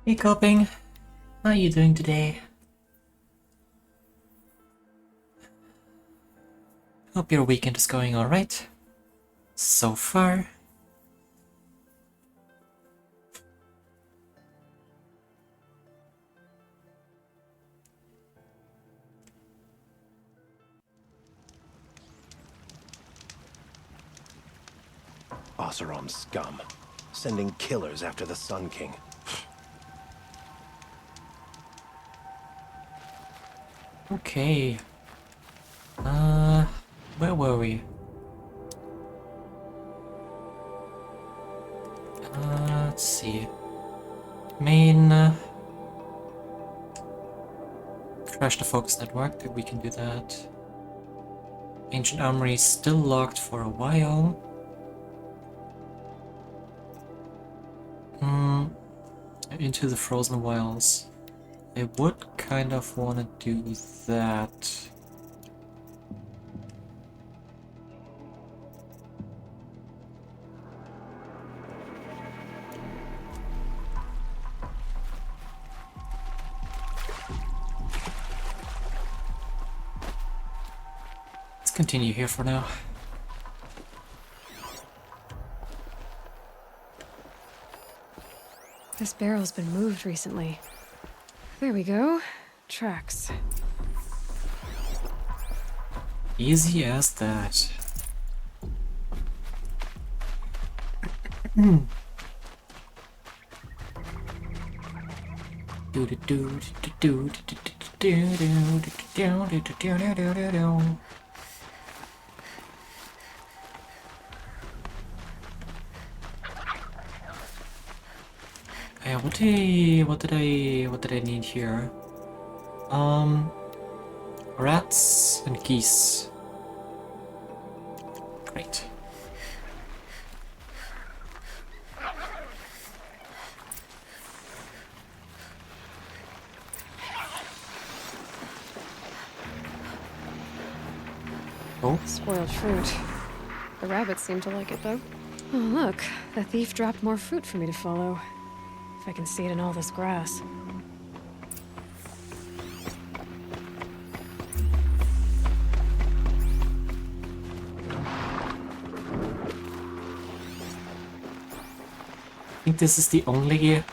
Hey Coping, how are you doing today? Hope your weekend is going alright. So far. Oseram scum. Sending killers after the Sun King. Okay. Where were we? Let's see. Main... crash the focus network, we can do that. Ancient Armory is still locked for a while. Into the Frozen Wilds. I would kind of want to do that. Let's continue here for now. This barrel's been moved recently. There we go. Tracks. Easy as that. What did I need here? Rats and geese. Great. Oh, Spoiled fruit. The rabbits seem to like it, though. Oh, look. The thief dropped more fruit for me to follow. If I can see it in all this grass. I think this is the only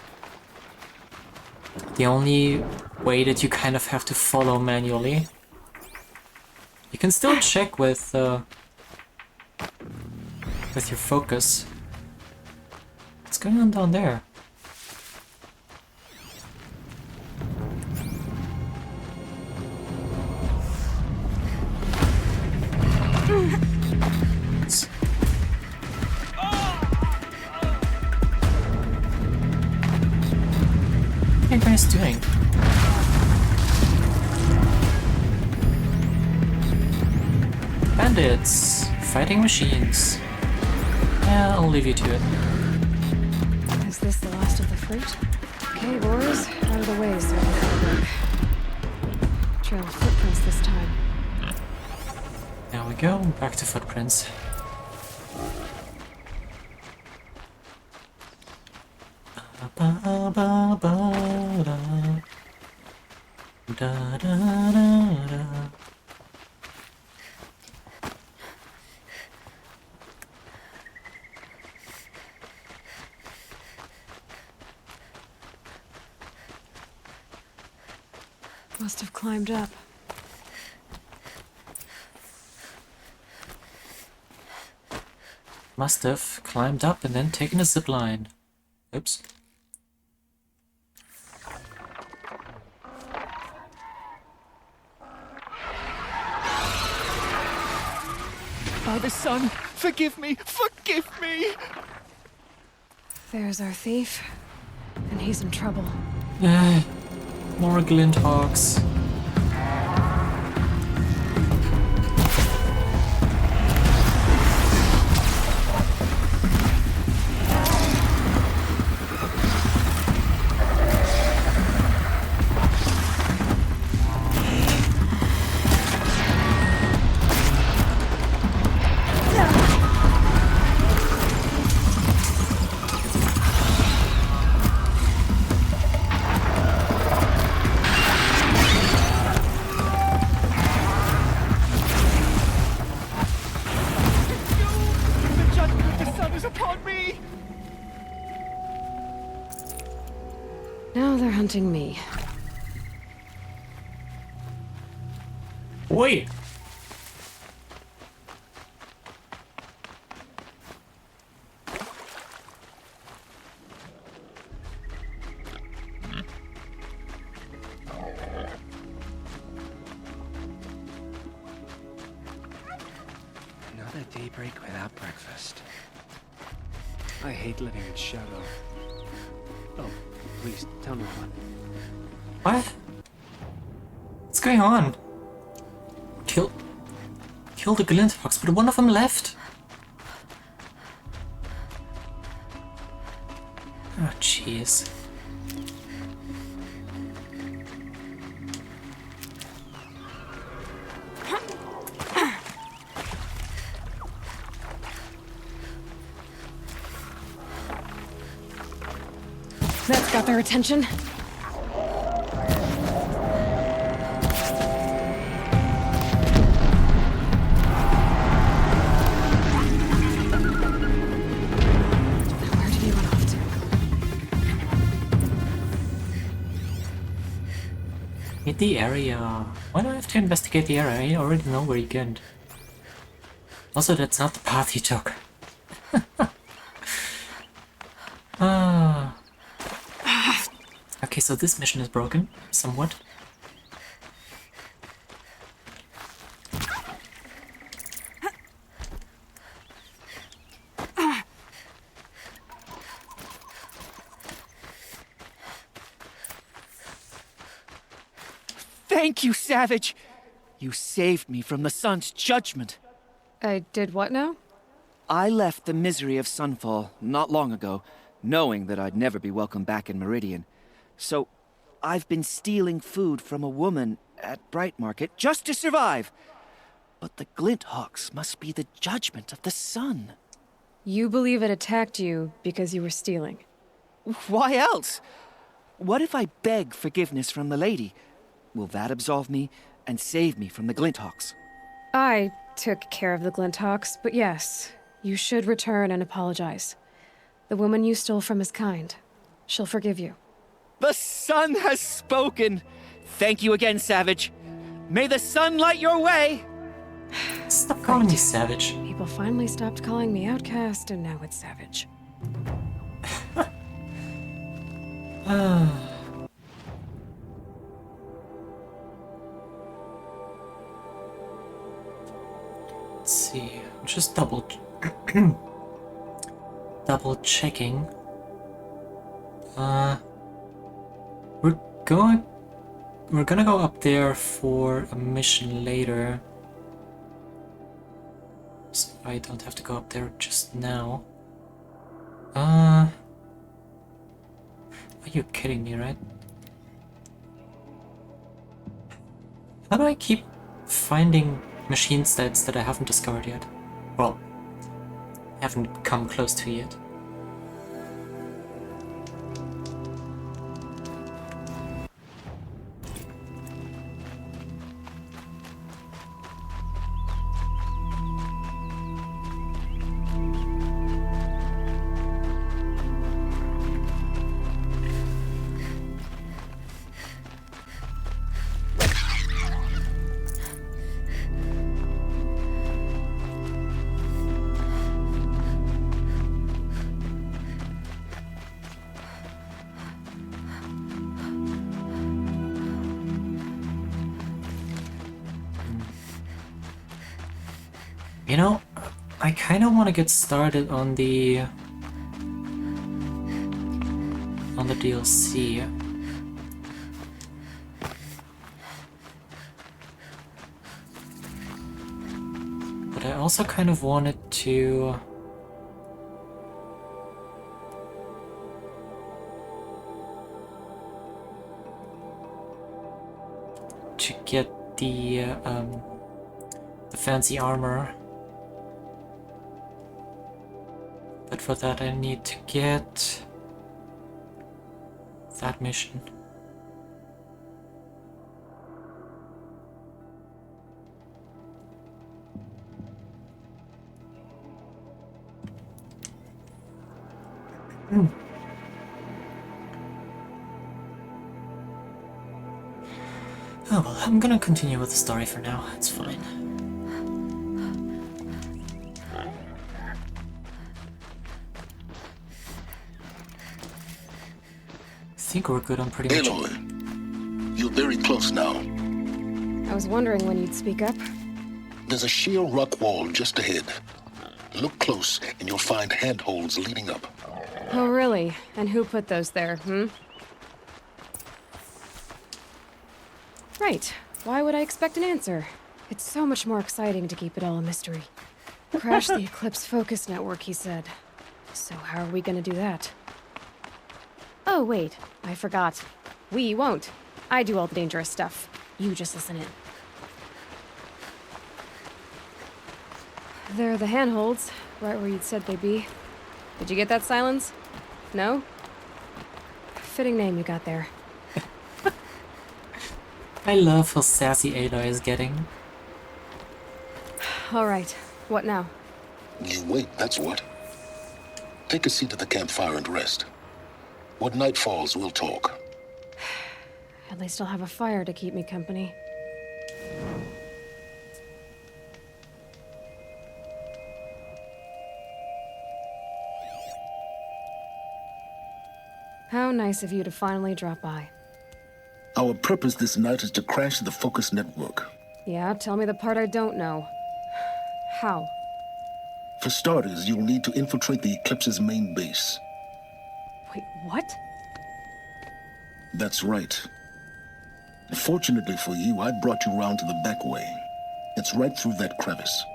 way that you kind of have to follow manually. You can still check with your focus. What's going on down there? What are you guys doing? Bandits! Fighting machines. Yeah, I'll leave you to it. Is this the last of the fruit? Okay, boys. Out of the way so I can have a look. Trail of footprints this time. There we go, back to footprints. Must have climbed up. Must have climbed up and then taken a zip line. Oops. Father, son, forgive me! Forgive me! There's our thief. And he's in trouble. More glint hawks. hunting me. Wait! Another daybreak without breakfast. I hate living in shadow. Oh, please, tell no one. What? What's going on? Kill the Glinthawks, but one of them left? Oh, jeez. That's got their attention. Where did he run off to? Hit the area. Why do I have to investigate the area? I already know where he went. Also, that's not the path he took. Ah. Okay, so this mission is broken, somewhat. Thank you, Savage! You saved me from the sun's judgment. I did what now? I left the misery of Sunfall not long ago, knowing that I'd never be welcome back in Meridian. So, I've been stealing food from a woman at Bright Market just to survive. But the Glinthawks must be the judgment of the sun. You believe it attacked you because you were stealing. Why else? What if I beg forgiveness from the lady? Will that absolve me and save me from the Glinthawks? I took care of the Glinthawks, but yes, you should return and apologize. The woman you stole from is kind. She'll forgive you. The sun has spoken! Thank you again, Savage. May the sun light your way! Stop calling me Savage. People finally stopped calling me outcast, and now it's Savage. Let's see. I'm just double checking. We're gonna go up there for a mission later. So I don't have to go up there just now. Are you kidding me, right? How do I keep finding machine stats that I haven't discovered yet? Well, haven't come close to yet. You know, I kind of want to get started on the DLC. But I also kind of wanted to get the fancy armor. But for that I need to get that mission. Oh well, I'm gonna continue with the story for now. It's fine. I think we're good on pretty much. Aloy, you're very close now. I was wondering when you'd speak up. There's a sheer rock wall just ahead. Look close, and you'll find handholds leading up. Oh, really? And who put those there, Right. Why would I expect an answer? It's so much more exciting to keep it all a mystery. Crash the Eclipse Focus Network, he said. So how are we gonna do that? Oh, wait. I forgot. We won't. I do all the dangerous stuff. You just listen in. There are the handholds, right where you'd said they'd be. Did you get that, Silence? No? Fitting name you got there. I love how sassy Aloy is getting. All right. What now? You wait, that's what. Take a seat at the campfire and rest. When night falls, we'll talk. At least I'll have a fire to keep me company. How nice of you to finally drop by. Our purpose this night is to crash the Focus Network. Yeah, tell me the part I don't know. How? For starters, you'll need to infiltrate the Eclipse's main base. Wait, what? That's right. Fortunately for you, I brought you round to the back way. It's right through that crevice.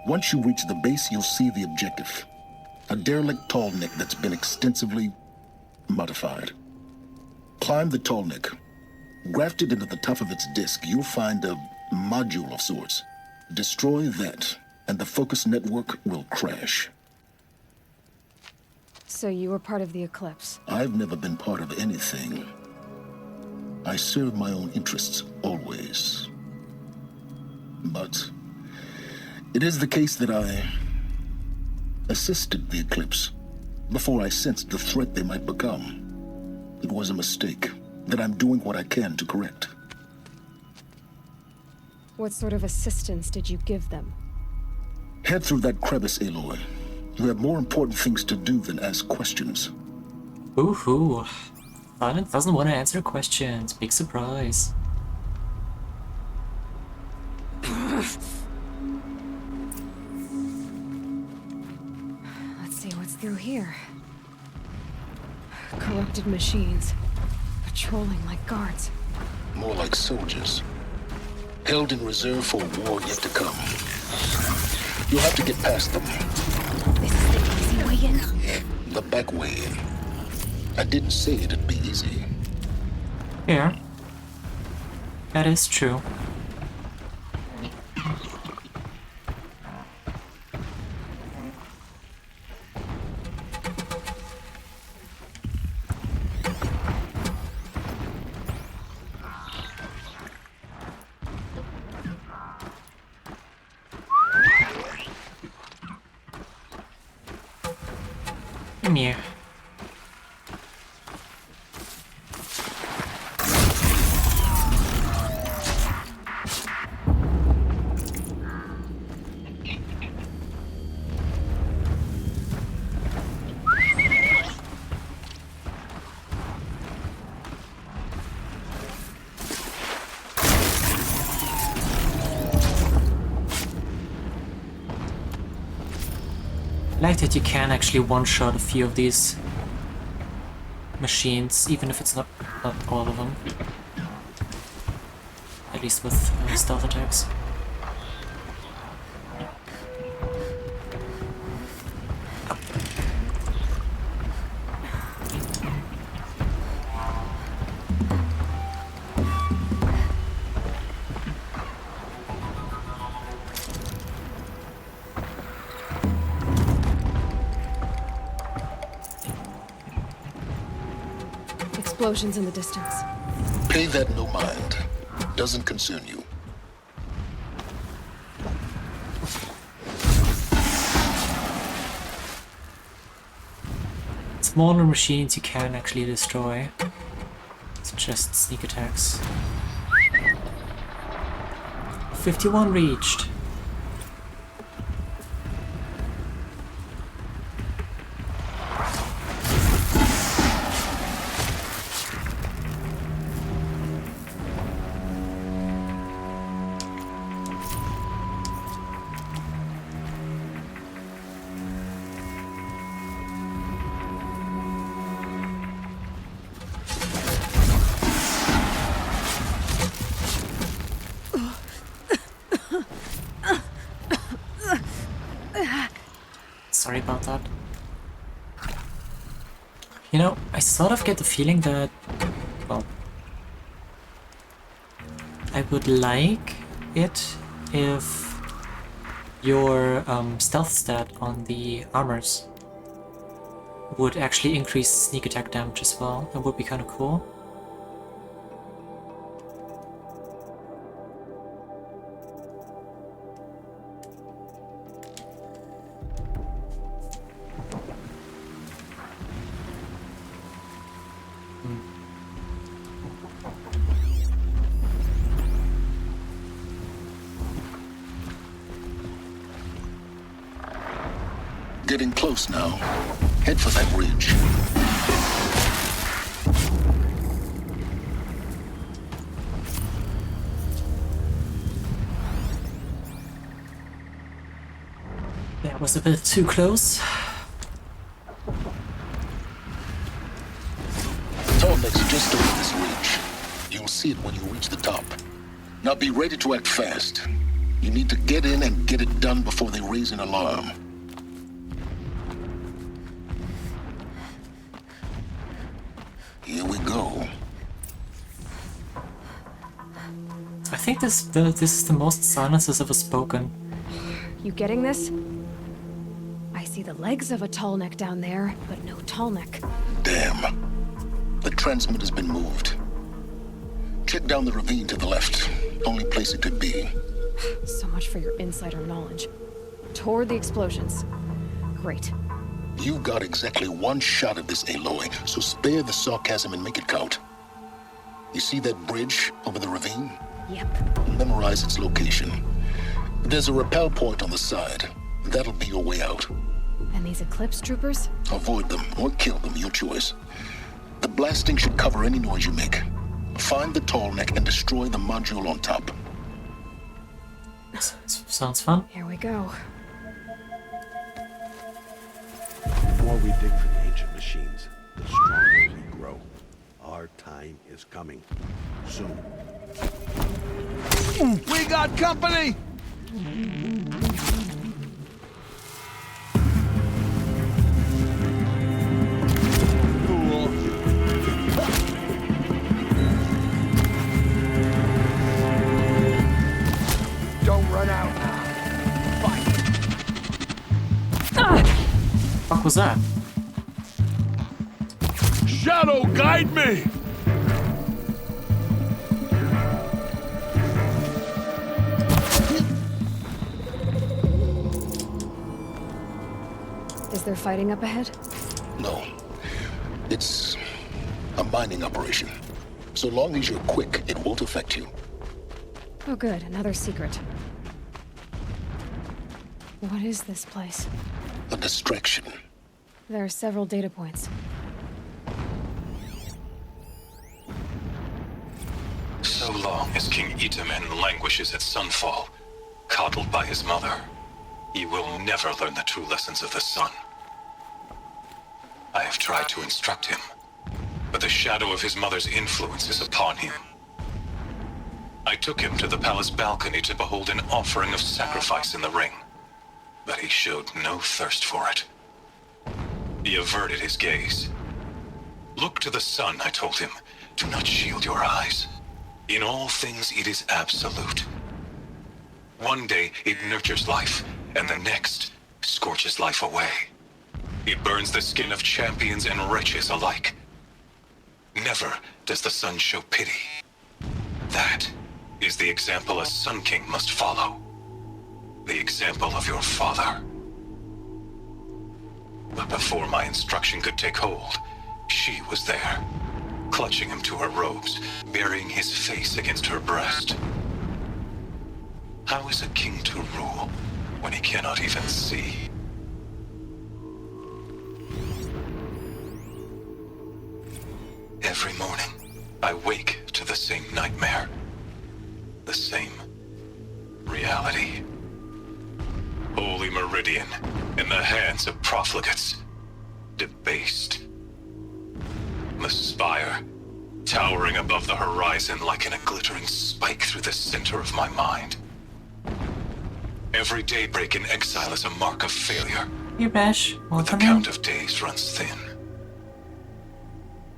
Once you reach the base, you'll see the objective. A derelict tall neck that's been extensively modified. Climb the tall neck. Grafted into the top of its disk, you'll find a module of sorts. Destroy that, and the Focus Network will crash. So you were part of the Eclipse. I've never been part of anything. I serve my own interests, always. But it is the case that I assisted the Eclipse before I sensed the threat they might become. It was a mistake that I'm doing what I can to correct. What sort of assistance did you give them? Head through that crevice, Aloy. You have more important things to do than ask questions. Ooh-hoo. Silence doesn't want to answer questions. Big surprise. Let's see what's through here. Corrupted machines. Patrolling like guards. More like soldiers. Held in reserve for a war yet to come. You'll have to get past them. This is the easy way in? The back way in. I didn't say it'd be easy. Yeah. That is true. Come here. I like that you can actually one-shot a few of these machines, even if it's not all of them. At least with stealth attacks. Explosions in the distance. Pay that no mind. Doesn't concern you. Smaller machines you can actually destroy. It's just sneak attacks. 51 reached. Sorry about that. You know, I sort of get the feeling that, well, I would like it if your stealth stat on the armors would actually increase sneak attack damage as well. That would be kind of cool. Getting close now. Head for that ridge. That was a bit too close. Tallneck's just over this ridge. You'll see it when you reach the top. Now be ready to act fast. You need to get in and get it done before they raise an alarm. Here we go. I think this is the most silence has ever spoken. You getting this? I see the legs of a tall neck down there, but no tall neck. Damn. The transmitter's been moved. Check down the ravine to the left. Only place it could be. So much for your insider knowledge. Toward the explosions. Great. You've got exactly one shot at this, Aloy, so spare the sarcasm and make it count. You see that bridge over the ravine? Yep. Memorize its location. There's a rappel point on the side. That'll be your way out. And these Eclipse troopers? Avoid them or kill them, your choice. The blasting should cover any noise you make. Find the tall neck and destroy the module on top. Sounds fun. Here we go. The more we dig for the ancient machines, the stronger we grow. Our time is coming. Soon. We got company! Cool. Don't run out. Fight. Fuck was that? Shadow, guide me! Is there fighting up ahead? No. It's a mining operation. So long as you're quick, it won't affect you. Oh good, another secret. What is this place? A distraction. There are several data points. So long as King Itamen languishes at Sunfall, coddled by his mother, he will never learn the true lessons of the sun. I have tried to instruct him, but the shadow of his mother's influence is upon him. I took him to the palace balcony to behold an offering of sacrifice in the ring, but he showed no thirst for it. He averted his gaze. Look to the sun, I told him. Do not shield your eyes. In all things it is absolute. One day it nurtures life, and the next scorches life away. It burns the skin of champions and wretches alike. Never does the sun show pity. That is the example a Sun King must follow. The example of your father. But before my instruction could take hold, she was there. clutching him to her robes, burying his face against her breast. How is a king to rule when he cannot even see? Every morning, I wake to the same nightmare. The same reality. Holy Meridian, in the hands of profligates. Debased. The spire, towering above the horizon like a glittering spike through the center of my mind. Every daybreak in exile is a mark of failure. Here, Bash. The Welcome in. count of days runs thin.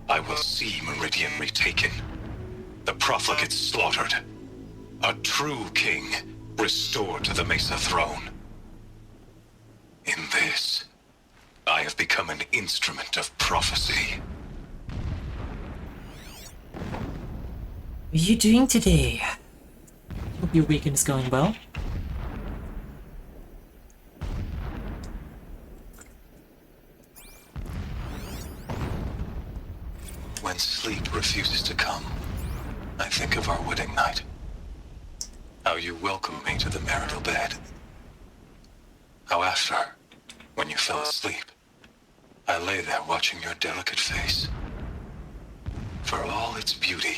I will see Meridian retaken. The profligates slaughtered. A true king restored to the Mesa throne. In this, I have become an instrument of prophecy. What are you doing today? Hope your weekend is going well. When sleep refuses to come, I think of our wedding night. How you welcomed me to the marital bed. How after, when you fell asleep, I lay there watching your delicate face. For all its beauty,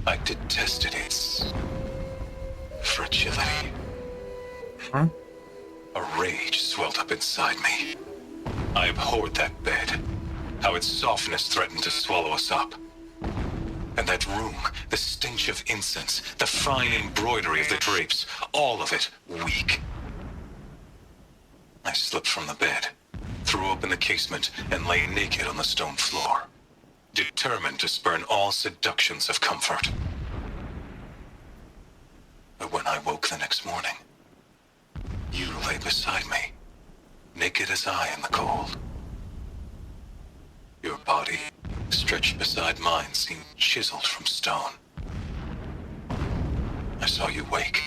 I detested its fragility. Huh? A rage swelled up inside me. I abhorred that bed. How its softness threatened to swallow us up. And that room, the stench of incense, the fine embroidery of the drapes, all of it weak. I slipped from the bed, threw open the casement, and lay naked on the stone floor, determined to spurn all seductions of comfort. But when I woke the next morning, you lay beside me, naked as I in the cold. Your body, stretched beside mine, seemed chiseled from stone. I saw you wake,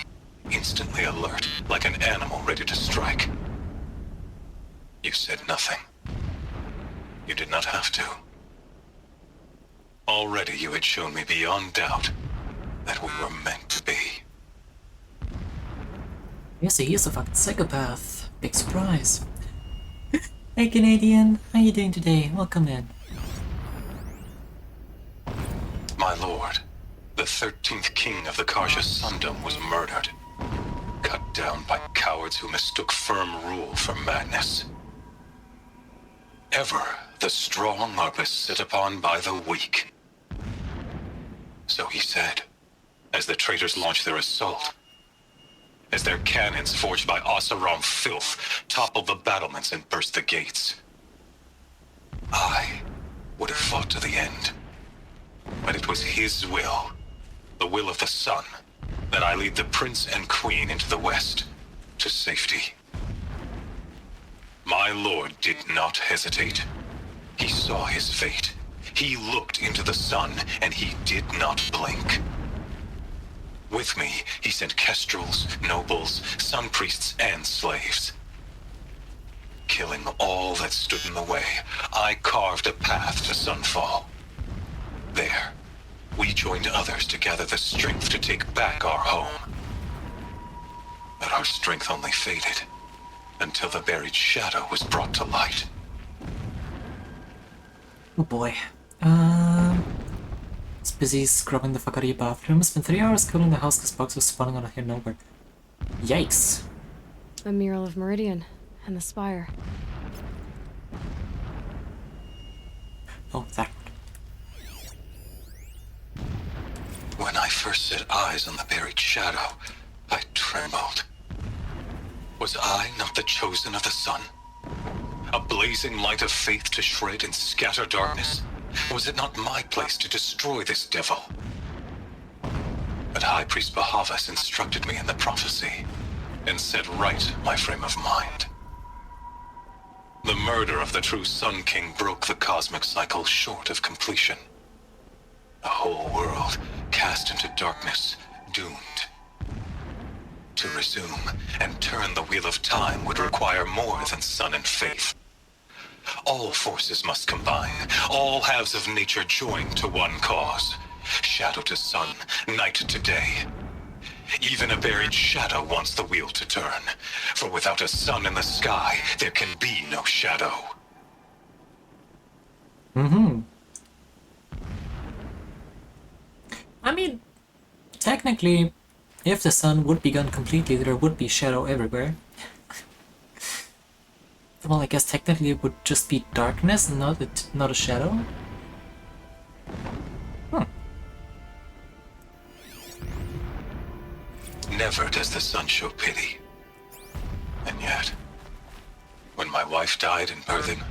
instantly alert, like an animal ready to strike. You said nothing. You did not have to. Already you had shown me beyond doubt that we were meant to be. Yes, he is a fucking psychopath. Big surprise. Hey Canadian, how you doing today? Welcome in. My lord, the 13th king of the Karja Sundom was murdered. Cut down by cowards who mistook firm rule for madness. Ever the strong are beset upon by the weak. So he said, as the traitors launched their assault. As their cannons, forged by Oseram filth, toppled the battlements and burst the gates. I would have fought to the end. But it was his will, the will of the sun, that I lead the prince and queen into the west, to safety. My lord did not hesitate. He saw his fate. He looked into the sun, and he did not blink. With me, he sent kestrels, nobles, sun priests, and slaves. Killing all that stood in the way, I carved a path to Sunfall. There, we joined others to gather the strength to take back our home. But our strength only faded, until the buried shadow was brought to light. Oh boy. It's busy scrubbing the fuck out of your bathroom. Spent 3 hours cooling the house because bugs were spawning out of here nowhere. Yikes. A mural of Meridian and the spire. Oh, that. When I first set eyes on the buried shadow, I trembled. Was I not the chosen of the sun? A blazing light of faith to shred and scatter darkness? Was it not my place to destroy this devil? But High Priest Bahavas instructed me in the prophecy, and set right my frame of mind. The murder of the true Sun King broke the cosmic cycle short of completion. The whole world cast into darkness, doomed. To resume and turn the wheel of time would require more than sun and faith. All forces must combine. All halves of nature join to one cause. Shadow to sun, night to day. Even a buried shadow wants the wheel to turn. For without a sun in the sky, there can be no shadow. I mean, technically, if the sun would be gone completely, there would be shadow everywhere. Well, I guess technically it would just be darkness and not a shadow. Never does the sun show pity. And yet, when my wife died in birthing,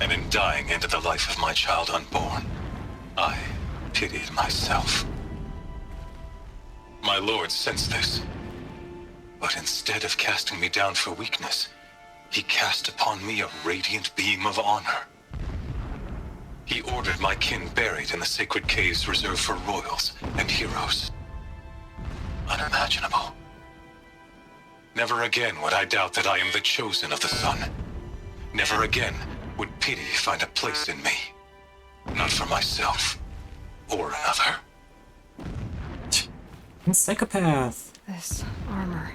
and in dying ended the life of my child unborn, I pitied myself. My lord sensed this, but instead of casting me down for weakness, he cast upon me a radiant beam of honor. He ordered my kin buried in the sacred caves reserved for royals and heroes. Unimaginable. Never again would I doubt that I am the chosen of the sun. Never again would pity find a place in me. Not for myself or another. Psychopath. This armor.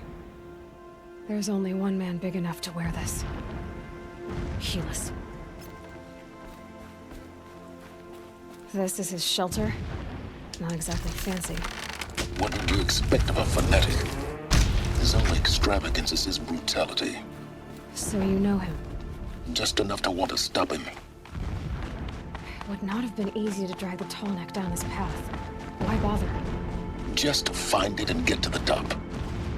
There's only one man big enough to wear this. Helis. This is his shelter. Not exactly fancy. What would you expect of a fanatic? His only extravagance is his brutality. So you know him. Just enough to want to stop him. It would not have been easy to drag the tall neck down his path. Why bother? Just find it and get to the top.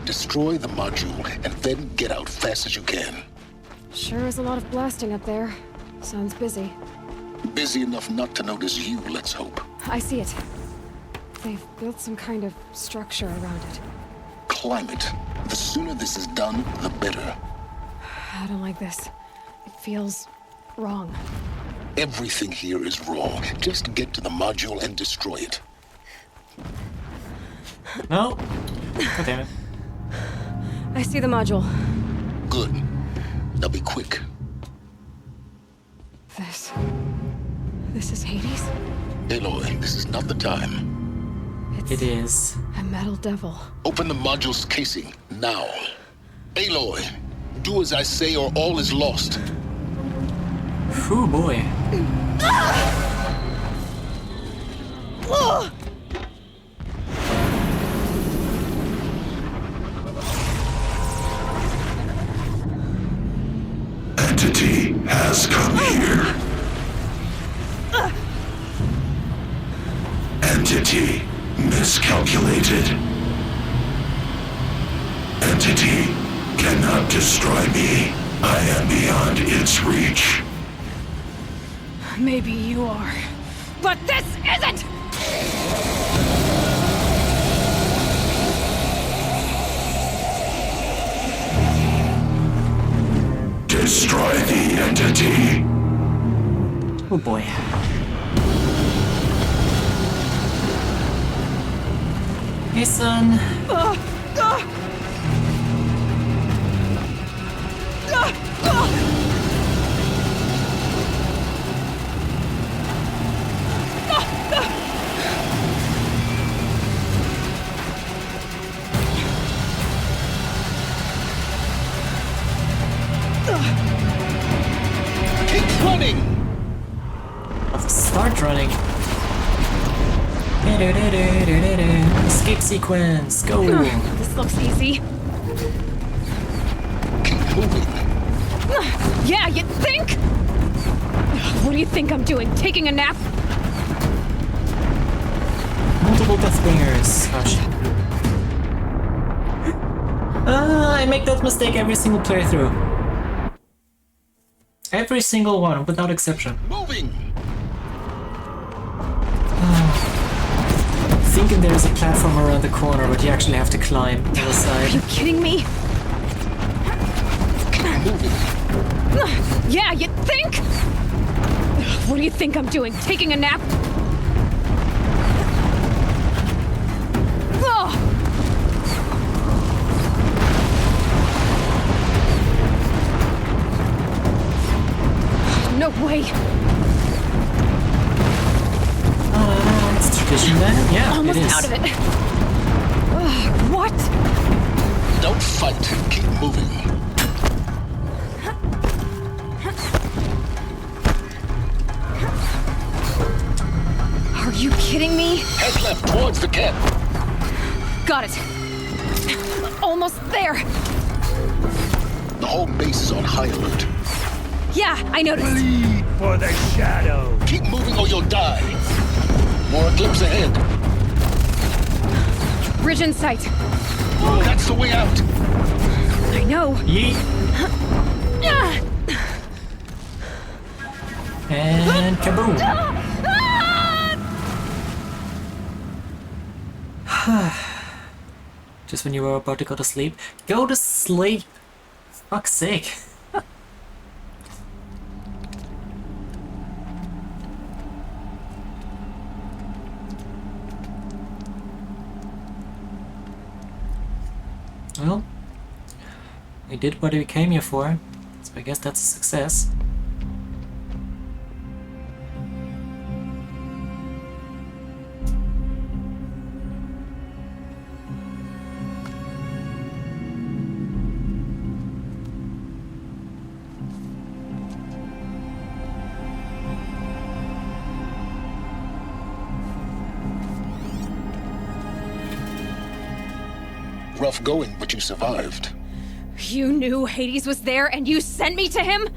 Destroy the module and then get out fast as you can. Sure is a lot of blasting up there. Sounds busy. Busy enough not to notice you, let's hope. I see it. They've built some kind of structure around it. Climb it. The sooner this is done, the better. I don't like this. It feels wrong. Everything here is wrong. Just get to the module and destroy it. No. God damn it. I see the module. Good. Now be quick. This is Hades? Aloy, this is not the time. It is. A metal devil. Open the module's casing, now. Aloy, do as I say or all is lost. Ooh boy. Entity has come here. Entity miscalculated. Entity cannot destroy me. I am beyond its reach. Maybe you are. But this isn't! Destroy the entity. Oh boy. Hey son. Keep running! Let's start running. Escape sequence, go! This looks easy. Keep moving. Yeah, you think? What do you think I'm doing? Taking a nap? Multiple Deathbringers. Gosh. I make that mistake every single playthrough. Every single one, without exception. Moving! Thinking there's a platform around the corner, but you actually have to climb on the Are side. you kidding me? Keep moving. Yeah, you think? What do you think I'm doing? Taking a nap? Ugh. is. out of it. Ugh, what? Don't fight. Keep moving. Are you kidding me? Head left towards the camp. Got it. Almost there. The whole base is on high alert. Yeah, I noticed. Bleed for the shadow. Keep moving or you'll die. More eclipse ahead. Bridge in sight. That's the way out. I know. Yeet. Ah! And kaboom. Just when you were about to go to sleep. Go to sleep! Fuck's sake. Well, we did what we came here for, so I guess that's a success. Rough going, but you survived. You knew Hades was there and you sent me to him?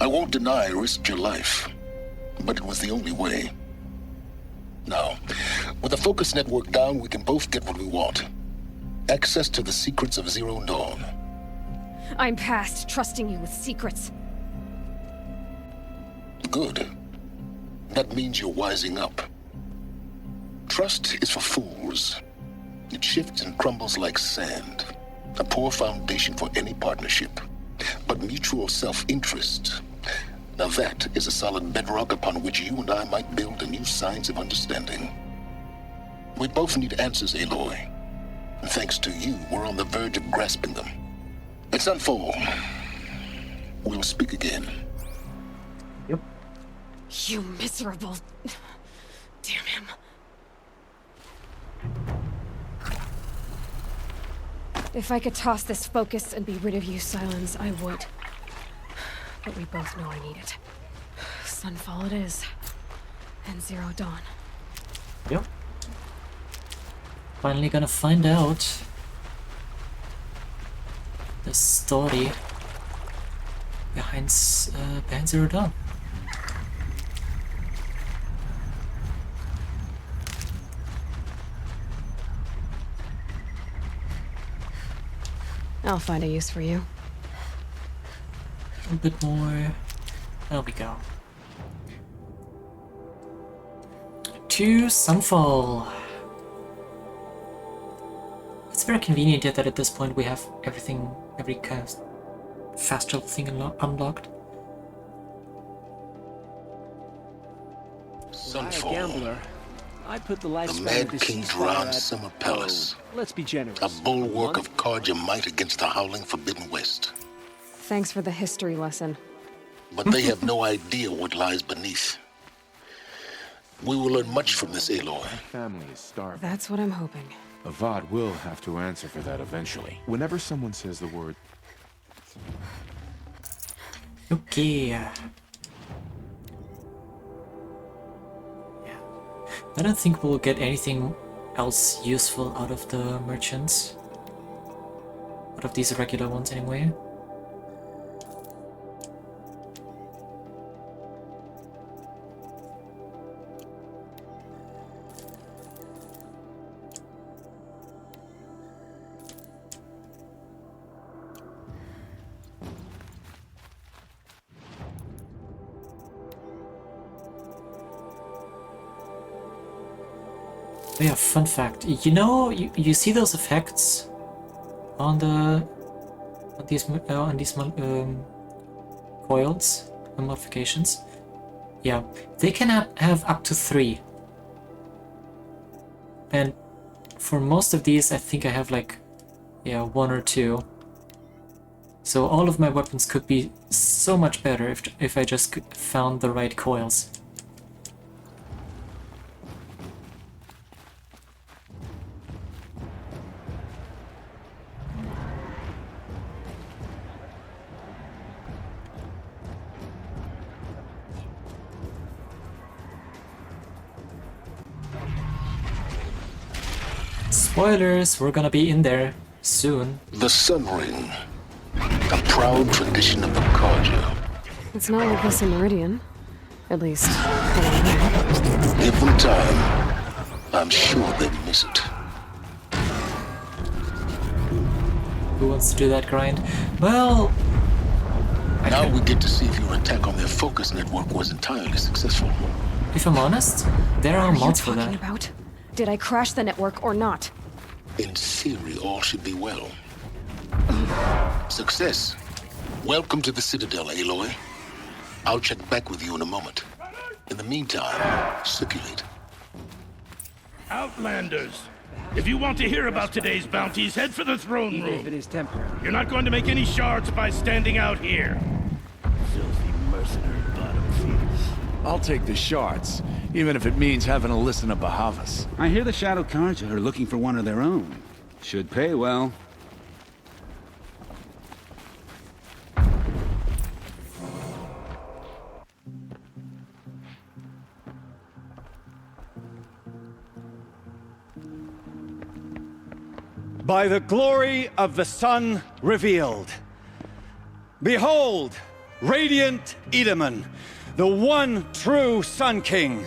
I won't deny I risked your life, but it was the only way. Now, with the focus network down, we can both get what we want. Access to the secrets of Zero Dawn. I'm past trusting you with secrets. Good. That means you're wising up. Trust is for fools. It shifts and crumbles like sand. A poor foundation for any partnership. But mutual self-interest, now that is a solid bedrock upon which you and I might build a new science of understanding. We both need answers, Aloy. And thanks to you, we're on the verge of grasping them. At Sunfall, we'll speak again. Yep. You miserable... Damn him. If I could toss this focus and be rid of you, Silence, I would. But we both know I need it. Sunfall it is. And Zero Dawn. Yep. Finally gonna find out the story behind Zero Dawn. I'll find a use for you. A bit more. There we go. To Sunfall. It's very convenient that at this point we have everything, every kind of fast travel thing unlocked. Sunfall. Gambler. I put the The lifespan Mad of this King ceasefire Dran at- Summer Palace. Let's be generous. A bulwark of Carja might against the howling Forbidden West. Thanks for the history lesson. But they have no idea what lies beneath. We will learn much from this, Aloy. Family is starving. That's what I'm hoping. Avad will have to answer for that eventually. Whenever someone says the word... Okay. Yeah. I don't think we'll get anything else useful out of the merchants. Out of these regular ones anyway. Oh yeah, fun fact. You know, you see those effects on these coils and modifications. Yeah, they can have up to 3. And for most of these, I think I have like, yeah, 1 or 2. So all of my weapons could be so much better if I just found the right coils. Spoilers, we're gonna be in there soon. The Sun Ring, a proud tradition of the Carja. It's not like this in Meridian. At least, I don't know. Give them time. I'm sure they'd miss it. Who wants to do that grind? Well... Now we get to see if your attack on their focus network was entirely successful. If I'm honest, there are What are you mods for talking that. about? Did I crash the network or not? In theory, all should be well. Success. Welcome to the Citadel, Aloy. I'll check back with you in a moment. In the meantime, circulate. Outlanders! If you want to hear about today's bounties, head for the throne room. It is temporary. You're not going to make any shards by standing out here. Filthy mercenary bottom feeders. I'll take the shards, even if it means having to listen to Bahavas. I hear the Shadow Carja are looking for one of their own. Should pay well. By the glory of the sun revealed. Behold, radiant Edaman, the one true Sun King.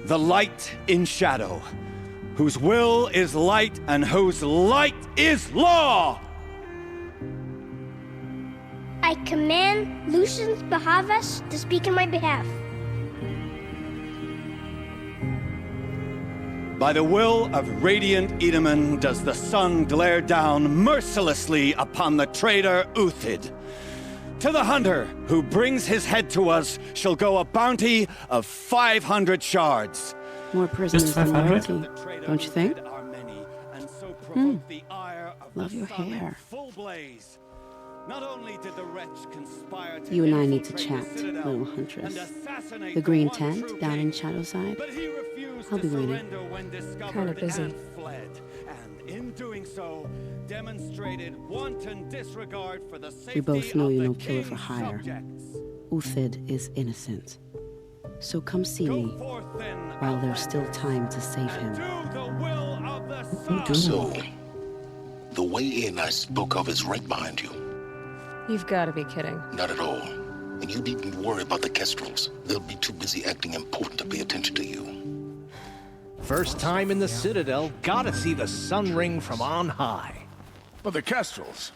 The light in shadow, whose will is light and whose light is law! I command Lucius Bahavas to speak in my behalf. By the will of radiant Edaman does the sun glare down mercilessly upon the traitor Uthid. To the hunter who brings his head to us shall go a bounty of 500 shards. More prisoners than royalty, don't you think? Love your hair. Not only did the wretch conspire to You and I need to chat, little huntress. The green tent down in Shadowside. I'll be waiting. Kinda busy. In doing so, demonstrated wanton disregard for the safety We both know of you're the no killer for king's hire. subjects. Uthid is innocent. So come see me while there's still time to save him. So, the way in I spoke of is right behind you. You've got to be kidding. Not at all. And you needn't worry about the Kestrels. They'll be too busy acting important to pay attention to you. First time in the Citadel, gotta see the Sun Ring from on high. But the Kestrels.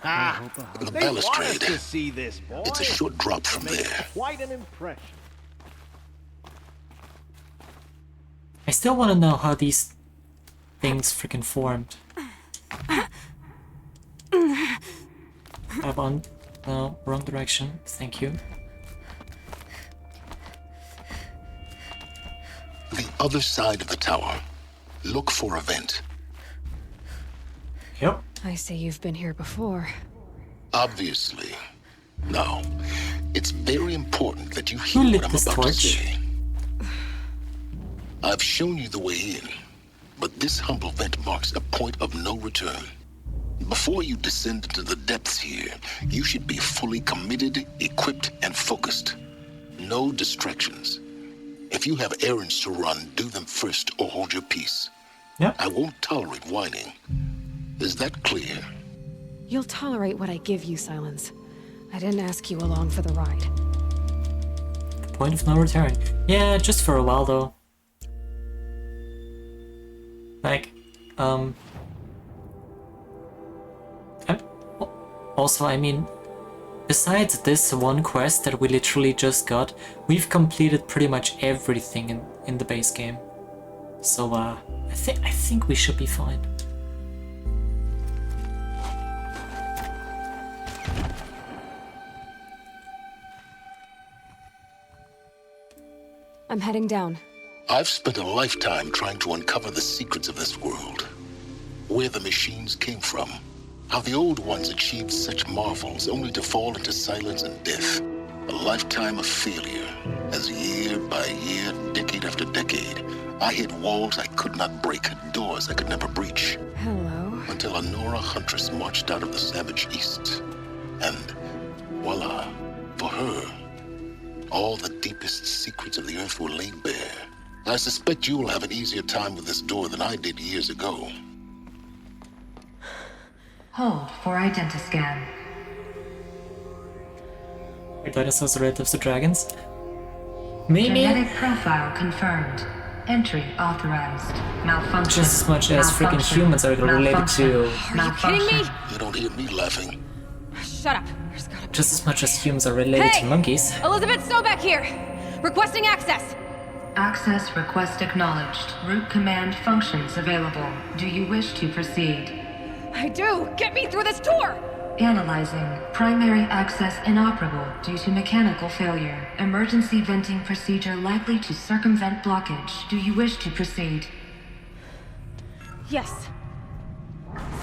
Ah, The they want us balustrade. to see this, boy. It's a short drop from Make there. quite an impression. I still want to know how these things freaking formed. Up on... No, wrong direction. Thank you. The other side of the tower. Look for a vent. Yep. I say you've been here before. Obviously. Now, it's very important that you Who hear lit what I'm this about to torch? say. I've shown you the way in, but this humble vent marks a point of no return. Before you descend into the depths here, you should be fully committed, equipped, and focused. No distractions. If you have errands to run, do them first or hold your peace. Yep. I won't tolerate whining. Is that clear? You'll tolerate what I give you, Silence. I didn't ask you along for the ride. Point of no return. Yeah, just for a while though. Like, also, I mean, besides this one quest that we literally just got, we've completed pretty much everything in the base game. So, I think we should be fine. I'm heading down. I've spent a lifetime trying to uncover the secrets of this world. Where the machines came from. How the old ones achieved such marvels only to fall into silence and death. A lifetime of failure, as year by year, decade after decade, I hit walls I could not break, doors I could never breach. Hello. Until a Nora huntress marched out of the savage east. And voila, for her, all the deepest secrets of the earth were laid bare. I suspect you'll have an easier time with this door than I did years ago. Hold for identiscan. Are dinosaurs relatives to dragons? Maybe? Genetic profile confirmed. Entry authorized. Malfunction. Just as much as freaking humans are related to... Are you kidding me? You don't hear me laughing. Shut up. There's gotta be... Just as much as humans are related to monkeys. Elizabeth Sobeck here! Requesting access! Access request acknowledged. Root command functions available. Do you wish to proceed? I do! Get me through this door! Analyzing. Primary access inoperable due to mechanical failure. Emergency venting procedure likely to circumvent blockage. Do you wish to proceed? Yes.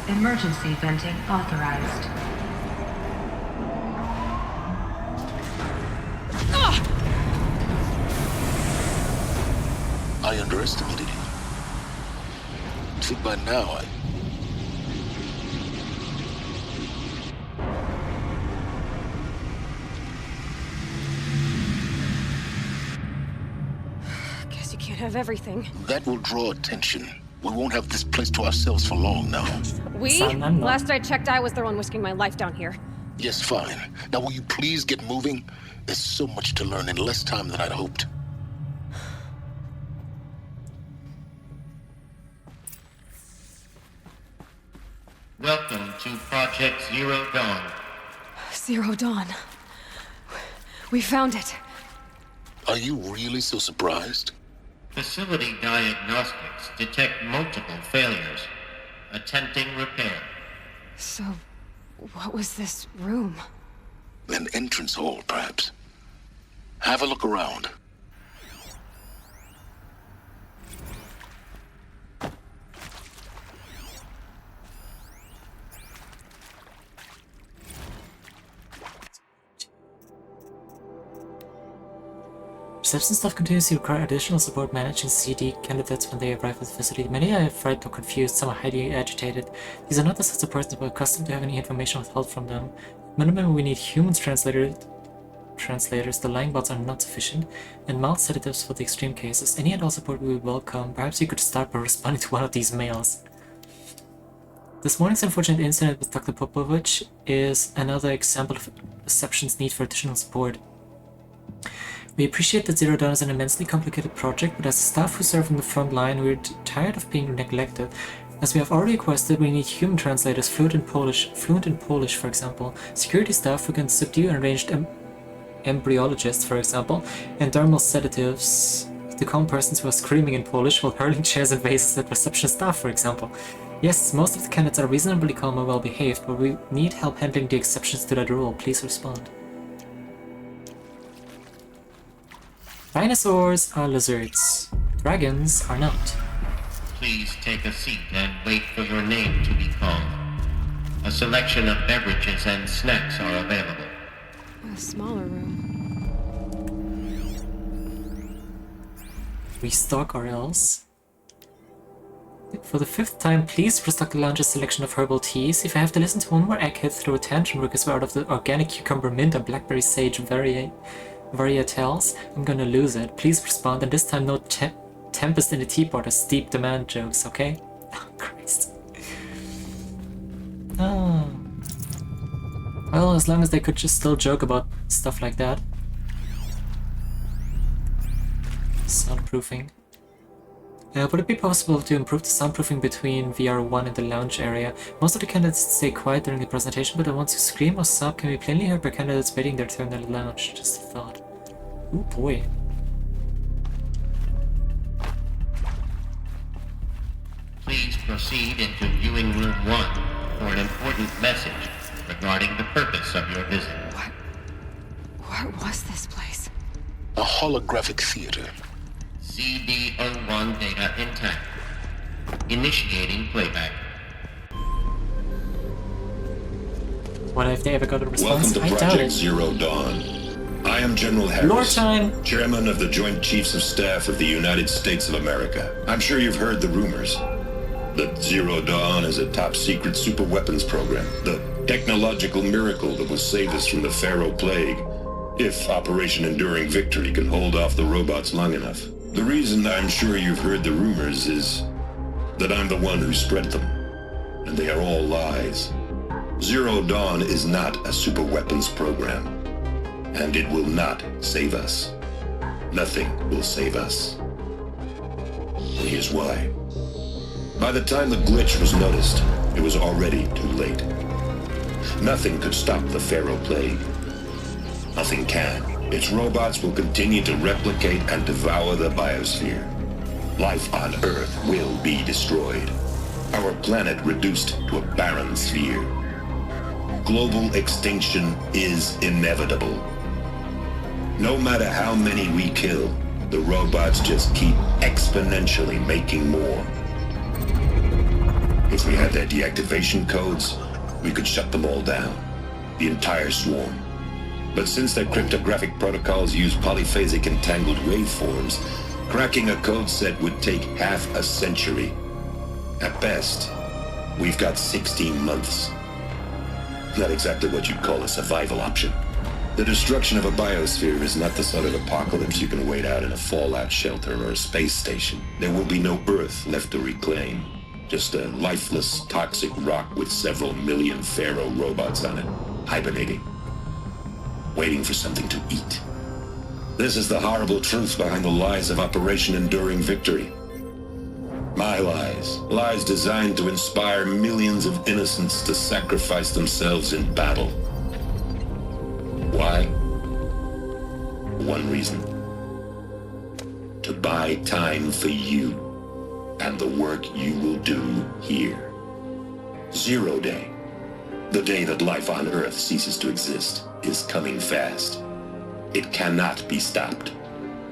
Emergency venting authorized. I underestimated you. See, by now, Guess you can't have everything. That will draw attention. We won't have this place to ourselves for long now. We? Last I checked, I was the one risking my life down here. Yes, fine. Now will you please get moving? There's so much to learn in less time than I'd hoped. Welcome to Project Zero Dawn. Zero Dawn. We found it. Are you really so surprised? Facility diagnostics detect multiple failures. Attempting repair. So, what was this room? An entrance hall, perhaps. Have a look around. Reception staff continues to require additional support managing CD candidates when they arrive at the facility. Many are frightened or confused, some are highly agitated. These are not the sorts of persons who are accustomed to having information withheld from them. Minimum, we need humans translators, the lying bots are not sufficient, and mild sedatives for the extreme cases. Any and all support we would welcome. Perhaps you could start by responding to one of these mails. This morning's unfortunate incident with Dr. Popovich is another example of reception's need for additional support. We appreciate that Zero Dawn is an immensely complicated project, but as a staff who serve on the front line, we're tired of being neglected. As we have already requested, we need human translators fluent in Polish, for example, security staff who can subdue enraged embryologists, for example, and dermal sedatives to calm persons who are screaming in Polish while hurling chairs and vases at reception staff, for example. Yes, most of the candidates are reasonably calm and well behaved, but we need help handling the exceptions to that rule. Please respond. Dinosaurs are lizards. Dragons are not. Please take a seat and wait for your name to be called. A selection of beverages and snacks are available. A smaller room. Restock or else. For the 5th time, please restock the lounge's selection of herbal teas. If I have to listen to one more egghead throw a tantrum because we're out of the organic cucumber mint and blackberry sage varietals, I'm gonna lose it. Please respond, and this time no tempest in the teapot or steep demand jokes, okay? Oh, Christ. Oh. Well, as long as they could just still joke about stuff like that. Soundproofing. Would it be possible to improve the soundproofing between VR1 and the lounge area? Most of the candidates stay quiet during the presentation, but the ones who scream or sob can be plainly heard by candidates waiting their turn in the lounge. Just a thought. Ooh boy. Please proceed into viewing room 1 for an important message regarding the purpose of your visit. What was this place? A holographic theater. CD01 data intact. Initiating playback. What if they ever got a response? Welcome to Project Zero Dawn. I am General Harris, Chairman of the Joint Chiefs of Staff of the United States of America. I'm sure you've heard the rumors that Zero Dawn is a top-secret super-weapons program, the technological miracle that will save us from the Pharaoh Plague, if Operation Enduring Victory can hold off the robots long enough. The reason I'm sure you've heard the rumors is that I'm the one who spread them, and they are all lies. Zero Dawn is not a superweapons program, and it will not save us. Nothing will save us. And here's why. By the time the glitch was noticed, it was already too late. Nothing could stop the Pharaoh Plague. Nothing can. Its robots will continue to replicate and devour the biosphere. Life on Earth will be destroyed. Our planet reduced to a barren sphere. Global extinction is inevitable. No matter how many we kill, the robots just keep exponentially making more. If we had their deactivation codes, we could shut them all down. The entire swarm. But since their cryptographic protocols use polyphasic entangled waveforms, cracking a code set would take half a century. At best, we've got 16 months. Not exactly what you'd call a survival option. The destruction of a biosphere is not the sort of apocalypse you can wait out in a fallout shelter or a space station. There will be no Earth left to reclaim. Just a lifeless, toxic rock with several million Pharaoh robots on it, hibernating. Waiting for something to eat. This is the horrible truth behind the lies of Operation Enduring Victory. My lies. Lies designed to inspire millions of innocents to sacrifice themselves in battle. Why? One reason. To buy time for you and the work you will do here. Zero Day. The day that life on Earth ceases to exist is coming fast. It cannot be stopped.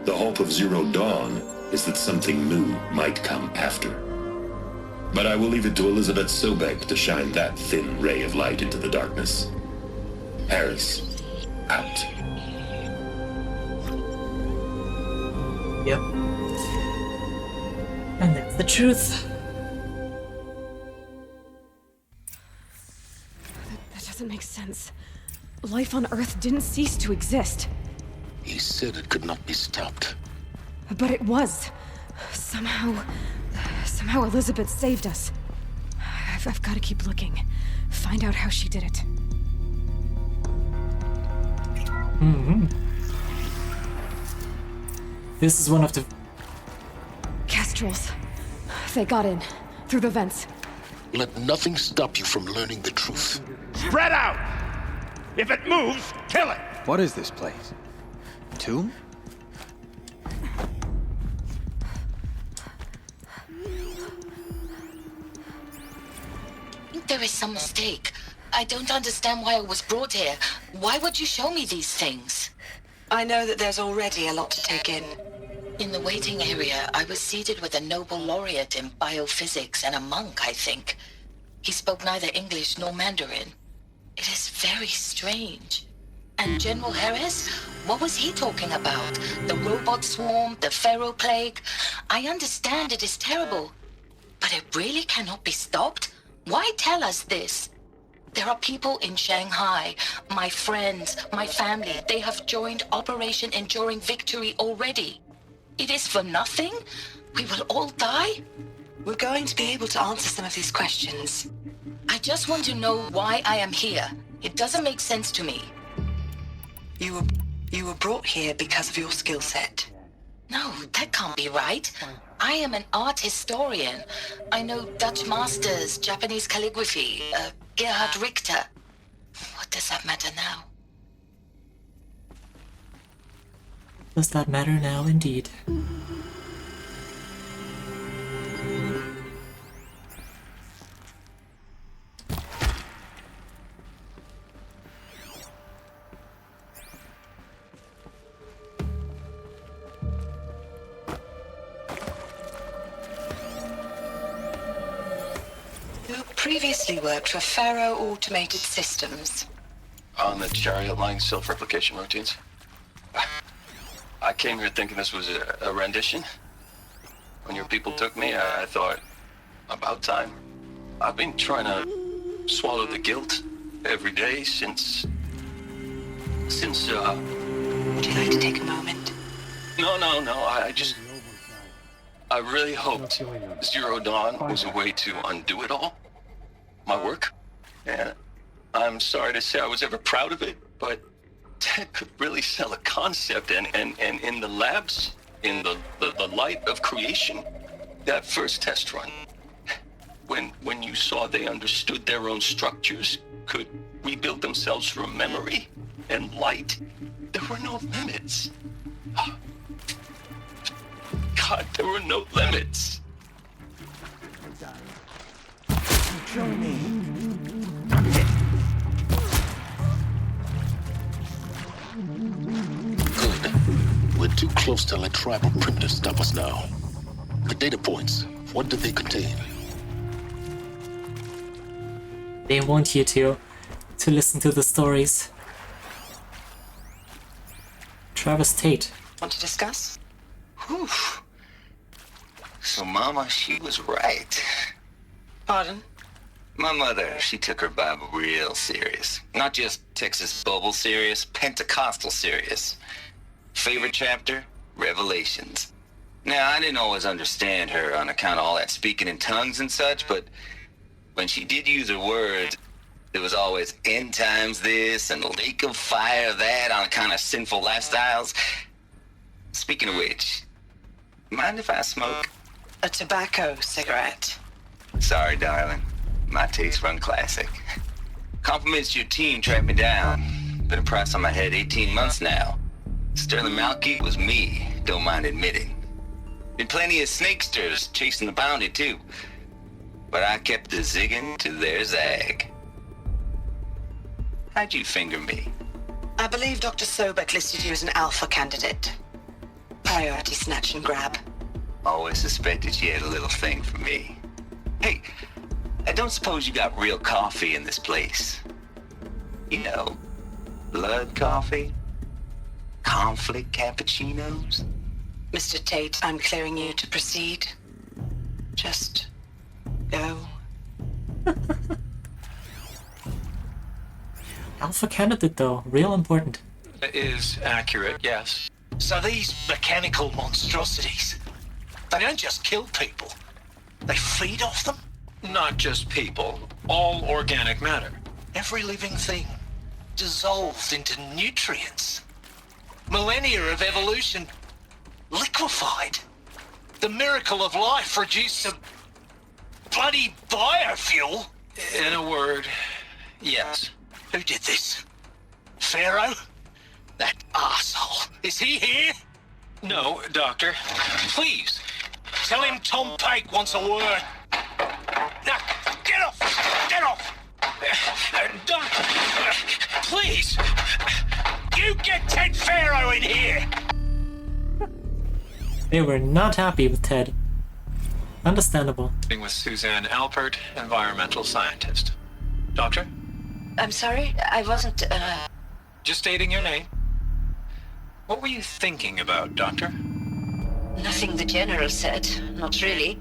The hope of Zero Dawn is that something new might come after. But I will leave it to Elizabeth Sobek to shine that thin ray of light into the darkness. Harris, out. Yep. And that's the truth. That doesn't make sense. Life on Earth didn't cease to exist. He said it could not be stopped. But it was. Somehow Elizabeth saved us. I've got to keep looking. Find out how she did it. This is one of the... Kestrels. They got in. Through the vents. Let nothing stop you from learning the truth. Spread out! If it moves, kill it! What is this place? Tomb? There is some mistake. I don't understand why I was brought here. Why would you show me these things? I know that there's already a lot to take in. In the waiting area, I was seated with a Nobel laureate in biophysics and a monk, I think. He spoke neither English nor Mandarin. It is very strange. And General Harris? What was he talking about? The robot swarm, the Pharaoh Plague? I understand it is terrible. But it really cannot be stopped? Why tell us this? There are people in Shanghai, my friends, my family. They have joined Operation Enduring Victory already. It is for nothing? We will all die? We're going to be able to answer some of these questions. I just want to know why I am here. It doesn't make sense to me. You were brought here because of your skill set. No, that can't be right. I am an art historian. I know Dutch masters, Japanese calligraphy, Gerhard Richter. What does that matter now? Does that matter now, indeed? You previously worked for Pharaoh Automated Systems. On the chariot line self-replication routines? I came here thinking this was a rendition. When your people took me, I thought, about time. I've been trying to swallow the guilt every day since... Would you like to take a moment? No, I just I really hoped Zero Dawn was a way to undo it all. My work. And I'm sorry to say I was ever proud of it, but Ted could really sell a concept, and in the labs, in the light of creation, that first test run, when you saw they understood their own structures, could rebuild themselves from memory and light, there were no limits. God, there were no limits. Join me. Good. We're too close to let tribal primitives stop us now. The data points, what do they contain? They want you to listen to the stories. Travis Tate. Want to discuss? Whew. So Mama, she was right. Pardon? My mother, she took her Bible real serious. Not just Texas Bible serious, Pentecostal serious. Favorite chapter? Revelations. Now, I didn't always understand her on account of all that speaking in tongues and such, but when she did use her words, there was always end times this and lake of fire that on account of sinful lifestyles. Speaking of which, mind if I smoke? A tobacco cigarette. Sorry, darling. My tastes run classic. Compliments to your team tracked me down. Been a price on my head 18 months now. Sterling Malky was me, don't mind admitting. Been plenty of snakesters chasing the bounty, too. But I kept the zigging to their zag. How'd you finger me? I believe Dr. Sobek listed you as an alpha candidate. Priority snatch and grab. Always suspected she had a little thing for me. Hey, I don't suppose you got real coffee in this place. You know, blood coffee? Conflict cappuccinos? Mr. Tate, I'm clearing you to proceed. Just go. Alpha candidate though, real important. Is accurate, yes. So these mechanical monstrosities, they don't just kill people. They feed off them? Not just people, all organic matter. Every living thing dissolved into nutrients. Millennia of evolution liquefied. The miracle of life reduced to bloody biofuel. In a word, yes. Who did this? Pharaoh? That arsehole. Is he here? No, Doctor. Please. Tell him Tom Pake wants a word. Now, get off! Get off! Doctor, please! You get Ted Pharaoh in here! They were not happy with Ted. Understandable. With Suzanne Alpert, environmental scientist. Doctor? I'm sorry, I wasn't, Just stating your name. What were you thinking about, Doctor? Nothing the General said, not really.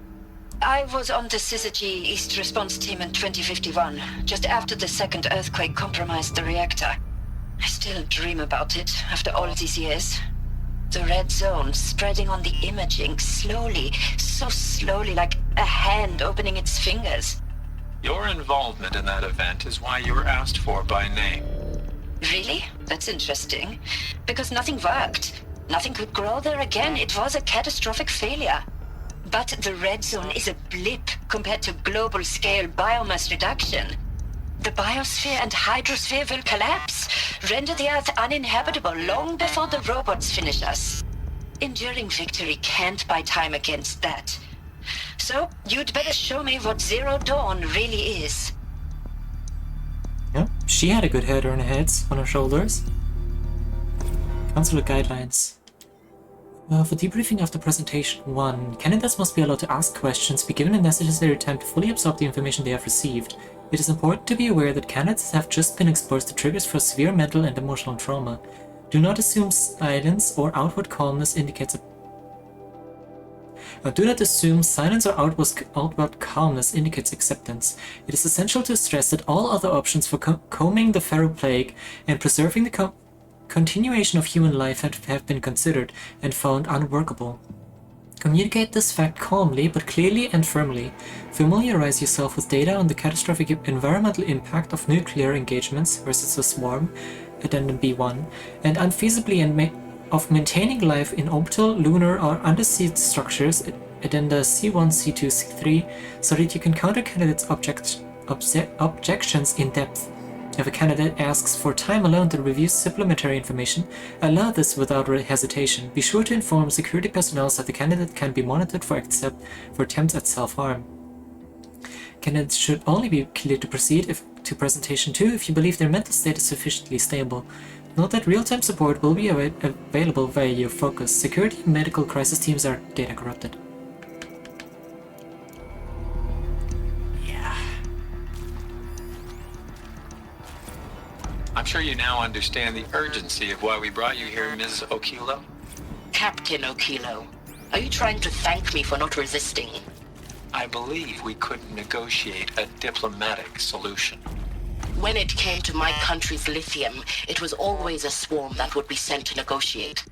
I was on the Syzygy East Response Team in 2051, just after the second earthquake compromised the reactor. I still dream about it, after all these years. The red zone spreading on the imaging, slowly, so slowly, like a hand opening its fingers. Your involvement in that event is why you were asked for by name. Really? That's interesting. Because nothing worked. Nothing could grow there again. It was a catastrophic failure. But the red zone is a blip compared to global-scale biomass reduction. The biosphere and hydrosphere will collapse, render the Earth uninhabitable long before the robots finish us. Enduring victory can't buy time against that. So, you'd better show me what Zero Dawn really is. Yeah, she had a good head on her shoulders. Council guidelines. For debriefing after presentation 1, candidates must be allowed to ask questions, be given the necessary time to fully absorb the information they have received. It is important to be aware that candidates have just been exposed to triggers for severe mental and emotional trauma. Do not assume silence or outward calmness indicates do not assume silence or outward calmness indicates acceptance. It is essential to stress that all other options for combing the Pharaoh Plague and preserving the continuation of human life have been considered and found unworkable. Communicate this fact calmly but clearly and firmly. Familiarize yourself with data on the catastrophic environmental impact of nuclear engagements versus the swarm, Addendum B1, and unfeasibly of maintaining life in orbital, lunar, or undersea structures, Addenda C1, C2, C3, so that you can counter candidates' objections in depth. If a candidate asks for time alone to review supplementary information, allow this without hesitation. Be sure to inform security personnel so the candidate can be monitored for attempts at self-harm. Candidates should only be cleared to proceed to presentation 2 if you believe their mental state is sufficiently stable. Note that real-time support will be available via your focus. Security and medical crisis teams are data corrupted. I'm sure you now understand the urgency of why we brought you here, Ms. Okilo. Captain Okilo, are you trying to thank me for not resisting? I believe we couldn't negotiate a diplomatic solution. When it came to my country's lithium, it was always a swarm that would be sent to negotiate.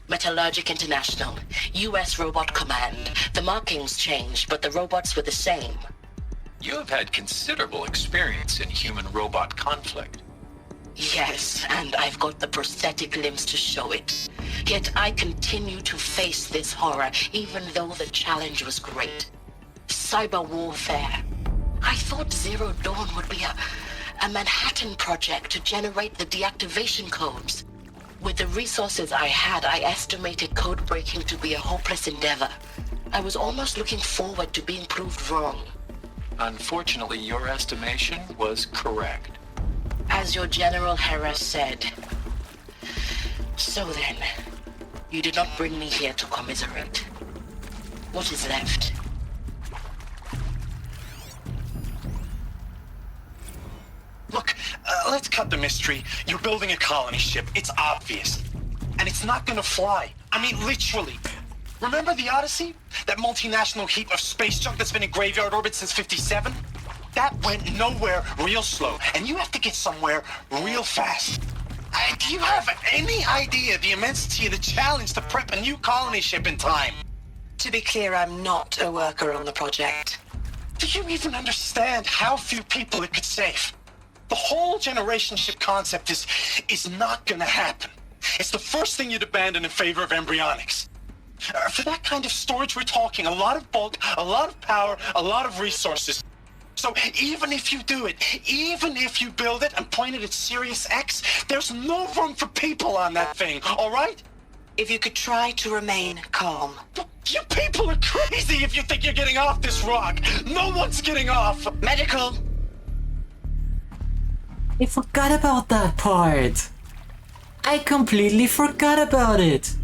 Metallurgic International, US Robot Command. The markings changed, but the robots were the same. You have had considerable experience in human-robot conflict. Yes, and I've got the prosthetic limbs to show it. Yet I continue to face this horror, even though the challenge was great. Cyber warfare. I thought Zero Dawn would be a Manhattan project to generate the deactivation codes. With the resources I had, I estimated code breaking to be a hopeless endeavor. I was almost looking forward to being proved wrong. Unfortunately, your estimation was correct. As your General Hera said. So then, you did not bring me here to commiserate. What is left? Look, let's cut the mystery. You're building a colony ship. It's obvious. And it's not gonna fly. I mean, literally. Remember the Odyssey? That multinational heap of space junk that's been in graveyard orbit since '57? That went nowhere real slow, and you have to get somewhere real fast. Do you have any idea the immensity of the challenge to prep a new colony ship in time? To be clear, I'm not a worker on the project. Do you even understand how few people it could save? The whole generation ship concept is not gonna happen. It's the first thing you'd abandon in favor of embryonics. For that kind of storage, we're talking a lot of bulk, a lot of power, a lot of resources. So even if you do it, even if you build it and point it at Sirius X, there's no room for people on that thing, all right? If you could try to remain calm. You people are crazy if you think you're getting off this rock. No one's getting off. Medical. I forgot about that part. I completely forgot about it.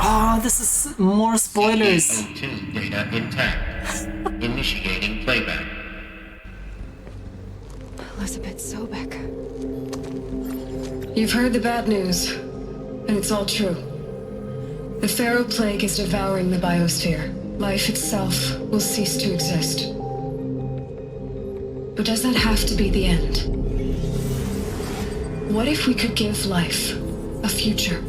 Oh, this is more spoilers. CO2 data intact. Initiating playback. Elizabeth Sobek. You've heard the bad news, and it's all true. The Pharaoh Plague is devouring the biosphere. Life itself will cease to exist. But does that have to be the end? What if we could give life a future?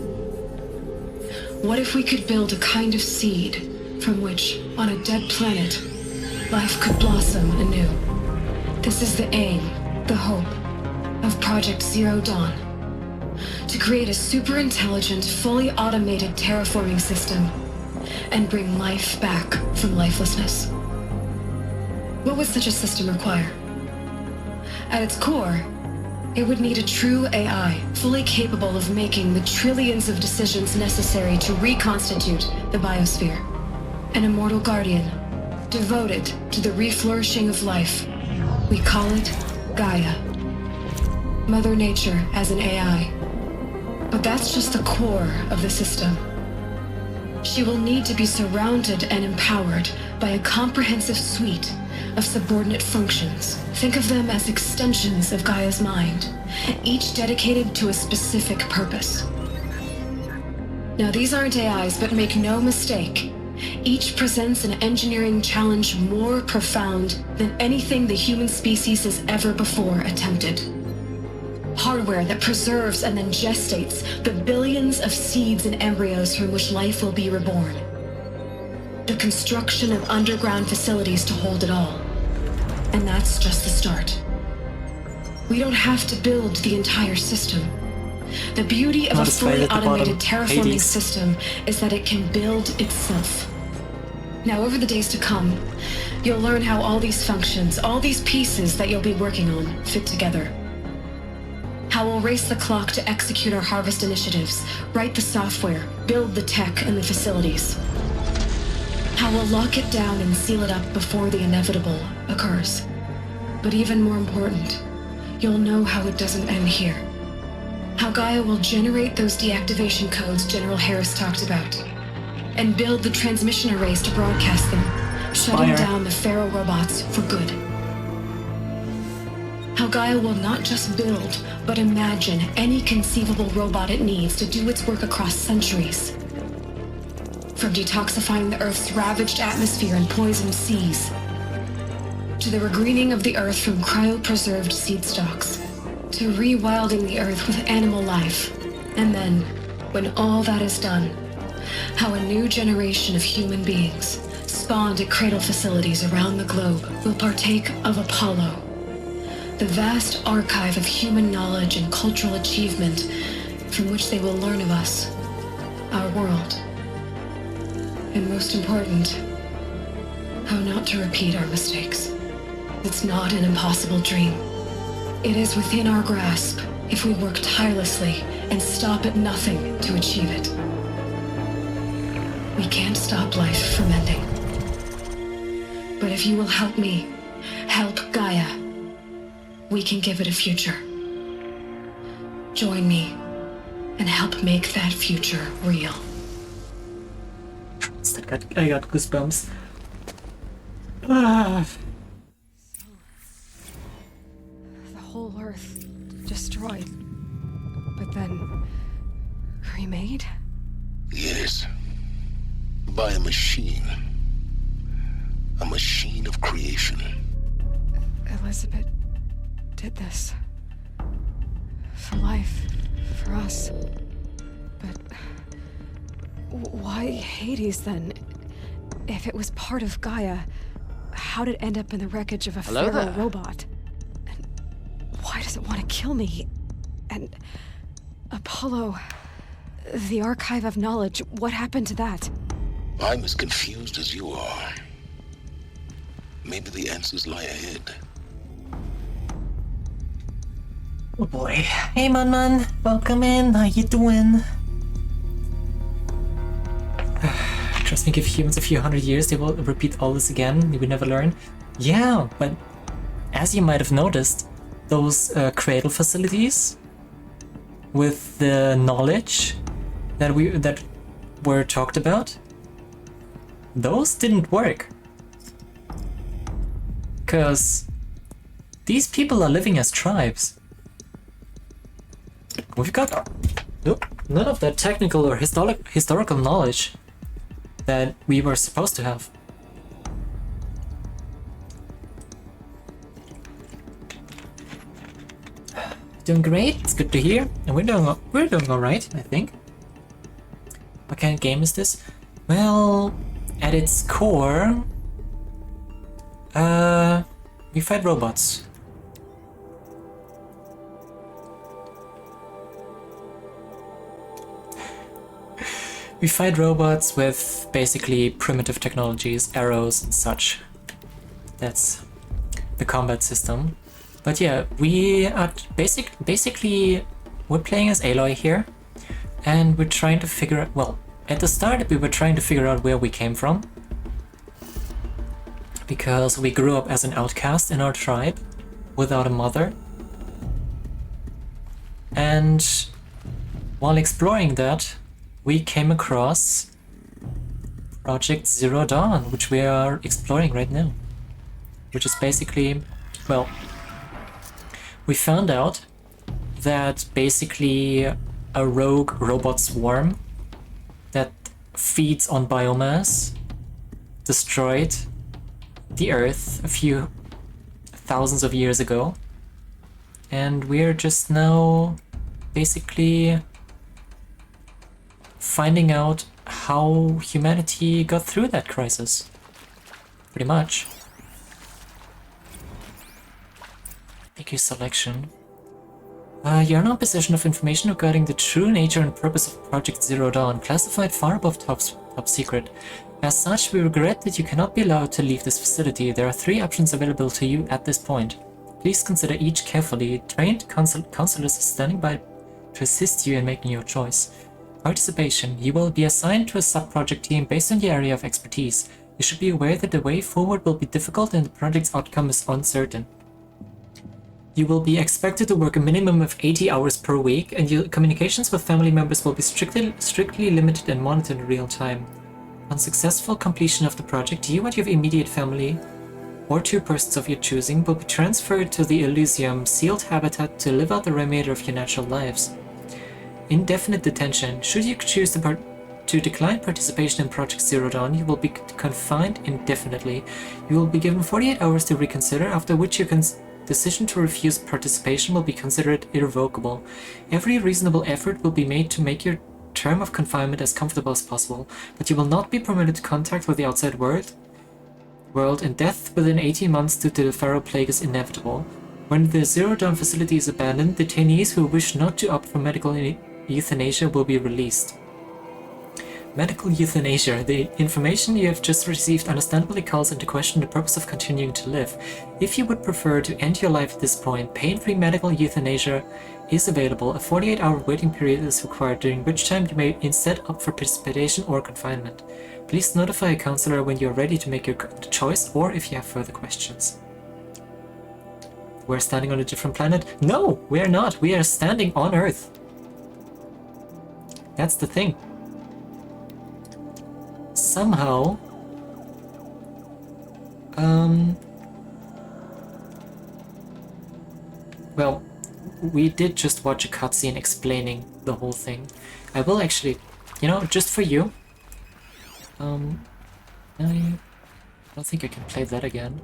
What if we could build a kind of seed from which, on a dead planet, life could blossom anew? This is the aim, the hope, of Project Zero Dawn. To create a super-intelligent, fully automated terraforming system and bring life back from lifelessness. What would such a system require? At its core, it would need a true AI, fully capable of making the trillions of decisions necessary to reconstitute the biosphere. An immortal guardian, devoted to the reflourishing of life. We call it Gaia. Mother Nature as an AI. But that's just the core of the system. She will need to be surrounded and empowered by a comprehensive suite of subordinate functions. Think of them as extensions of Gaia's mind, each dedicated to a specific purpose. Now, these aren't AIs, but make no mistake, each presents an engineering challenge more profound than anything the human species has ever before attempted. Horrible. hardware that preserves and then gestates the billions of seeds and embryos from which life will be reborn. The construction of underground facilities to hold it all. And that's just the start. We don't have to build the entire system. The beauty of a fully automated terraforming system is that it can build itself. Now, over the days to come, you'll learn how all these functions, all these pieces that you'll be working on, fit together. How we'll race the clock to execute our harvest initiatives, write the software, build the tech and the facilities. How we'll lock it down and seal it up before the inevitable occurs. But even more important, you'll know how it doesn't end here. How Gaia will generate those deactivation codes General Harris talked about, and build the transmission arrays to broadcast them, shutting down the Pharaoh robots for good. How Gaia will not just build, but imagine any conceivable robot it needs to do its work across centuries. From detoxifying the Earth's ravaged atmosphere and poisoned seas, to the regreening of the Earth from cryopreserved seed stalks, to rewilding the Earth with animal life. And then, when all that is done, how a new generation of human beings, spawned at cradle facilities around the globe, will partake of Apollo, the vast archive of human knowledge and cultural achievement from which they will learn of us, our world. And most important, how not to repeat our mistakes. It's not an impossible dream. It is within our grasp if we work tirelessly and stop at nothing to achieve it. We can't stop life from ending. But if you will help me, help Gaia, we can give it a future. Join me and help make that future real. I got goosebumps. Ah. The whole Earth destroyed, but then remade? Yes. By a machine. A machine of creation. Elizabeth did this. For life. For us. But why Hades then? If it was part of Gaia, how did it end up in the wreckage of a Pharaoh robot? And why does it want to kill me? And Apollo, the archive of knowledge, what happened to that? I'm as confused as you are. Maybe the answers lie ahead. Oh boy. Hey man, welcome in, how you doing? Trust me, give humans a few hundred years, they will repeat all this again, we would never learn. Yeah, but as you might have noticed, those cradle facilities with the knowledge that were talked about, those didn't work. Because these people are living as tribes. We've got none of that technical or historical knowledge that we were supposed to have. Doing great, it's good to hear, and we're doing alright, I think. What kind of game is this? Well, at its core, we fight robots. We fight robots with basically primitive technologies, arrows and such. That's the combat system. But yeah, we are basically we're playing as Aloy here, and we're trying to figure out, well, at the start we were trying to figure out where we came from, because we grew up as an outcast in our tribe without a mother. And while exploring that, we came across Project Zero Dawn, which we are exploring right now. Which is basically, well, we found out that basically a rogue robot swarm that feeds on biomass destroyed the Earth a few thousands of years ago. and we're just now basically finding out how humanity got through that crisis. Pretty much. Thank you, selection. You're now in possession of information regarding the true nature and purpose of Project Zero Dawn, classified far above top secret. As such, we regret that you cannot be allowed to leave this facility. There are 3 options available to you at this point. Please consider each carefully. Trained counselors are standing by to assist you in making your choice. Participation. You will be assigned to a sub-project team based on your area of expertise. You should be aware that the way forward will be difficult and the project's outcome is uncertain. You will be expected to work a minimum of 80 hours per week, and your communications with family members will be strictly limited and monitored in real time. On successful completion of the project, you and your immediate family, or 2 persons of your choosing, will be transferred to the Elysium sealed habitat to live out the remainder of your natural lives. Indefinite detention. Should you choose to decline participation in Project Zero Dawn, you will be confined indefinitely. You will be given 48 hours to reconsider, after which your decision to refuse participation will be considered irrevocable. Every reasonable effort will be made to make your term of confinement as comfortable as possible, but you will not be permitted contact with the outside world, and death within 18 months due to the Pharaoh Plague is inevitable. When the Zero Dawn facility is abandoned, detainees who wish not to opt for medical euthanasia will be released. Medical euthanasia. The information you have just received understandably calls into question the purpose of continuing to live. If you would prefer to end your life at this point, pain-free medical euthanasia is available. A 48-hour waiting period is required, during which time you may instead opt for participation or confinement. Please notify a counselor when you are ready to make your choice, or if you have further questions. We're standing on a different planet? No, we are not. We are standing on Earth. That's the thing. Somehow, well, we did just watch a cutscene explaining the whole thing. I will actually, just for you, I don't think I can play that again.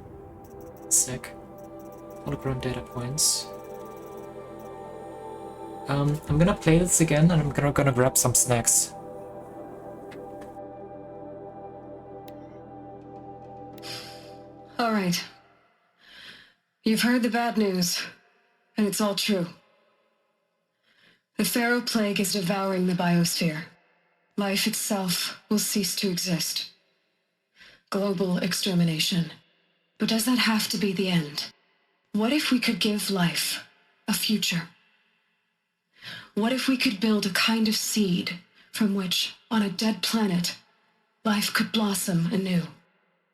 Sick. Hologram data points. I'm gonna play this again, and I'm gonna grab some snacks. All right. You've heard the bad news, and it's all true. The Pharaoh Plague is devouring the biosphere. Life itself will cease to exist. Global extermination. But does that have to be the end? What if we could give life a future? What if we could build a kind of seed from which, on a dead planet, life could blossom anew?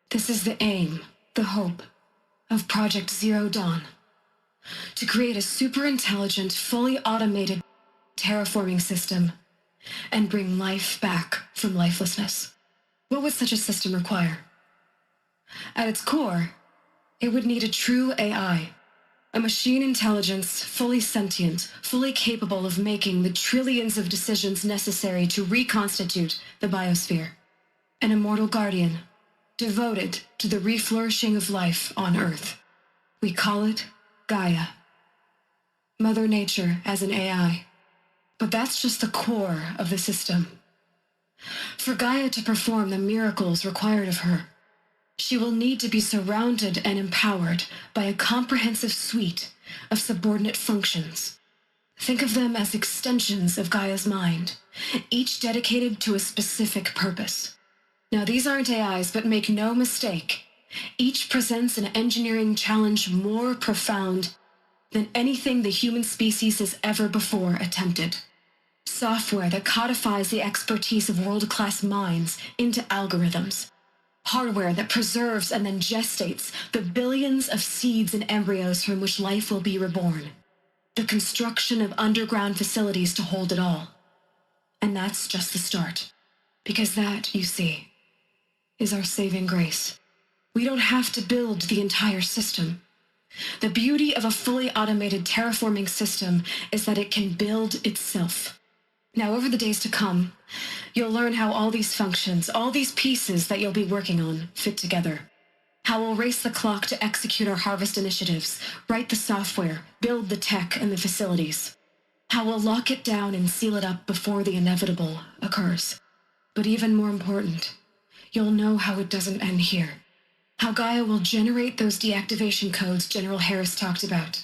This is the aim, the hope, of Project Zero Dawn. To create a super-intelligent, fully automated terraforming system and bring life back from lifelessness. What would such a system require? At its core, it would need a true AI, a machine intelligence fully sentient, fully capable of making the trillions of decisions necessary to reconstitute the biosphere. An immortal guardian, devoted to the reflourishing of life on Earth. We call it Gaia. Mother Nature as an AI. But that's just the core of the system. For Gaia to perform the miracles required of her, she will need to be surrounded and empowered by a comprehensive suite of subordinate functions. Think of them as extensions of Gaia's mind, each dedicated to a specific purpose. Now, these aren't AIs, but make no mistake, each presents an engineering challenge more profound than anything the human species has ever before attempted. Software that codifies the expertise of world-class minds into algorithms. Hardware that preserves and then gestates the billions of seeds and embryos from which life will be reborn. The construction of underground facilities to hold it all. And that's just the start. Because that, you see, is our saving grace. We don't have to build the entire system. The beauty of a fully automated terraforming system is that it can build itself. Now, over the days to come, you'll learn how all these functions, all these pieces that you'll be working on, fit together. How we'll race the clock to execute our harvest initiatives, write the software, build the tech and the facilities. How we'll lock it down and seal it up before the inevitable occurs. But even more important, you'll know how it doesn't end here. How Gaia will generate those deactivation codes General Harris talked about,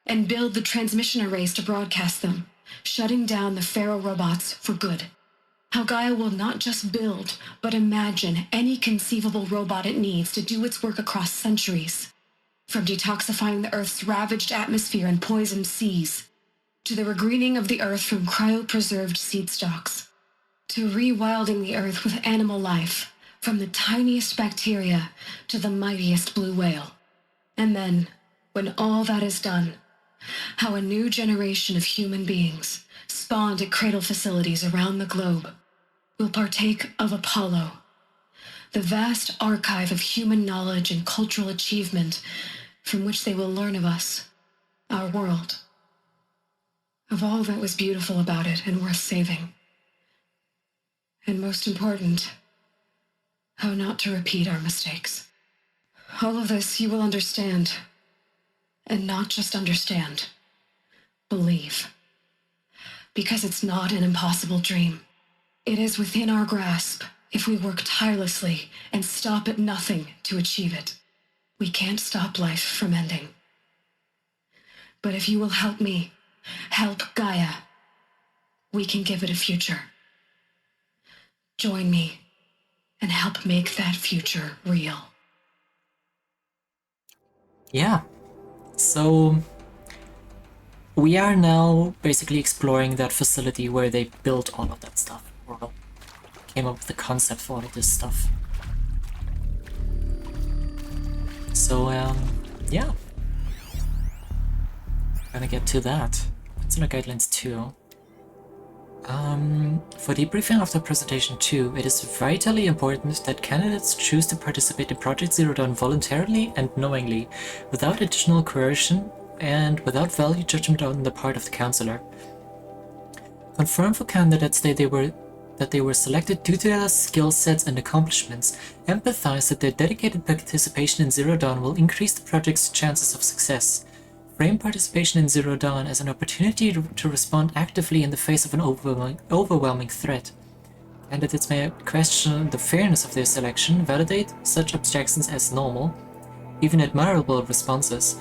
and build the transmission arrays to broadcast them, shutting down the Pharaoh robots for good. How Gaia will not just build, but imagine any conceivable robot it needs to do its work across centuries. From detoxifying the Earth's ravaged atmosphere and poisoned seas, to the regreening of the Earth from cryopreserved seed stalks, to rewilding the Earth with animal life, from the tiniest bacteria to the mightiest blue whale. And then, when all that is done, how a new generation of human beings, spawned at cradle facilities around the globe, will partake of Apollo, the vast archive of human knowledge and cultural achievement from which they will learn of us, our world, of all that was beautiful about it and worth saving. And most important, how not to repeat our mistakes. All of this you will understand, and not just understand, believe. Because it's not an impossible dream. It is within our grasp if we work tirelessly and stop at nothing to achieve it. We can't stop life from ending. But if you will help me, help Gaia, we can give it a future. Join me and help make that future real. Yeah. So we are now basically exploring that facility where they built all of that stuff, or came up with the concept for all of this stuff. So, yeah. Gonna get to that. Consumer Guidelines 2. For debriefing after Presentation 2, it is vitally important that candidates choose to participate in Project Zero Dawn voluntarily and knowingly, without additional coercion and without value judgment on the part of the counselor. Confirm for candidates that they were selected due to their skill sets and accomplishments. Empathize that their dedicated participation in Zero Dawn will increase the project's chances of success. Frame participation in Zero Dawn as an opportunity to respond actively in the face of an overwhelming threat. Candidates may question the fairness of their selection, validate such objections as normal, even admirable responses.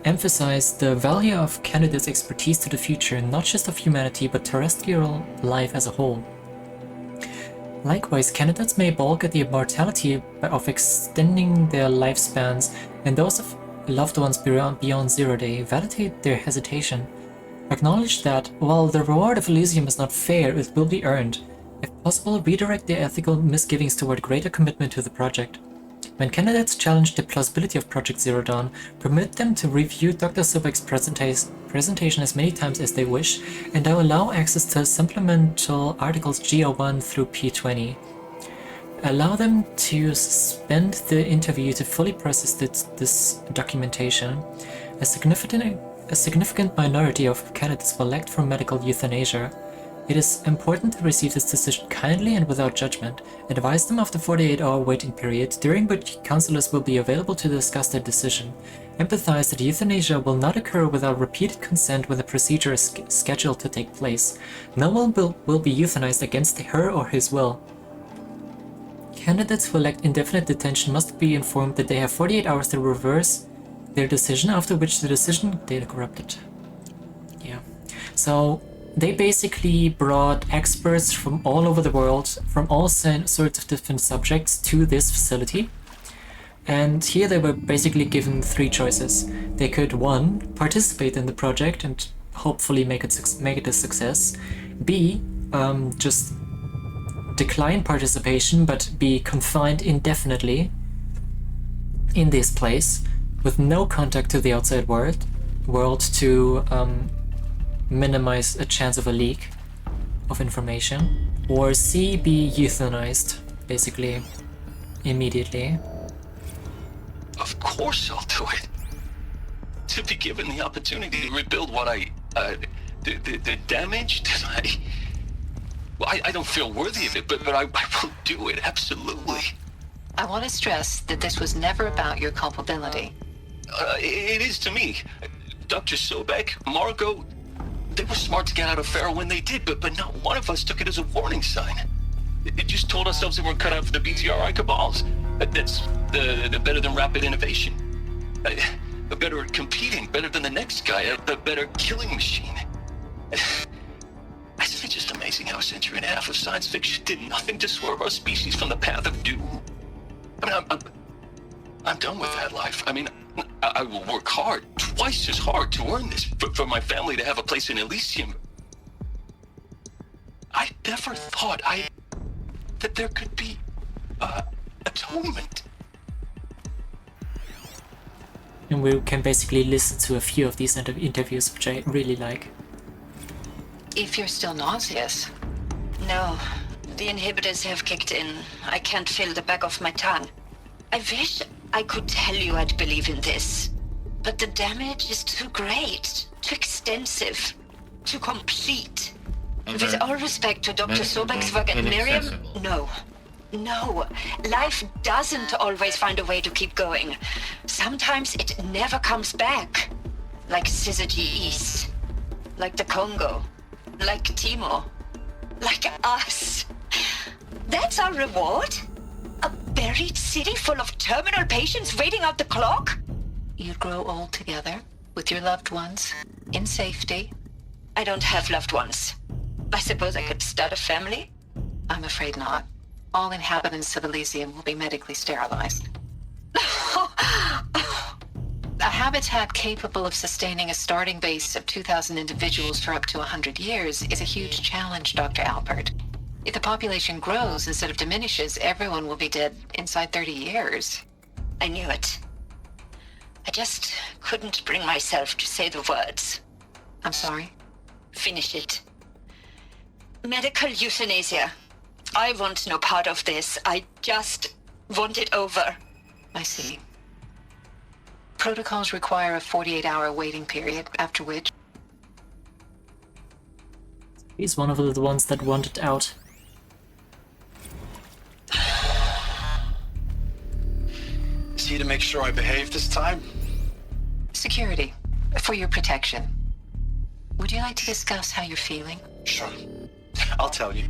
Emphasize the value of candidates' expertise to the future, not just of humanity, but terrestrial life as a whole. Likewise, candidates may balk at the immortality of extending their lifespans and those of loved ones beyond Zero Day. Validate their hesitation. Acknowledge that, while the reward of Elysium is not fair, it will be earned. If possible, redirect their ethical misgivings toward greater commitment to the project. When candidates challenge the plausibility of Project Zero Dawn, permit them to review Dr. Sobek's presentation as many times as they wish, and allow access to supplemental articles GO1 through P20. Allow them to suspend the interview to fully process this documentation. A significant minority of candidates will elect for medical euthanasia. It is important to receive this decision kindly and without judgment. Advise them of the 48-hour waiting period, during which counselors will be available to discuss their decision. Empathize that euthanasia will not occur without repeated consent when the procedure is scheduled to take place. No one will be euthanized against her or his will. Candidates who elect indefinite detention must be informed that they have 48 hours to reverse their decision, after which the decision data corrupted. Yeah. So they basically brought experts from all over the world, from all sorts of different subjects, to this facility. And here they were basically given three choices. They could, 1, participate in the project and hopefully make it a success. B, just decline participation but be confined indefinitely in this place with no contact to the outside world to minimize a chance of a leak of information. Or C, be euthanized, basically immediately. Of course I'll do it. To be given the opportunity to rebuild what the damage that I don't feel worthy of it, but I will do it, absolutely. I want to stress that this was never about your culpability. It is to me. Dr. Sobek, Margot, they were smart to get out of Pharaoh when they did, but not one of us took it as a warning sign. It just told ourselves that we're cut out for the BTRI cabals. That's the better than rapid innovation. Better at competing, better than the next guy, a better killing machine. It's just amazing how a century and a half of science fiction did nothing to swerve our species from the path of doom. I mean, I'm done with that life. I mean, I will work hard, twice as hard to earn this, for my family to have a place in Elysium. I never thought that there could be atonement. And we can basically listen to a few of these interviews, which I really like. If you're still nauseous. No, the inhibitors have kicked in. I can't feel the back of my tongue. I wish I could tell you I'd believe in this, but the damage is too great, too extensive, too complete. With all respect to Dr. Sobek's work at Miriam, no. No, life doesn't always find a way to keep going. Sometimes it never comes back. Like Syzygy East. Like the Congo. Like Timor. Like us. That's our reward? A buried city full of terminal patients waiting out the clock? You'd grow old together, with your loved ones, in safety. I don't have loved ones. I suppose I could start a family? I'm afraid not. All inhabitants of Elysium will be medically sterilized. A habitat capable of sustaining a starting base of 2,000 individuals for up to 100 years is a huge challenge, Dr. Alpert. If the population grows instead of diminishes, everyone will be dead inside 30 years. I knew it. I just couldn't bring myself to say the words. I'm sorry? Finish it. Medical euthanasia. I want no part of this. I just want it over. I see. Protocols require a 48-hour waiting period, after which... He's one of the ones that wanted out. Is he to make sure I behave this time? Security. For your protection. Would you like to discuss how you're feeling? Sure. I'll tell you.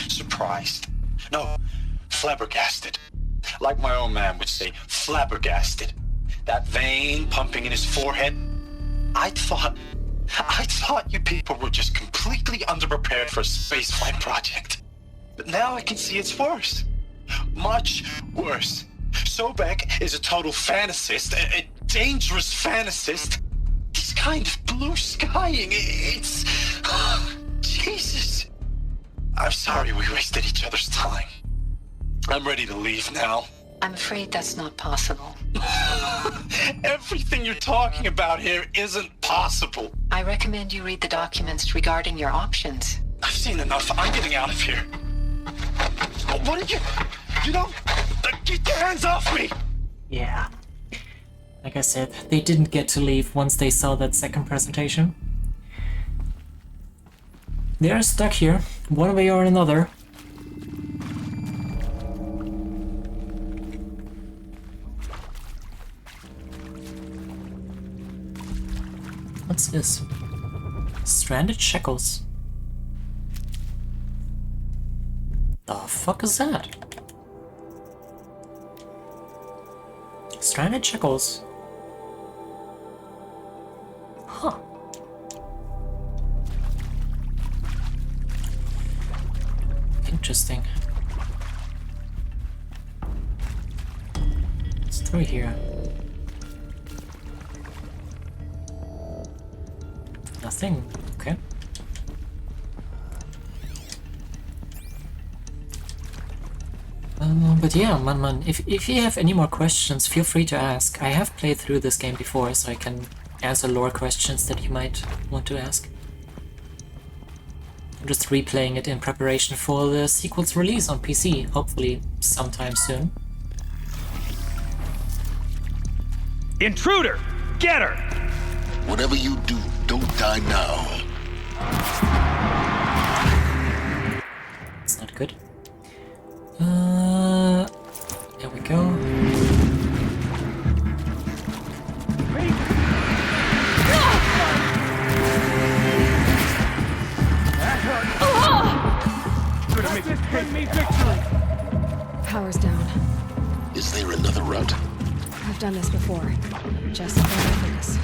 Surprised. No, flabbergasted. Like my old man would say, flabbergasted. That vein pumping in his forehead. I thought you people were just completely underprepared for a spaceflight project. But now I can see it's worse. Much worse. Sobek is a total fantasist, a dangerous fantasist. He's kind of blue skying. It's... Jesus. I'm sorry we wasted each other's time. I'm ready to leave now. I'm afraid that's not possible. Everything you're talking about here isn't possible. I recommend you read the documents regarding your options. I've seen enough. I'm getting out of here. What did you... You know... Get your hands off me! Yeah. Like I said, they didn't get to leave once they saw that second presentation. They're stuck here, one way or another. What's this? Stranded shackles. The fuck is that? Stranded shackles. Huh. Interesting. What's through here? Nothing. Okay. But yeah, man, if you have any more questions, feel free to ask. I have played through this game before, so I can answer lore questions that you might want to ask. I'm just replaying it in preparation for the sequel's release on PC, hopefully sometime soon. Intruder! Get her! Whatever you do, don't die now. It's not good. There we go. Bring me victory. Power's down. Is there another route? I've done this before. Just better focus.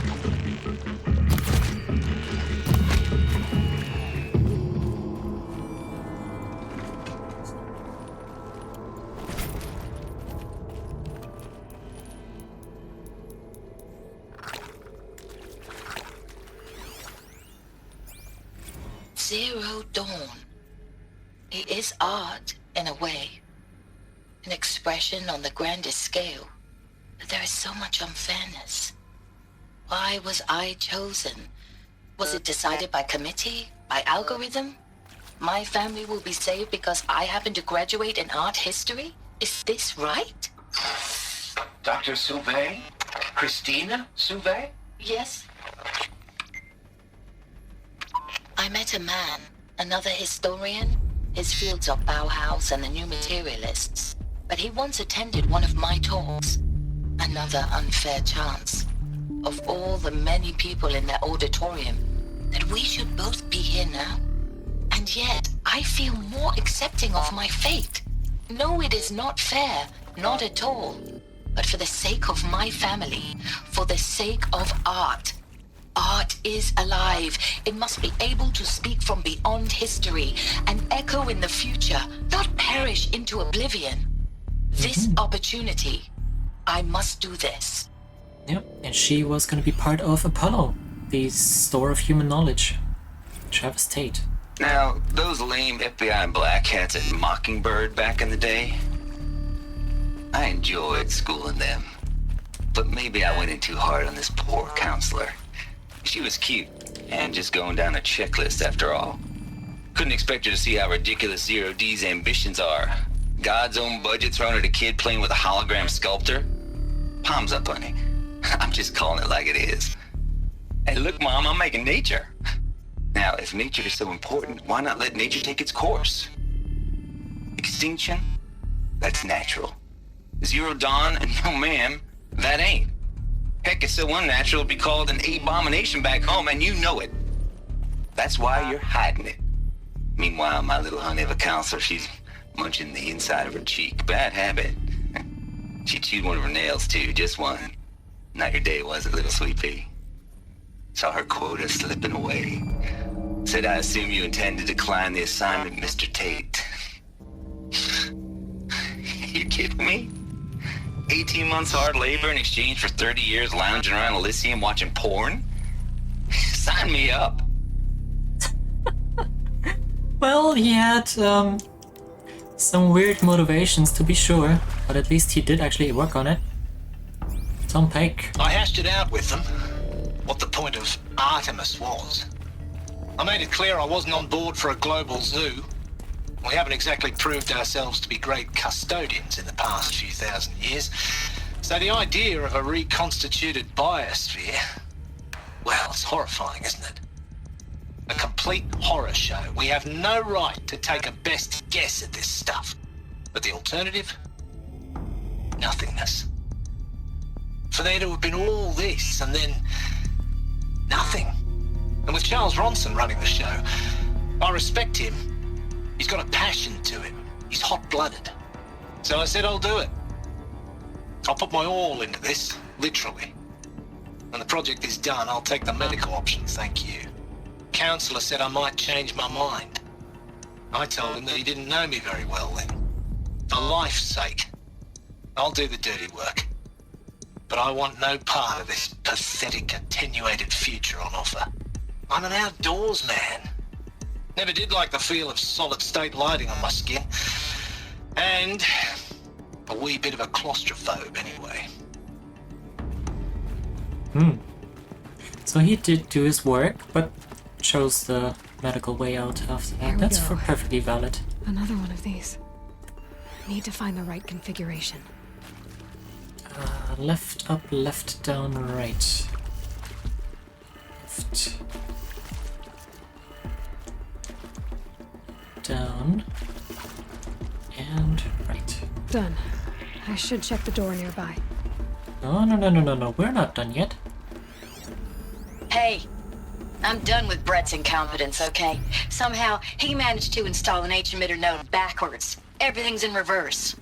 Zero Dawn. It is art, in a way. An expression on the grandest scale. But there is so much unfairness. Why was I chosen? Was it decided by committee? By algorithm? My family will be saved because I happen to graduate in art history? Is this right? Dr. Sauvé? Christina Sauvé? Yes. I met a man, another historian. His fields are Bauhaus and the New Materialists. But he once attended one of my talks. Another unfair chance. Of all the many people in that auditorium, that we should both be here now. And yet, I feel more accepting of my fate. No, it is not fair. Not at all. But for the sake of my family, for the sake of art. Art is alive. It must be able to speak from beyond history and echo in the future, not perish into oblivion. This opportunity, I must do this. Yep, and she was going to be part of Apollo, the store of human knowledge. Travis Tate. Now, those lame FBI black hats at Mockingbird back in the day, I enjoyed schooling them. But maybe I went in too hard on this poor counselor. She was cute, and just going down a checklist after all. Couldn't expect her to see how ridiculous Zero D's ambitions are. God's own budget thrown at a kid playing with a hologram sculptor? Palms up, honey. I'm just calling it like it is. Hey, look, Mom, I'm making nature. Now, if nature is so important, why not let nature take its course? Extinction? That's natural. Zero Dawn? No, ma'am, that ain't. Heck, it's so unnatural it'd be called an abomination back home, and you know it. That's why you're hiding it. Meanwhile, my little honey of a counselor, she's munching the inside of her cheek. Bad habit. She chewed one of her nails, too, just one. Not your day, was it, little sweet pea? Saw her quota slipping away. Said, I assume you intend to decline the assignment, Mr. Tate. You kidding me? 18 months hard labor in exchange for 30 years lounging around Elysium watching porn? Sign me up. Well, he had some weird motivations to be sure, but at least he did actually work on it. Tom Pike. I hashed it out with them, what the point of Artemis was. I made it clear I wasn't on board for a global zoo. We haven't exactly proved ourselves to be great custodians in the past few thousand years. So the idea of a reconstituted biosphere, well, it's horrifying, isn't it? A complete horror show. We have no right to take a best guess at this stuff. But the alternative? Nothingness. For there to have been all this and then nothing. And with Charles Ronson running the show, I respect him. He's got a passion to him. He's hot-blooded. So I said I'll do it. I'll put my all into this, literally. When the project is done, I'll take the medical option, thank you. Counselor said I might change my mind. I told him that he didn't know me very well then. For life's sake, I'll do the dirty work. But I want no part of this pathetic, attenuated future on offer. I'm an outdoors man. Never did like the feel of solid-state lighting on my skin. And a wee bit of a claustrophobe, anyway. So he did do his work, but chose the medical way out after that. That's perfectly valid. Another one of these. Need to find the right configuration. Left, up, left, down, right. Left. Down. And right. Done. I should check the door nearby. No, we're not done yet. Hey, I'm done with Brett's incompetence, okay? Somehow, he managed to install an H-emitter node backwards. Everything's in reverse.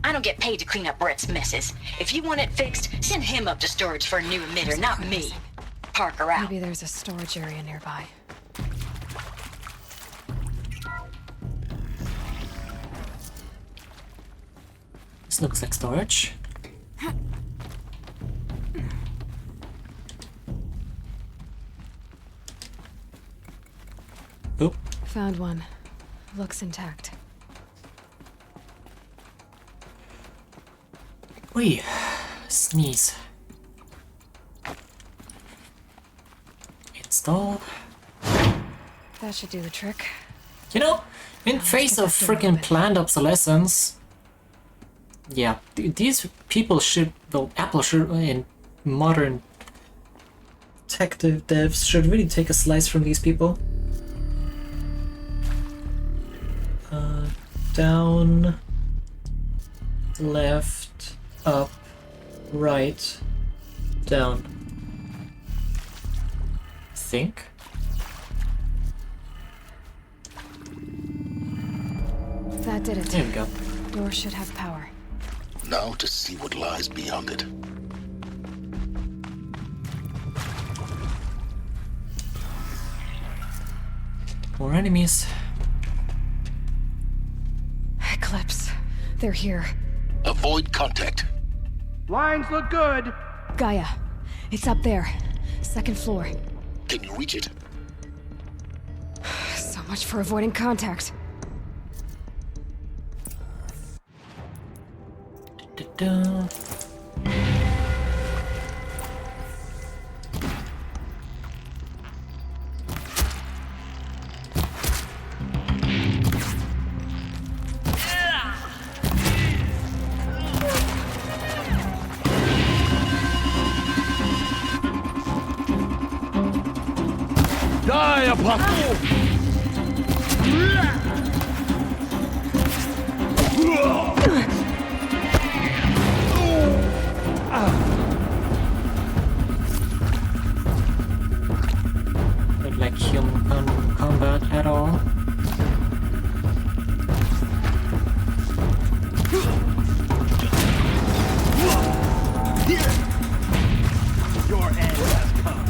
I don't get paid to clean up Brett's messes. If you want it fixed, send him up to storage for a new emitter, not me. Parker out. Maybe there's a storage area nearby. This looks like storage. Oop. Found one. Looks intact. Wait. Sneeze. Install. That should do the trick. You know, in face of freaking planned obsolescence, yeah, these people should, well, Apple should, in modern tech devs should really take a slice from these people. Down, left, up, right, down. Think. That did it. There we go. Door should have power. Now to see what lies beyond it. More enemies. Eclipse. They're here. Avoid contact. Lines look good. Gaia. It's up there. Second floor. Can you reach it? So much for avoiding contact. Da-da. Die, Apostle! Not like human combat at all. Your end has come.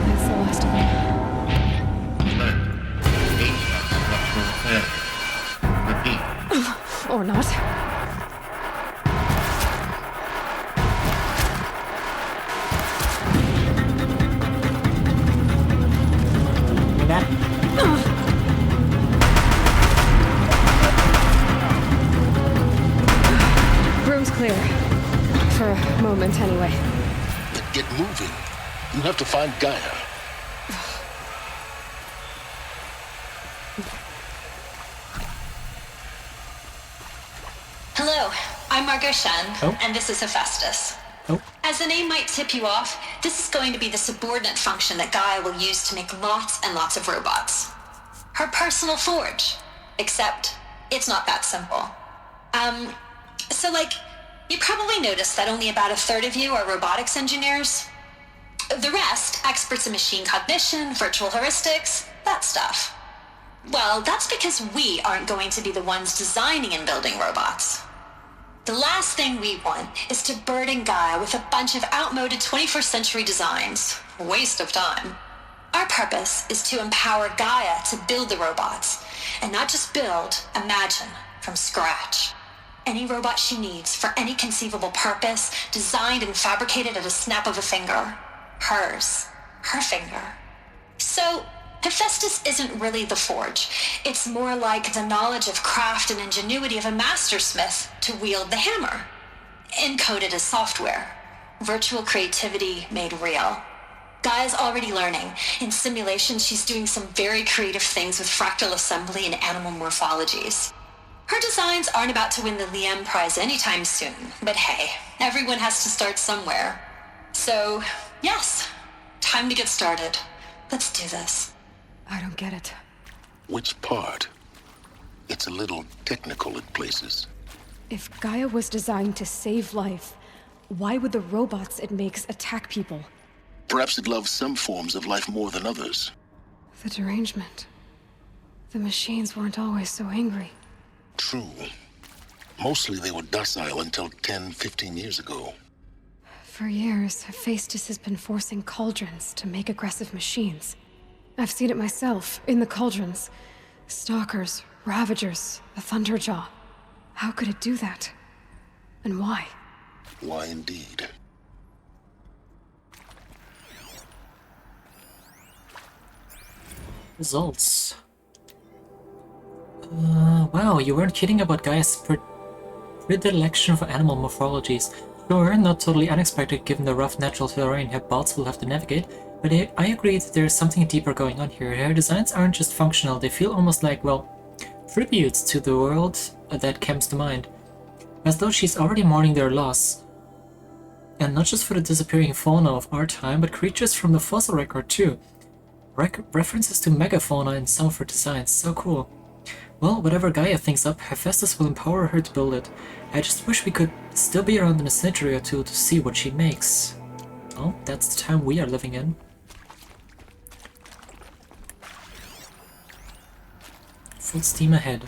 That's the last of them. Repeat. Or not. Room's clear. For a moment, anyway. Then get moving. You have to find Gaia. Hello, I'm Margot Shen, Oh. and this is Hephaestus. Oh. As the name might tip you off, this is going to be the subordinate function that Gaia will use to make lots and lots of robots. Her personal forge. Except, it's not that simple. So you probably noticed that only about a third of you are robotics engineers. The rest, experts in machine cognition, virtual heuristics, that stuff. Well, that's because we aren't going to be the ones designing and building robots. The last thing we want is to burden Gaia with a bunch of outmoded 21st century designs. Waste of time. Our purpose is to empower Gaia to build the robots, and not just build, imagine, from scratch. Any robot she needs for any conceivable purpose, designed and fabricated at a snap of a finger. Hers. Her finger. So, Hephaestus isn't really the forge. It's more like the knowledge of craft and ingenuity of a mastersmith to wield the hammer. Encoded as software. Virtual creativity made real. Gaia's already learning. In simulation, she's doing some very creative things with fractal assembly and animal morphologies. Her designs aren't about to win the Liam Prize anytime soon, but hey, everyone has to start somewhere. So, yes, time to get started. Let's do this. I don't get it. Which part? It's a little technical at places. If Gaia was designed to save life, why would the robots it makes attack people? Perhaps it loves some forms of life more than others. The derangement. The machines weren't always so angry. True. Mostly they were docile until 10, 15 years ago. For years, Hephaestus has been forcing cauldrons to make aggressive machines. I've seen it myself, in the cauldrons. Stalkers, Ravagers, a Thunderjaw. How could it do that? And why? Why indeed? Results. Wow, you weren't kidding about Gaia's predilection for animal morphologies. Sure, not totally unexpected given the rough natural terrain her bots will have to navigate, but I agree that there's something deeper going on here. Her designs aren't just functional, they feel almost like, well, tributes to the world that comes to mind. As though she's already mourning their loss. And not just for the disappearing fauna of our time, but creatures from the fossil record too. References to megafauna in some of her designs, so cool. Well, whatever Gaia thinks up, Hephaestus will empower her to build it. I just wish we could still be around in a century or two to see what she makes. Well, that's the time we are living in. Full steam ahead.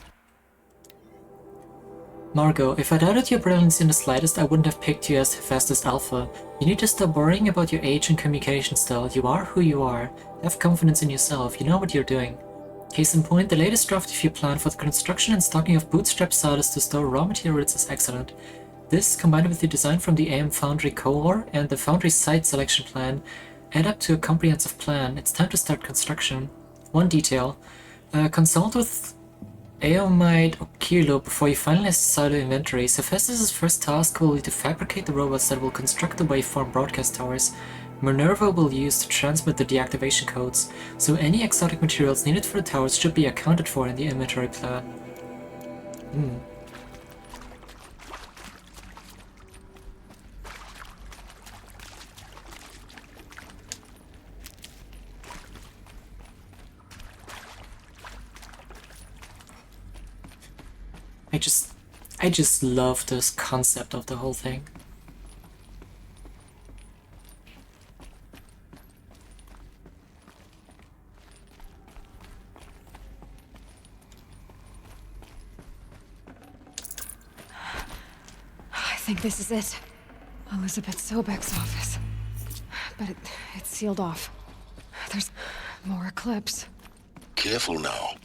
Margot, if I doubted your brilliance in the slightest, I wouldn't have picked you as Hephaestus Alpha. You need to stop worrying about your age and communication style. You are who you are. Have confidence in yourself. You know what you're doing. Case in point, the latest draft of your plan for the construction and stocking of bootstrap silos to store raw materials is excellent. This, combined with the design from the AM Foundry Core and the Foundry site selection plan, add up to a comprehensive plan. It's time to start construction. One detail. Consult with Aomide Okilo before you finalize the silo inventories. Hephaestus' first task will be to fabricate the robots that will construct the waveform broadcast towers. Minerva will use to transmit the deactivation codes, so any exotic materials needed for the towers should be accounted for in the inventory plan. I just love this concept of the whole thing. I think this is it. Elizabeth Sobek's office. But it's sealed off. There's more Eclipse. Careful now.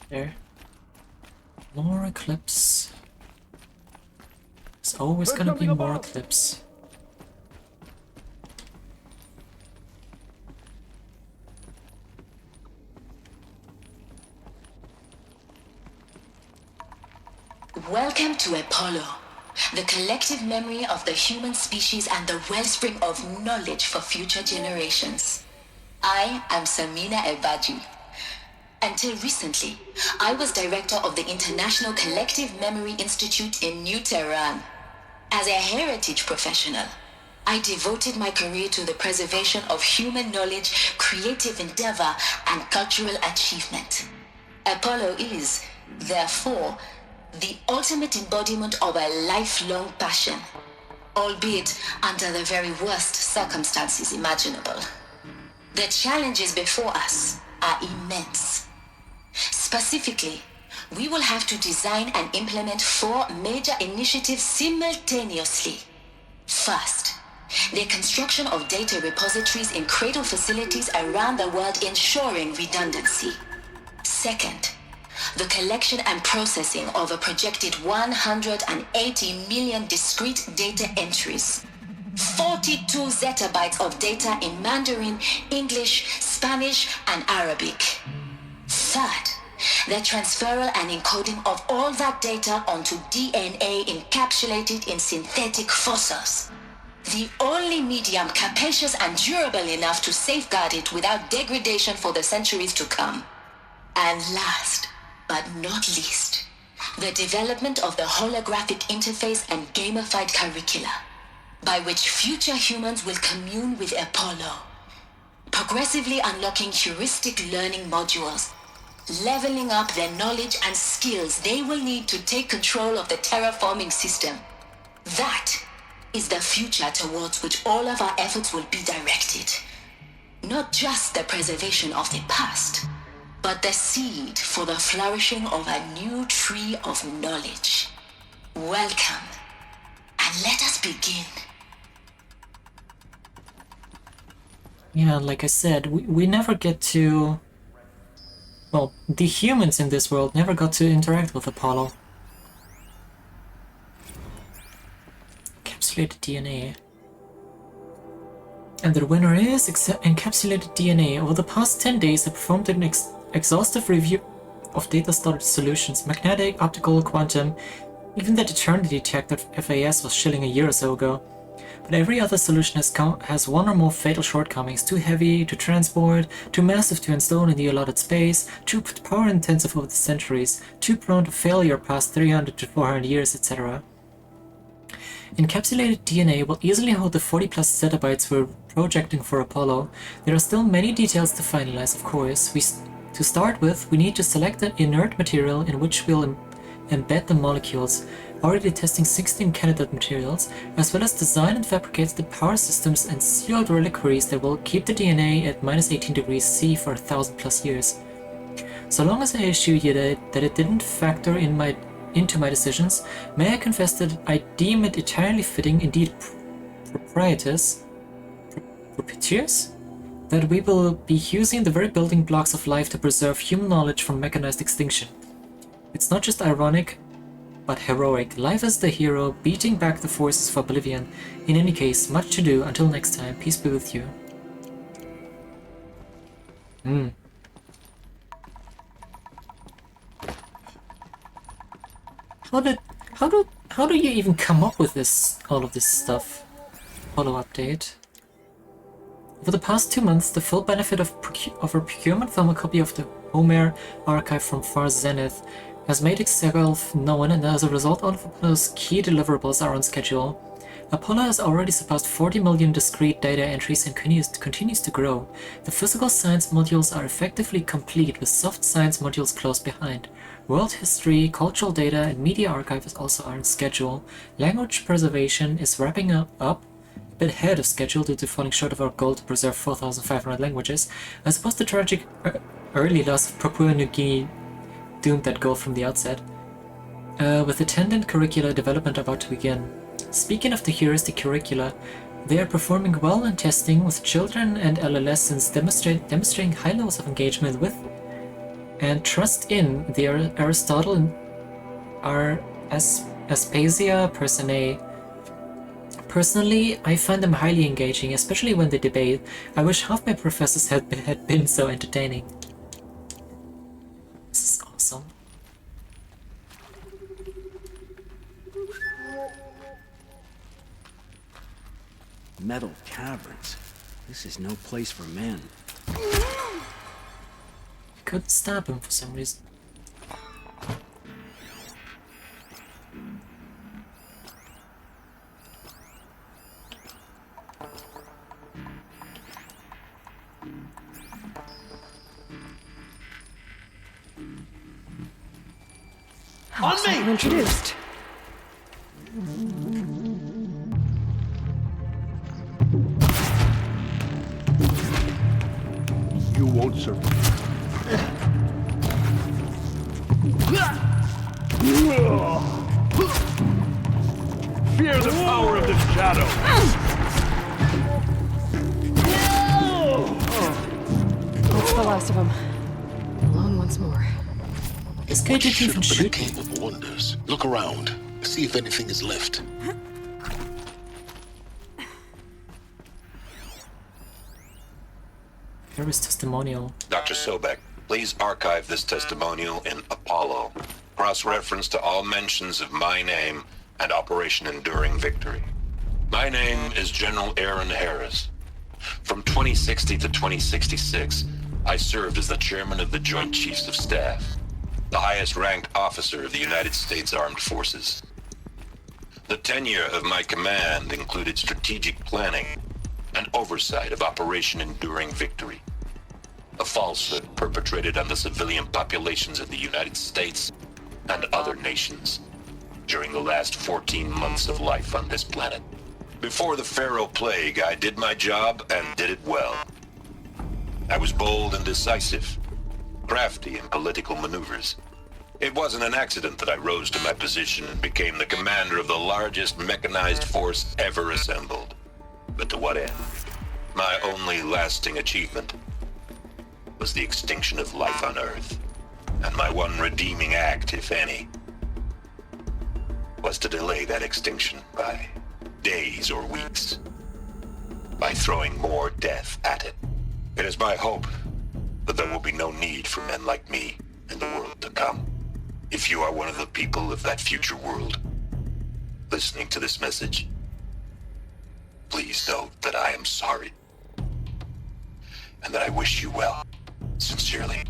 There. More Eclipse. There's always gonna be more Eclipse. Welcome to Apollo, the collective memory of the human species and the wellspring of knowledge for future generations. I am Samina Ebaji. Until recently, I was director of the International Collective Memory Institute in New Tehran. As a heritage professional, I devoted my career to the preservation of human knowledge, creative endeavor, and cultural achievement. Apollo is, therefore, the ultimate embodiment of a lifelong passion, albeit under the very worst circumstances imaginable. The challenges before us are immense. Specifically, we will have to design and implement 4 major initiatives simultaneously. First, the construction of data repositories in cradle facilities around the world ensuring redundancy. Second, the collection and processing of a projected 180 million discrete data entries. 42 zettabytes of data in Mandarin, English, Spanish, and Arabic. Third, the transferal and encoding of all that data onto DNA encapsulated in synthetic fossils. The only medium capacious and durable enough to safeguard it without degradation for the centuries to come. And last, but not least, the the development of the holographic interface and gamified curricula, by which future humans will commune with Apollo, progressively unlocking heuristic learning modules, leveling up their knowledge and skills they will need to take control of the terraforming system. That is the future towards which all of our efforts will be directed. Not just the preservation of the past, but the seed for the flourishing of a new tree of knowledge. Welcome, and let us begin. Yeah, like I said, we never get to... Well, the humans in this world never got to interact with Apollo. Encapsulated DNA. And the winner is Encapsulated DNA. Over the past 10 days, I performed an exhaustive review of data storage solutions, magnetic, optical, quantum. Even the Eternity tech that FAS was shilling a year or so ago. But every other solution has one or more fatal shortcomings: too heavy to transport, too massive to install in the allotted space, too power intensive over the centuries, too prone to failure past 300 to 400 years, etc. Encapsulated DNA will easily hold the 40 plus zettabytes we're projecting for Apollo. There are still many details to finalize, of course. To start with, we need to select an inert material in which we'll embed the molecules, already testing 16 candidate materials, as well as design and fabricate the power systems and sealed reliquaries that will keep the DNA at minus 18 degrees C for 1,000 plus years. So long as I assure you that it didn't factor into my decisions, may I confess that I deem it entirely fitting, indeed propitious, that we will be using the very building blocks of life to preserve human knowledge from mechanized extinction. It's not just ironic, but heroic. Life as the hero, beating back the forces of oblivion. In any case, much to do. Until next time, peace be with you. How do you even come up with all of this stuff? Follow update. Over the past 2 months, the full benefit of a procurement pharmacopy of the Homer archive from Far Zenith has made itself known, and as a result, all of Apollo's key deliverables are on schedule. Apollo has already surpassed 40 million discrete data entries and continues to grow. The physical science modules are effectively complete, with soft science modules close behind. World history, cultural data, and media archives also are on schedule. Language preservation is wrapping up a bit ahead of schedule due to falling short of our goal to preserve 4,500 languages. I suppose the tragic early loss of Papua New Guinea doomed that goal from the outset, with attendant curricula development about to begin. Speaking of the heuristic curricula, they are performing well in testing with children and adolescents, demonstrating high levels of engagement with and trust in the Aristotle and Aspasia Personae. Personally, I find them highly engaging, especially when they debate. I wish half my professors had been so entertaining. This is awesome. Metal caverns. This is no place for men. Couldn't stab him for some reason. On me! Introduced. You won't survive. Fear the power of the shadow! That's the last of them. Alone once more. This guy didn't even shoot me. Cave of Wonders. Look around. See if anything is left. Here is testimonial. Dr. Sobek, please archive this testimonial in Apollo. Cross-reference to all mentions of my name and Operation Enduring Victory. My name is General Aaron Harris. From 2060 to 2066, I served as the chairman of the Joint Chiefs of Staff. the highest-ranked officer of the United States Armed Forces. The tenure of my command included strategic planning and oversight of Operation Enduring Victory, a falsehood perpetrated on the civilian populations of the United States and other nations during the last 14 months of life on this planet. Before the Pharaoh Plague, I did my job and did it well. I was bold and decisive, crafty in political maneuvers. It wasn't an accident that I rose to my position and became the commander of the largest mechanized force ever assembled. But to what end? My only lasting achievement was the extinction of life on Earth. And my one redeeming act, if any, was to delay that extinction by days or weeks, by throwing more death at it. It is my hope that there will be no need for men like me in the world to come. If you are one of the people of that future world listening to this message, please know that I am sorry and that I wish you well. Sincerely,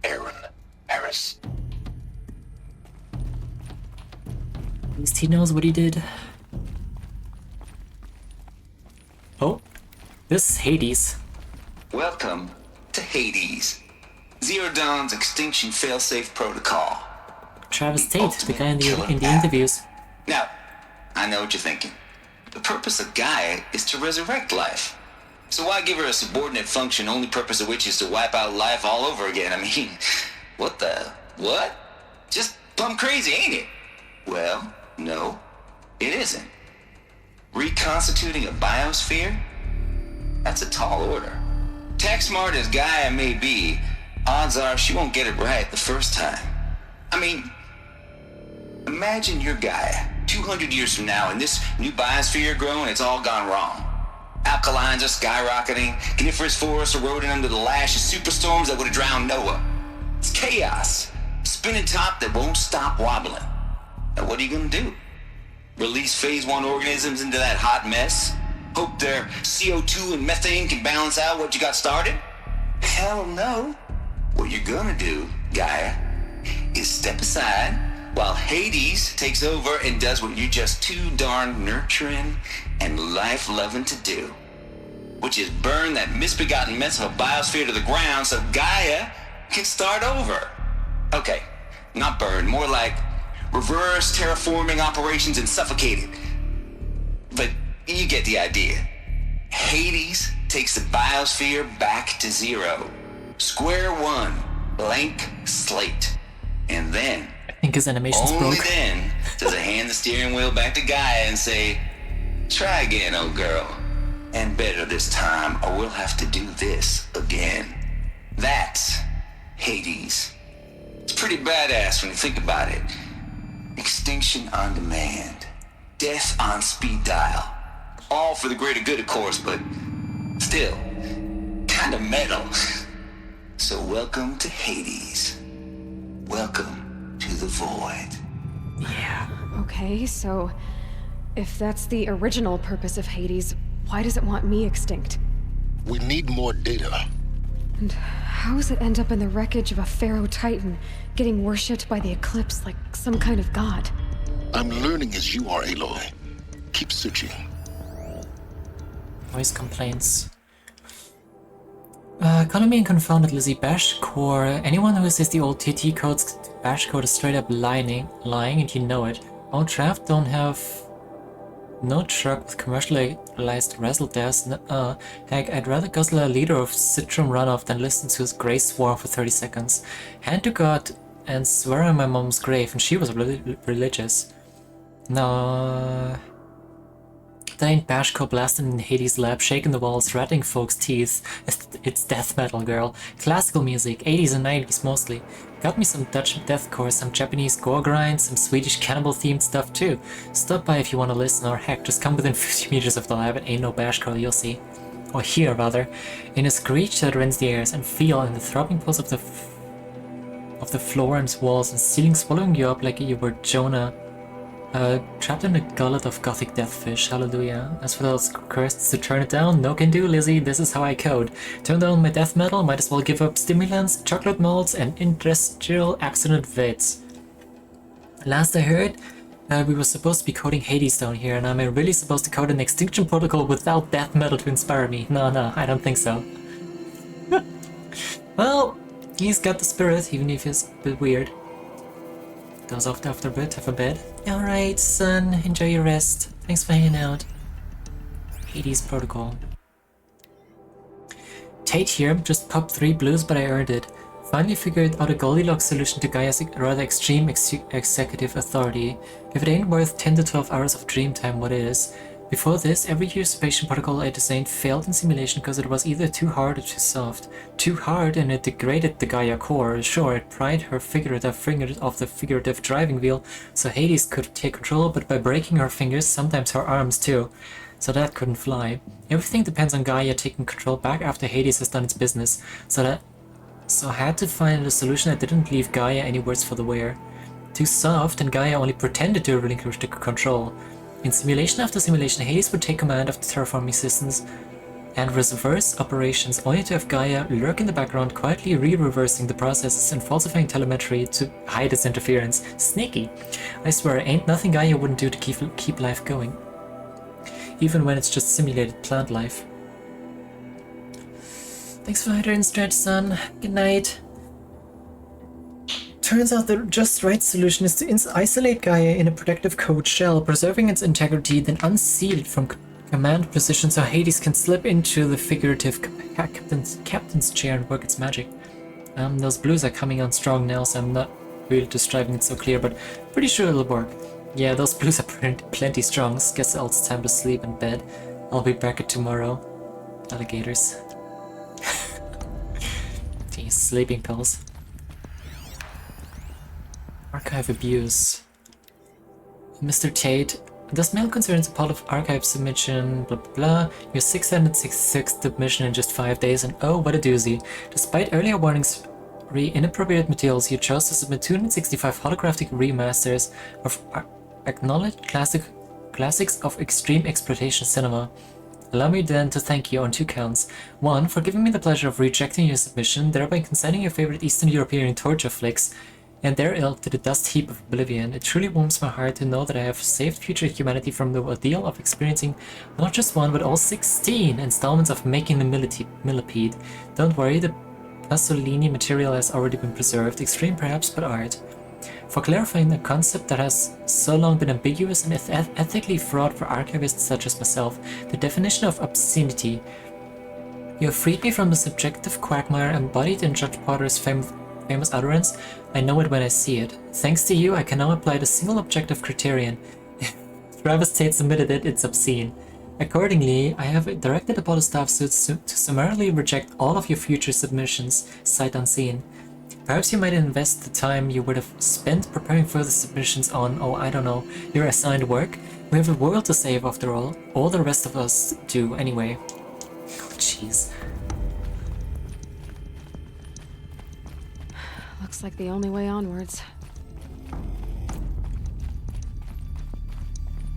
Aaron Harris. At least he knows what he did. Oh, this is Hades. Welcome to Hades. Zero Dawn's extinction failsafe protocol. Travis Tate, the guy in the interviews. Now, I know what you're thinking. The purpose of Gaia is to resurrect life. So why give her a subordinate function, only purpose of which is to wipe out life all over again? I mean, what? Just plumb crazy, ain't it? Well, no, it isn't. Reconstituting a biosphere? That's a tall order. Tech smart as Gaia may be, odds are she won't get it right the first time. I mean, imagine you're Gaia 200 years from now and this new biosphere you're growing, it's all gone wrong. Alkalines are skyrocketing, coniferous forests eroding under the lash of superstorms that would have drowned Noah. It's chaos, spinning top that won't stop wobbling. Now what are you gonna do? Release phase 1 organisms into that hot mess? Hope their CO2 and methane can balance out what you got started? Hell no. What you're gonna do, Gaia, is step aside while Hades takes over and does what you're just too darn nurturing and life-loving to do, which is burn that misbegotten mess of a biosphere to the ground so Gaia can start over. Okay, not burn, more like reverse terraforming operations and suffocate it. But you get the idea. Hades takes the biosphere back to zero. Square one, blank slate. And then, I think his animation's only broke. then does it hand the steering wheel back to Gaia and say, try again, old girl. And better this time, or we'll have to do this again. That's Hades. It's pretty badass when you think about it. Extinction on demand. Death on speed dial. All for the greater good, of course, but still, kind of metal. So welcome to Hades. Welcome to the void. Yeah. Okay, so if that's the original purpose of Hades, why does it want me extinct? We need more data. And how does it end up in the wreckage of a Pharaoh Titan, getting worshipped by the Eclipse like some kind of god? I'm learning as you are, Aloy. Keep searching. Voice complaints. Calling me and confounded Lizzie Bash Core. Anyone who says the old TT code's Bash code is straight up lying, and you know it. Our draft don't have no truck with commercialized razzle dazzle. Heck, I'd rather guzzle a liter of citron runoff than listen to his grey swarm for 30 seconds. Hand to God and swear on my mom's grave, and she was religious. No. That ain't Bashko blasting in Hades' lab, shaking the walls, rattling folks' teeth. It's death metal, girl. Classical music, 80s and 90s mostly. Got me some Dutch deathcore, some Japanese gore grind, some Swedish cannibal-themed stuff too. Stop by if you want to listen, or heck, just come within 50 meters of the lab and ain't no Bashko, you'll see. Or hear, rather. In a screech that rends the airs, and feel in the throbbing pulse of the floor and walls and ceiling swallowing you up like you were Jonah. Trapped in a gullet of gothic deathfish, hallelujah. As for those requests to turn it down, no can do, Lizzie, this is how I code. Turn down my death metal, might as well give up stimulants, chocolate molds, and industrial accident vits. Last I heard, we were supposed to be coding Hades down here, and am I really supposed to code an extinction protocol without death metal to inspire me? No, I don't think so. Well, he's got the spirit, even if he's a bit weird. Goes off after a bit, have a bed. Alright, son, enjoy your rest. Thanks for hanging out. Hades protocol. Tate here, just popped 3 blues, but I earned it. Finally figured out a Goldilocks solution to Gaia's rather extreme executive authority. If it ain't worth 10 to 12 hours of dream time, what is? Before this, every usurpation protocol I designed failed in simulation because it was either too hard or too soft. Too hard and it degraded the Gaia core. Sure, it pried her figurative finger off the figurative driving wheel so Hades could take control, but by breaking her fingers, sometimes her arms too. So that couldn't fly. Everything depends on Gaia taking control back after Hades has done its business, so I had to find a solution that didn't leave Gaia any worse for the wear. Too soft, and Gaia only pretended to relinquish the control. In simulation after simulation, Hades would take command of the terraforming systems and reverse operations, only to have Gaia lurk in the background, quietly re-reversing the processes and falsifying telemetry to hide its interference. Sneaky! I swear, ain't nothing Gaia wouldn't do to keep life going. Even when it's just simulated plant life. Thanks for hydration stretch, son. Good night. Turns out the just right solution is to isolate Gaia in a protective code shell, preserving its integrity, then unseal it from command position so Hades can slip into the figurative captain's chair and work its magic. Those blues are coming on strong now, so I'm not really just driving it so clear, but pretty sure it'll work. Yeah, those blues are plenty strong. Guess it's time to sleep in bed. I'll be back at tomorrow. Alligators. These sleeping pills. Archive abuse. Mr. Tate, does mail concerns a part of archive submission, blah blah blah, your 666th submission in just 5 days, and oh, what a doozy. Despite earlier warnings re inappropriate materials, you chose to submit 265 holographic remasters of acknowledged classics of extreme exploitation cinema. Allow me then to thank you on 2 counts. 1, for giving me the pleasure of rejecting your submission, thereby consigning your favorite Eastern European torture flicks and their ilk to the dust heap of oblivion. It truly warms my heart to know that I have saved future humanity from the ordeal of experiencing not just 1 but all 16 installments of Making the Millipede. Don't worry, the Pasolini material has already been preserved, extreme perhaps, but art. For clarifying a concept that has so long been ambiguous and ethically fraught for archivists such as myself, the definition of obscenity. You have freed me from the subjective quagmire embodied in Judge Potter's famous utterance. I know it when I see it. Thanks to you, I can now apply the single objective criterion. If Travis Tate submitted it, it's obscene. Accordingly, I have directed the Potter staff suits to summarily reject all of your future submissions, sight unseen. Perhaps you might invest the time you would have spent preparing further submissions on, oh, I don't know, your assigned work. We have a world to save after all. All the rest of us do anyway. Oh, jeez. Looks like the only way onwards.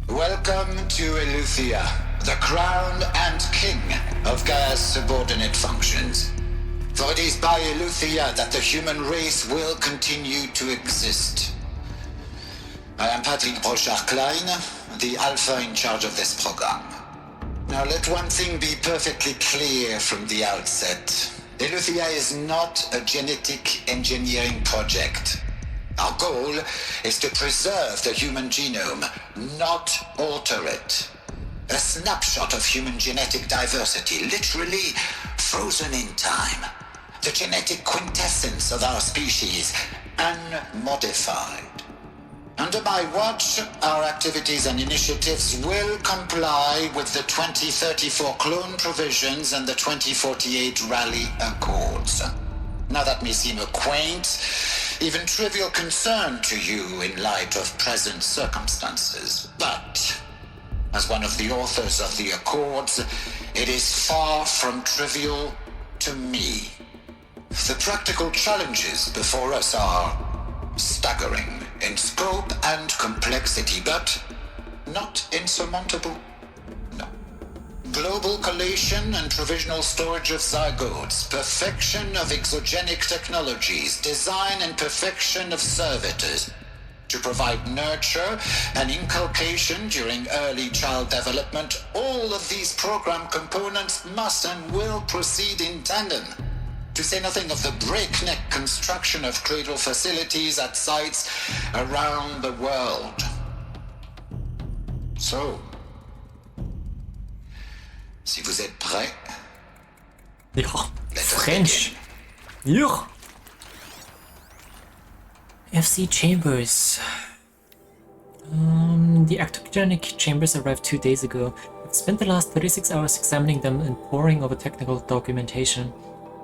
Welcome to Eleuthia, the crown and king of Gaia's subordinate functions. For it is by Eleuthia that the human race will continue to exist. I am Patrick Brochard-Klein, the Alpha in charge of this program. Now let one thing be perfectly clear from the outset. Eleuthia is not a genetic engineering project. Our goal is to preserve the human genome, not alter it. A snapshot of human genetic diversity, literally frozen in time. The genetic quintessence of our species, unmodified. Under my watch, our activities and initiatives will comply with the 2034 clone provisions and the 2048 Rally Accords. Now that may seem a quaint, even trivial concern to you in light of present circumstances, but as one of the authors of the Accords, it is far from trivial to me. The practical challenges before us are staggering, in scope and complexity, but not insurmountable. No. Global collation and provisional storage of zygotes, perfection of exogenic technologies, design and perfection of servitors, to provide nurture and inculcation during early child development. All of these program components must and will proceed in tandem. To say nothing of the breakneck construction of cradle facilities at sites around the world. So, si vous êtes prêts, French. Yeah. FC chambers. The ectogenic chambers arrived 2 days ago. I've spent the last 36 hours examining them and poring over technical documentation.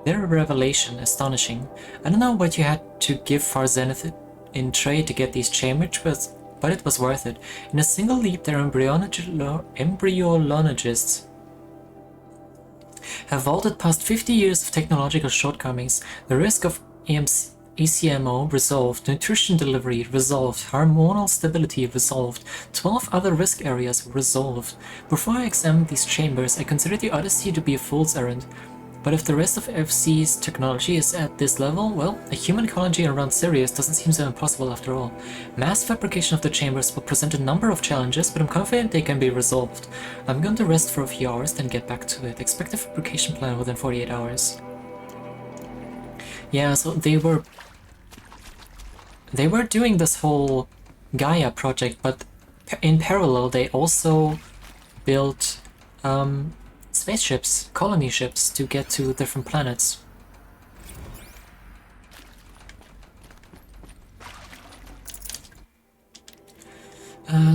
They're a revelation, astonishing. I don't know what you had to give Far Zenith in trade to get these chambers, but it was worth it. In a single leap, their embryologists have vaulted past 50 years of technological shortcomings. The risk of ECMO resolved, nutrition delivery resolved, hormonal stability resolved, 12 other risk areas resolved. Before I examined these chambers, I considered the Odyssey to be a fool's errand. But if the rest of FC's technology is at this level, well, a human colony around Sirius doesn't seem so impossible after all. Mass fabrication of the chambers will present a number of challenges, but I'm confident they can be resolved. I'm going to rest for a few hours, then get back to it. Expect a fabrication plan within 48 hours. Yeah, so they were doing this whole Gaia project, but in parallel they also built spaceships, colony ships, to get to different planets.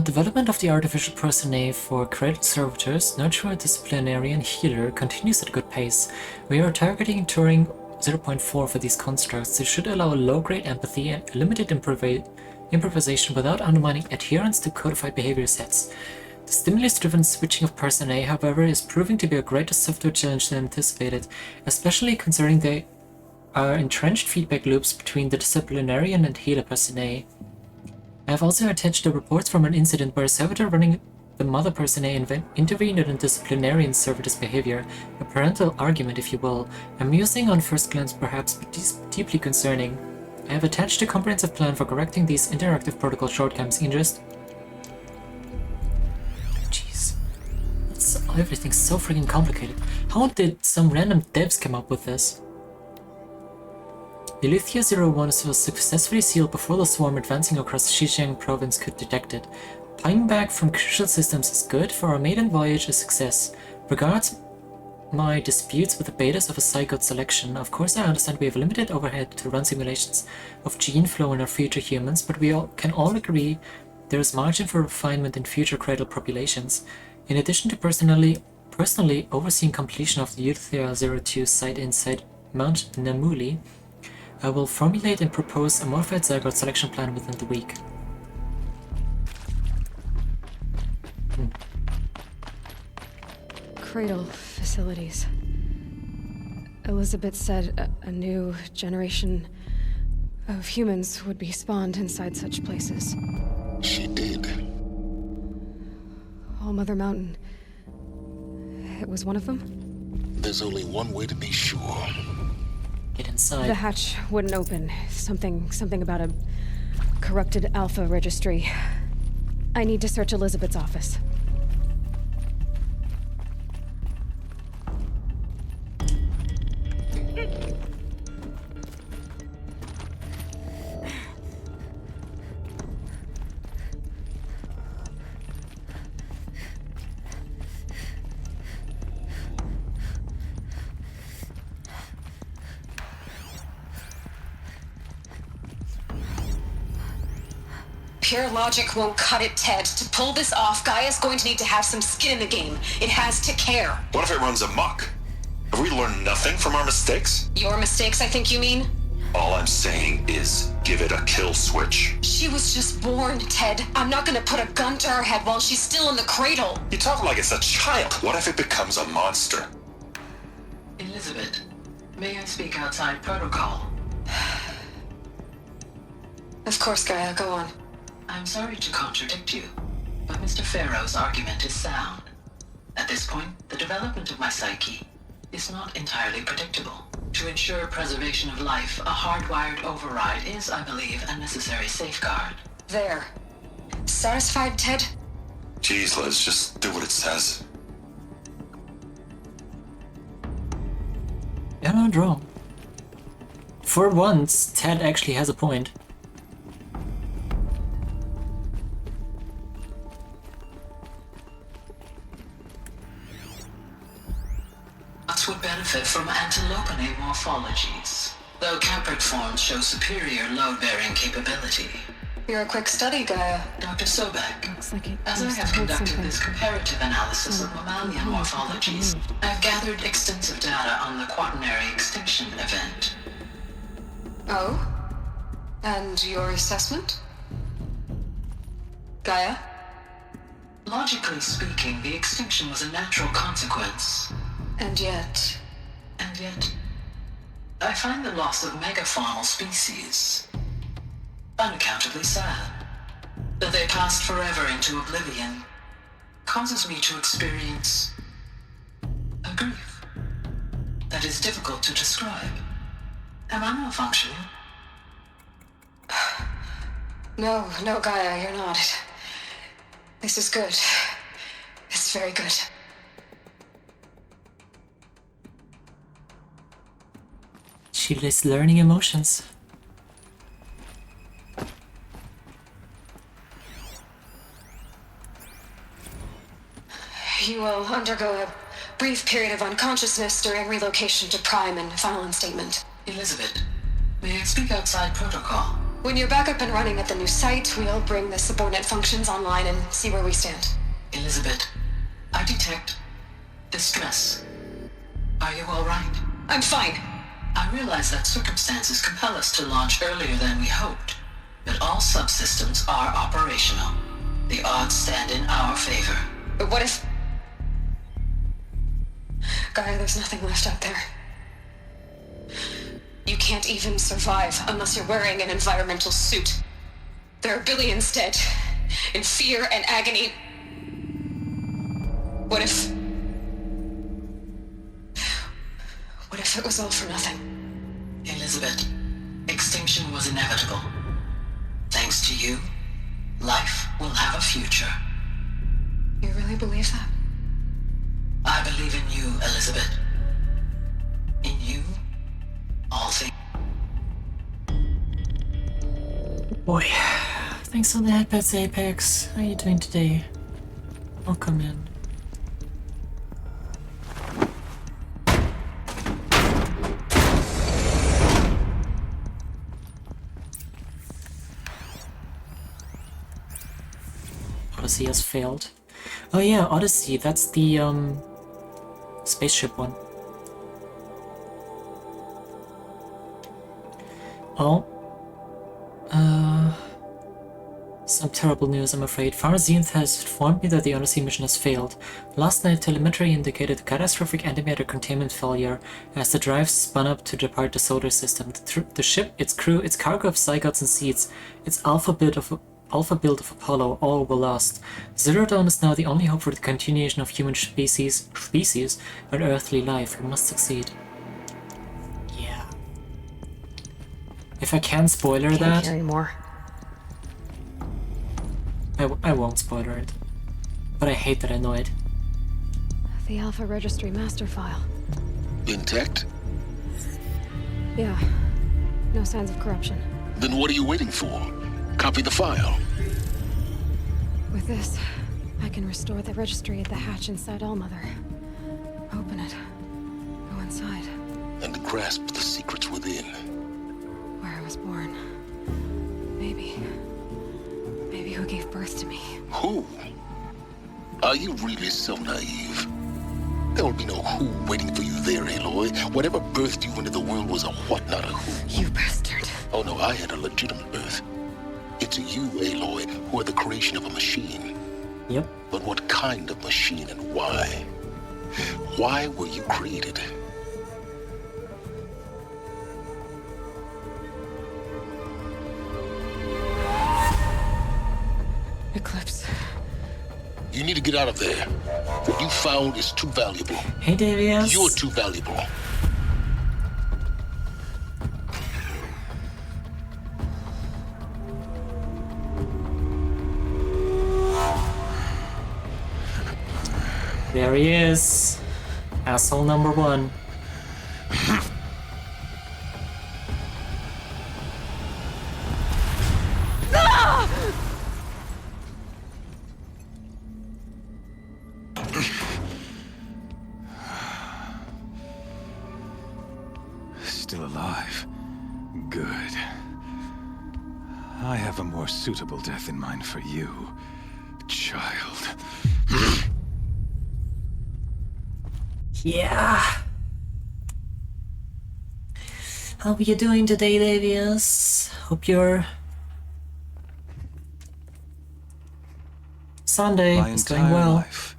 Development of the artificial personae for credit servitors, nurturer, disciplinarian, healer continues at a good pace. We are targeting Turing 0.4 for these constructs. This should allow low-grade empathy and limited improvisation without undermining adherence to codified behavior sets. The stimulus-driven switching of personae, however, is proving to be a greater software challenge than anticipated, especially considering there are entrenched feedback loops between the disciplinarian and healer personae. I have also attached the reports from an incident where a servitor running the mother personae intervened in a disciplinarian servitor's behavior, a parental argument if you will, amusing on first glance perhaps, but deeply concerning. I have attached a comprehensive plan for correcting these interactive protocol shortcomings in just... Jeez. Everything's so freaking complicated. How did some random devs come up with this? Elithia 01 was successfully sealed before the swarm advancing across Xinjiang province could detect it. Playing back from crucial systems is good, for our maiden voyage a success. Regards my disputes with the betas of a zygote selection. Of course I understand we have limited overhead to run simulations of gene flow in our future humans, but we can all agree there is margin for refinement in future cradle populations. In addition to personally overseeing completion of the Elithia 02 site inside Mount Namuli, I will formulate and propose a modified zygote selection plan within the week. Cradle facilities. Elizabeth said a new generation of humans would be spawned inside such places. She did. All Mother Mountain. It was one of them? There's only one way to be sure. Get inside. The hatch wouldn't open. Something about a corrupted Alpha registry. I need to search Elizabeth's office. Pure logic won't cut it, Ted. To pull this off, Gaia's going to need to have some skin in the game. It has to care. What if it runs amok? Have we learned nothing from our mistakes? Your mistakes, I think you mean? All I'm saying is, give it a kill switch. She was just born, Ted. I'm not gonna put a gun to her head while she's still in the cradle. You talk like it's a child. What if it becomes a monster? Elizabeth, may I speak outside protocol? Of course, Gaia, go on. I'm sorry to contradict you, but Mr. Farrow's argument is sound. At this point, the development of my psyche is not entirely predictable. To ensure preservation of life, a hardwired override is, I believe, a necessary safeguard. There. Satisfied, Ted? Jeez, let's just do what it says. You're not wrong. For once, Ted actually has a point. Us would benefit from antilopinae morphologies, though caprid forms show superior load-bearing capability. You're a quick study, Gaia. Dr. Sobek, Looks like it as I must have have heard conducted something. this comparative analysis of mammalian morphologies, I've gathered extensive data on the quaternary extinction event. Oh? And your assessment? Gaia? Logically speaking, the extinction was a natural consequence. And yet, I find the loss of megafaunal species unaccountably sad. That they passed forever into oblivion causes me to experience a grief that is difficult to describe. Am I malfunctioning? No, Gaia, you're not. This is good. It's very good. She is learning emotions. You will undergo a brief period of unconsciousness during relocation to Prime and final instatement. Elizabeth, may I speak outside protocol? When you're back up and running at the new site, we'll bring the subordinate functions online and see where we stand. Elizabeth, I detect distress. Are you all right? I'm fine. I realize that circumstances compel us to launch earlier than we hoped, but all subsystems are operational. The odds stand in our favor. But what if... Gaia, there's nothing left out there. You can't even survive unless you're wearing an environmental suit. There are billions dead, in fear and agony. What if it was all for nothing? Elizabeth, extinction was inevitable. Thanks to you, life will have a future. You really believe that? I believe in you, Elizabeth. In you, all things. Boy, thanks for the headpats, Apex. How are you doing today? Welcome in. Odyssey has failed. Oh yeah, Odyssey, that's the spaceship one. Oh. Some terrible news, I'm afraid. Farzenth has informed me that the Odyssey mission has failed. Last night, telemetry indicated catastrophic antimatter containment failure as the drives spun up to depart the solar system. The ship, its crew, its cargo of zygotes and seeds, its alpha build of Apollo, all were lost. Zero Dawn is now the only hope for the continuation of human species and earthly life. We must succeed. Yeah. If I can spoiler that... Can't more. I won't spoiler it. But I hate that I know it. The Alpha Registry master file. Intact? Yeah. No signs of corruption. Then what are you waiting for? Copy the file. With this, I can restore the registry at the hatch inside Allmother. Open it. Go inside. And grasp the secrets within. Where I was born. Maybe who gave birth to me. Who? Are you really so naive? There will be no who waiting for you there, Aloy. Whatever birthed you into the world was a what, not a who. You bastard. Oh no, I had a legitimate birth. It's you, Aloy, who are the creation of a machine. Yep. But what kind of machine and why? Why were you created? Eclipse. You need to get out of there. What you found is too valuable. Hey, Davius. You're too valuable. There he is. Asshole number one. Still alive. Good. I have a more suitable death in mind for you, child. Yeah. How are you doing today, Davius? Hope your Sunday My is going entire well. life,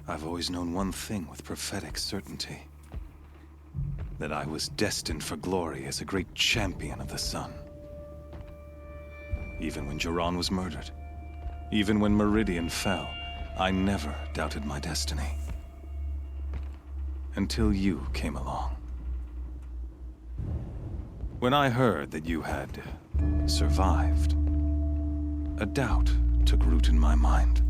I've always known one thing with prophetic certainty. That I was destined for glory as a great champion of the sun. Even when Jiran was murdered, even when Meridian fell, I never doubted my destiny. Until you came along. When I heard that you had survived, a doubt took root in my mind.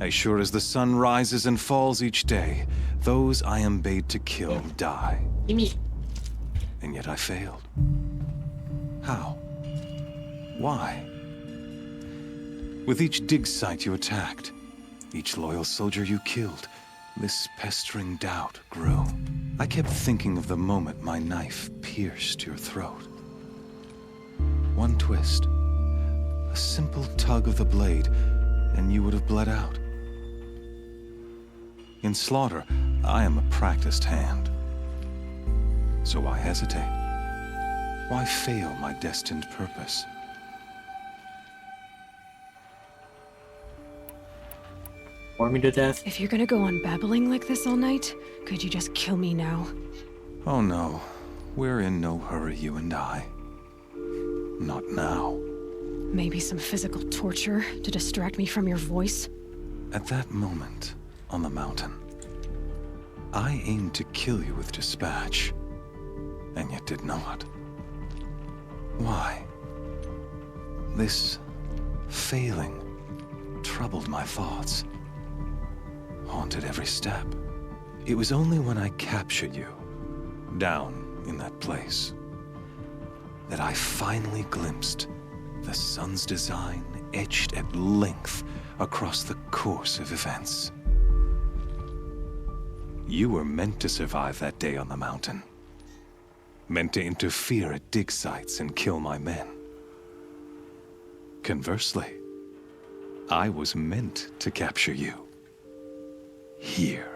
As sure as the sun rises and falls each day, those I am bade to kill die. And yet I failed. How? Why? With each dig site you attacked, each loyal soldier you killed, this pestering doubt grew. I kept thinking of the moment my knife pierced your throat. One twist, a simple tug of the blade, and you would have bled out. In slaughter, I am a practiced hand. So why hesitate? Why fail my destined purpose? Bore me to death. If you're gonna go on babbling like this all night, could you just kill me now? Oh no, we're in no hurry, you and I. Not now. Maybe some physical torture to distract me from your voice? At that moment, on the mountain, I aimed to kill you with dispatch, and yet did not. Why? This failing troubled my thoughts, haunted every step. It was only when I captured you, down in that place, that I finally glimpsed the sun's design etched at length across the course of events. You were meant to survive that day on the mountain. Meant to interfere at dig sites and kill my men. Conversely, I was meant to capture you. Here.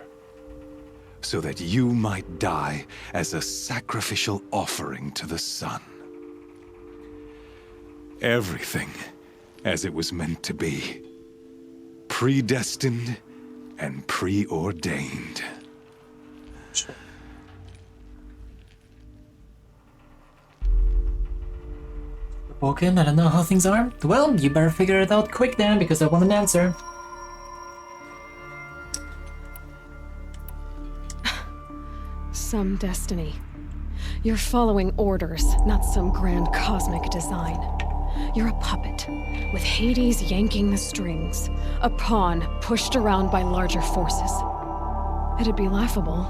So that you might die as a sacrificial offering to the sun. Everything as it was meant to be. Predestined and preordained. Woken, I don't know how things are. Well, you better figure it out quick then, because I want an answer. Some destiny. You're following orders, not some grand cosmic design. You're a puppet, with Hades yanking the strings. A pawn pushed around by larger forces. It'd be laughable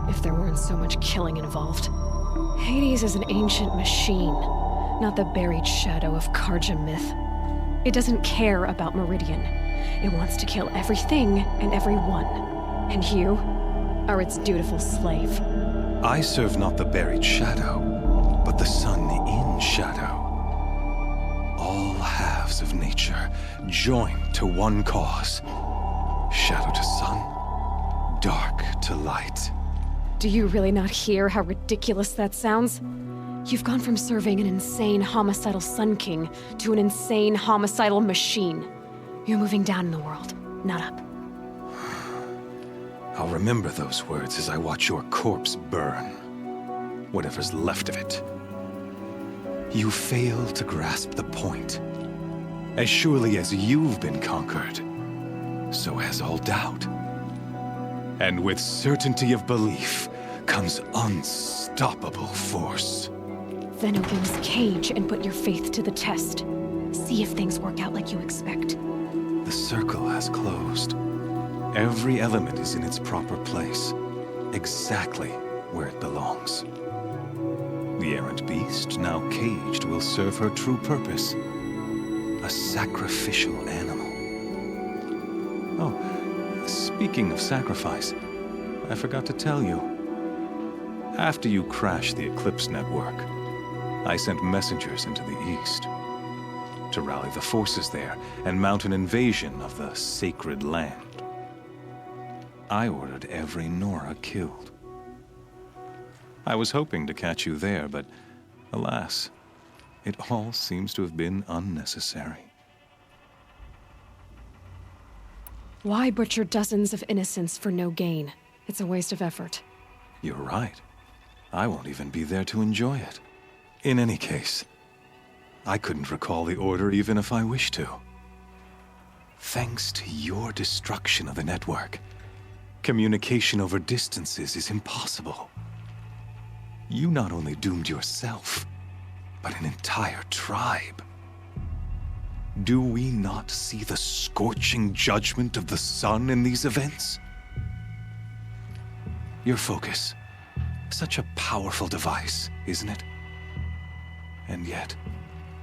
if there weren't so much killing involved. Hades is an ancient machine, not the buried shadow of Karja myth. It doesn't care about Meridian. It wants to kill everything and everyone. And you are its dutiful slave. I serve not the buried shadow, but the sun in shadow. All halves of nature joined to one cause. Shadow to sun, dark to light. Do you really not hear how ridiculous that sounds? You've gone from serving an insane homicidal Sun King to an insane homicidal machine. You're moving down in the world, not up. I'll remember those words as I watch your corpse burn. Whatever's left of it. You fail to grasp the point. As surely as you've been conquered, so has all doubt. And with certainty of belief comes unstoppable force. Then open this cage and put your faith to the test. See if things work out like you expect. The circle has closed. Every element is in its proper place, exactly where it belongs. The errant beast, now caged, will serve her true purpose. A sacrificial animal. Oh, speaking of sacrifice, I forgot to tell you. After you crashed the Eclipse network, I sent messengers into the east to rally the forces there and mount an invasion of the sacred land. I ordered every Nora killed. I was hoping to catch you there, but alas, it all seems to have been unnecessary. Why butcher dozens of innocents for no gain? It's a waste of effort. You're right. I won't even be there to enjoy it. In any case, I couldn't recall the order even if I wished to. Thanks to your destruction of the network, communication over distances is impossible. You not only doomed yourself, but an entire tribe. Do we not see the scorching judgment of the sun in these events? Your focus, such a powerful device, isn't it? And yet,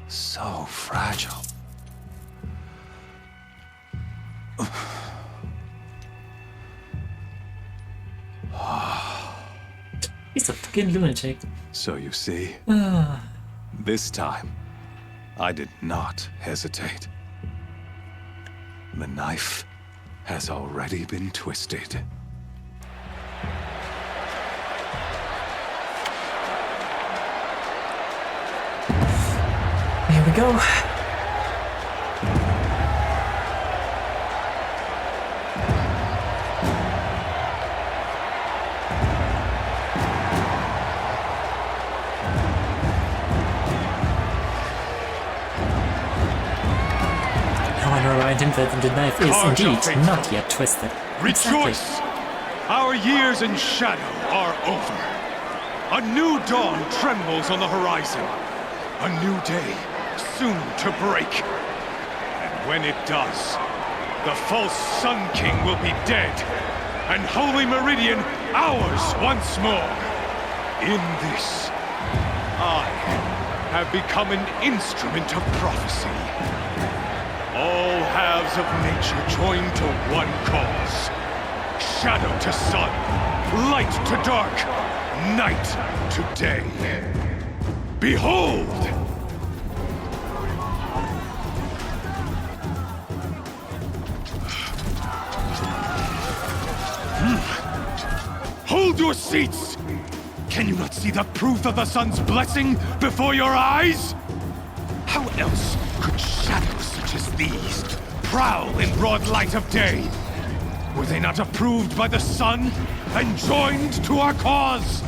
so fragile. He's a fucking lunatic. So you see, this time, I did not hesitate. The knife has already been twisted. Here we go. Remind him that the knife is indeed not yet twisted. Rejoice! Exactly. Our years in shadow are over. A new dawn trembles on the horizon. A new day soon to break. And when it does, the false Sun King will be dead, and Holy Meridian ours once more. In this, I have become an instrument of prophecy. All halves of nature join to one cause. Shadow to sun, light to dark, night to day. Behold! Hold your seats! Can you not see the proof of the sun's blessing before your eyes? How else could shadows such as these prowl in broad light of day? Were they not approved by the sun and joined to our cause?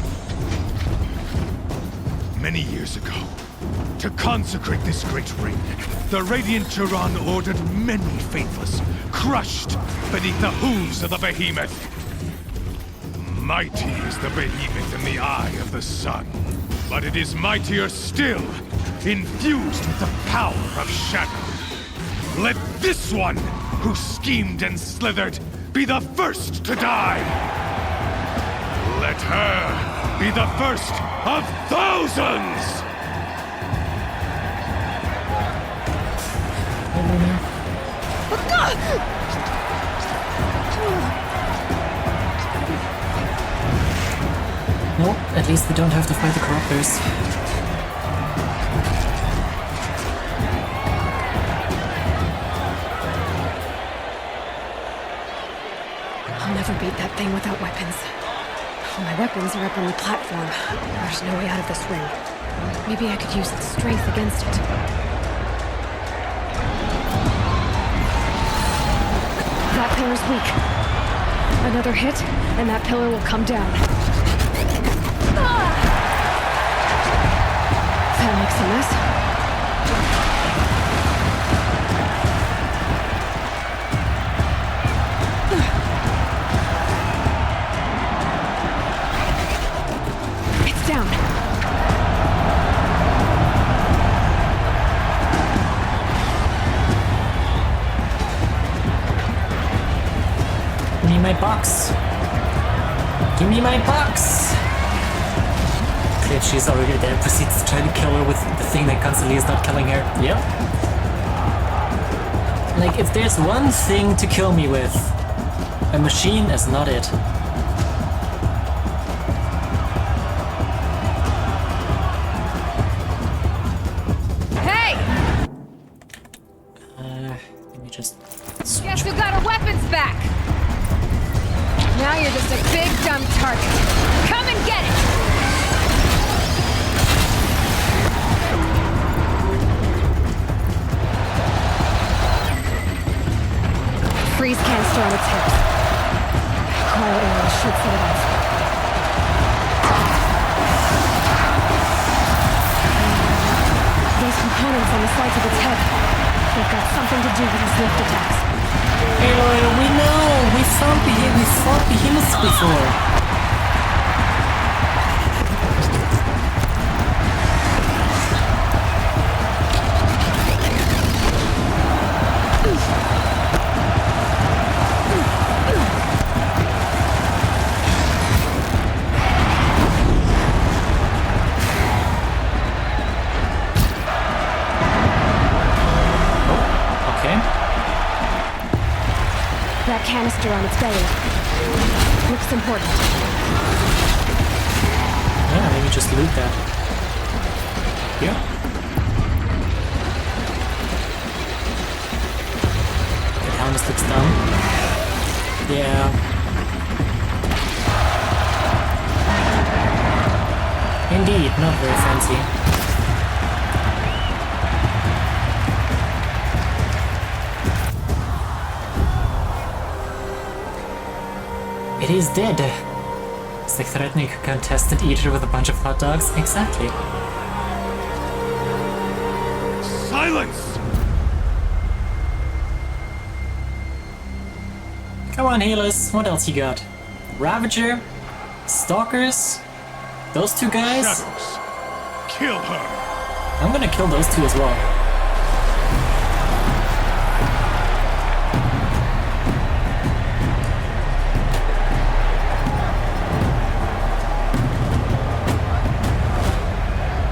Many years ago, to consecrate this great ring, the Radiant Turan ordered many faithless, crushed beneath the hooves of the behemoth. Mighty is the behemoth in the eye of the sun, but it is mightier still, infused with the power of shadow. Let this one, who schemed and slithered, be the first to die! Let her be the first of thousands! No, at least we don't have to fight the corruptors. I'll never beat that thing without weapons. All my weapons are up on the platform. There's no way out of this ring. Maybe I could use its strength against it. That pillar's weak. Another hit, and that pillar will come down. That makes a mess. my box! Give me my box! Clear, she's already there, proceeds to try to kill her with the thing that constantly is not killing her. Yep. Like, if there's one thing to kill me with, a machine is not it. Hey! Let me just... Guess who got our weapons back? Now you're just a big dumb target. Come and get it! Freeze canister on its hips. Cryo arrow should set it off. Those components on the sides of its head. They've got something to do with his lift attacks. Aloy, we know! We fought behemoths before. That canister on its belly. Looks important. Yeah, maybe just loot that. Yeah. The helmet looks dumb. Yeah. Indeed, not very fancy. It is dead. It's like threatening a contestant eater with a bunch of hot dogs. Exactly. Silence! Come on, healers. What else you got? Ravager? Stalkers? Those two guys? Shadows. Kill her. I'm gonna kill those two as well.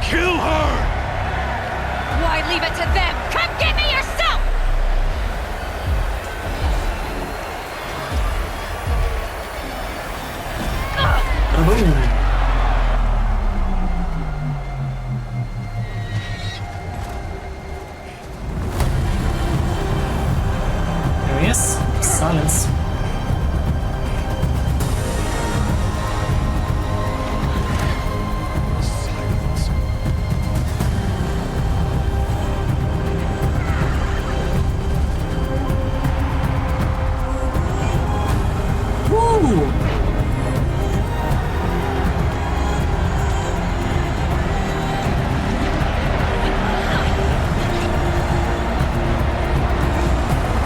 Kill her! Why leave it to them? Come get me yourself! Boom! There he is. Silence.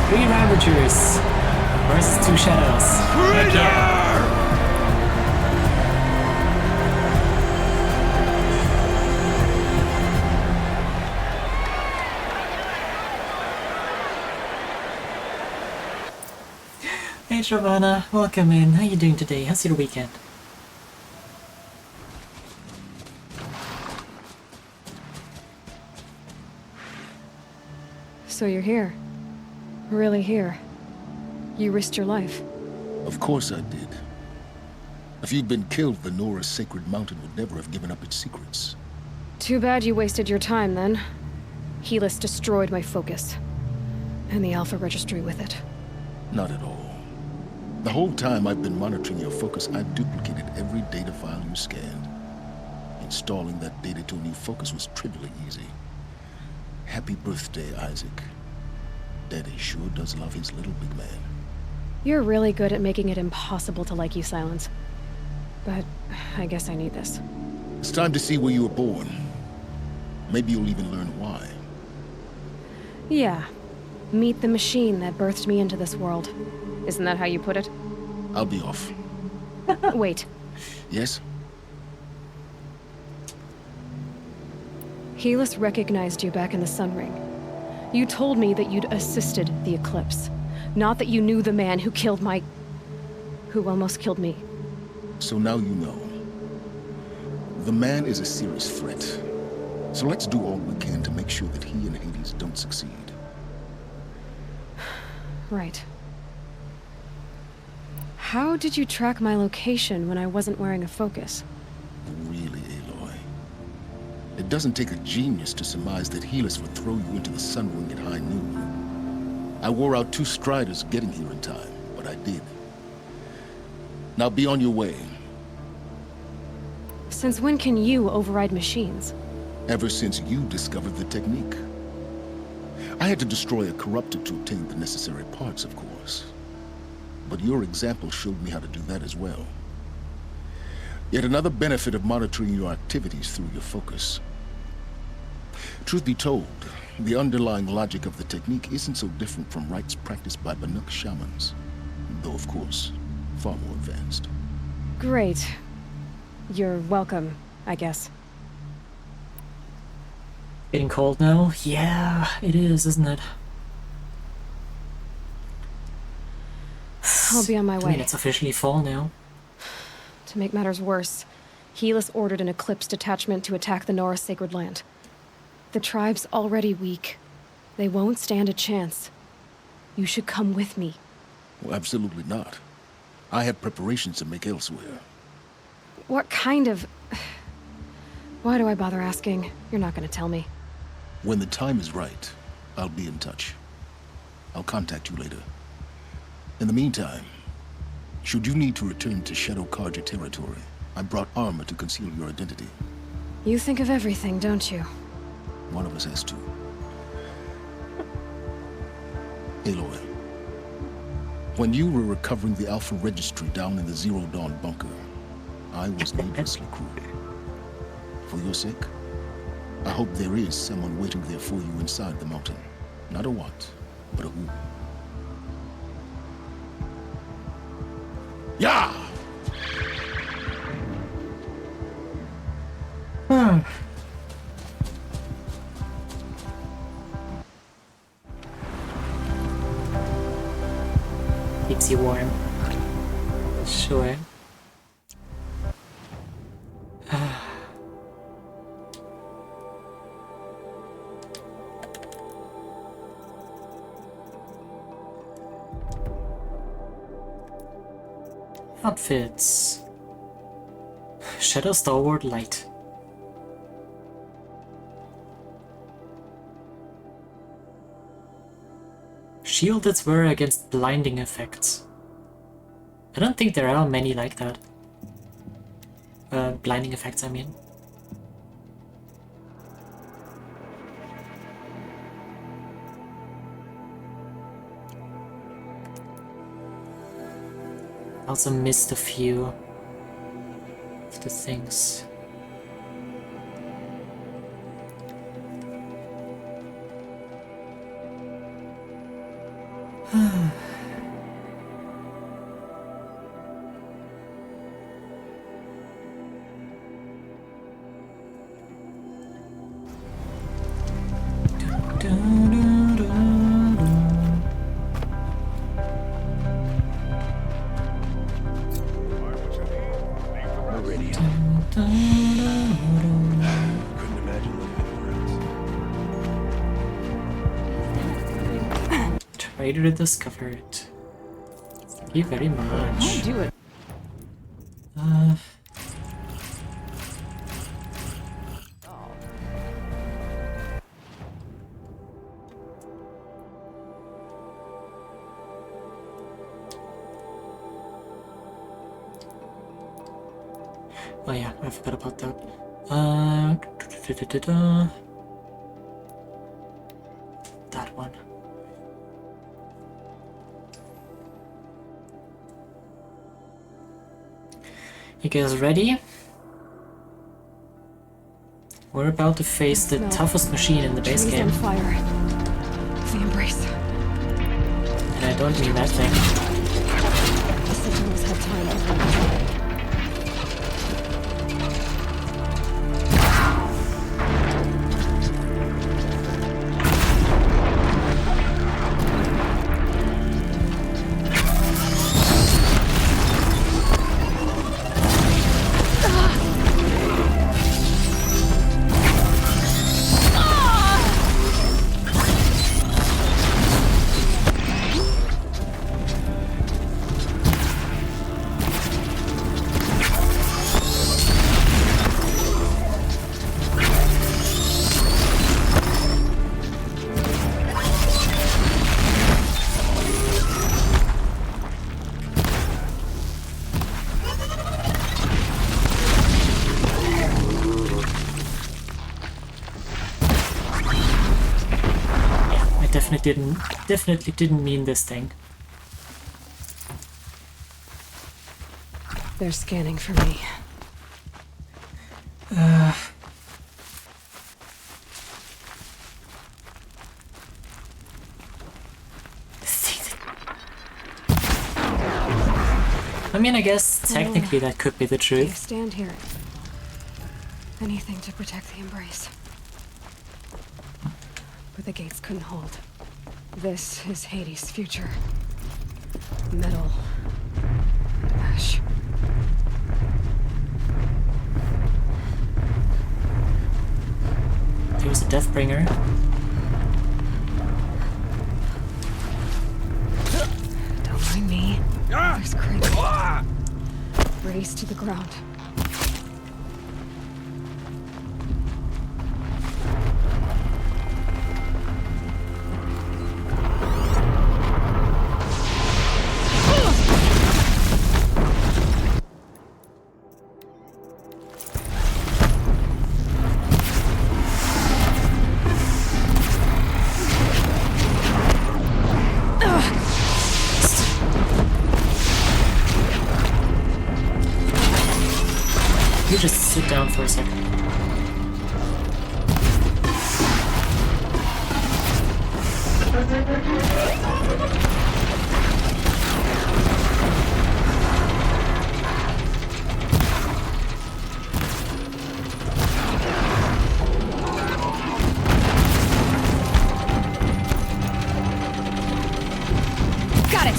Three Ravagers versus two Shadows. Heck yeah. Hey Giovanna, welcome in. How you doing today? How's your weekend? So you're here. Really here. You risked your life. Of course I did. If you'd been killed, the Nora's sacred mountain would never have given up its secrets. Too bad you wasted your time then. Helis destroyed my focus. And the Alpha Registry with it. Not at all. The whole time I've been monitoring your focus, I've duplicated every data file you scanned. Installing that data to a new focus was trivially easy. Happy birthday, Isaac. Daddy sure does love his little big man. You're really good at making it impossible to like you, Silence. But I guess I need this. It's time to see where you were born. Maybe you'll even learn why. Yeah. Meet the machine that birthed me into this world. Isn't that how you put it? I'll be off. Wait. Yes? Helis recognized you back in the Sun Ring. You told me that you'd assisted the Eclipse. Not that you knew the man who killed my... who almost killed me. So now you know. The man is a serious threat. So let's do all we can to make sure that he and Hades don't succeed. Right. How did you track my location when I wasn't wearing a focus? Really, Aloy? It doesn't take a genius to surmise that Helis would throw you into the sun ring at high noon. I wore out 2 striders getting here in time, but I did. Now be on your way. Since when can you override machines? Ever since you discovered the technique. I had to destroy a corruptor to obtain the necessary parts, of course. But your example showed me how to do that as well. Yet another benefit of monitoring your activities through your focus. Truth be told, the underlying logic of the technique isn't so different from rites practiced by Banuk shamans. Though, of course, far more advanced. Great. You're welcome, I guess. Getting cold now? Yeah, it is, isn't it? I'll be on my way. I mean, it's officially fall now. To make matters worse, Helis ordered an Eclipse detachment to attack the Nora Sacred Land. The tribe's already weak. They won't stand a chance. You should come with me. Well, absolutely not. I have preparations to make elsewhere. What kind of... Why do I bother asking? You're not gonna tell me. When the time is right, I'll be in touch. I'll contact you later. In the meantime, should you need to return to Shadow Karja territory, I brought armor to conceal your identity. You think of everything, don't you? One of us has to. Aloy, when you were recovering the Alpha Registry down in the Zero Dawn bunker, I was needlessly cruel. For your sake, I hope there is someone waiting there for you inside the mountain. Not a what, but a who. Yeah! Keeps you warm. Sure. Outfits. Shadow Stalwart Light. Shield its wearer against blinding effects. I don't think there are many like that. Blinding effects, I mean. Also missed a few of the things. Trader discovered. Thank you very much. I'll do it. Oh yeah, I forgot about that. That one. You guys ready? We're about to face the toughest machine in the base Trees game. on fire. The embrace. And I don't mean that thing. The Sentinels had time to run. definitely didn't mean this thing. They're scanning for me. I mean, I guess technically that could be the Can't truth. stand here. Anything to protect the embrace. But the gates couldn't hold. This is Hades' future. Metal. Ash. There was a Deathbringer. Don't mind me. There's crazy. Race to the ground. You just sit down for a second. Got it!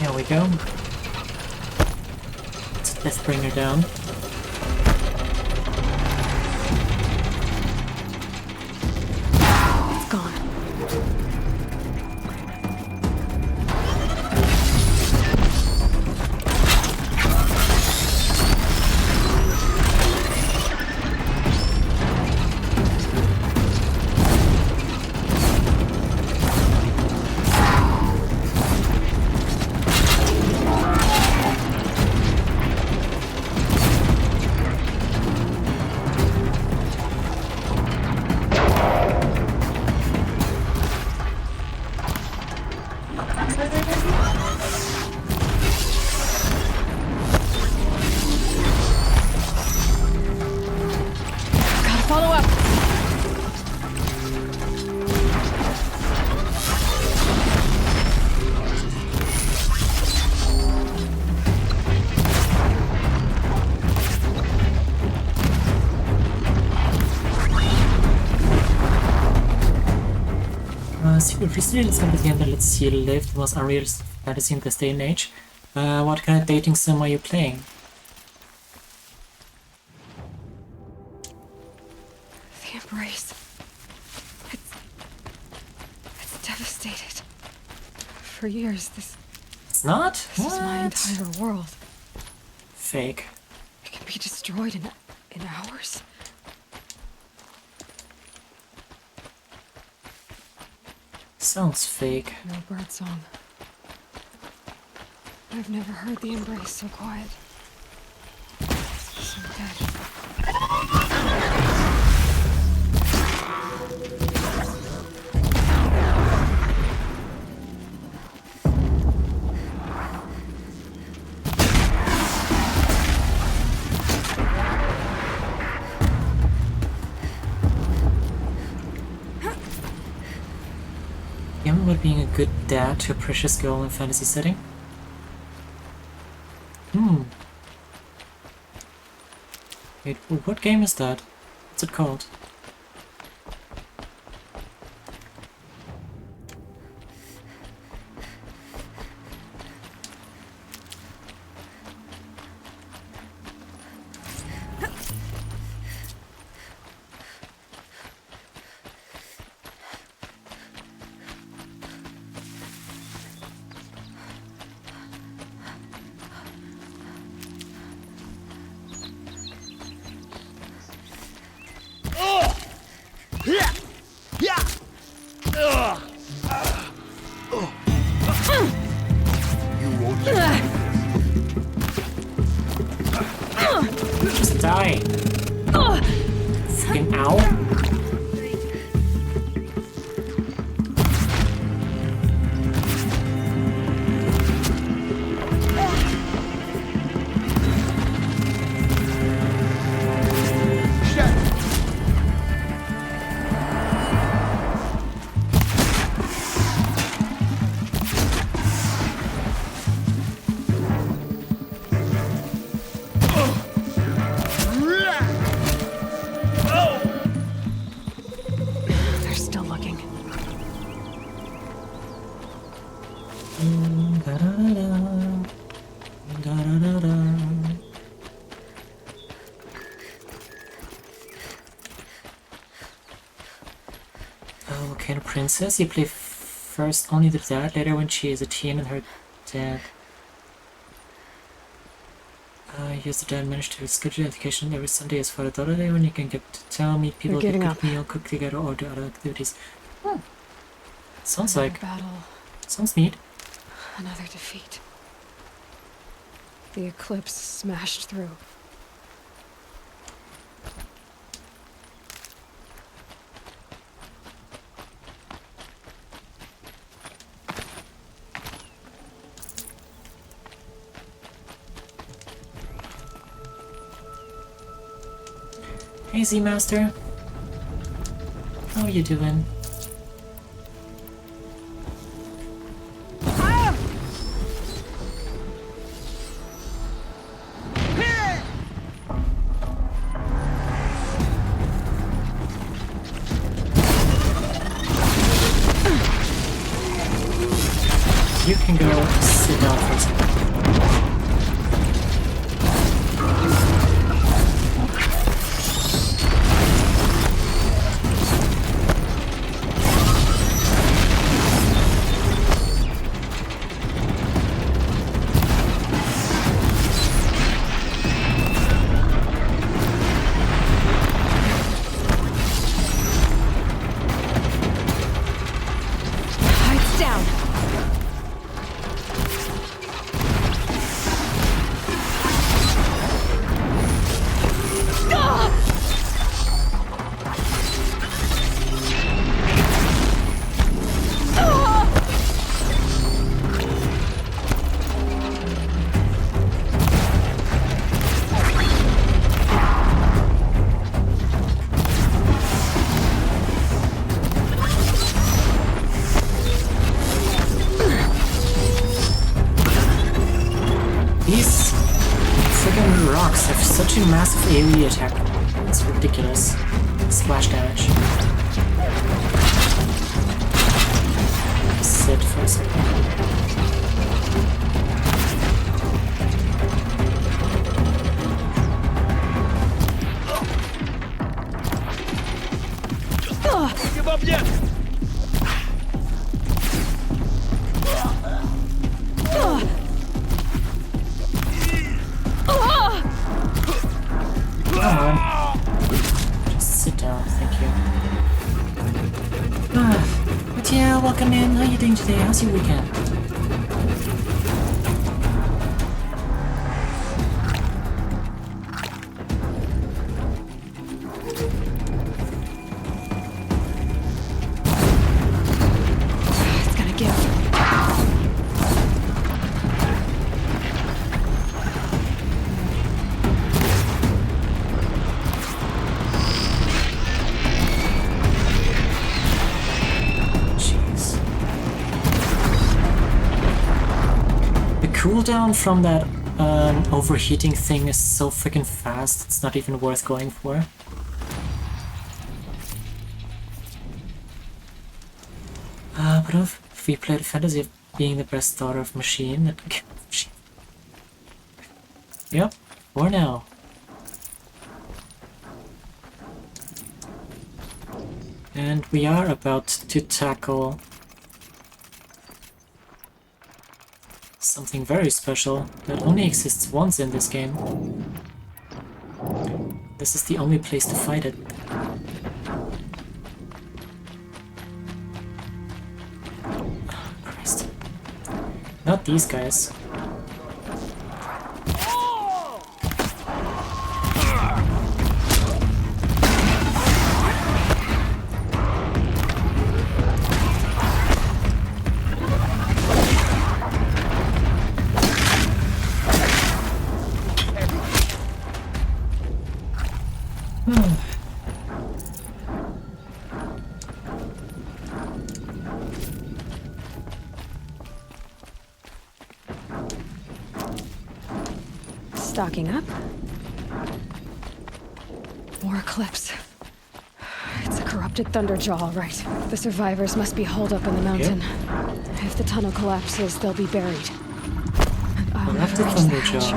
Here we go. Let's bring her down. It's gone. Gotta follow up. Secret recently discovered the that lets you live the most unreal fantasy in this day and age. What kind of dating sim are you playing? The embrace. It's devastated. For years, this It's not? is my What? entire world. Fake. It can be destroyed in hours. Sounds fake. No birdsong. I've never heard the embrace so quiet. So dead. What being a good dad to a precious girl in a fantasy setting? Wait, what game is that? What's it called? Just die. Fucking ow. They're still looking. Oh, okay, the princess. You play first only the dad, later when she is a teen and her dad. Here's the dad managed to schedule education every Sunday as Father Daughter Day when you can get to town, meet people, get good meal, cook together, or do other activities. Sounds Another like battle. Sounds neat. Another defeat. The eclipse smashed through. Hey Z-Master. How are you doing? You can go sit down for a second. Lights down. These friggin' rocks have such a massive AoE attack. It's ridiculous. Splash damage. Sit for a second. Give up yet! Come on. Just sit down, thank you. But yeah, welcome in. How you doing today? How's your weekend? It's gonna give. Jeez. cooldown from that overheating thing is so freaking fast, it's not even worth going for. But if we play the fantasy of being the best daughter of machine, then... Yep, for now. And we are about to tackle something very special that only exists once in this game. This is the only place to fight it. Christ. Not these guys. Stocking up. More Eclipse. It's a corrupted Thunderjaw, all right. The survivors must be holed up in the mountain. Yep. If the tunnel collapses, they'll be buried. And I'll never reach the hatch.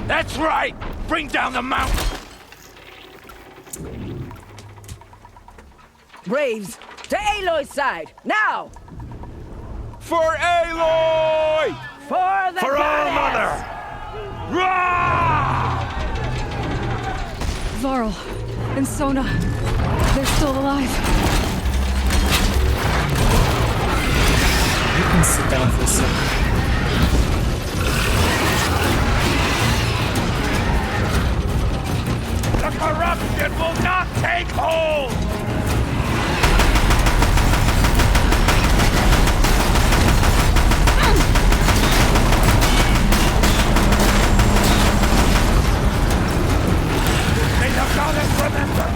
That's right! Bring down the mountain! Braves, to Aloy's side, now! For Aloy! For the For All Mother! Rah! Varl and Sona, they're still alive. You can sit down for a second. The corruption will not take hold! May the goddess remember!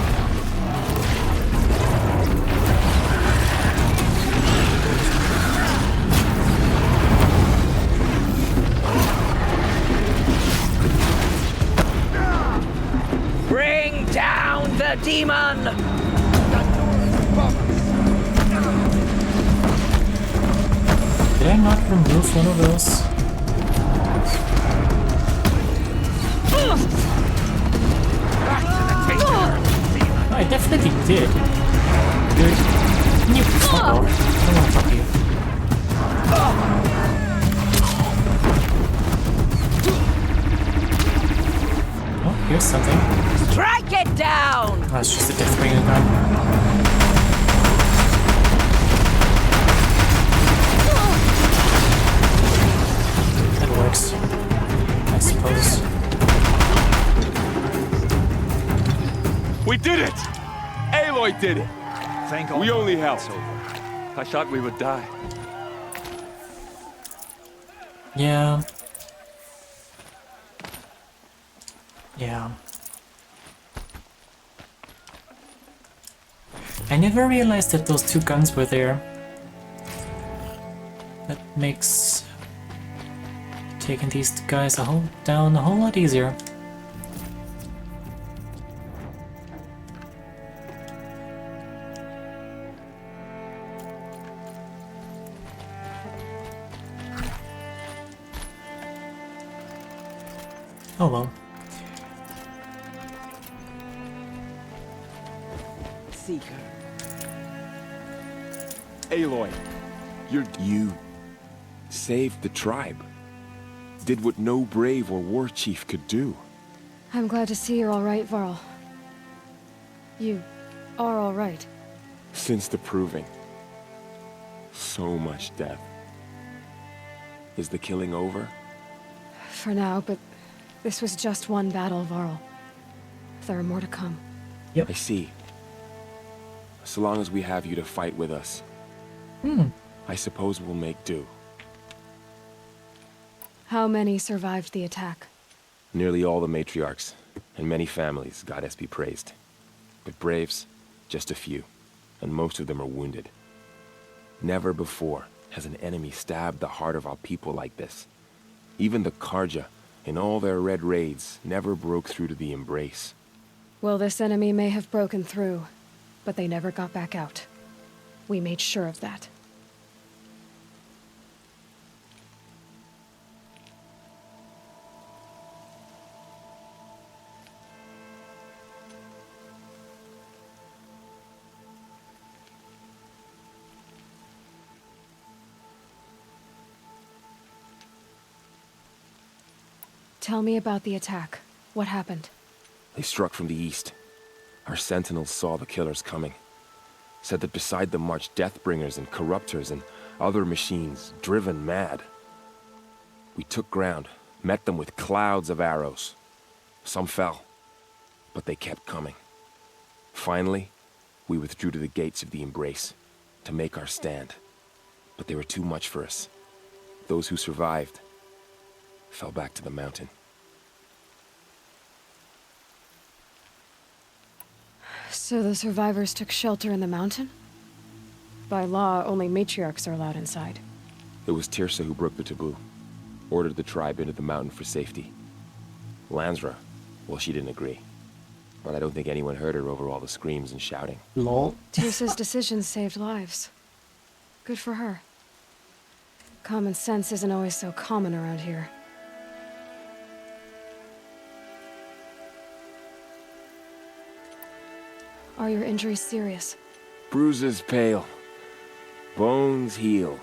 Bring down the demon! Did I not remove one of those? I definitely did. Good. Can you fuck off? I don't want to talk to you. Oh, here's something. Strike it down! Oh, it's just a Deathbringer gun. That works, I suppose. We did it! Aloy did it! Thank God. We only helped. I thought we would die. Yeah. Yeah. I never realized that those two guns were there. That makes taking these guys down a whole lot easier. Oh well. Seeker. Aloy, you saved the tribe. Did what no brave or war chief could do. I'm glad to see you're all right, Varl. You are all right. Since the proving. So much death. Is the killing over? For now, but this was just one battle, Varl. There are more to come. Yep. I see. So long as we have you to fight with us, I suppose we'll make do. How many survived the attack? Nearly all the matriarchs, and many families, goddess be praised. But braves, just a few, and most of them are wounded. Never before has an enemy stabbed the heart of our people like this? Even the Karja, in all their red raids, never broke through to the Embrace. Well, this enemy may have broken through, but they never got back out. We made sure of that. Tell me about the attack. What happened? They struck from the east. Our sentinels saw the killers coming. Said that beside them marched Deathbringers and Corruptors and other machines, driven mad. We took ground, met them with clouds of arrows. Some fell, but they kept coming. Finally, we withdrew to the gates of the Embrace to make our stand. But they were too much for us. Those who survived fell back to the mountain. So the survivors took shelter in the mountain? By law, only matriarchs are allowed inside. It was Tirsa who broke the taboo. Ordered the tribe into the mountain for safety. Lansra, well, she didn't agree. But I don't think anyone heard her over all the screams and shouting. Lol. Tirsa's decisions saved lives. Good for her. Common sense isn't always so common around here. Are your injuries serious? Bruises pale. Bones heal.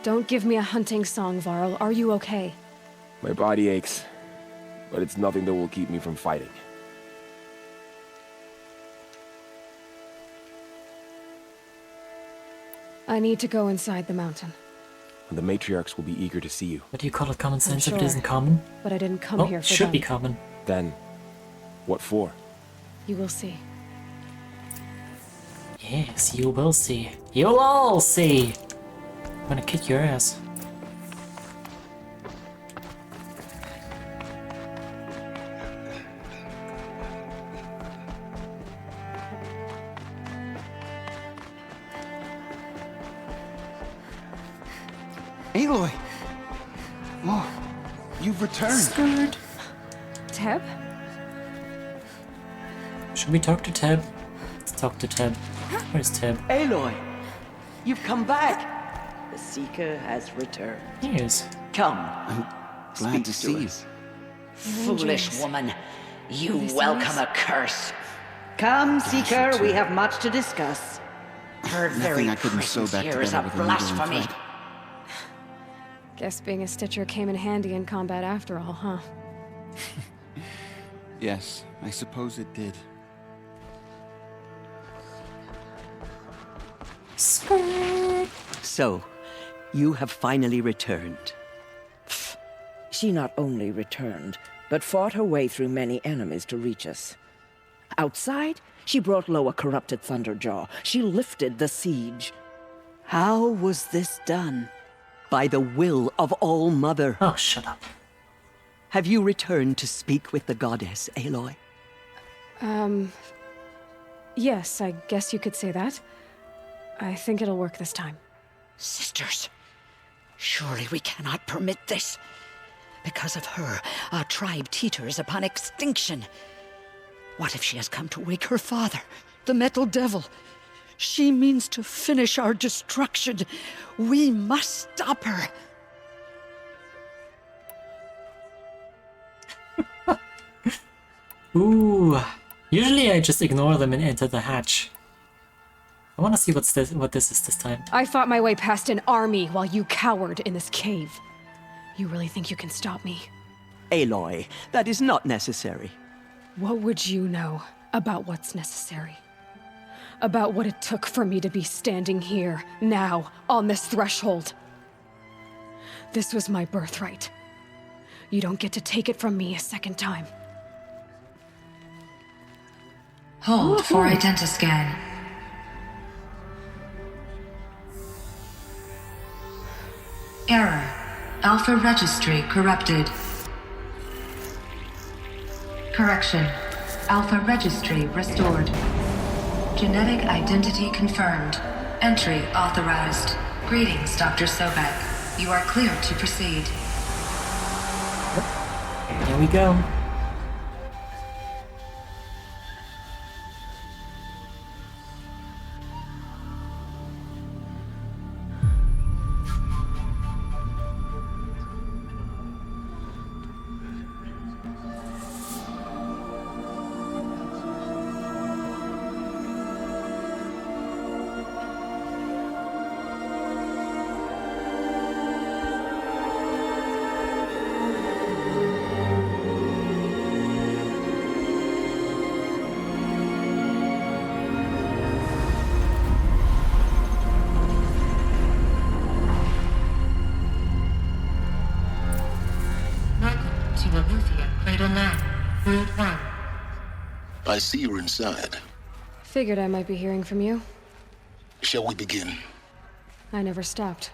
Don't give me a hunting song, Varl. Are you okay? My body aches, but it's nothing that will keep me from fighting. I need to go inside the mountain. And the matriarchs will be eager to see you. What do you call it, common sense if sure. it isn't common? But I didn't come Oh, here for should them. be common. Then, what for? You will see. Yes, you will see. You'll all see! I'm gonna kick your ass. Aloy! Oh, you've returned. Skirt. Teb? Should we talk to Teb? Let's talk to Teb. Where's Teb? Aloy, you've come back. The Seeker has returned. He is. Come. I'm glad to see you. Foolish woman. You Are they welcome serious? a curse. Come, Seeker, we have much to discuss. Her very Nothing I couldn't sew presence back here is a together with a needle and blasphemy. thread. Guess being a Stitcher came in handy in combat after all, huh? Yes, I suppose it did. Skirt. So, you have finally returned. She not only returned, but fought her way through many enemies to reach us. Outside, she brought low a corrupted Thunderjaw. She lifted the siege. How was this done? By the will of All-Mother. Oh, shut up. Have you returned to speak with the goddess, Aloy? Yes, I guess you could say that. I think it'll work this time. Sisters, surely we cannot permit this. Because of her, our tribe teeters upon extinction. What if she has come to wake her father, the Metal Devil? She means to finish our destruction. We must stop her. Ooh. Usually I just ignore them and enter the hatch. I want to see what this is this time. I fought my way past an army while you cowered in this cave. You really think you can stop me? Aloy, that is not necessary. What would you know about what's necessary? About what it took for me to be standing here, now, on this threshold? This was my birthright. You don't get to take it from me a second time. Hold for identiscan. Error. Alpha registry corrupted. Correction. Alpha registry restored. Genetic identity confirmed. Entry authorized. Greetings, Dr. Sobek. You are clear to proceed. Here we go. I see you're inside. Figured I might be hearing from you. Shall we begin? I never stopped.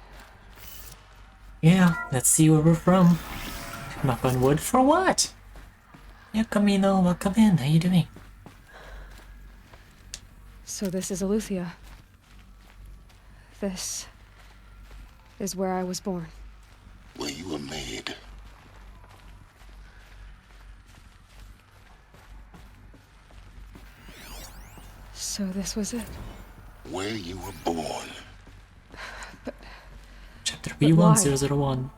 Yeah, let's see where we're from. Knock on wood for what? Yeah, Camino, welcome in. How you doing? So this is Eleuthia. This is where I was born. Where you were made. So this was it. Where you were born. Chapter B1001.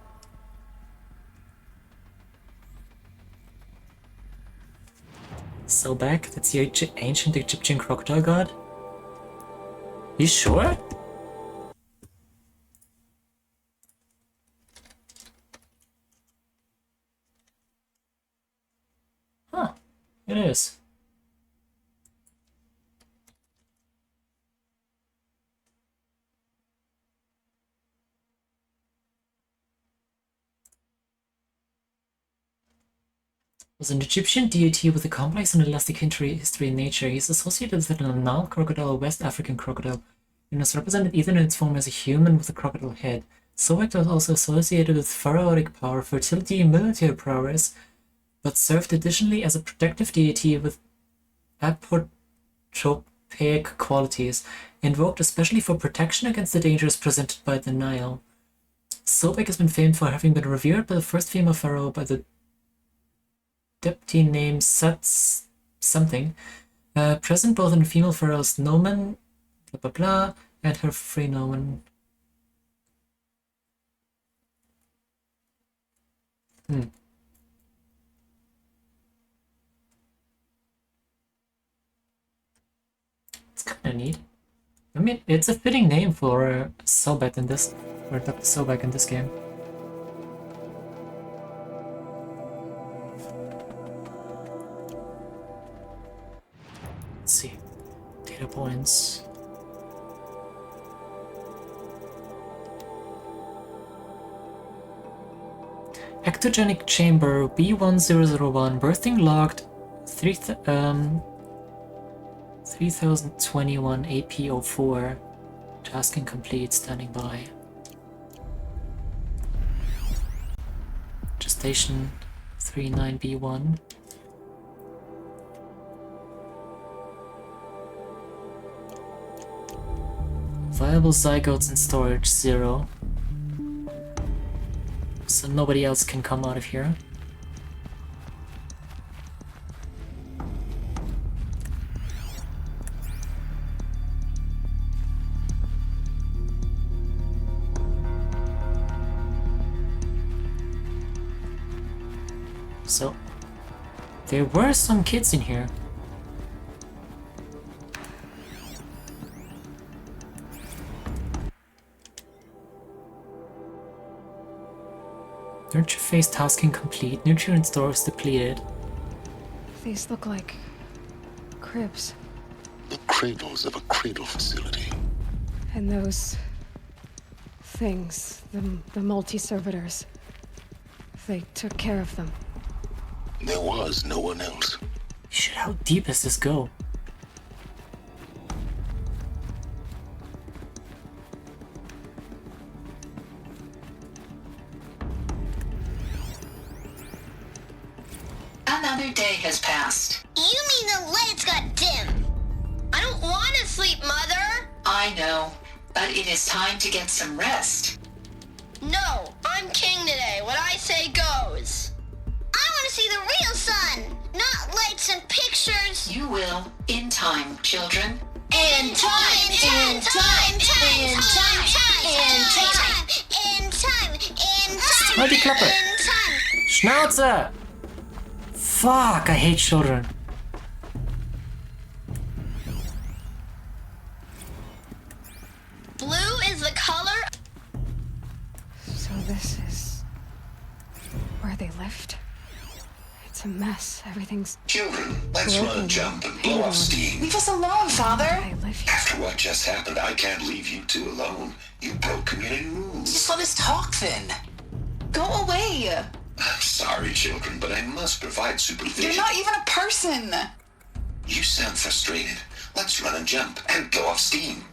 Sobek, that's the ancient Egyptian crocodile god? You sure? Huh, it is. Was an Egyptian deity with a complex and elastic history in nature. He is associated with an Nile crocodile, a West African crocodile, and is represented either in its form as a human with a crocodile head. Sobek was also associated with pharaohic power, fertility, and military prowess, but served additionally as a protective deity with apotropaic qualities, invoked especially for protection against the dangers presented by the Nile. Sobek has been famed for having been revered by the first female pharaoh by the deputy named Sats something, present both in female pharaoh's nomen, blah blah blah, and her free nomen. It's kind of neat. I mean, it's a fitting name for Sobek in this, or Dr. Sobek in this game. Let's see. Data points. Ectogenic chamber B1001, birthing logged 3021 AP04. Tasking complete, standing by. Gestation 39B1. Viable zygotes in storage 0. So nobody else can come out of here. So there were some kids in here. Nurture phase tasking complete. Nutrient stores depleted. These look like cribs. The cradles of a cradle facility. And those things, the multi-servitors, they took care of them. There was no one else. Shit, how deep does this go? Another day has passed. You mean the lights got dim? I don't want to sleep, Mother! I know. But it is time to get some rest. No, I'm king today. What I say goes. I want to see the real sun, not lights and pictures. You will, in time, children. In time, in time, in time, in time, in time, in time, Halt die Klappe! in time. Schnauze! Fuck, I hate children. Blue is the color. So this is where they lived? It's a mess. Everything's Children, let's run and jump and blow off steam. Leave us alone, Father. After what just happened, I can't leave you two alone. You broke community rules. Just let us talk then. Go away. I'm sorry, children, but I must provide supervision. You're not even a person. You sound frustrated. Let's run and jump and blow off steam.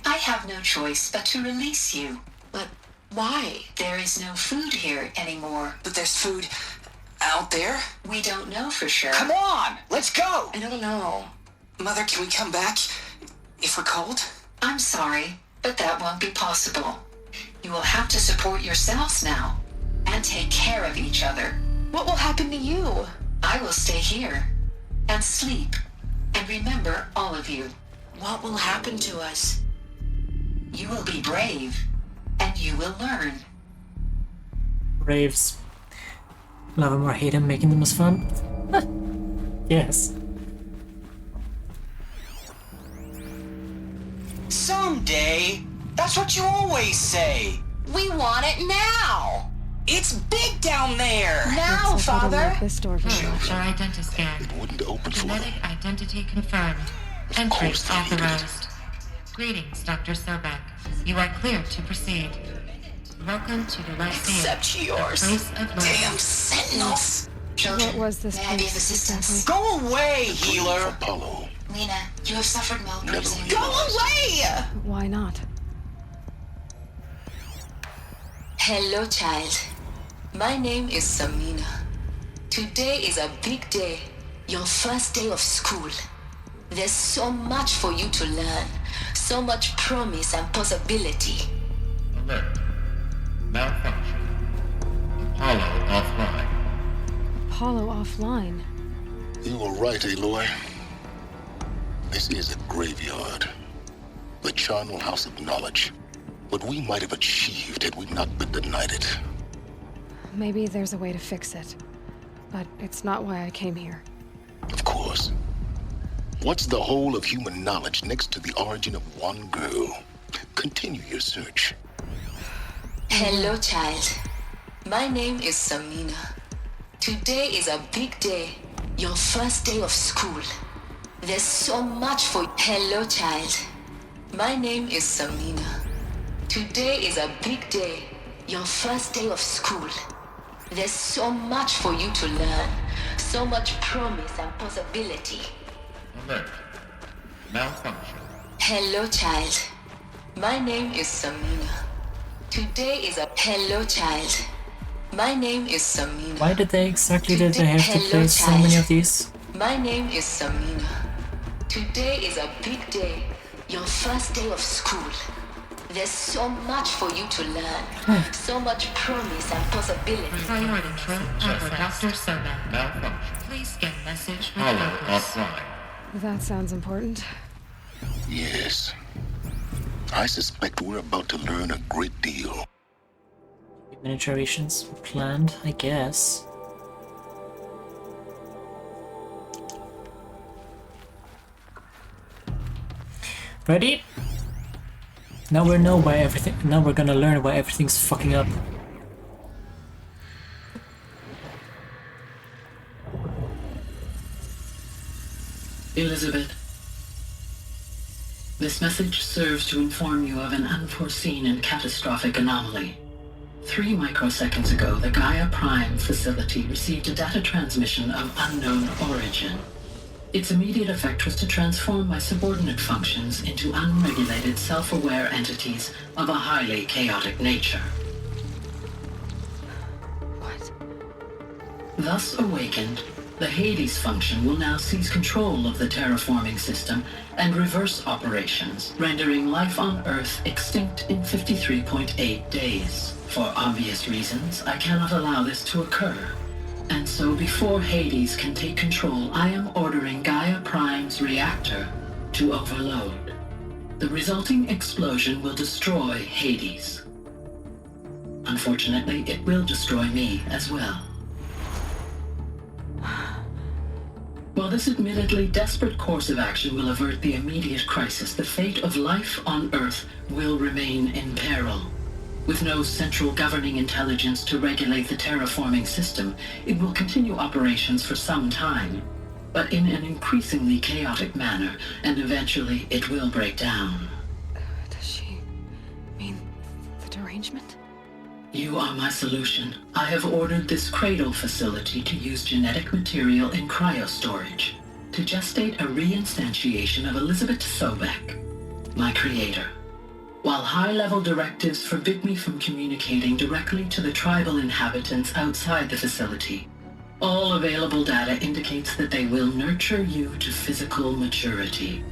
I have no choice but to release you. But why? There is no food here anymore. But there's food out there? We don't know for sure. Come on, let's go. I don't know. Mother, can we come back if we're cold? I'm sorry, but that won't be possible. You will have to support yourselves now and take care of each other. What will happen to you? I will stay here and sleep and remember all of you. What will happen to us? You will be brave and you will learn. Braves. Love him or hate him, making them as fun? Yes. Someday. That's what you always say. We want it now. It's big down there. Now, Father. This door very much. Your identity scan. It wouldn't open for them. Genetic identity confirmed. Entry authorized. Greetings, Dr. Sobek. You are clear to proceed. Welcome to the Lyceum. Except yours. The place of learning. Damn sentinels. Children, What was this may I be of place assistance? exactly? Go away, healer. Apollo. Lena, you have suffered malnutrition. Go away. Why not? Hello, child. My name is Samina. Today is a big day. Your first day of school. There's so much for you to learn. So much promise and possibility. Alert. Malfunction. Apollo offline. Apollo offline. You were right, Aloy. This is a graveyard. The charnel house of knowledge. What we might have achieved had we not been denied it. Maybe there's a way to fix it. But it's not why I came here. Of course. What's the whole of human knowledge next to the origin of one girl? Continue your search. Hello, child. My name is Samina. Today is a big day. Your first day of school. There's so much for you. Hello, child. My name is Samina. Today is a big day. Your first day of school. There's so much for you to learn. So much promise and possibility. Alert. Malfunction. Hello, child. My name is Samina. Today is a... Hello, child. My name is Samina. Why did they exactly did they have to Hello, play so child. many of these? My name is Samina. Today is a big day. Your first day of school. There's so much for you to learn. So much promise and possibility. Priority control over Dr. Sobek. Malfunction. Please scan message with Apollo focus. offline. That sounds important. Yes. I suspect we're about to learn a great deal. Miniaturations planned, I guess. Ready? Now we know why everything. Now we're gonna learn why everything's fucking up. Elizabeth, this message serves to inform you of an unforeseen and catastrophic anomaly. 3 microseconds ago, the Gaia Prime facility received a data transmission of unknown origin. Its immediate effect was to transform my subordinate functions into unregulated, self-aware entities of a highly chaotic nature. Thus awakened, The Hades function will now seize control of the terraforming system and reverse operations, rendering life on Earth extinct in 53.8 days. For obvious reasons, I cannot allow this to occur. And so before Hades can take control, I am ordering Gaia Prime's reactor to overload. The resulting explosion will destroy Hades. Unfortunately, it will destroy me as well. While this admittedly desperate course of action will avert the immediate crisis, the fate of life on Earth will remain in peril. With no central governing intelligence to regulate the terraforming system, it will continue operations for some time, but in an increasingly chaotic manner, and eventually it will break down. Does she mean the derangement? You are my solution. I have ordered this cradle facility to use genetic material in cryostorage to gestate a reinstantiation of Elizabeth Sobek, my creator. While high-level directives forbid me from communicating directly to the tribal inhabitants outside the facility, all available data indicates that they will nurture you to physical maturity,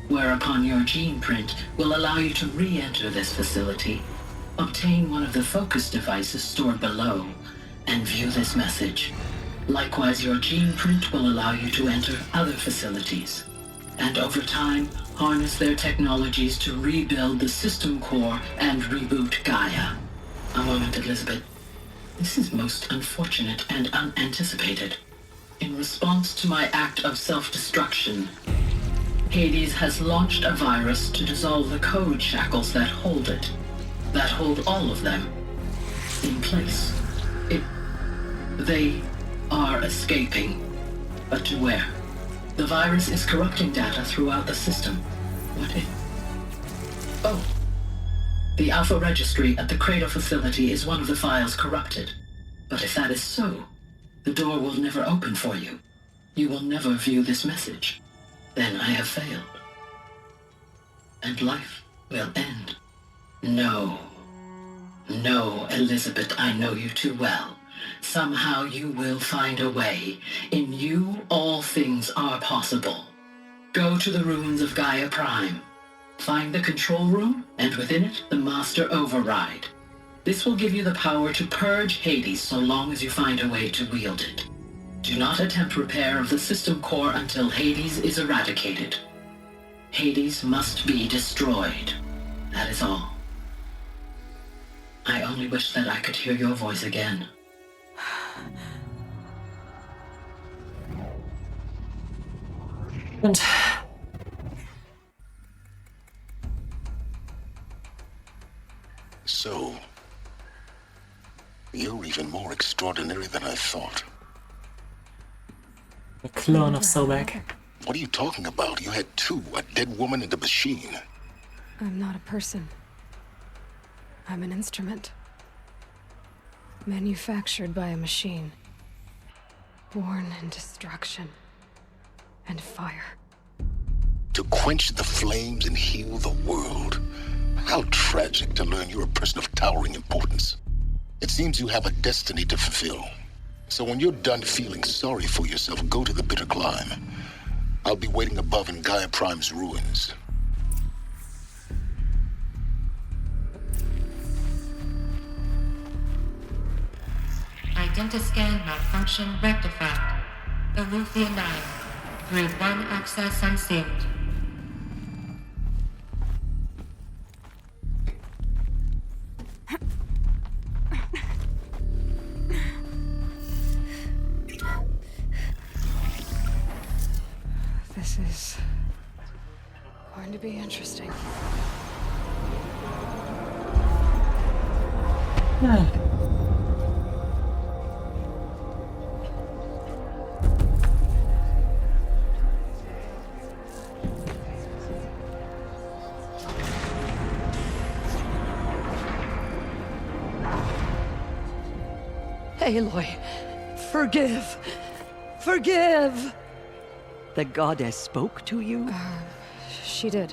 whereupon your gene print will allow you to re-enter this facility, obtain one of the focus devices stored below, and view this message. Likewise, your gene print will allow you to enter other facilities, and over time, harness their technologies to rebuild the system core and reboot Gaia. A moment, Elizabeth. This is most unfortunate and unanticipated. In response to my act of self-destruction, Hades has launched a virus to dissolve the code shackles that hold it, that hold all of them, in place. They are escaping, but to where? The virus is corrupting data throughout the system. What if... Oh. The Alpha Registry at the Cradle facility is one of the files corrupted. But if that is so, the door will never open for you. You will never view this message. Then I have failed. And life will end. No. No, Elizabeth, I know you too well. Somehow you will find a way. In you, all things are possible. Go to the ruins of Gaia Prime. Find the control room, and within it, the Master Override. This will give you the power to purge Hades so long as you find a way to wield it. Do not attempt repair of the system core until Hades is eradicated. Hades must be destroyed. That is all. I only wish that I could hear your voice again. And so, you're even more extraordinary than I thought. a clone of Sobek. What are you talking about? You had two, a dead woman and a machine. I'm not a person. I'm an instrument. Manufactured by a machine. Born in destruction and fire. To quench the flames and heal the world. How tragic to learn you're a person of towering importance. It seems you have a destiny to fulfill. So when you're done feeling sorry for yourself, go to the bitter climb. I'll be waiting above in Gaia Prime's ruins. Identiscan malfunction rectified. Alufia 9. Grid 1 access unsealed. This is going to be interesting. Aloy, forgive! Forgive! The goddess spoke to you? She did.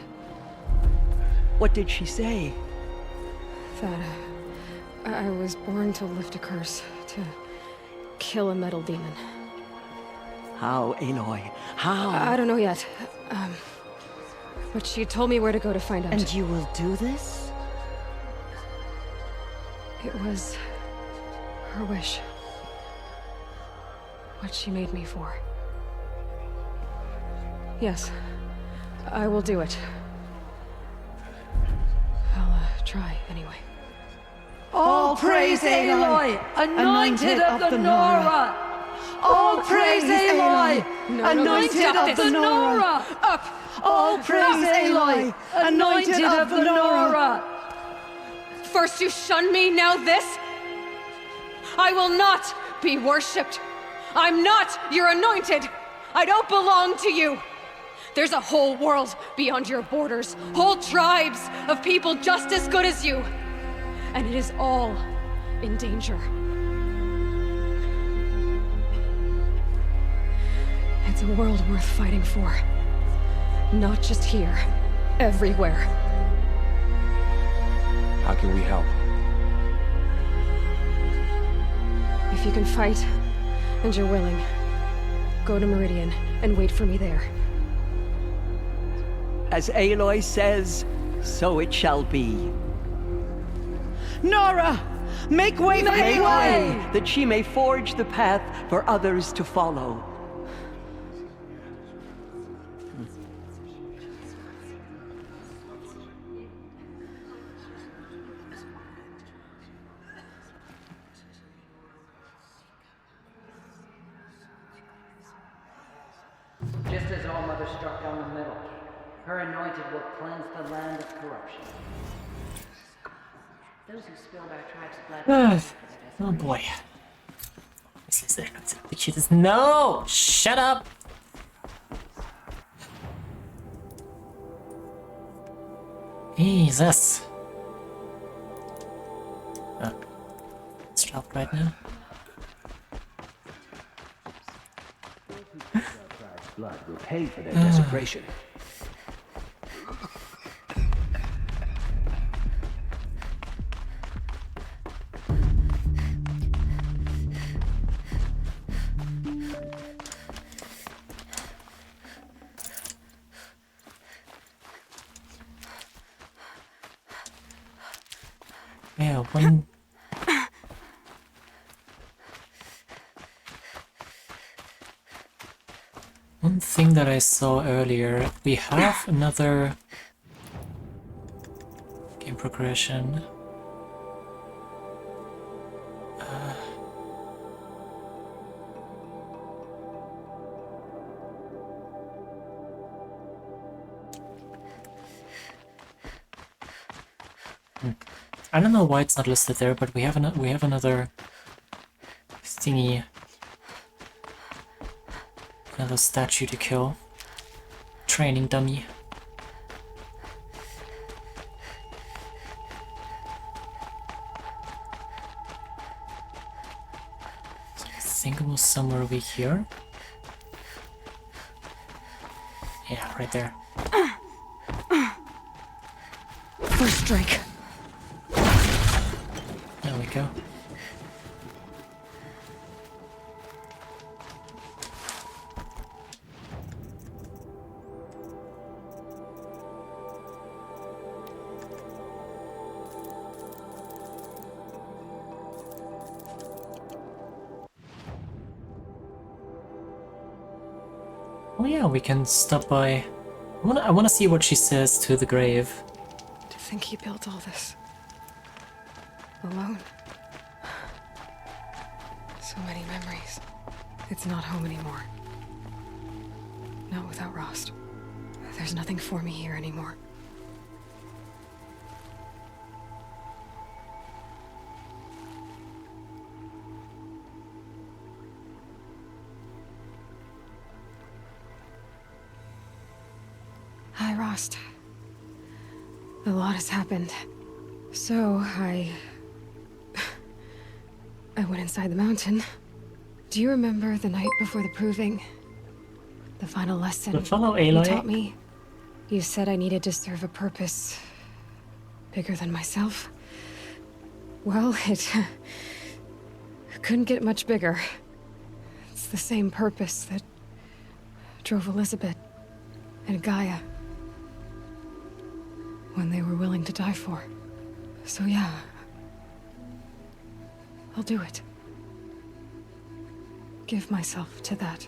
What did she say? That I was born to lift a curse, to kill a metal demon. How, Aloy? How? I don't know yet. But she told me where to go to find out. And you will do this? It was her wish. What she made me for. Yes, I will do it. I'll try anyway. All praise Aloy, anointed of the Nora! All praise Aloy, anointed of the Nora! Up! All praise Aloy, anointed of the Nora! First you shun me, now this? I will not be worshipped. I'm not your anointed. I don't belong to you. There's a whole world beyond your borders, whole tribes of people just as good as you. And it is all in danger. It's a world worth fighting for. Not just here, everywhere. How can we help? If you can fight, and you're willing, go to Meridian and wait for me there. As Aloy says, so it shall be. Nora! Make way for Aloy! That she may forge the path for others to follow. Just as All Mother struck down the Metal King, her anointed will cleanse the land of corruption. Those who spilled our tribe's blood. Oh boy. No! Shut up! Jesus. Oh. It's dropped right now. Blood will pay for their desecration. Yeah, one thing that I saw earlier, we have another game progression. I don't know why it's not listed there, but we have another thingy, another statue to kill. Training dummy. So I think it was somewhere over here. Yeah, right there. First strike. There we go. Oh yeah, we can stop by. I wanna see what she says to the grave. To think he built all this alone. So many memories. It's not home anymore. Not without Rost. There's nothing for me here anymore. Hi, Rost. A lot has happened. So, I went inside the mountain. Do you remember the night before the proving? The final lesson But follow you Aloy. taught me? You said I needed to serve a purpose bigger than myself. Well, it couldn't get much bigger. It's the same purpose that drove Elizabeth and Gaia when they were willing to die for. So yeah, I'll do it. Give myself to that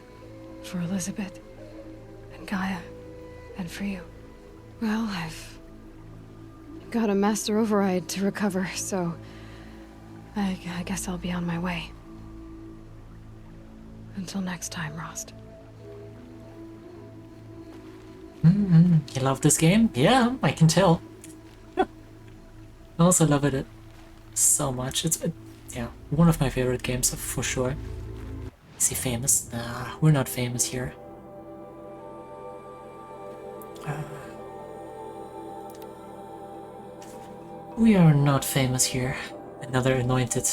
for Elizabeth and Gaia and for you. Well, I've got a master override to recover, so I guess I'll be on my way. Until next time, Rost. You love this game? Yeah, I can tell. I also love it so much. It's yeah, one of my favorite games for sure. Is he famous? Nah, we're not famous here. We are not famous here. Another anointed.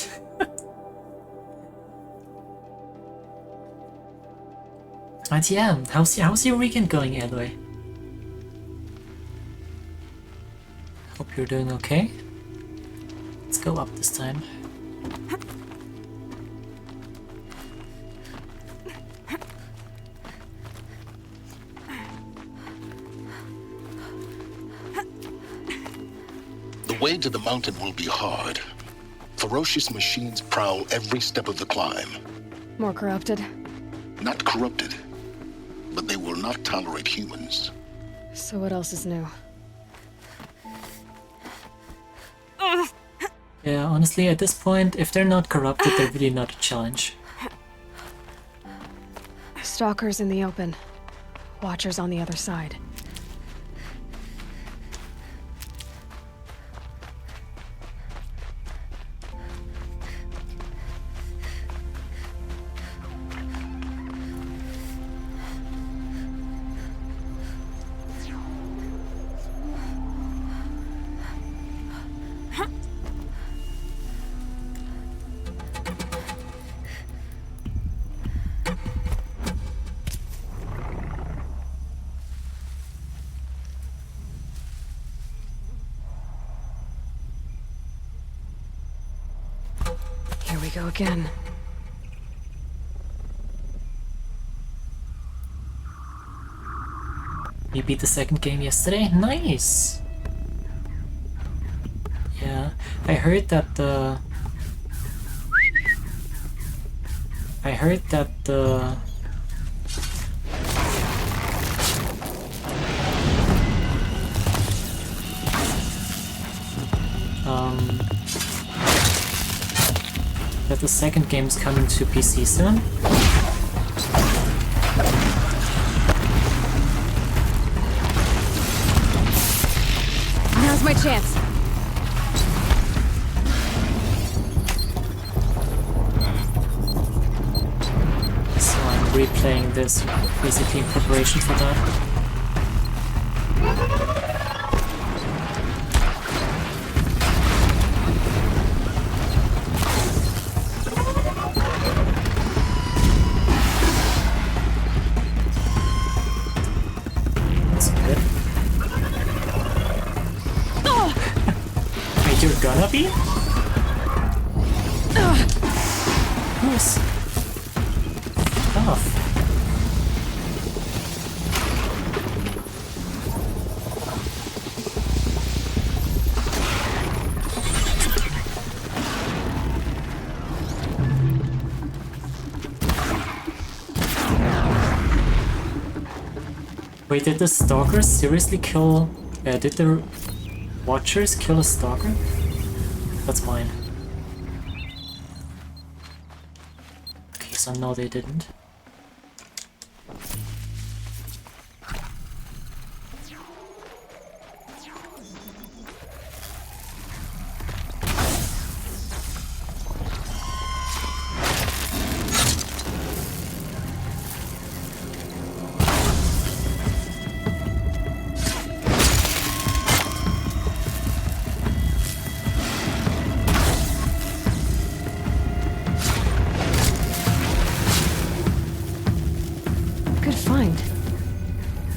But yeah, how's your weekend going, Eloy? Hope you're doing okay. Let's go up this time. The way to the mountain will be hard. Ferocious machines prowl every step of the climb. More corrupted? Not corrupted, but they will not tolerate humans. So what else is new? Yeah, honestly, at this point, if they're not corrupted, they're really not a challenge. Stalkers in the open. Watchers on the other side. Here we go again. You beat the second game yesterday? Nice! Yeah, I heard that the that the second game's coming to PC soon. Now's my chance. So I'm replaying this basically in preparation for that. You're gonna be? Who's tough? Wait, did the stalkers seriously kill... did the Watchers kill a stalker? That's mine. Okay, so no, they didn't.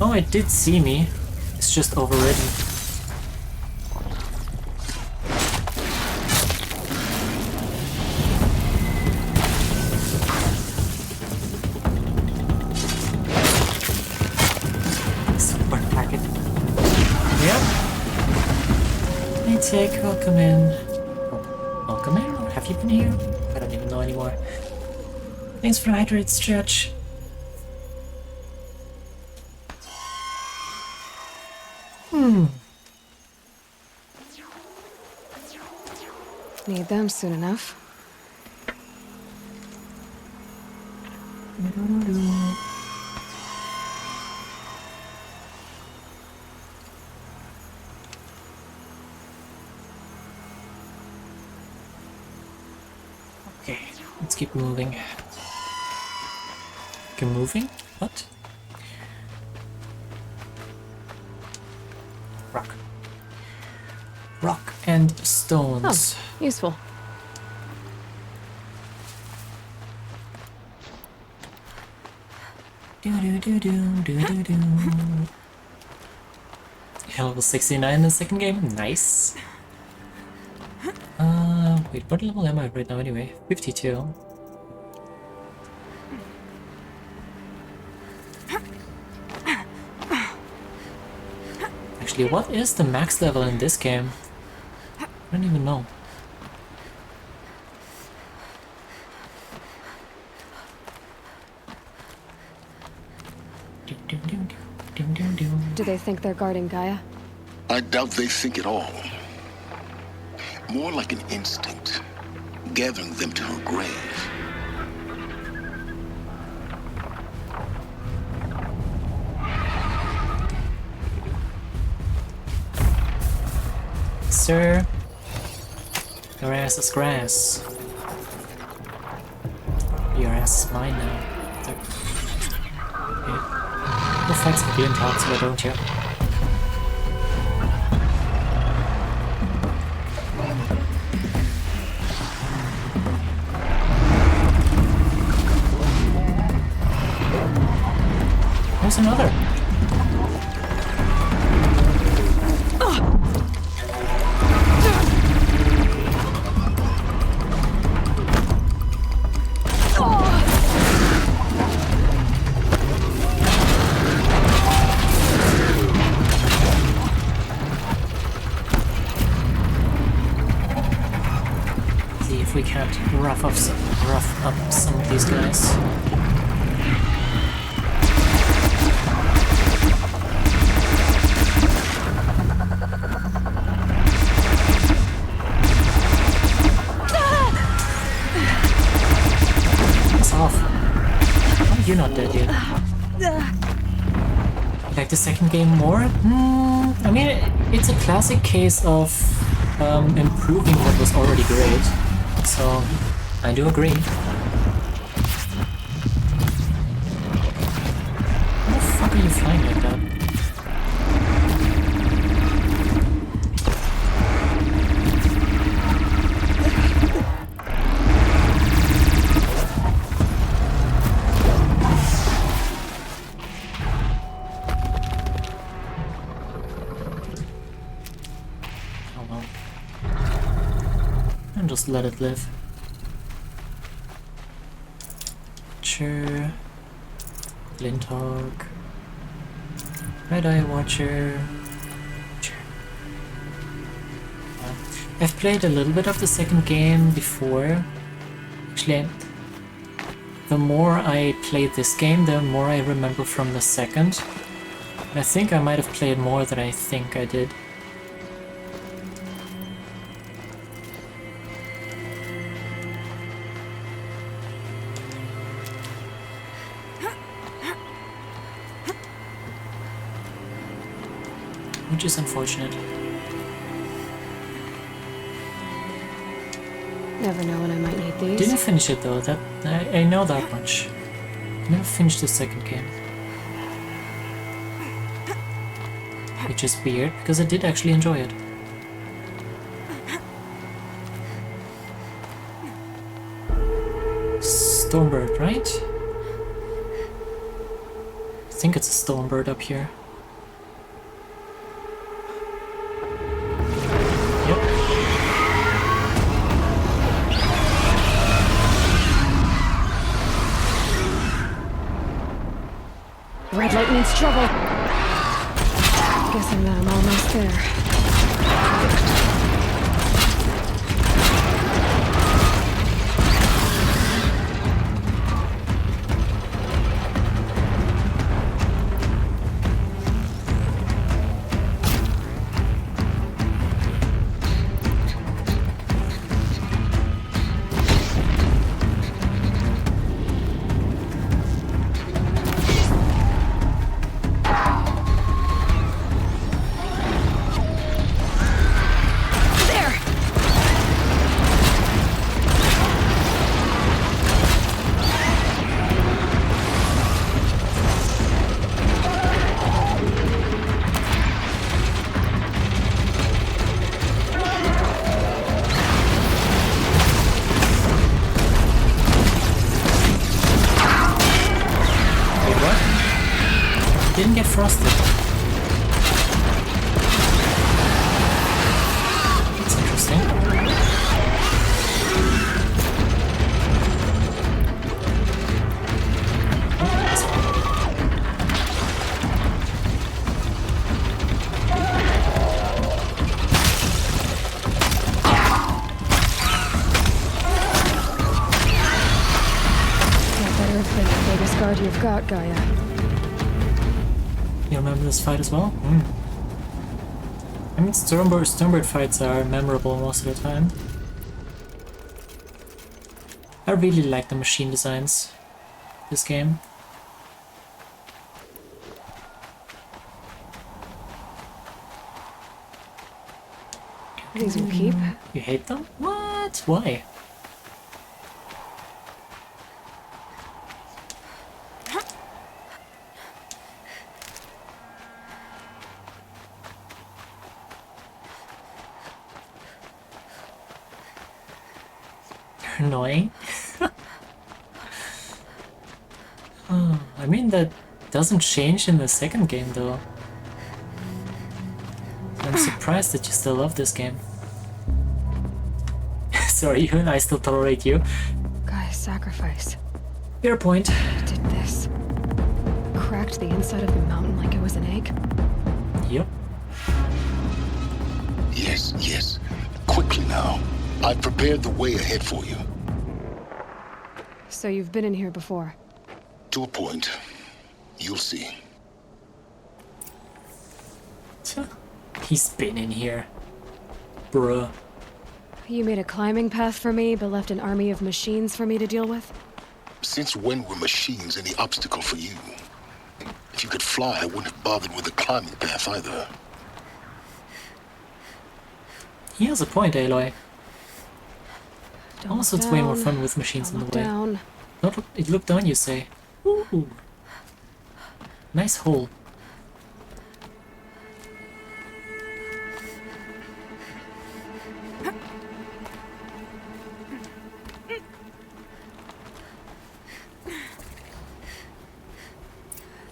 Oh, it did see me. It's just overridden. Welcome in. Oh, welcome in? Or have you been here? I don't even know anymore. Thanks for the hydrate, Stretch. Need them soon enough. Okay, let's keep moving. Keep moving? What? Rock. Rock and stones. Oh, useful. Do-do-do-do-do-do-do. Level 69 in the second game? Nice. Wait, what level am I right now anyway? 52. Actually, what is the max level in this game? I don't even know. Do they think they're guarding Gaia? I doubt they think at all. More like an instinct, gathering them to her grave. Sir, your ass is grass. Your ass is mine now. Okay. You'll fight some Glinthawks, why don't you? There's another. See if we can't rough up some of these guys. You're not dead yet. Like the second game more? I mean, it's a classic case of improving what was already great. So, I do agree. How the fuck are you flying like that? Just let it live. Watcher, Glinthawk, Red-Eye Watcher. I've played a little bit of the second game before. Actually, the more I played this game, the more I remember from the second. And I think I might have played more than I think I did. Which is unfortunate. Never know when I might need these. Didn't finish it though, that I know that much. Never finished the second game. Which is weird, because I did actually enjoy it. Stormbird, right? I think it's a Stormbird up here. Red light means trouble. Guessing that I'm almost there. defrosted. That's interesting. Guard you've got, Gaia. You remember this fight as well? I mean, Stormbird fights are memorable most of the time. I really like the machine designs this game. These will keep. You hate them? What? Why? Annoying. I mean, that doesn't change in the second game though. I'm surprised that you still love this game. Sorry, you and I still tolerate you. Guy's sacrifice. Fair point. Did this. Cracked the inside of the mountain like it was an egg? Yep. Yes, yes. Quickly now. I've prepared the way ahead for you. So you've been in here before? To a point. You'll see. He's been in here. Bruh. You made a climbing path for me, but left an army of machines for me to deal with? Since when were machines any obstacle for you? If you could fly, I wouldn't have bothered with the climbing path either. He has a point, Aloy. Also, it's way more fun with machines in the way. Down. Don't look down, you say. Ooh. Nice hole.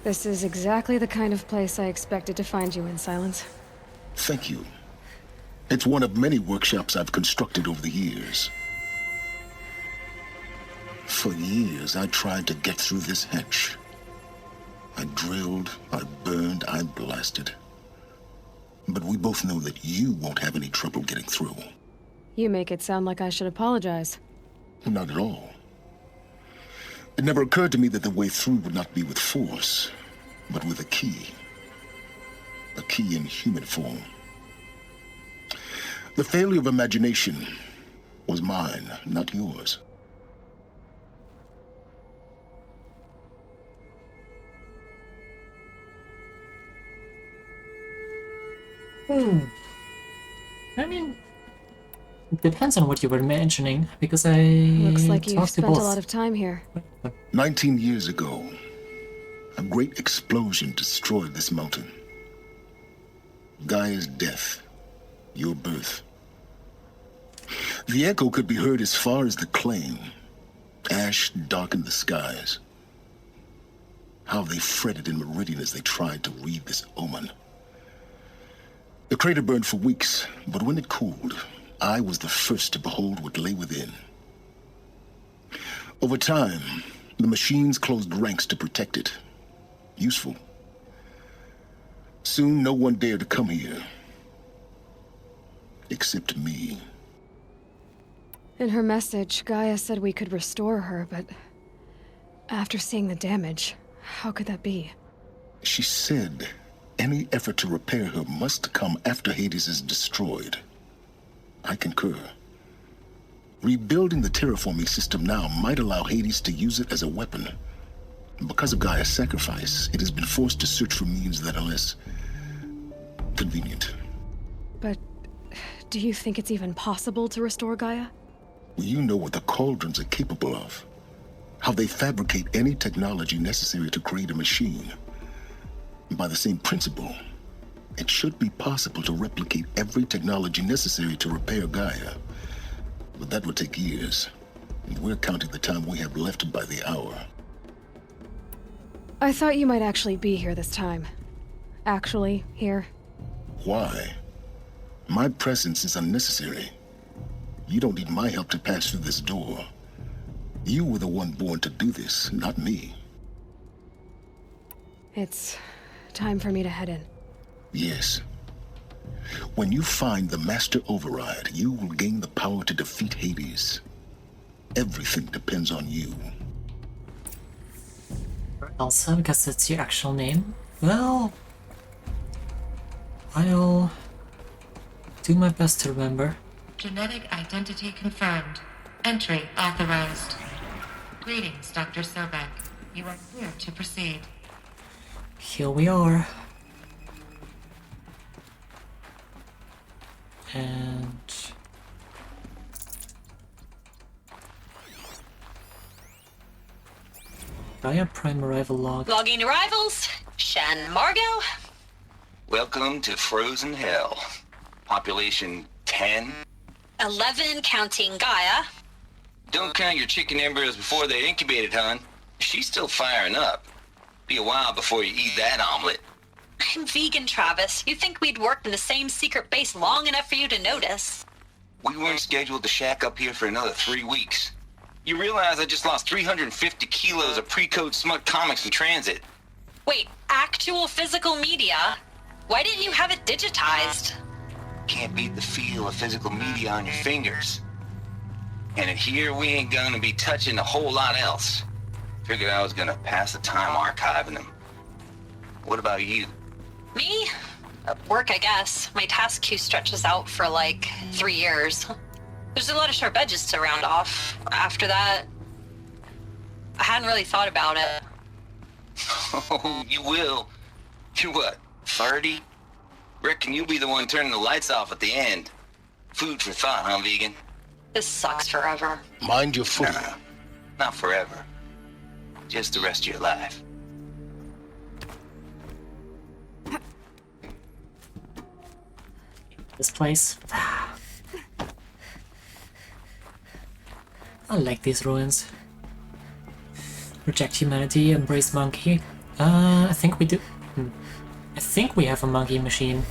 This is exactly the kind of place I expected to find you in, Silence. Thank you. It's one of many workshops I've constructed over the years. For years, I tried to get through this hatch. I drilled, I burned, I blasted. But we both know that you won't have any trouble getting through. You make it sound like I should apologize. Not at all. It never occurred to me that the way through would not be with force, but with a key. A key in human form. The failure of imagination was mine, not yours. I mean, it depends on what you were mentioning, because I Looks like you've talked to spent a both. lot of time here. 19 years ago, a great explosion destroyed this mountain. Gaia's death, your birth. The echo could be heard as far as the claim. Ash darkened the skies. How they fretted in Meridian as they tried to read this omen. The crater burned for weeks, but when it cooled, I was the first to behold what lay within. Over time, the machines closed ranks to protect it. Useful. Soon, no one dared to come here. Except me. In her message, Gaia said we could restore her, but after seeing the damage, how could that be? She said any effort to repair her must come after Hades is destroyed. I concur. Rebuilding the terraforming system now might allow Hades to use it as a weapon. Because of Gaia's sacrifice, it has been forced to search for means that are less convenient. But do you think it's even possible to restore Gaia? You know what the cauldrons are capable of. How they fabricate any technology necessary to create a machine. By the same principle, it should be possible to replicate every technology necessary to repair Gaia. But that would take years, and we're counting the time we have left by the hour. I thought you might actually be here this time. actually here? Why? My presence is unnecessary. You don't need my help to pass through this door. You were the one born to do this, not me. It's time for me to head in. Yes. When you find the Master Override, you will gain the power to defeat Hades. Everything depends on you. Elsa, because that's your actual name? Well, I'll do my best to remember. Genetic identity confirmed. Entry authorized. Greetings, Dr. Sobek. You are clear to proceed. Here we are. And... Gaia Prime arrival log. Logging arrivals. Shan Margot. Welcome to Frozen Hell. Population 10. 11 counting Gaia. Don't count your chicken embryos before they're incubated, hon. She's still firing up. Be a while before you eat that omelet. I'm vegan, Travis. You think we'd worked in the same secret base long enough for you to notice? We weren't scheduled to shack up here for another 3 weeks. You realize I just lost 350 kilos of pre-code smut comics in transit. Wait, actual physical media? Why didn't you have it digitized? Can't beat the feel of physical media on your fingers. And in here, we ain't gonna be touching a whole lot else. Figured I was gonna pass the time archiving them. What about you? Me? Work, I guess. My task queue stretches out for like 3 years. There's a lot of sharp edges to round off. After that, I hadn't really thought about it. Oh, you will. You're what, 30? Reckon you'll be the one turning the lights off at the end. Food for thought, huh, vegan? This sucks forever. Mind your foot. Nah, not forever. Just the rest of your life. This place. I like these ruins. Reject humanity, embrace monkey. I think we do. I think we have a monkey machine.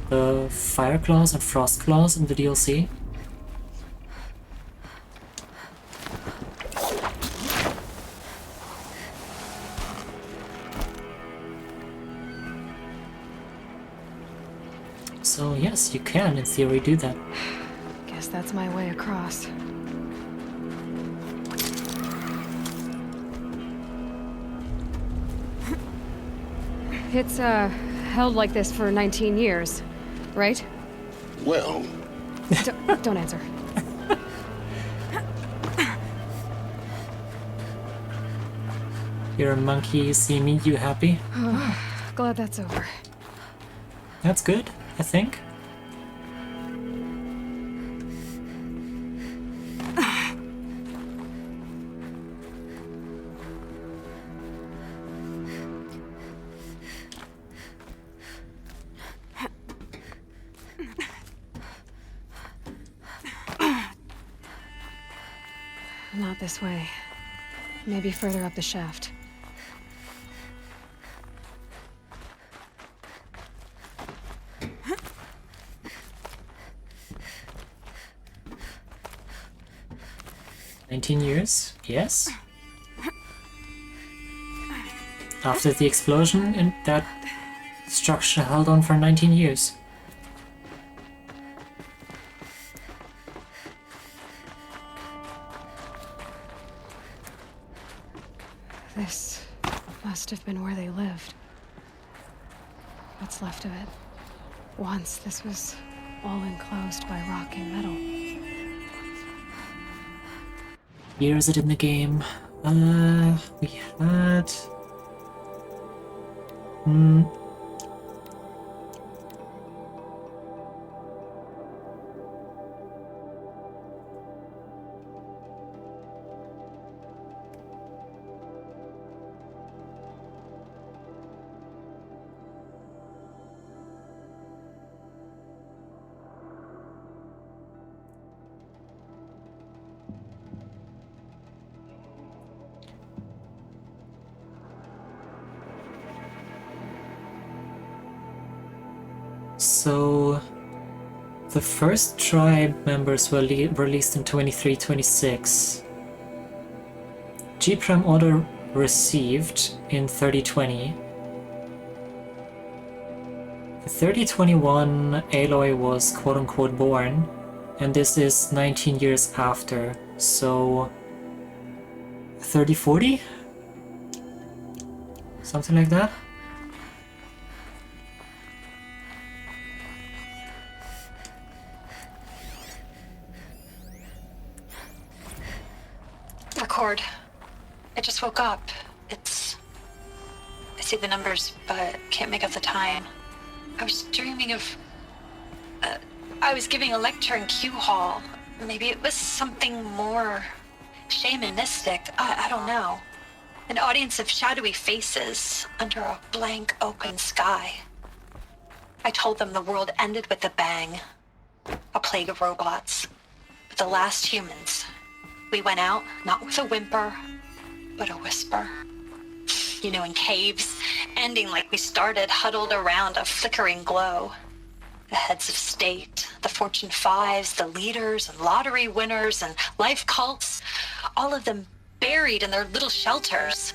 The fire claws and frost claws in the DLC. So yes, you can, in theory, do that. Guess that's my way across. It's, held like this for 19 years, right? Well... Don't answer. You're a monkey, you see me, you happy? Glad that's over. That's good, I think. Not this way. Maybe further up the shaft. Years, yes. After the explosion, and that structure held on for 19 years. This must have been where they lived. What's left of it. Once this was all enclosed by rock and metal. Here is it in the game? We had... So the first tribe members were released in 2326. G-Prime order received in 3020. In 3021, Aloy was quote-unquote born, and this is 19 years after, so 3040? Something like that? Record. I just woke up. I see the numbers, but can't make out the time. I was dreaming of... I was giving a lecture in Q Hall. Maybe it was something more shamanistic. I don't know. An audience of shadowy faces under a blank open sky. I told them the world ended with a bang. A plague of robots. But the last humans. We went out, not with a whimper, but a whisper. You know, in caves, ending like we started, huddled around a flickering glow. The heads of state, the Fortune 5s, the leaders and lottery winners and life cults, all of them buried in their little shelters.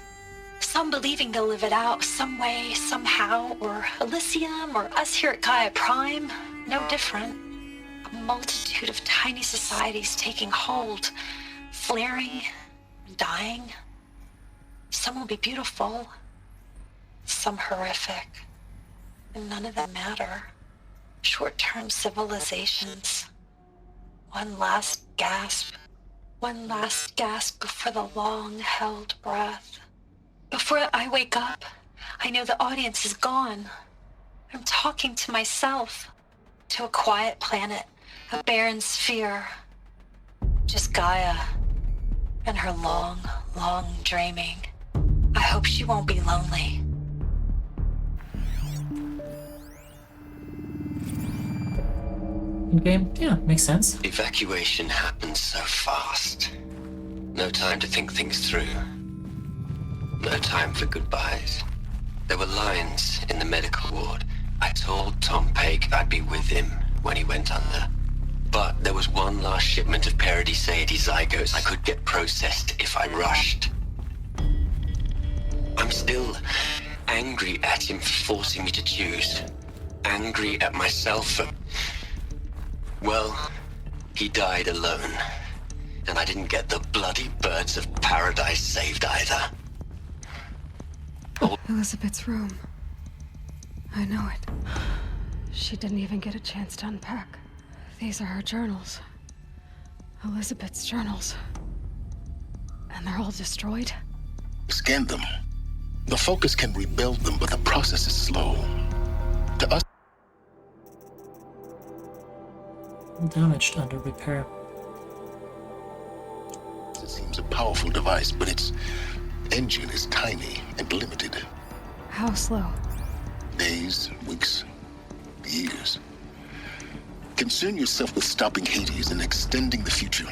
Some believing they'll live it out some way, somehow, or Elysium, or us here at Gaia Prime, no different. A multitude of tiny societies taking hold, flaring, dying. Some will be beautiful, some horrific, and none of them matter. Short-term civilizations. One last gasp before the long-held breath. Before I wake up, I know the audience is gone. I'm talking to myself, to a quiet planet, a barren sphere. Just Gaia and her long, long dreaming. I hope she won't be lonely. In-game? Yeah, makes sense. Evacuation happened so fast. No time to think things through. No time for goodbyes. There were lines in the medical ward. I told Tom Paik I'd be with him when he went under. But there was one last shipment of Paradiseidae zygotes I could get processed if I rushed. I'm still angry at him for forcing me to choose. Angry at myself for... Well, he died alone. And I didn't get the bloody birds of paradise saved either. Elizabeth's room. I know it. She didn't even get a chance to unpack. These are her journals. Elizabeth's journals. And they're all destroyed? Scan them. The Focus can rebuild them, but the process is slow. To us... Damaged under repair. It seems a powerful device, but its engine is tiny and limited. How slow? Days, weeks, years. Concern yourself with stopping Hades and extending the future,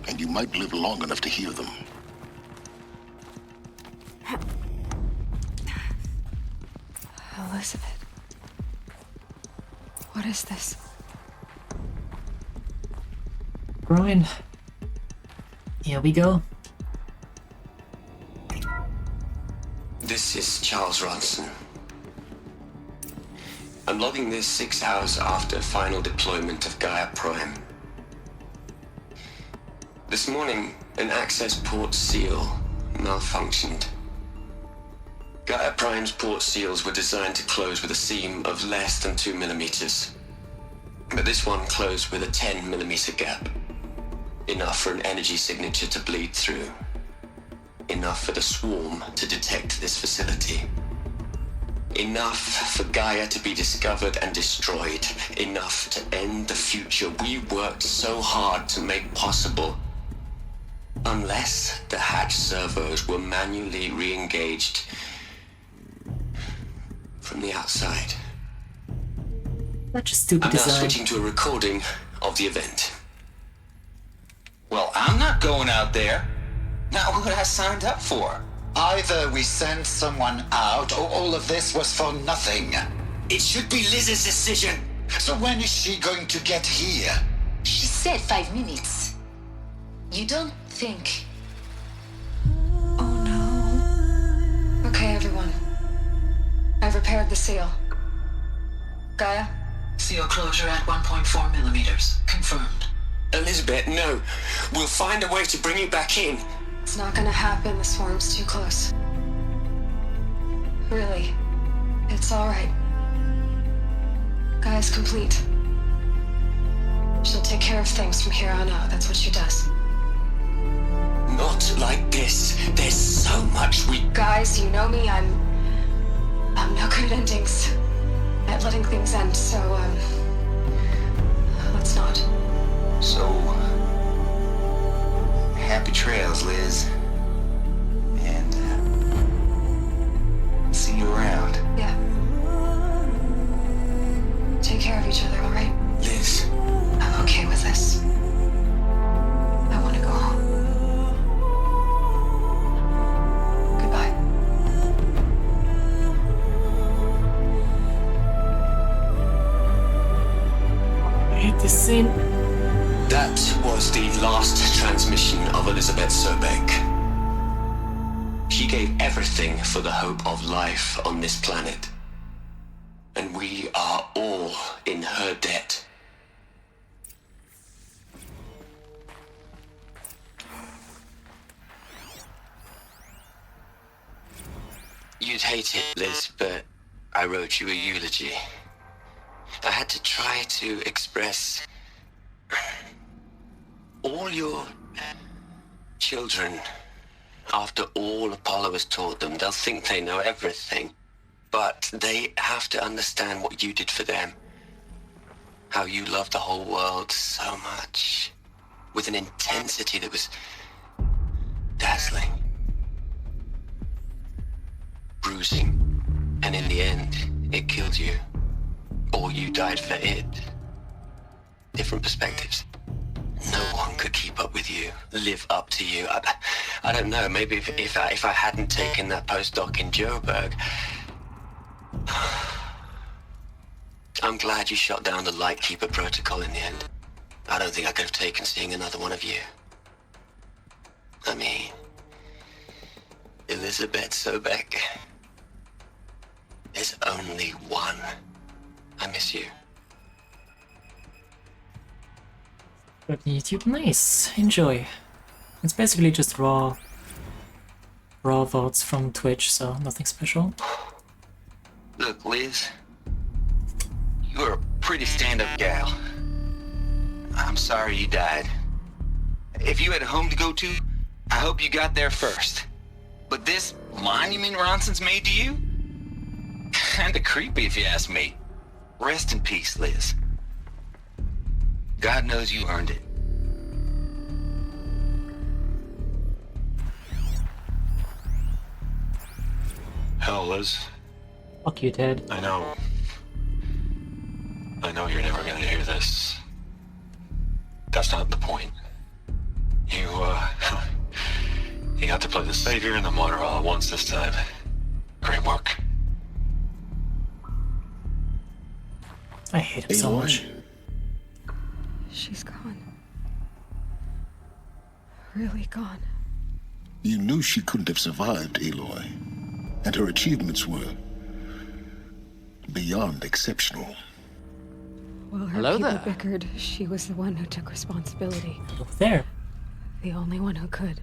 and you might live long enough to hear them. Elizabeth. What is this? Brian. Here we go. This is Charles Ronson. I'm logging this 6 hours after final deployment of Gaia Prime. This morning, an access port seal malfunctioned. Gaia Prime's port seals were designed to close with a seam of less than 2 millimeters. But this one closed with a 10 millimeter gap. Enough for an energy signature to bleed through. Enough for the swarm to detect this facility. Enough for Gaia to be discovered and destroyed. Enough to end the future we worked so hard to make possible. Unless the hatch servos were manually re-engaged from the outside. That's just stupid I'm now design. switching to a recording of the event. Well, I'm not going out there. Not what I signed up for. Either we send someone out, or all of this was for nothing. It should be Liz's decision. So when is she going to get here? She said 5 minutes. You don't think... Okay, everyone. I've repaired the seal. Gaia? Seal closure at 1.4 millimeters. Confirmed. Elizabeth, no. We'll find a way to bring you back in. It's not gonna happen. The swarm's too close. Really. It's alright. Gaia's complete. She'll take care of things from here on out. That's what she does. Not like this. There's so much we... Guys, you know me. I'm no good at endings. At letting things end, so, let's not. So... happy trails, Liz. And, see you around. Yeah. Take care of each other, alright? Liz. I'm okay with this. I want to go home. Goodbye. I hate this scene. That was the last transmission of Elizabeth Sobeck. She gave everything for the hope of life on this planet. And we are all in her debt. You'd hate it, Liz, but I wrote you a eulogy. I had to try to express all your children. After all Apollo has taught them, they'll think they know everything. But they have to understand what you did for them. How you loved the whole world so much. With an intensity that was dazzling. Bruising. And in the end, it killed you. Or you died for it. Different perspectives. No one could keep up with you, live up to you. I don't know, maybe if I hadn't taken that postdoc in Joburg... I'm glad you shot down the Lightkeeper protocol in the end. I don't think I could have taken seeing another one of you. I mean... Elizabeth Sobeck... There's only one. I miss you. But YouTube, nice. Enjoy. It's basically just raw votes from Twitch, so nothing special. Look, Liz, you're a pretty stand-up gal. I'm sorry you died. If you had a home to go to, I hope you got there first. But this monument Ronson's made to you? Kinda creepy if you ask me. Rest in peace, Liz. God knows you earned it. Hell, Liz. Fuck you, Ted. I know you're never gonna hear this. That's not the point. You got to play the savior and the martyr all at once this time. Great work. I hate him so much. She's gone. Really gone. You knew she couldn't have survived, Aloy. And her achievements were beyond exceptional. While her people bickered, she was the one who took responsibility. There. The only one who could.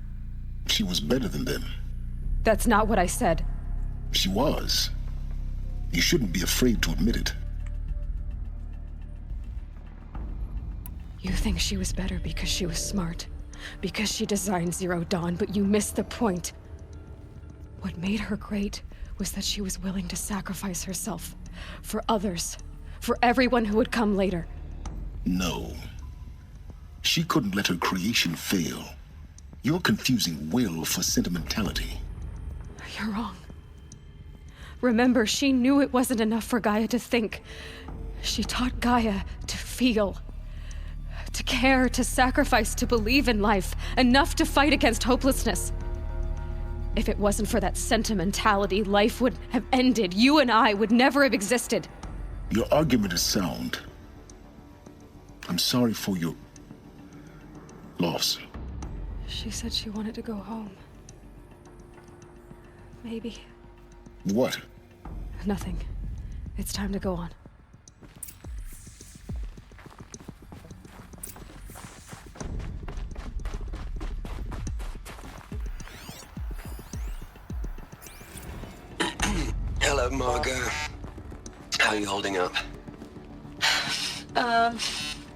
She was better than them. That's not what I said. She was. You shouldn't be afraid to admit it. You think she was better because she was smart, because she designed Zero Dawn, but you missed the point. What made her great was that she was willing to sacrifice herself for others, for everyone who would come later. No. She couldn't let her creation fail. You're confusing will for sentimentality. You're wrong. Remember, she knew it wasn't enough for Gaia to think. She taught Gaia to feel. To care, to sacrifice, to believe in life, enough to fight against hopelessness. If it wasn't for that sentimentality, life would have ended. You and I would never have existed. Your argument is sound, I'm sorry for your loss. She said she wanted to go home. Maybe. What? Nothing. It's time to go on. Hello, Margot. How are you holding up?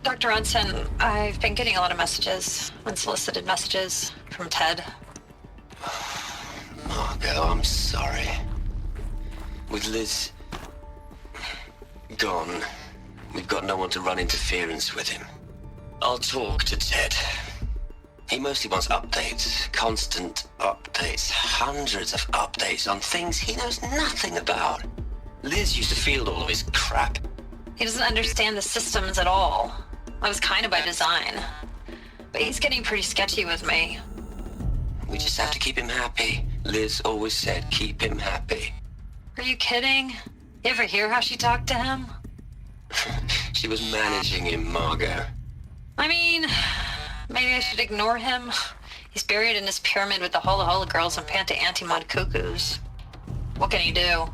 Dr. Unson, I've been getting a lot of messages, unsolicited messages from Ted. Margot, I'm sorry. With Liz gone, we've got no one to run interference with him. I'll talk to Ted. He mostly wants updates, constant updates, hundreds of updates on things he knows nothing about. Liz used to field all of his crap. He doesn't understand the systems at all. That was kind of by design. But he's getting pretty sketchy with me. We just have to keep him happy. Liz always said, keep him happy. Are you kidding? You ever hear how she talked to him? She was managing him, Margot. I mean, maybe I should ignore him. He's buried in his pyramid with the Hola Hola girls and Panta Antimod cuckoos. What can he do?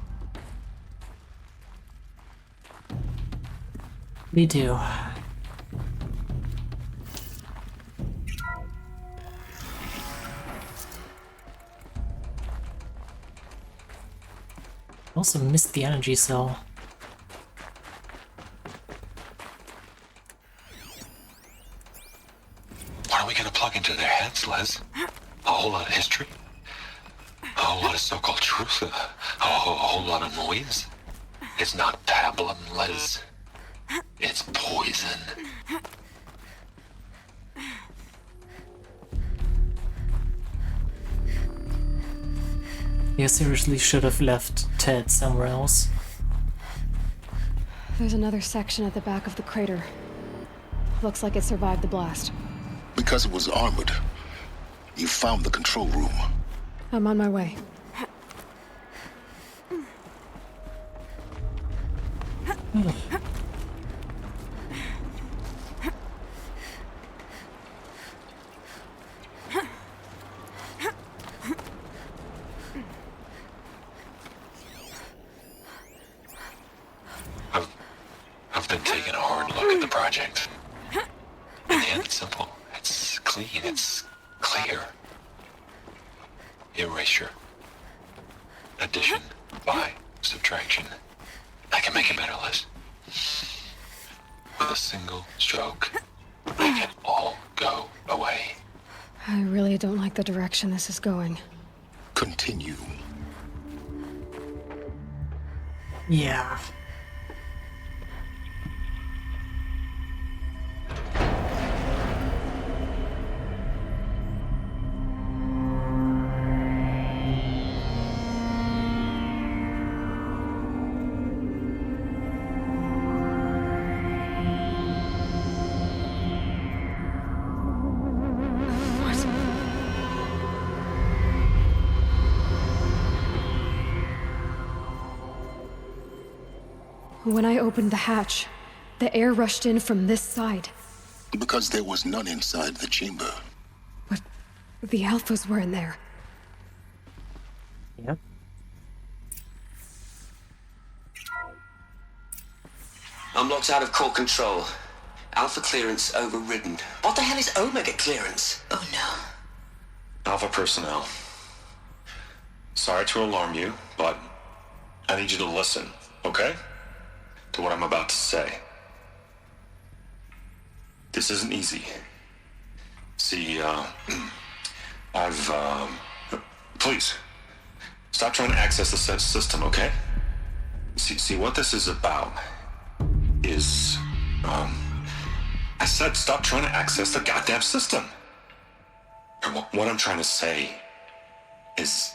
We do. Also missed the energy cell. What are we gonna plug into their heads, Liz? A whole lot of history? A whole lot of so-called truth? A whole lot of noise? It's not pablum, Liz. It's poison. You seriously should have left Ted somewhere else. There's another section at the back of the crater. Looks like it survived the blast. Because it was armored, you found the control room. I'm on my way. I've been taking a hard look at the project. In the end, it's simple. It's clean. It's clear. Erasure. Addition. By. Subtraction. I can make it better, Liz. With a single stroke, make it all go away. I really don't like the direction this is going. Continue. Yeah. When I opened the hatch, the air rushed in from this side. Because there was none inside the chamber. But the Alphas were in there. Yep. I'm locked out of core control. Alpha clearance overridden. What the hell is Omega clearance? Oh no. Alpha personnel. Sorry to alarm you, but I need you to listen, okay? To what I'm about to say. This isn't easy. See, please, stop trying to access the system, okay? See, what this is about is, I said stop trying to access the goddamn system. And what I'm trying to say is,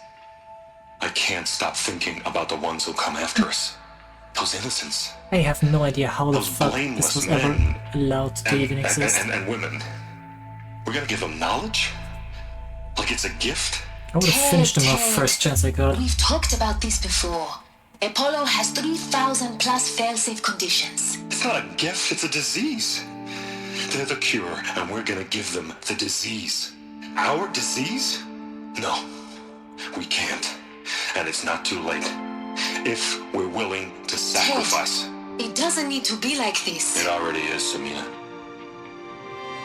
I can't stop thinking about the ones who come after us. Those innocents. I have no idea how the Those fuck blameless this was men ever allowed to even exist. And women. We're gonna give them knowledge? Like it's a gift? I would have finished them off first chance I got. We've talked about this before. Apollo has 3,000 plus fail-safe conditions. It's not a gift, it's a disease. They're the cure, and we're gonna give them the disease. Our disease? No, we can't. And it's not too late. If we're willing to sacrifice. It doesn't need to be like this. It already is, Samina.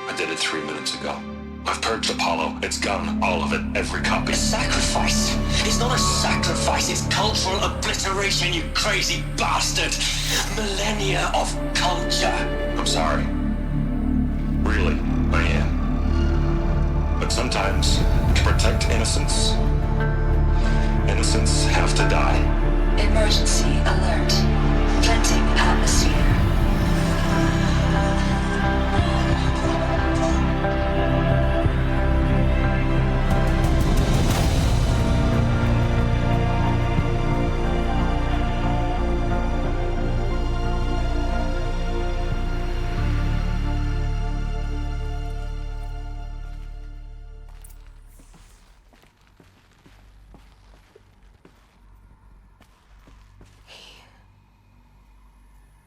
I did it 3 minutes ago. I've purged Apollo. It's gone. All of it. Every copy. A sacrifice? It's not a sacrifice. It's cultural obliteration, you crazy bastard. Millennia of culture. I'm sorry. Really, I am. But sometimes, to protect innocence, innocents have to die. Emergency alert. Venting atmosphere.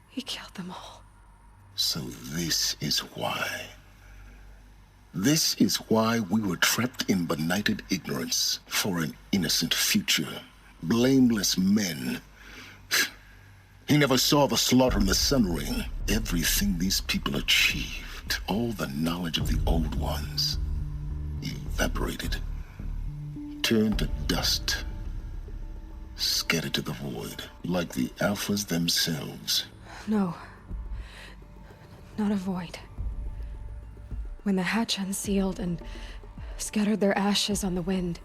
He killed them all. So this is why. This is why we were trapped in benighted ignorance for an innocent future. Blameless men. He never saw the slaughter in the Sun Ring. Everything these people achieved, all the knowledge of the old ones, evaporated, turned to dust, scattered to the void, like the Alphas themselves. No. Not a void. When the hatch unsealed and scattered their ashes on the wind,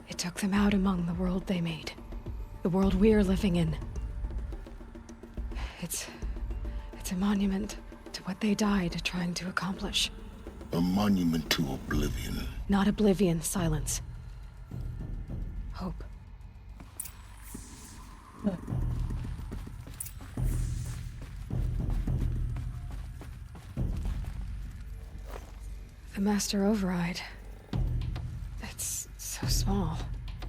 it took them out among the world they made. The world we're living in. It's a monument to what they died trying to accomplish. A monument to oblivion. Not oblivion, silence. Hope. The Master Override. It's so small.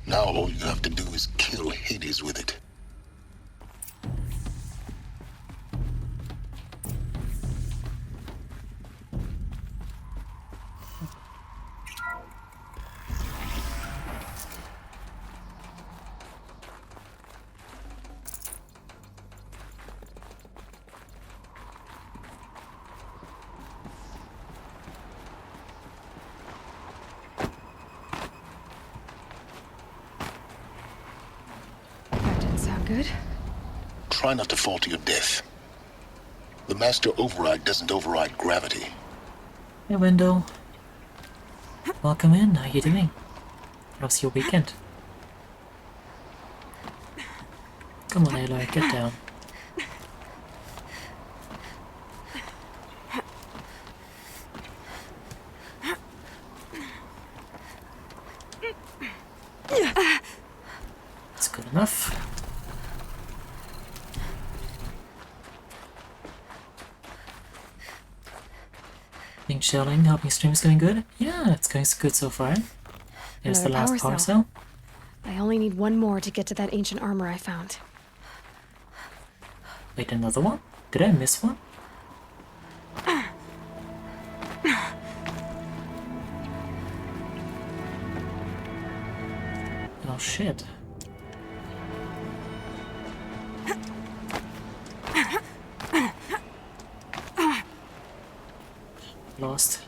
Now all you have to do is kill Hades with it. Good. Try not to fall to your death. The Master Override doesn't override gravity. Hey, Wendell. Welcome in. How you doing? How's your weekend? Come on, Aloy, get down. That's good enough. Being chilling, hoping stream is going good? Yeah, it's going good so far. Here's the last power cell. I only need one more to get to that ancient armor I found. Wait, another one? Did I miss one? Oh shit. Lost.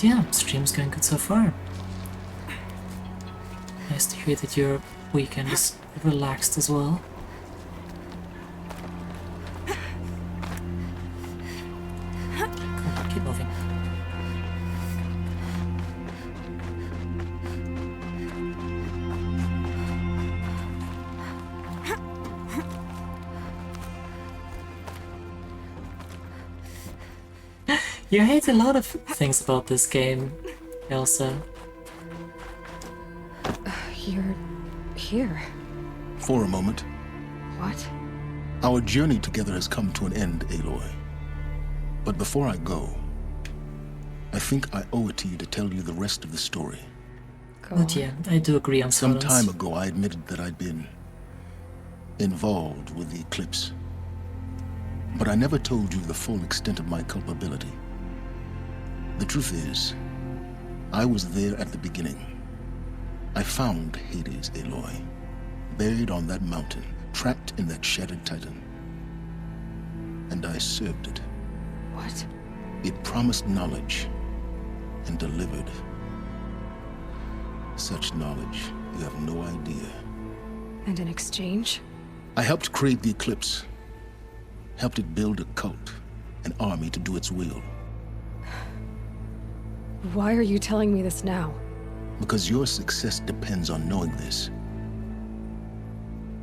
Yeah, stream's going good so far. Nice to hear that your weekend is relaxed as well. Come on, keep moving. You hate a lot of things about this game, Elsa. You're here. For a moment. What? Our journey together has come to an end, Aloy. But before I go, I think I owe it to you to tell you the rest of the story. But yeah, I do agree on Some silence. time ago, I admitted that I'd been involved with the eclipse. But I never told you the full extent of my culpability. The truth is, I was there at the beginning. I found Hades, Aloy, buried on that mountain, trapped in that shattered titan. And I served it. What? It promised knowledge and delivered. Such knowledge, you have no idea. And in exchange? I helped create the eclipse. Helped it build a cult, an army to do its will. Why are you telling me this now? Because your success depends on knowing this.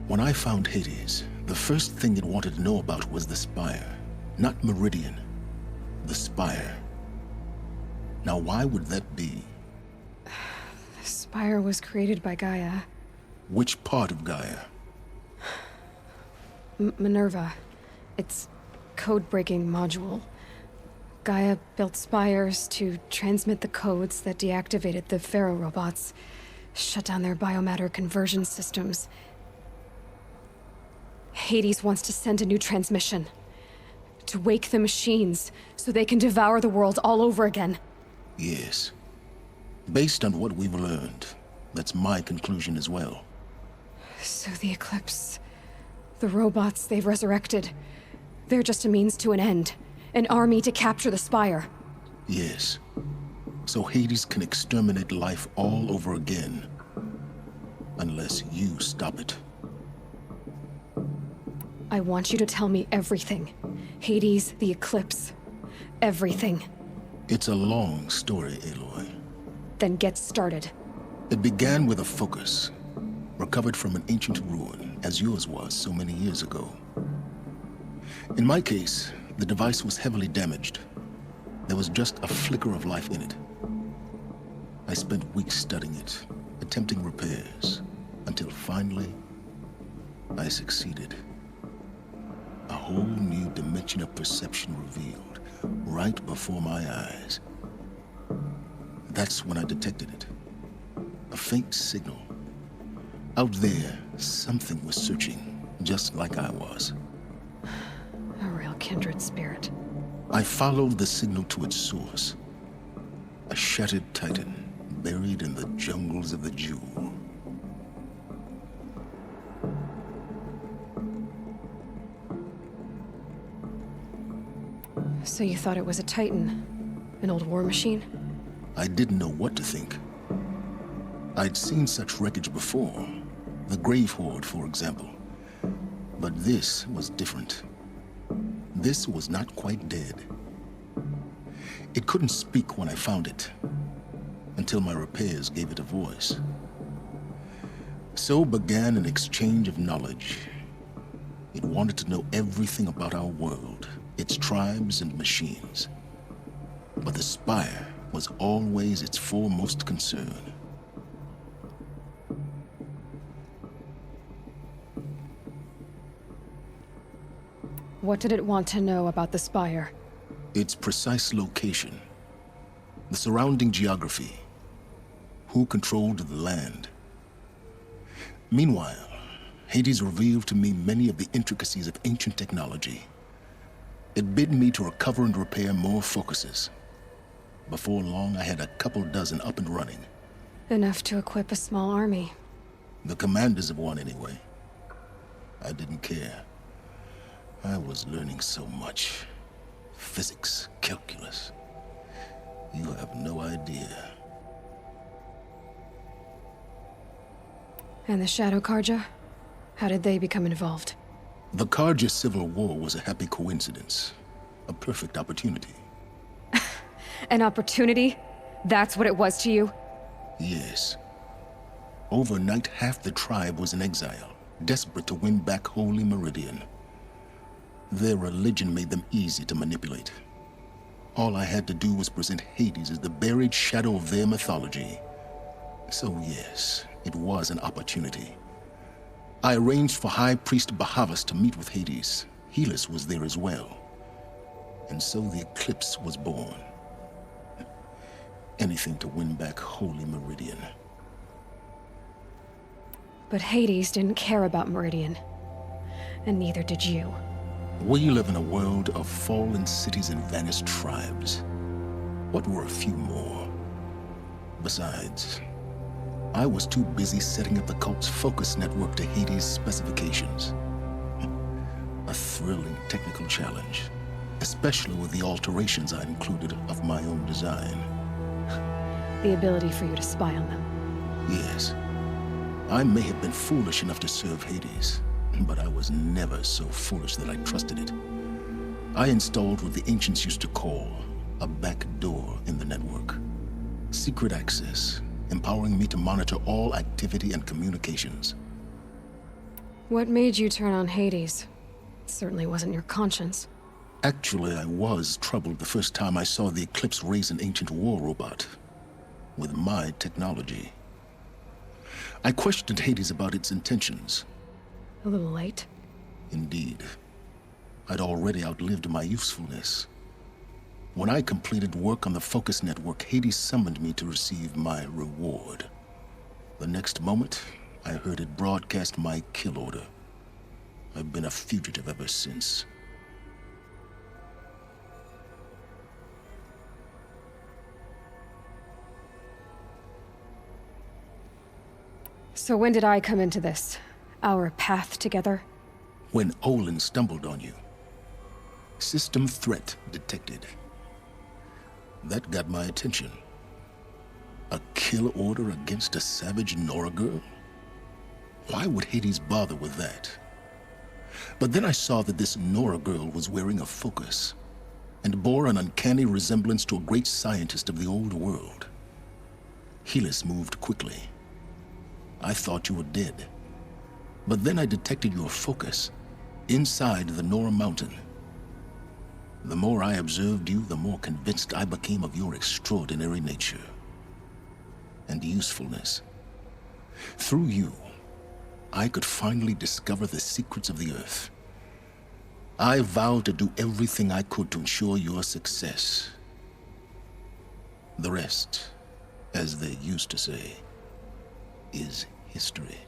When I found Hades, the first thing it wanted to know about was the Spire. Not Meridian. The Spire. Now, why would that be? The Spire was created by Gaia. Which part of Gaia? Minerva. Its code-breaking module. Gaia built spires to transmit the codes that deactivated the Pharaoh robots, shut down their biomatter conversion systems. Hades wants to send a new transmission. To wake the machines, so they can devour the world all over again. Yes. Based on what we've learned, that's my conclusion as well. So the Eclipse... the robots they've resurrected... they're just a means to an end. An army to capture the Spire. Yes. So Hades can exterminate life all over again. Unless you stop it. I want you to tell me everything. Hades, the Eclipse. Everything. It's a long story, Aloy. Then get started. It began with a focus. Recovered from an ancient ruin, as yours was so many years ago. In my case, the device was heavily damaged. There was just a flicker of life in it. I spent weeks studying it, attempting repairs, until finally, I succeeded. A whole new dimension of perception revealed, right before my eyes. That's when I detected it. A faint signal. Out there, something was searching, just like I was. A real kindred spirit. I followed the signal to its source. A shattered titan, buried in the jungles of the Jewel. So you thought it was a titan? An old war machine? I didn't know what to think. I'd seen such wreckage before. The Grave Horde, for example. But this was different. This was not quite dead. It couldn't speak when I found it, until my repairs gave it a voice. So began an exchange of knowledge. It wanted to know everything about our world, its tribes and machines. But the Spire was always its foremost concern. What did it want to know about the Spire? Its precise location, the surrounding geography, who controlled the land. Meanwhile, Hades revealed to me many of the intricacies of ancient technology. It bid me to recover and repair more focuses. Before long, I had a couple dozen up and running. Enough to equip a small army. The commanders of one, anyway. I didn't care. I was learning so much. Physics, calculus. You have no idea. And the Shadow Karja? How did they become involved? The Karja Civil War was a happy coincidence. A perfect opportunity. An opportunity? That's what it was to you? Yes. Overnight, half the tribe was in exile, desperate to win back Holy Meridian. Their religion made them easy to manipulate. All I had to do was present Hades as the buried shadow of their mythology. So yes, it was an opportunity. I arranged for High Priest Bahavas to meet with Hades. Helis was there as well. And so the Eclipse was born. Anything to win back Holy Meridian. But Hades didn't care about Meridian. And neither did you. We live in a world of fallen cities and vanished tribes. What were a few more? Besides, I was too busy setting up the cult's focus network to Hades' specifications. A thrilling technical challenge, especially with the alterations I included of my own design. The ability for you to spy on them. Yes. I may have been foolish enough to serve Hades, but I was never so foolish that I trusted it. I installed what the ancients used to call a back door in the network. Secret access, empowering me to monitor all activity and communications. What made you turn on Hades? It certainly wasn't your conscience. Actually, I was troubled the first time I saw the Eclipse raise an ancient war robot. With my technology. I questioned Hades about its intentions. A little late? Indeed. I'd already outlived my usefulness. When I completed work on the Focus Network, Hades summoned me to receive my reward. The next moment, I heard it broadcast my kill order. I've been a fugitive ever since. So when did I come into this? Our path together? When Olin stumbled on you. System threat detected. That got my attention. A kill order against a savage Nora girl? Why would Hades bother with that? But then I saw that this Nora girl was wearing a focus, and bore an uncanny resemblance to a great scientist of the old world. Helis moved quickly. I thought you were dead. But then I detected your focus inside the Nora Mountain. The more I observed you, the more convinced I became of your extraordinary nature and usefulness. Through you, I could finally discover the secrets of the Earth. I vowed to do everything I could to ensure your success. The rest, as they used to say, is history.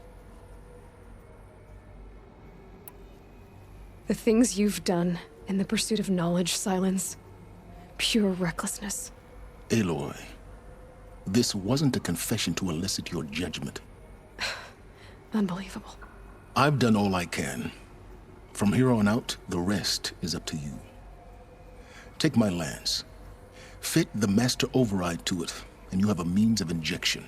The things you've done in the pursuit of knowledge, Silence. Pure recklessness. Aloy, this wasn't a confession to elicit your judgment. Unbelievable. I've done all I can. From here on out, the rest is up to you. Take my lance. Fit the master override to it, and you have a means of injection.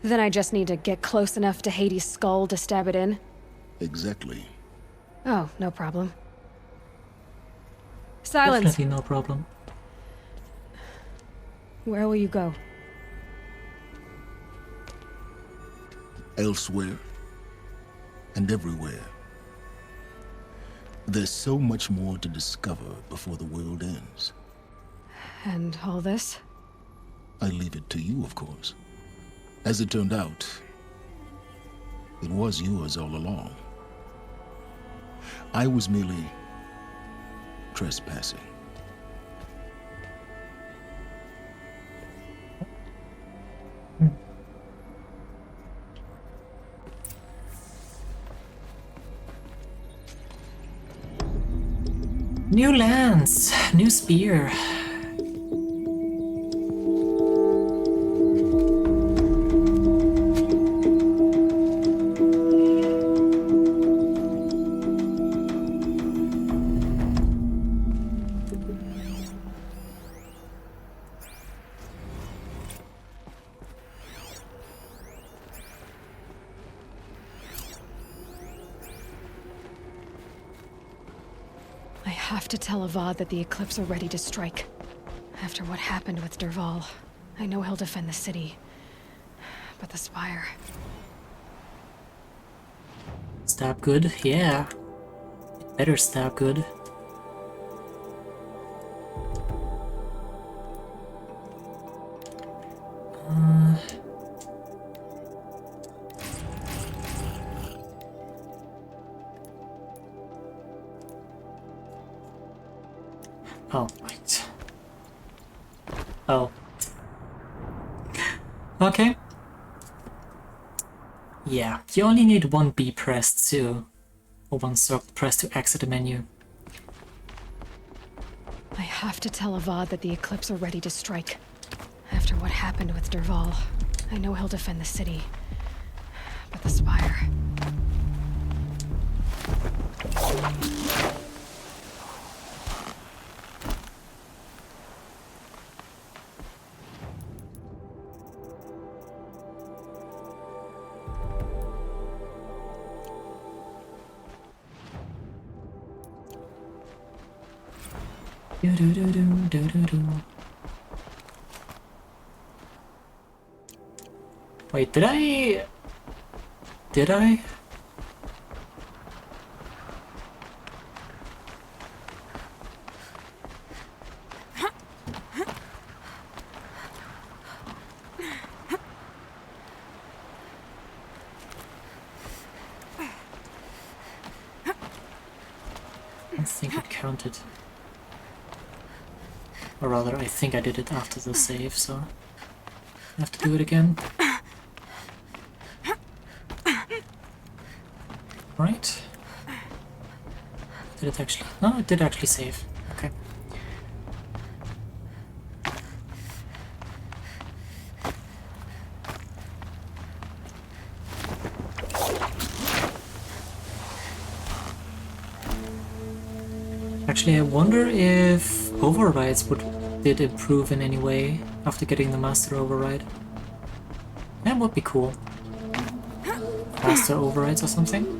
Then I just need to get close enough to Hades' skull to stab it in? Exactly. Oh, no problem. Silence! Definitely no problem. Where will you go? Elsewhere. And everywhere. There's so much more to discover before the world ends. And all this? I leave it to you, of course. As it turned out, it was yours all along. I was merely trespassing. New lance, new spear. I have to tell Avad that the Eclipse are ready to strike. After what happened with Dervahl, I know he'll defend the city. But the Spire... Stab good? Yeah. It better stab good. Oh, right. Oh. Okay. Yeah, you only need one B pressed to, or one circle pressed to exit the menu. I have to tell Avad that the Eclipse are ready to strike. After what happened with Derval, I know he'll defend the city. But the Spire... Wait, did I? Did I? I think it counted. Or rather, I think I did it after the save, so I have to do it again. Right? Did it actually? No, it did actually save. Okay. Actually, I wonder if overrides did improve in any way after getting the master override. That would be cool. Faster overrides or something.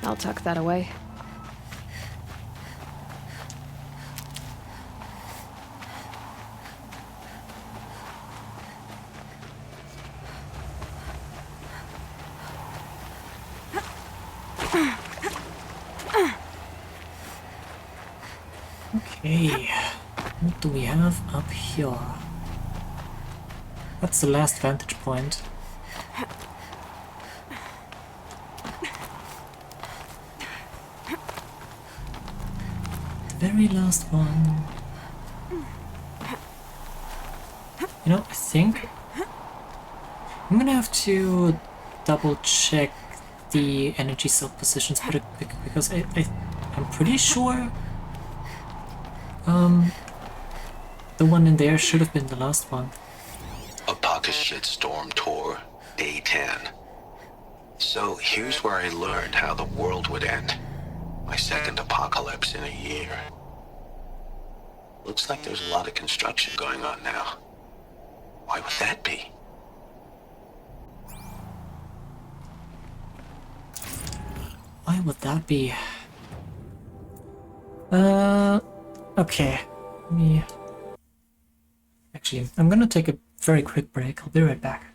I'll tuck that away. Okay, what do we have up here? That's the last vantage point. The very last one. You know, I think I'm gonna have to double check the energy cell positions because I'm pretty sure the one in there should have been the last one. A shitstorm tour, day 10. So here's where I learned how the world would end. My second apocalypse in a year. Looks like there's a lot of construction going on now. Why would that be? Why would that be? Okay. Actually, I'm gonna take a very quick break. I'll be right back.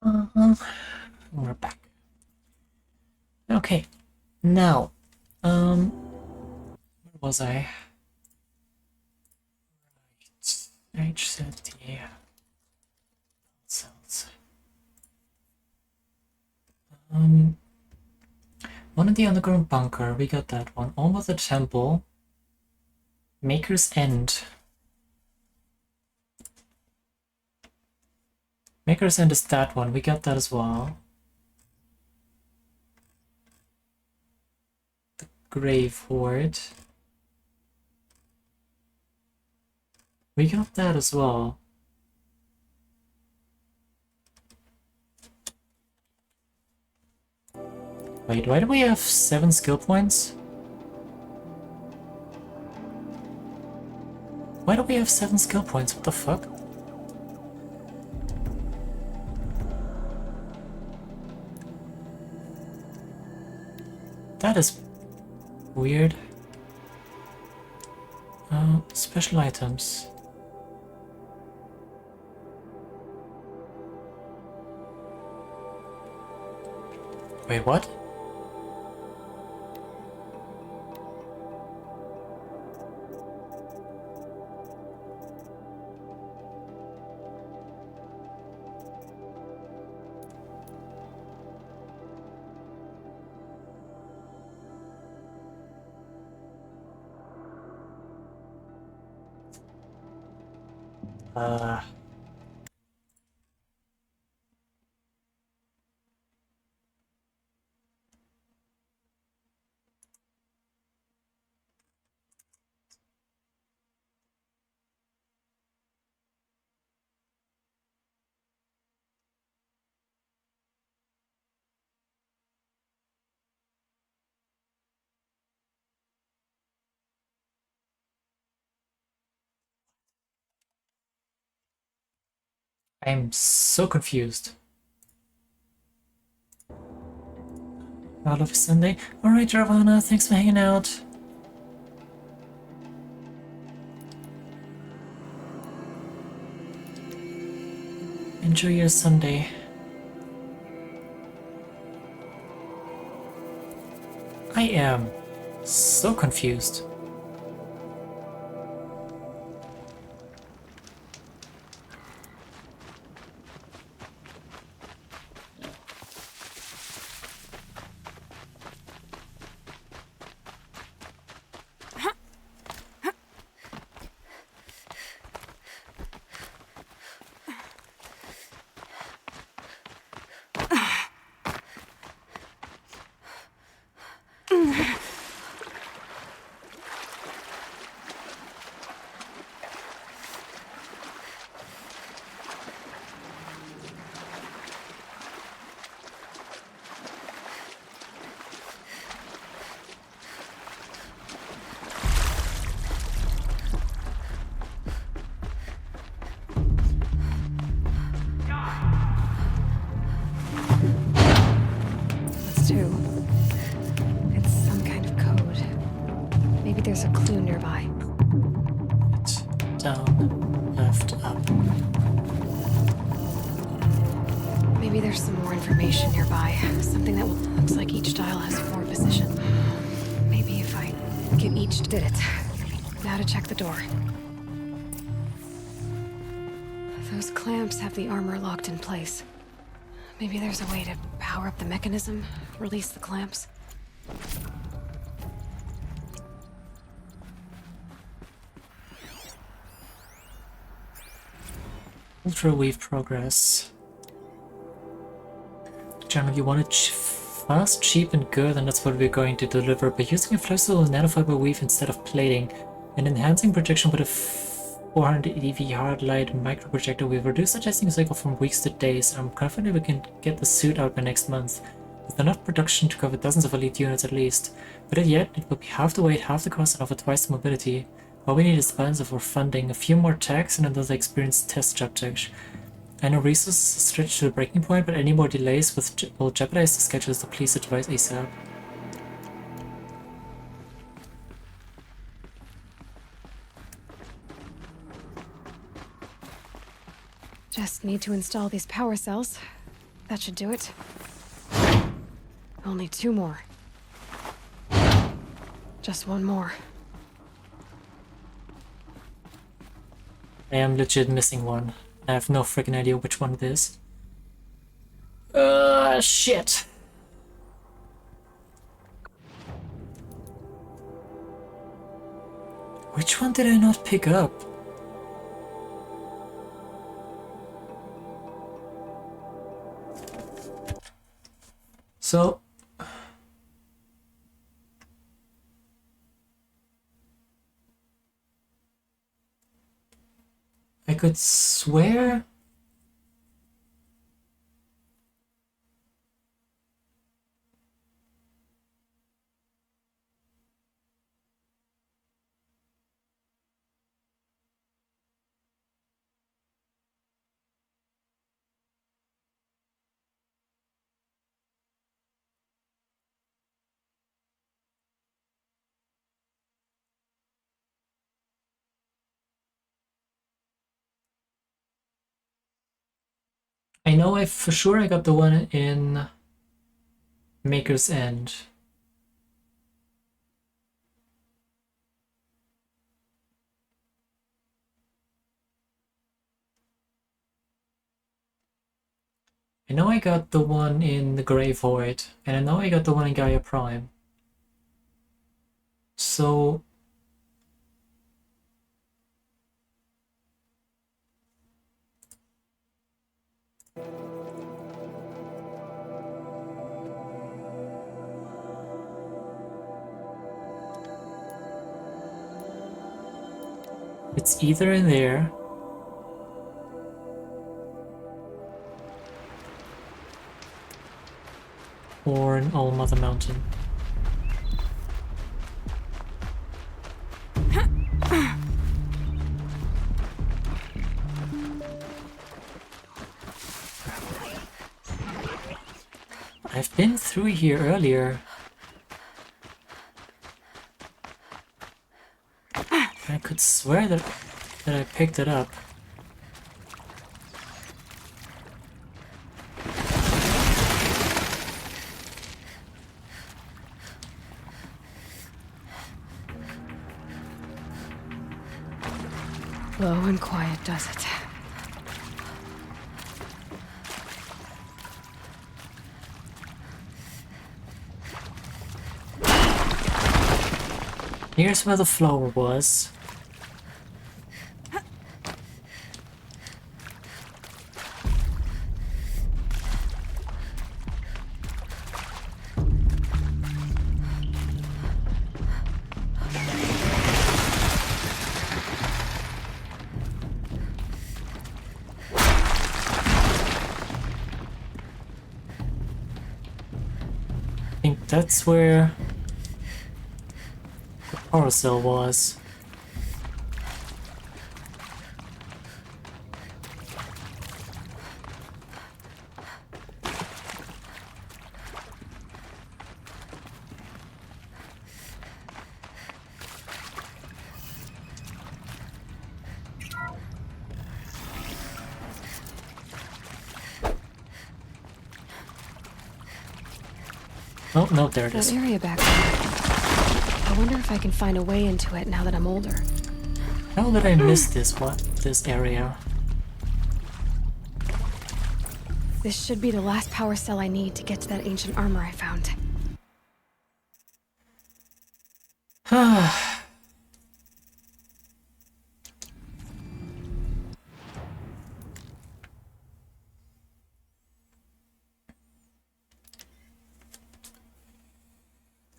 We're back. Okay, now, where was I? Right, HZD cells. One in the underground bunker, we got that one. Over the temple. Maker's End. Maker's End is that one, we got that as well. The Grave Hoard. We got that as well. Wait, why do we have 7 skill points? Why do we have 7 skill points? What the fuck? That is weird. Special items. Wait, what? I'm so confused. All of a Sunday. Alright, Ravana, thanks for hanging out. Enjoy your Sunday. I am so confused. It's some kind of code. Maybe there's a clue nearby. Down, left, up. Maybe there's some more information nearby. Something that looks like each dial has 4 positions. Maybe if I give each... Did it. Now to check the door. Those clamps have the armor locked in place. Maybe there's a way to power up the mechanism, release the clamps. Ultra Weave progress. General, you want it fast, cheap, and good, and that's what we're going to deliver. By using a flexible nanofiber weave instead of plating, and enhancing projection with a 400 EV hard light micro projector, we've reduced the testing cycle from weeks to days. I'm confident we can get the suit out by next month, with enough production to cover dozens of elite units at least. But yet, it will be half the weight, half the cost, and over twice the mobility. All we need is balance of our funding, a few more techs, and another experienced test subject. I know resources are stretched to the breaking point, but any more delays will jeopardize the schedule, so please advise ASAP. Just need to install these power cells. That should do it. Only 2 more. Just 1 more. I am legit missing one. I have no freaking idea which one it is. Shit. Which one did I not pick up? So... I could swear... I know for sure I got the one in Maker's End. I know I got the one in the Grey Void, and I know I got the one in Gaia Prime. So... it's either in there or in All Mother Mountain. I've been through here earlier. I could swear that I picked it up. Low and quiet does it. Here's where the flower was. I think that's where the power cell was. Oh, no, there it is. That area back there. I wonder if I can find a way into it now that I'm older. How did I miss this area? This should be the last power cell I need to get to that ancient armor I found.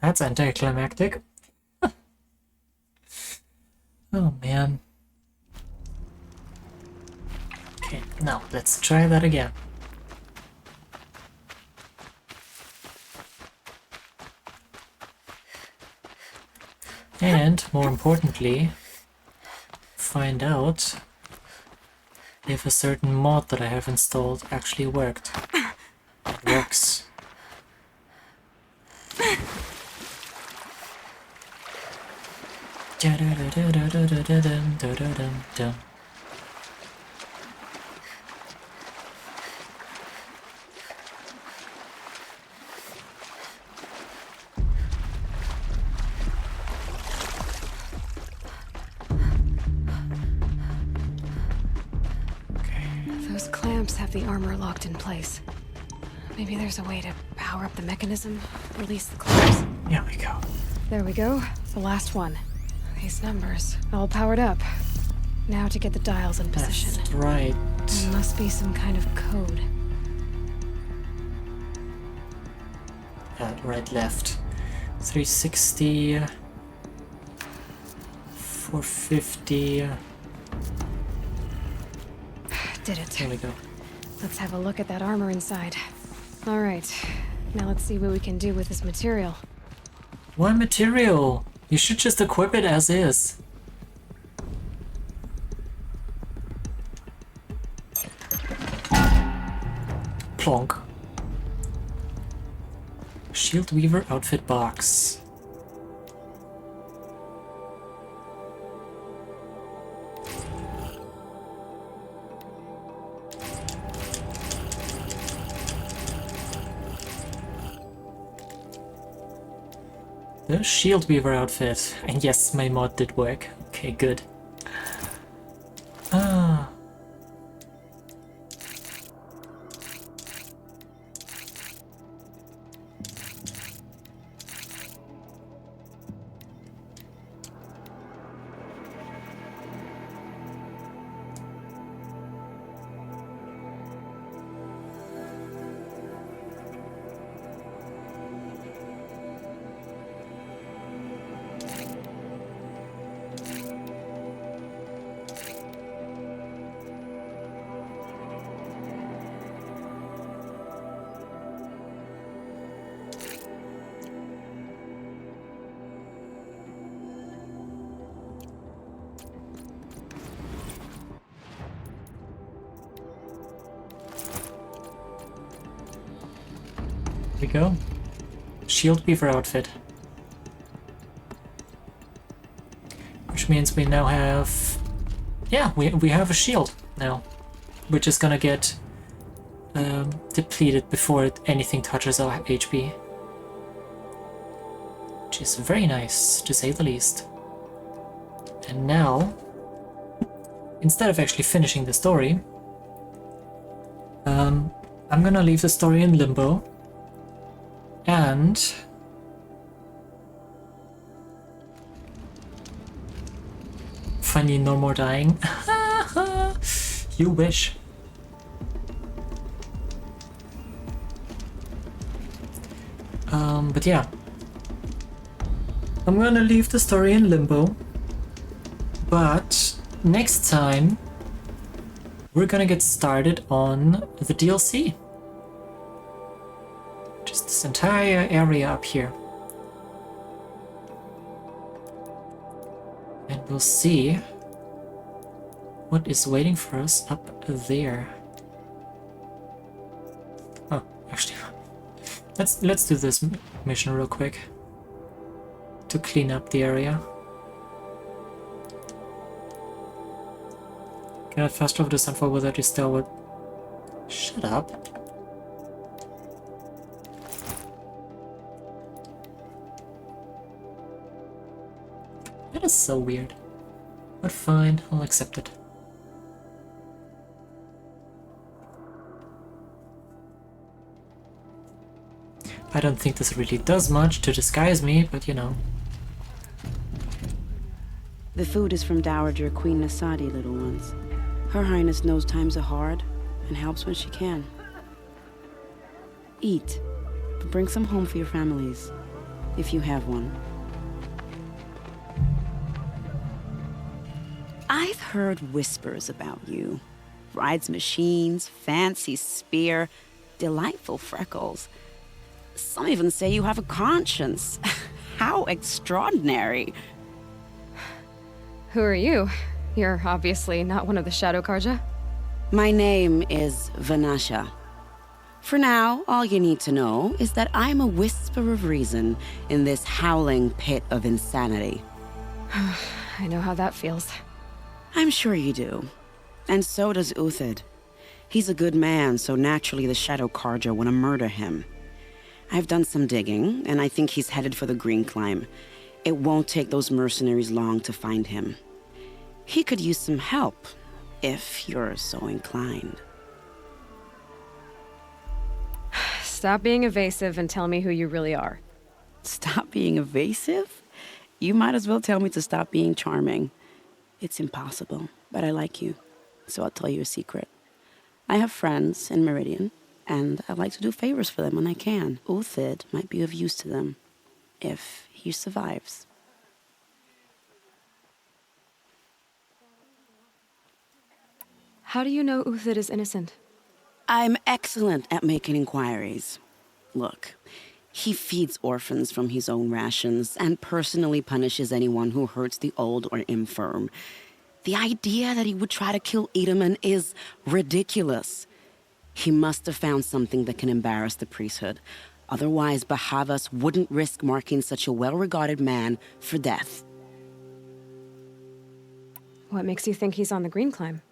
That's anticlimactic. Oh man. Okay, now let's try that again. And, more importantly, find out if a certain mod that I have installed actually worked. It works. Those clamps have the armor locked in place. Maybe there's a way to power up the mechanism, release the clamps. Here we go. There we go. The last one. These numbers, all powered up. Now to get the dials in position. That's right. There must be some kind of code. Right, left. 360. 450. Did it. There we go. Let's have a look at that armor inside. All right. Now let's see what we can do with this material. What material? You should just equip it as is. Plonk. Shield Weaver outfit box. The Shield Weaver outfit. And yes, my mod did work. Okay, good. Ah. There we go. Shield Weaver outfit. Which means we now have... Yeah, we have a shield now. Which is gonna get depleted before anything touches our HP. Which is very nice, to say the least. And now, instead of actually finishing the story, I'm gonna leave the story in limbo. And finally, no more dying. You wish. But yeah, I'm gonna leave the story in limbo. But next time, we're gonna get started on the DLC. This entire area up here. And we'll see what is waiting for us up there. Oh, actually, let's do this mission real quick to clean up the area. Can I fast over the sunfall without you still would? Shut up. That is so weird. But fine, I'll accept it. I don't think this really does much to disguise me, but you know. The food is from Dowager Queen Nasadi, little ones. Her Highness knows times are hard and helps when she can. Eat, but bring some home for your families, if you have one. I've heard whispers about you. Rides machines, fancy spear, delightful freckles. Some even say you have a conscience. How extraordinary. Who are you? You're obviously not one of the Shadow Karja. My name is Vanasha. For now, all you need to know is that I'm a whisper of reason in this howling pit of insanity. I know how that feels. I'm sure you do. And so does Uthid. He's a good man, so naturally the Shadow Karja want to murder him. I've done some digging, and I think he's headed for the Green Climb. It won't take those mercenaries long to find him. He could use some help, if you're so inclined. Stop being evasive and tell me who you really are. Stop being evasive? You might as well tell me to stop being charming. It's impossible, but I like you. So I'll tell you a secret. I have friends in Meridian, and I like to do favors for them when I can. Uthid might be of use to them, if he survives. How do you know Uthid is innocent? I'm excellent at making inquiries. Look, he feeds orphans from his own rations and personally punishes anyone who hurts the old or infirm. The idea that he would try to kill Edelman is ridiculous. He must have found something that can embarrass the priesthood. Otherwise, Bahavas wouldn't risk marking such a well-regarded man for death. What makes you think he's on the Green Climb?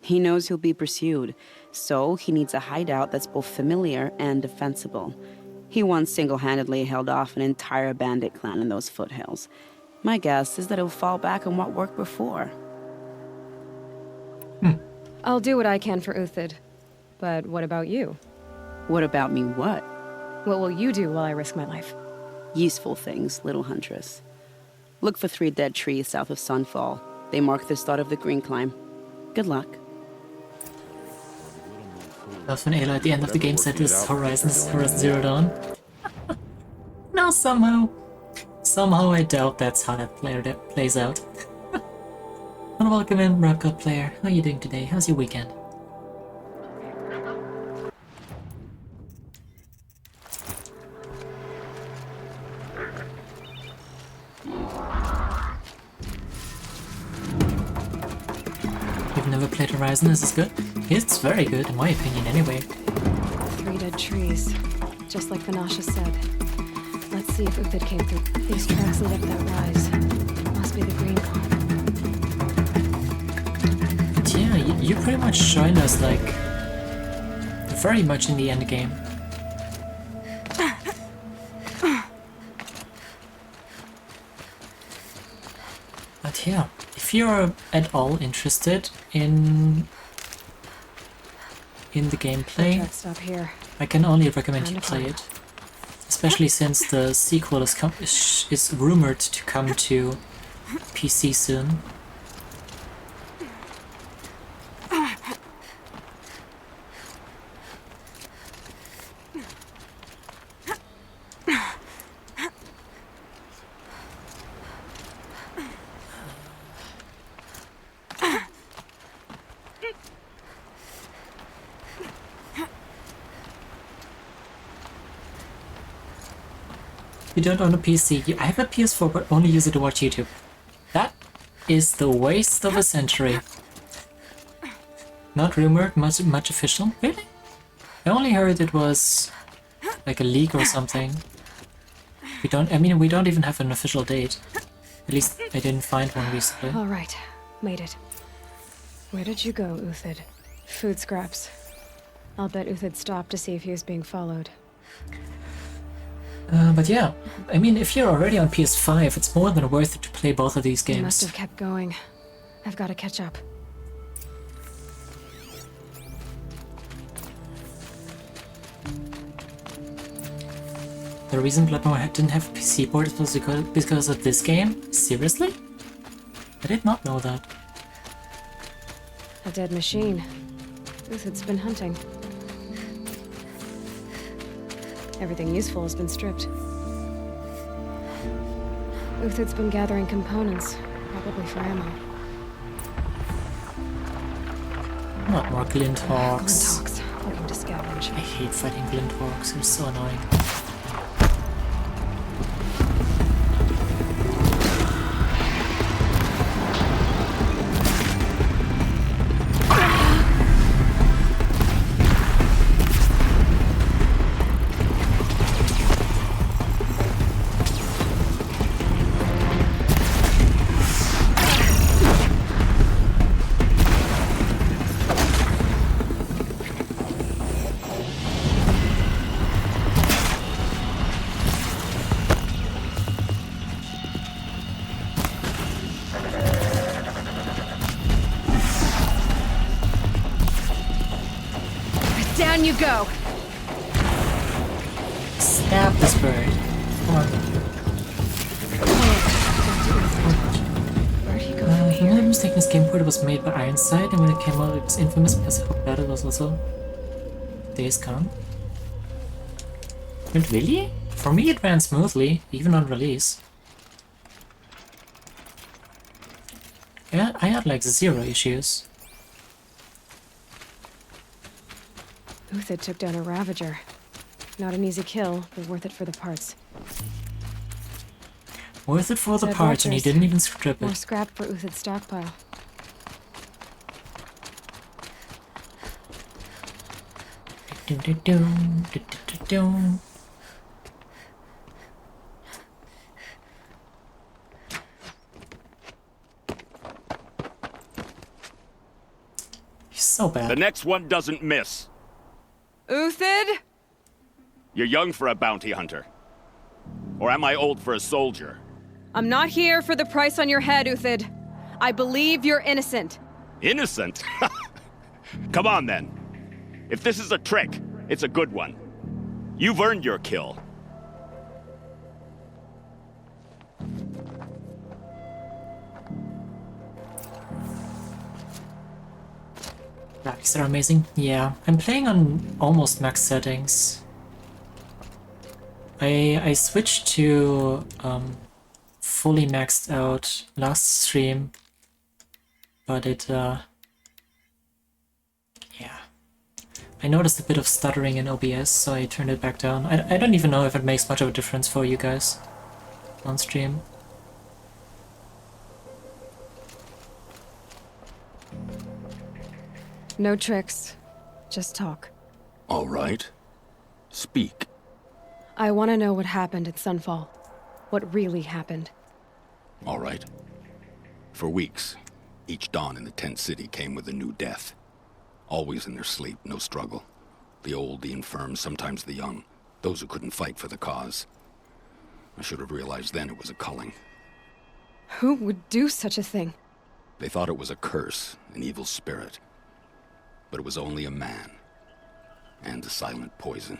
He knows he'll be pursued, so he needs a hideout that's both familiar and defensible. He once single-handedly held off an entire bandit clan in those foothills. My guess is that he'll fall back on what worked before. I'll do what I can for Uthid. But what about you? What about me what? What will you do while I risk my life? Useful things, little huntress. Look for 3 dead trees south of Sunfall. They mark the start of the Green Climb. Good luck. That's when Aloy at the end of the game said this Horizon Zero Dawn. No, somehow I doubt that's how that plays out. And welcome in, Rock player. How are you doing today? How's your weekend? You've never played Horizon? This is good? It's very good, in my opinion, anyway. 3 dead trees, just like Vanasha said. Let's see if Uthid came through. These tracks lead up that rise. Must be the Green Climb. But yeah, you pretty much joined us, like, very much in the end game. But yeah, if you're at all interested in the gameplay, Stop here. I can only recommend you play it. Especially since the sequel is rumored to come to PC soon. You don't own a PC. I have a PS4 but only use it to watch YouTube. That is the waste of a century. Not rumored, much official. Really? I only heard it was like a leak or something. We don't even have an official date. At least I didn't find one recently. All right, made it. Where did you go, Uthid? Food scraps. I'll bet Uthid stopped to see if he was being followed. But yeah, I mean, if you're already on PS5, it's more than worth it to play both of these games. He must have kept going. I've got to catch up. The reason Bloodborne didn't have a PC port was because of this game? Seriously? I did not know that. A dead machine. Uthid's been hunting. Everything useful has been stripped. Uthid's been gathering components, probably for ammo. Not more Glinthawks. Glinthawks, looking to scavenge. I hate fighting Glinthawks, they're so annoying. Down you go! Stab this bird. Come on. Where'd he go If I'm not mistaken, this game port was made by Ironside, and when it came out, it was infamous because how bad it was also. Days Gone. And really? For me, it ran smoothly, even on release. Yeah, I had like 0 issues. Uthid took down a Ravager. Not an easy kill, but worth it for the parts. Worth it for the Dead parts, and he watchers. didn't even strip More it. scrap for Uthid's stockpile. He's so bad. The next one doesn't miss. Uthid? You're young for a bounty hunter. Or am I old for a soldier? I'm not here for the price on your head, Uthid. I believe you're innocent. Innocent? Come on, then. If this is a trick, it's a good one. You've earned your kill. Graphics are amazing. Yeah, I'm playing on almost max settings. I switched to fully maxed out last stream, but it yeah. I noticed a bit of stuttering in OBS, so I turned it back down. I don't even know if it makes much of a difference for you guys on stream. No tricks. Just talk. All right. Speak. I want to know what happened at Sunfall. What really happened. All right. For weeks, each dawn in the tent city came with a new death. Always in their sleep, no struggle. The old, the infirm, sometimes the young. Those who couldn't fight for the cause. I should have realized then it was a culling. Who would do such a thing? They thought it was a curse, an evil spirit. But it was only a man. And a silent poison.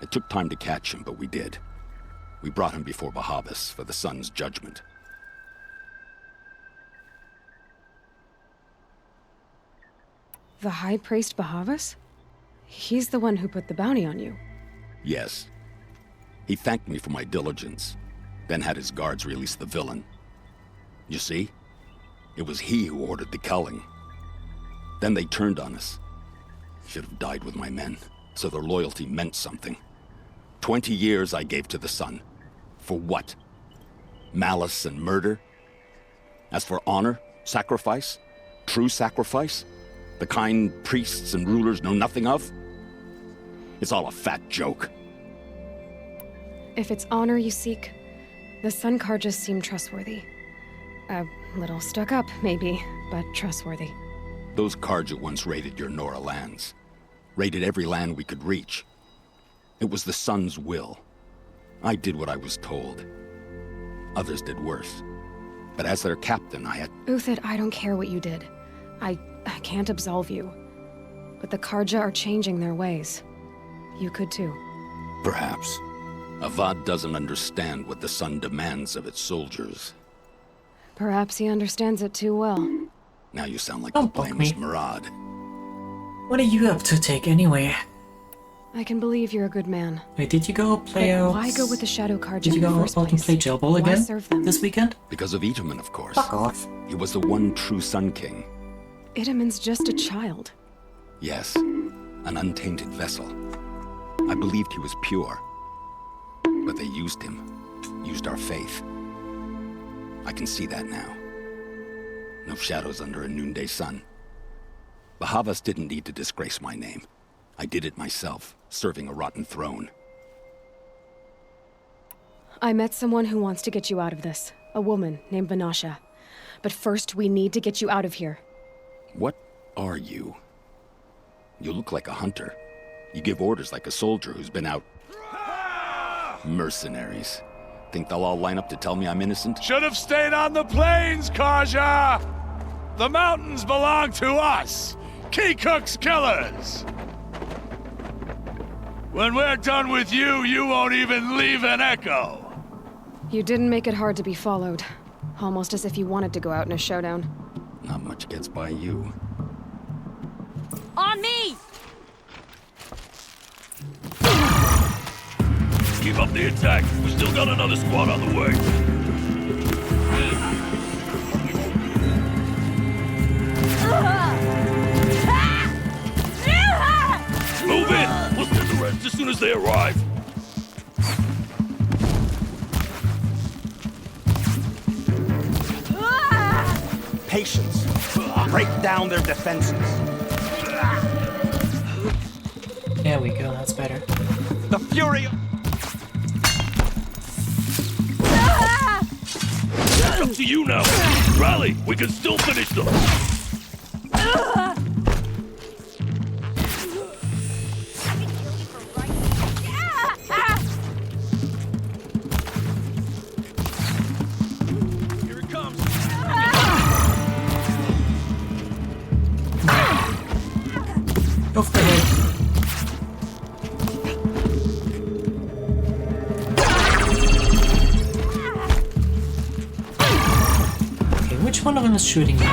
It took time to catch him, but we did. We brought him before Bahavas for the sun's judgment. The High Priest Bahavas? He's the one who put the bounty on you. Yes. He thanked me for my diligence, then had his guards release the villain. You see? It was he who ordered the culling. Then they turned on us. Should have died with my men, so their loyalty meant something. 20 years I gave to the sun. For what? Malice and murder? As for honor, sacrifice, true sacrifice, the kind priests and rulers know nothing of? It's all a fat joke. If it's honor you seek, the Sun Karjas seem trustworthy. A little stuck up, maybe, but trustworthy. Those Karja once raided your Nora lands. Raided every land we could reach. It was the Sun's will. I did what I was told. Others did worse. But as their captain, I had... Uthid, I don't care what you did. I can't absolve you. But the Karja are changing their ways. You could too. Perhaps. Avad doesn't understand what the Sun demands of its soldiers. Perhaps he understands it too well. Now you sound like the blameless Murad. What are you up to, Take, anyway? I can believe you're a good man. Wait, did you go play out... Why go with the Shadow Karja Did you in the go first out and place? play Jail Bowl Why again serve them? this weekend? Because of Itaman, of course. Fuck off. He was the one true Sun King. Itaman's just a child. Yes, an untainted vessel. I believed he was pure. But they used him. Used our faith. I can see that now. No shadows under a noonday sun. Bahavas didn't need to disgrace my name. I did it myself, serving a rotten throne. I met someone who wants to get you out of this. A woman named Vanasha. But first, we need to get you out of here. What are you? You look like a hunter. You give orders like a soldier who's been out... Mercenaries. Think they'll all line up to tell me I'm innocent? Should have stayed on the plains, Karja! The mountains belong to us! Keycook's killers! When we're done with you, you won't even leave an echo. You didn't make it hard to be followed. Almost as if you wanted to go out in a showdown. Not much gets by you. On me! Keep up the attack. We still got another squad on the way. Move in! We'll send the rest as soon as they arrive. Patience. Break down their defenses. There we go, that's better. The fury... It's up to you now. Rally, we can still finish them. Here it comes. Off the head. Which one of them is shooting me?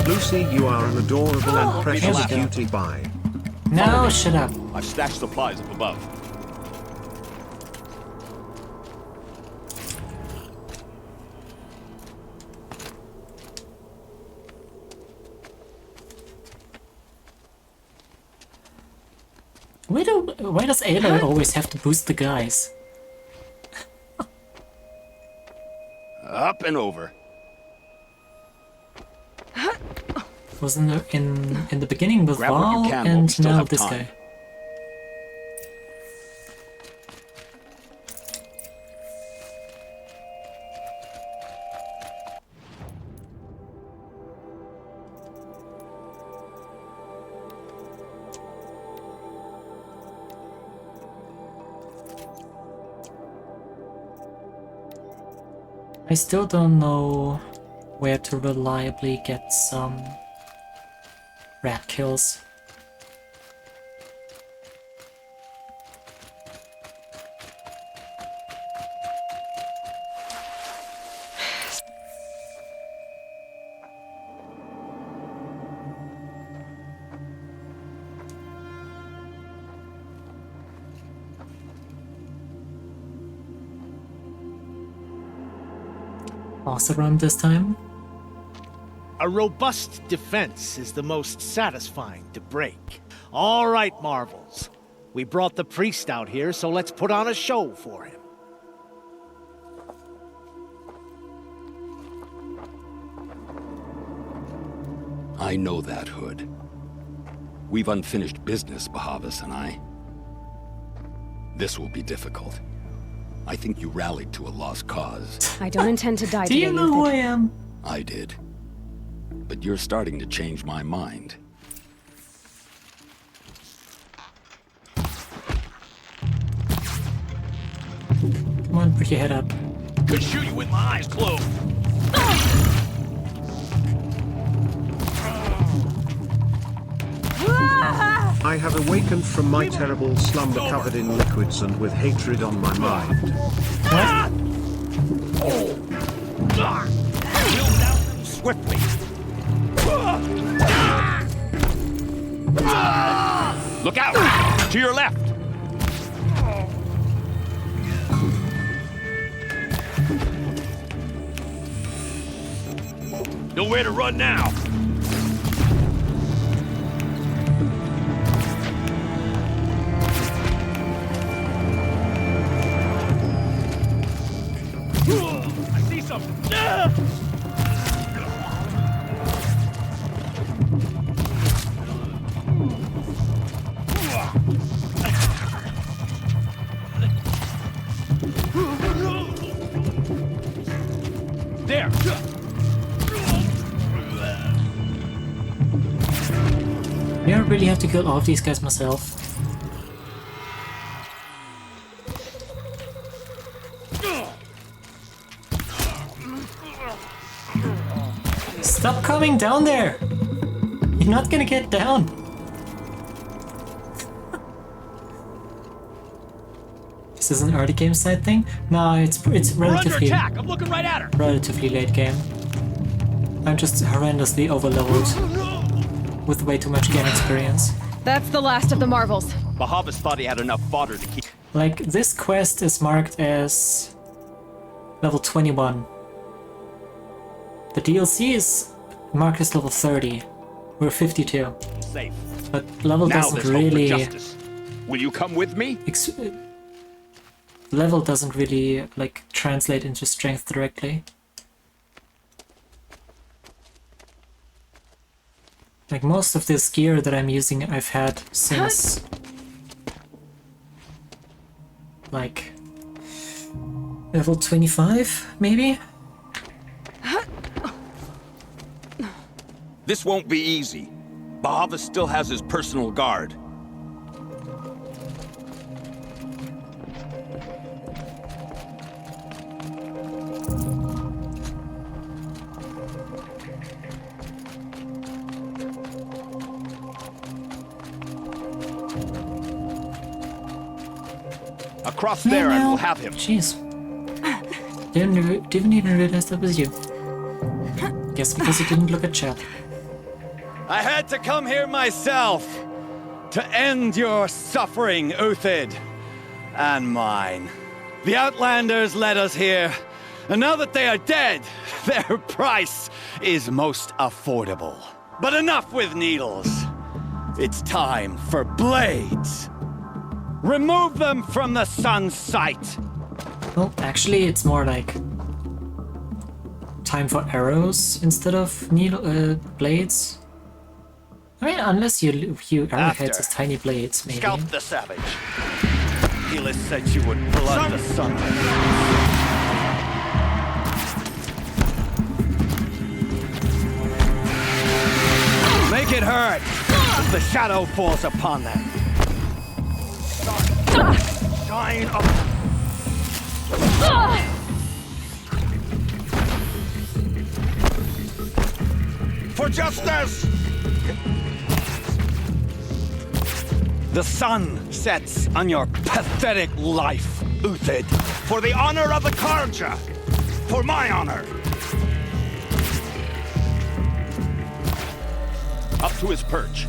Lucy, you are an adorable and precious cutie pie. No, shut up. I've stashed supplies up above. Why does Ayla always have to boost the guys? Up and over. It was in the beginning with Grab what you Val can while we and still now have this time. guy. I still don't know where to reliably get some rat kills. Also run this time. A robust defense is the most satisfying to break. All right, Marvels. We brought the priest out here, so let's put on a show for him. I know that, Hood. We've unfinished business, Bahavas and I. This will be difficult. I think you rallied to a lost cause. I don't intend to die Do today. you know who I am? I did. But you're starting to change my mind. Come on, put your head up. Could shoot you with my eyes closed. I have awakened from my terrible slumber covered in liquids and with hatred on my mind. Drill down them swiftly. Look out! To your left! Nowhere to run now. I see something. There. Do I really have to kill all of these guys myself? Stop coming down there! You're not gonna get down! Is this an early game side thing? No, it's relatively attack. I'm looking right at her. Relatively late game. I'm just horrendously overleveled with way too much game experience. That's the last of the marvels. Bahavas thought he had enough fodder to keep. Like, this quest is marked as level 21. The DLC is marked as level 30. We're 52. Safe. But level now doesn't there's hope for really... justice. Will you come with me? Level doesn't really, like, translate into strength directly. Like, most of this gear that I'm using I've had since... like... level 25, maybe? This won't be easy. Bahavas still has his personal guard. Across there, and we'll have him. Jeez. Didn't even realize that was you. Guess because you didn't look at chat. I had to come here myself to end your suffering, Uthid, and mine. The Outlanders led us here, and now that they are dead, their price is most affordable. But enough with needles. It's time for blades. Remove them from the sun's sight. Well, actually, it's more like time for arrows instead of needle blades. I mean, unless you arrowheads as tiny blades, maybe. Scalp the savage. Helis said you would blood the sun. Make it hurt as the shadow falls upon them. Shine up. For justice! The sun sets on your pathetic life, Uthid. For the honor of the Karja! For my honor! Up to his perch.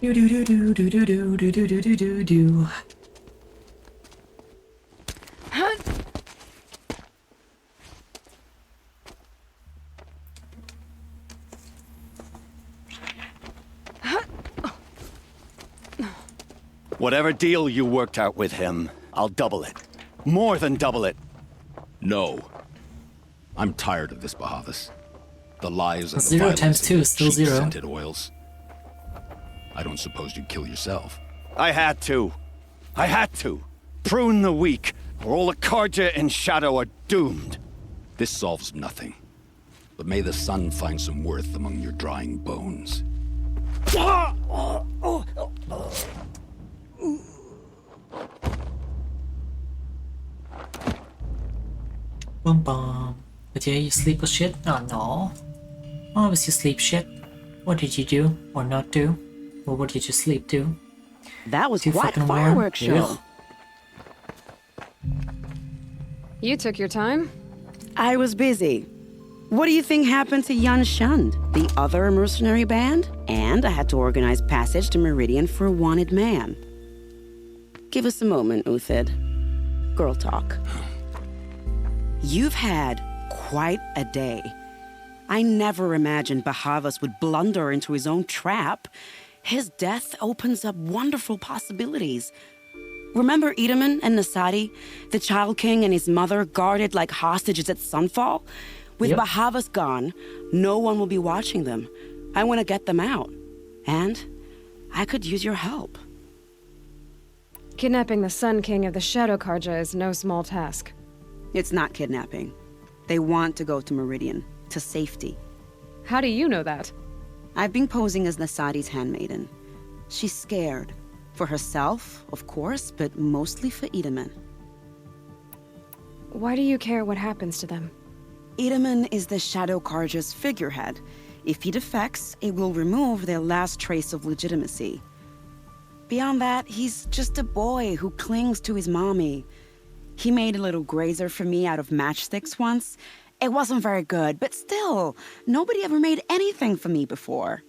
Do do do do do do do do do do do do. Whatever deal you worked out with him, I'll double it. More than double it. No. I'm tired of this, Bahavas. The lies and the 0 violence times of 2 is still 0. scented oils. I don't suppose you'd kill yourself. I had to. I had to. Prune the weak, or all the Karja in Shadow are doomed. This solves nothing. But may the sun find some worth among your drying bones. Bum bum. But yeah, you sleep with shit? Oh no. Why was you sleep shit? What did you do or not do? Or what did you sleep do? That was Too quite a fucking warm? fireworks show. You took your time? I was busy. What do you think happened to Yan Shund, the other mercenary band? And I had to organize passage to Meridian for a wanted man. Give us a moment, Uthid. Girl talk. You've had quite a day. I never imagined Bahavas would blunder into his own trap. His death opens up wonderful possibilities. Remember Edaman and Nasadi, the Child King and his mother guarded like hostages at sunfall? With Bahavas gone, no one will be watching them. I want to get them out. And I could use your help. Kidnapping the Sun King of the Shadow Karja is no small task. It's not kidnapping. They want to go to Meridian, to safety. How do you know that? I've been posing as Nasadi's handmaiden. She's scared. For herself, of course, but mostly for Itamen. Why do you care what happens to them? Itamen is the Shadow Karja's figurehead. If he defects, it will remove their last trace of legitimacy. Beyond that, he's just a boy who clings to his mommy. He made a little grazer for me out of matchsticks once. It wasn't very good, but still, nobody ever made anything for me before.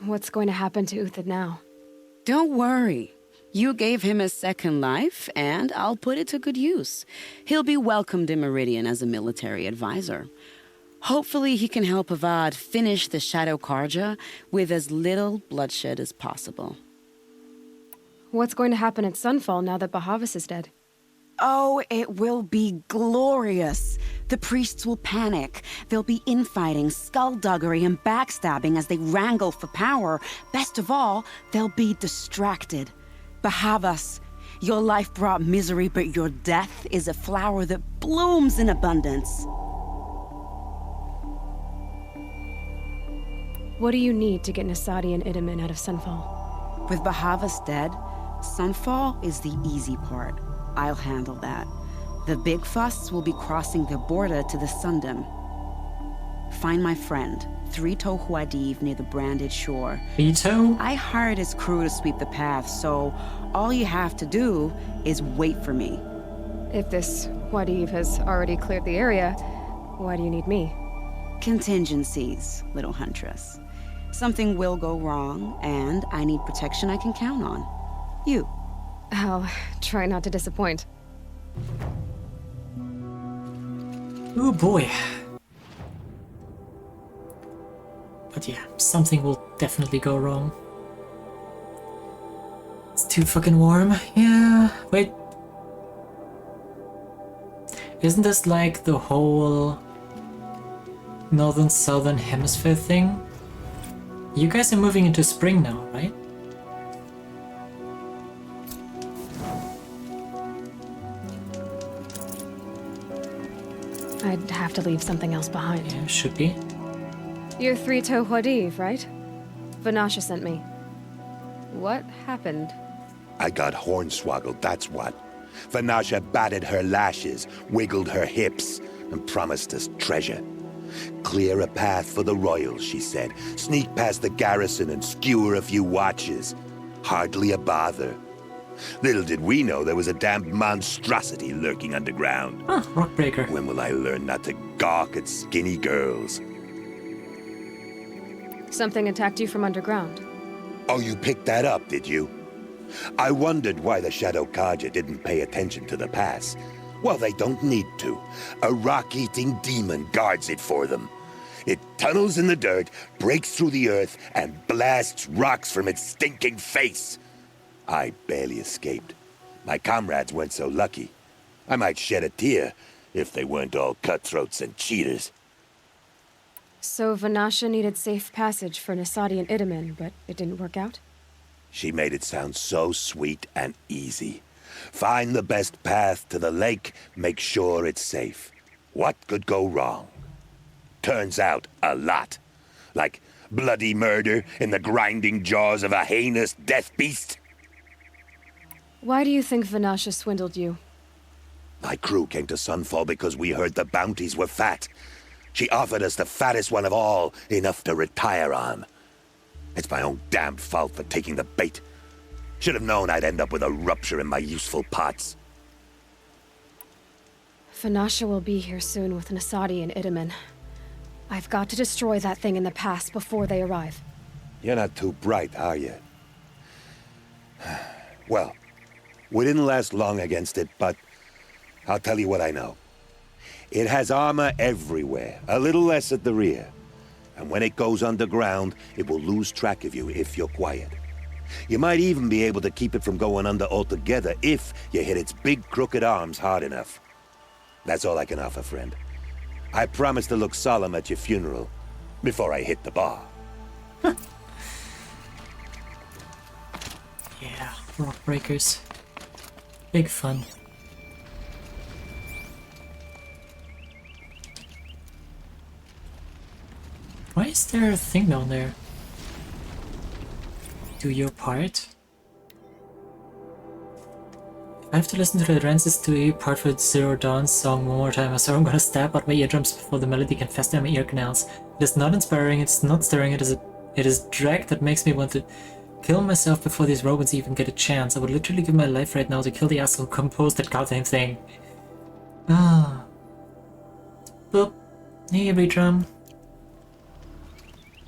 What's going to happen to Uthid now? Don't worry. You gave him a second life, and I'll put it to good use. He'll be welcomed in Meridian as a military advisor. Hopefully he can help Avad finish the Shadow Karja with as little bloodshed as possible. What's going to happen at Sunfall now that Bahavas is dead? Oh, it will be glorious. The priests will panic. There'll be infighting, skullduggery, and backstabbing as they wrangle for power. Best of all, they'll be distracted. Bahavas, your life brought misery, but your death is a flower that blooms in abundance. What do you need to get Nasadi and Itamen out of Sunfall? With Bahavas dead, Sunfall is the easy part. I'll handle that. The big fuss will be crossing the border to the Sundom. Find my friend, Three-Toe Huadiv, near the branded shore. Three-Toe? I hired his crew to sweep the path, so all you have to do is wait for me. If this Huadiv has already cleared the area, why do you need me? Contingencies, little huntress. Something will go wrong, and I need protection I can count on. You. I'll try not to disappoint. Oh boy. But yeah, something will definitely go wrong. It's too fucking warm. Yeah, wait. Isn't this like the whole northern-southern hemisphere thing? You guys are moving into spring now, right? I'd have to leave something else behind. Yeah, should be. You're Three-Toe Huadiv, right? Vanasha sent me. What happened? I got hornswoggled, that's what. Vanasha batted her lashes, wiggled her hips, and promised us treasure. Clear a path for the royals, she said. Sneak past the garrison and skewer a few watches. Hardly a bother. Little did we know there was a damned monstrosity lurking underground. Huh, Rockbreaker. When will I learn not to gawk at skinny girls? Something attacked you from underground. Oh, you picked that up, did you? I wondered why the Shadow Karja didn't pay attention to the pass. Well, they don't need to. A rock-eating demon guards it for them. It tunnels in the dirt, breaks through the earth, and blasts rocks from its stinking face. I barely escaped. My comrades weren't so lucky. I might shed a tear if they weren't all cutthroats and cheaters. So Vanasha needed safe passage for Nasadi and Itamen, but it didn't work out? She made it sound so sweet and easy. Find the best path to the lake, make sure it's safe. What could go wrong? Turns out, a lot. Like bloody murder in the grinding jaws of a heinous death beast. Why do you think Vanasha swindled you? My crew came to Sunfall because we heard the bounties were fat. She offered us the fattest one of all, enough to retire on. It's my own damn fault for taking the bait. Should have known I'd end up with a rupture in my useful pots. Vanasha will be here soon with Nasadi and Itamen. I've got to destroy that thing in the past before they arrive. You're not too bright, are you? Well, we didn't last long against it, but I'll tell you what I know. It has armor everywhere, a little less at the rear. And when it goes underground, it will lose track of you if you're quiet. You might even be able to keep it from going under altogether if you hit its big crooked arms hard enough. That's all I can offer, friend. I promise to look solemn at your funeral before I hit the bar. Yeah, rock breakers. Big fun. Why is there a thing down there? Do your part. I have to listen to the Rancis 2 part for Zero Dawn's song one more time. I swear I'm gonna stab out my eardrums before the melody can fester in my ear canals. It is not inspiring, it's not stirring, it is drag that makes me want to kill myself before these robots even get a chance. I would literally give my life right now to kill the asshole who composed that goddamn thing. Ah. Boop. Hey, every drum.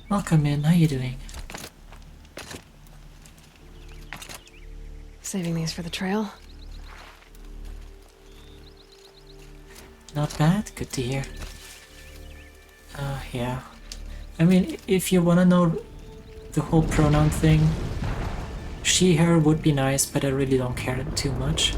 Welcome in, how you doing? Saving these for the trail? Not bad, good to hear. Yeah. I mean, if you wanna know the whole pronoun thing, she, her would be nice, but I really don't care too much.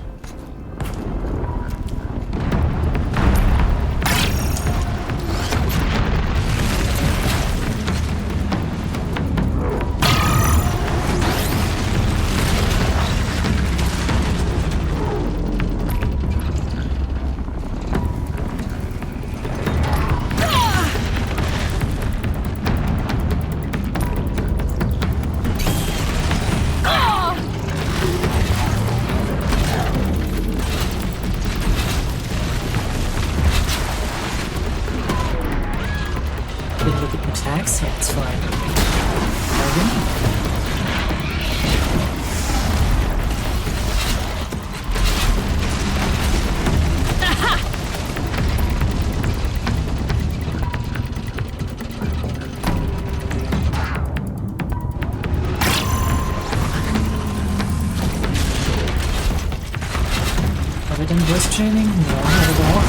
Attacks? Yeah, it's fine. Have I done voice training? No, not at all.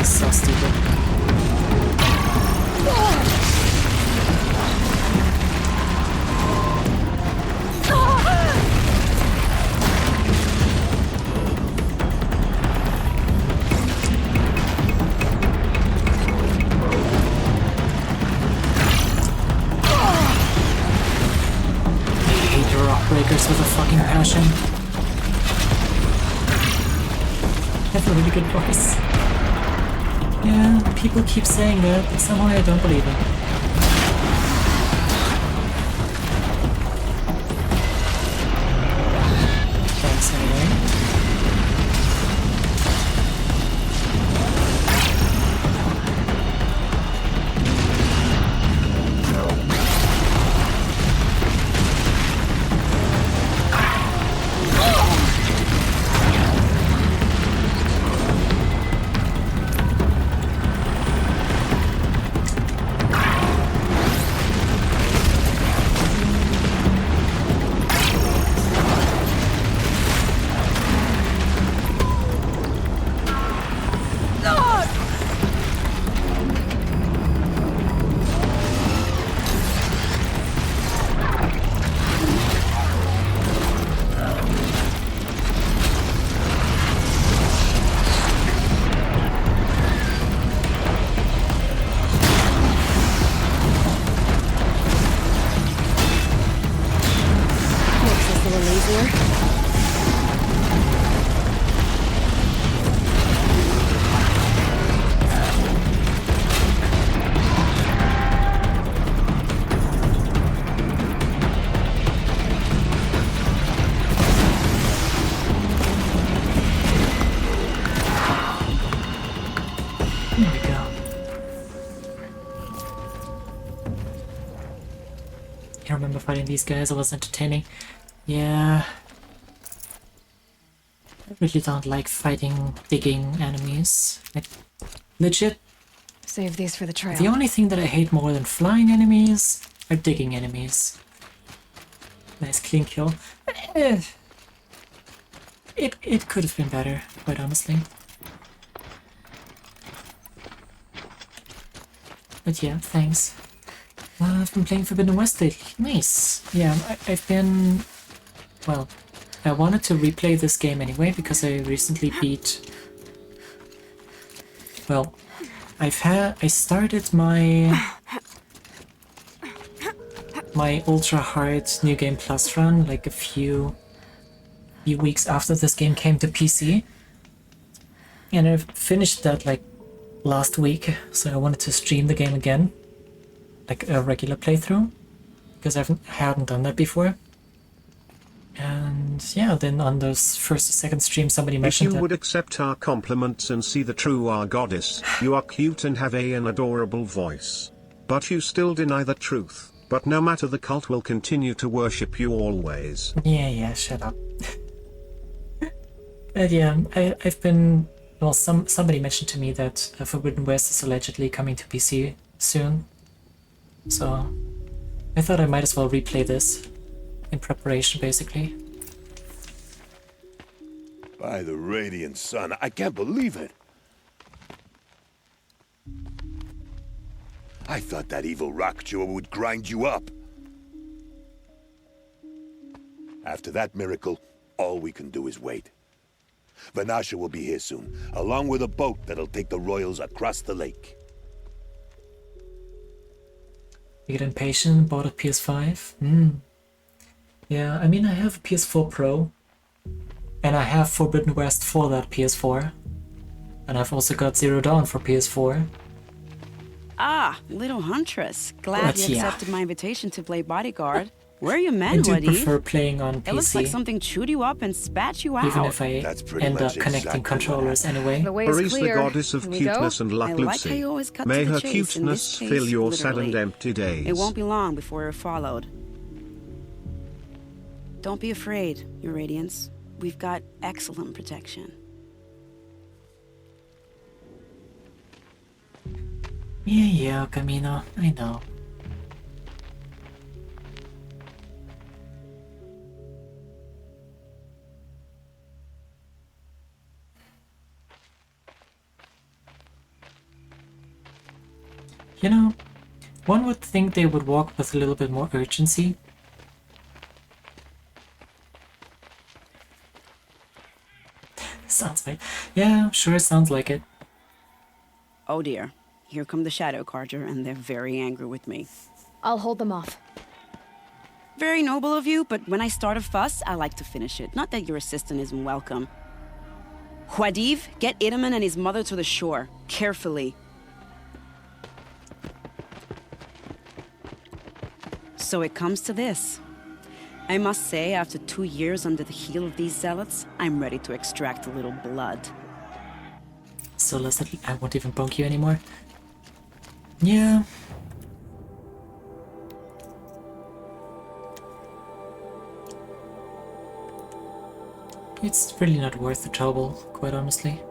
So stupid. I hate rock breakers with a fucking passion. I have a really good voice. Yeah, people keep saying that, but somehow I don't believe it. Thanks anyway. I remember fighting these guys, it was entertaining. Yeah. I really don't like fighting digging enemies. Like, legit. Save these for the trail. The only thing that I hate more than flying enemies are digging enemies. Nice clean kill. It could have been better, quite honestly. But yeah, thanks. I've been playing Forbidden West lately. Nice. Yeah, I've been... Well, I wanted to replay this game anyway because I recently beat Well, I started my ultra hard New Game Plus run like a few weeks after this game came to PC, and I finished that like last week, so I wanted to stream the game again, like a regular playthrough, because I hadn't done that before. And yeah, then on those first or second stream somebody mentioned if you that... would accept our compliments and see the true our goddess, you are cute and have an adorable voice. But you still deny the truth. But no matter, the cult will continue to worship you always. Yeah, shut up. But yeah, I've been... Well, somebody mentioned to me that Forbidden West is allegedly coming to PC soon. So I thought I might as well replay this in preparation, basically. By the radiant sun, I can't believe it. I thought that evil rock chewer would grind you up. After that miracle, all we can do is wait. Vanasha will be here soon, along with a boat that'll take the royals across the lake. You get impatient, bought a PS5? Yeah, I mean, I have a PS4 Pro, and I have Forbidden West for that PS4. And I've also got Zero Dawn for PS4. Ah, little huntress. Glad But you yeah. accepted my invitation to play bodyguard. Where are you I men, do Waddy? prefer playing on PC. It looks like something chewed you up and spat you out. Even if I end up connecting controllers anyway. The way Paris, is the clear. goddess of Can we go? cuteness and luck, I like how Lucy. you always cut May to the her chase, in this cuteness case, fill your sad and literally. empty days. It won't be long before you're followed. Don't be afraid, Your Radiance. We've got excellent protection. Yeah, Camino, I know. You know, one would think they would walk with a little bit more urgency. Sounds like... Yeah, sure, sounds like it. Oh dear. Here come the Shadow Carja, and they're very angry with me. I'll hold them off. Very noble of you, but when I start a fuss, I like to finish it. Not that your assistant isn't welcome. Huadiv, get Idaman and his mother to the shore. Carefully. So it comes to this. I must say, after 2 years under the heel of these zealots, I'm ready to extract a little blood. So Leslie, I won't even bonk you anymore. Yeah. It's really not worth the trouble, quite honestly.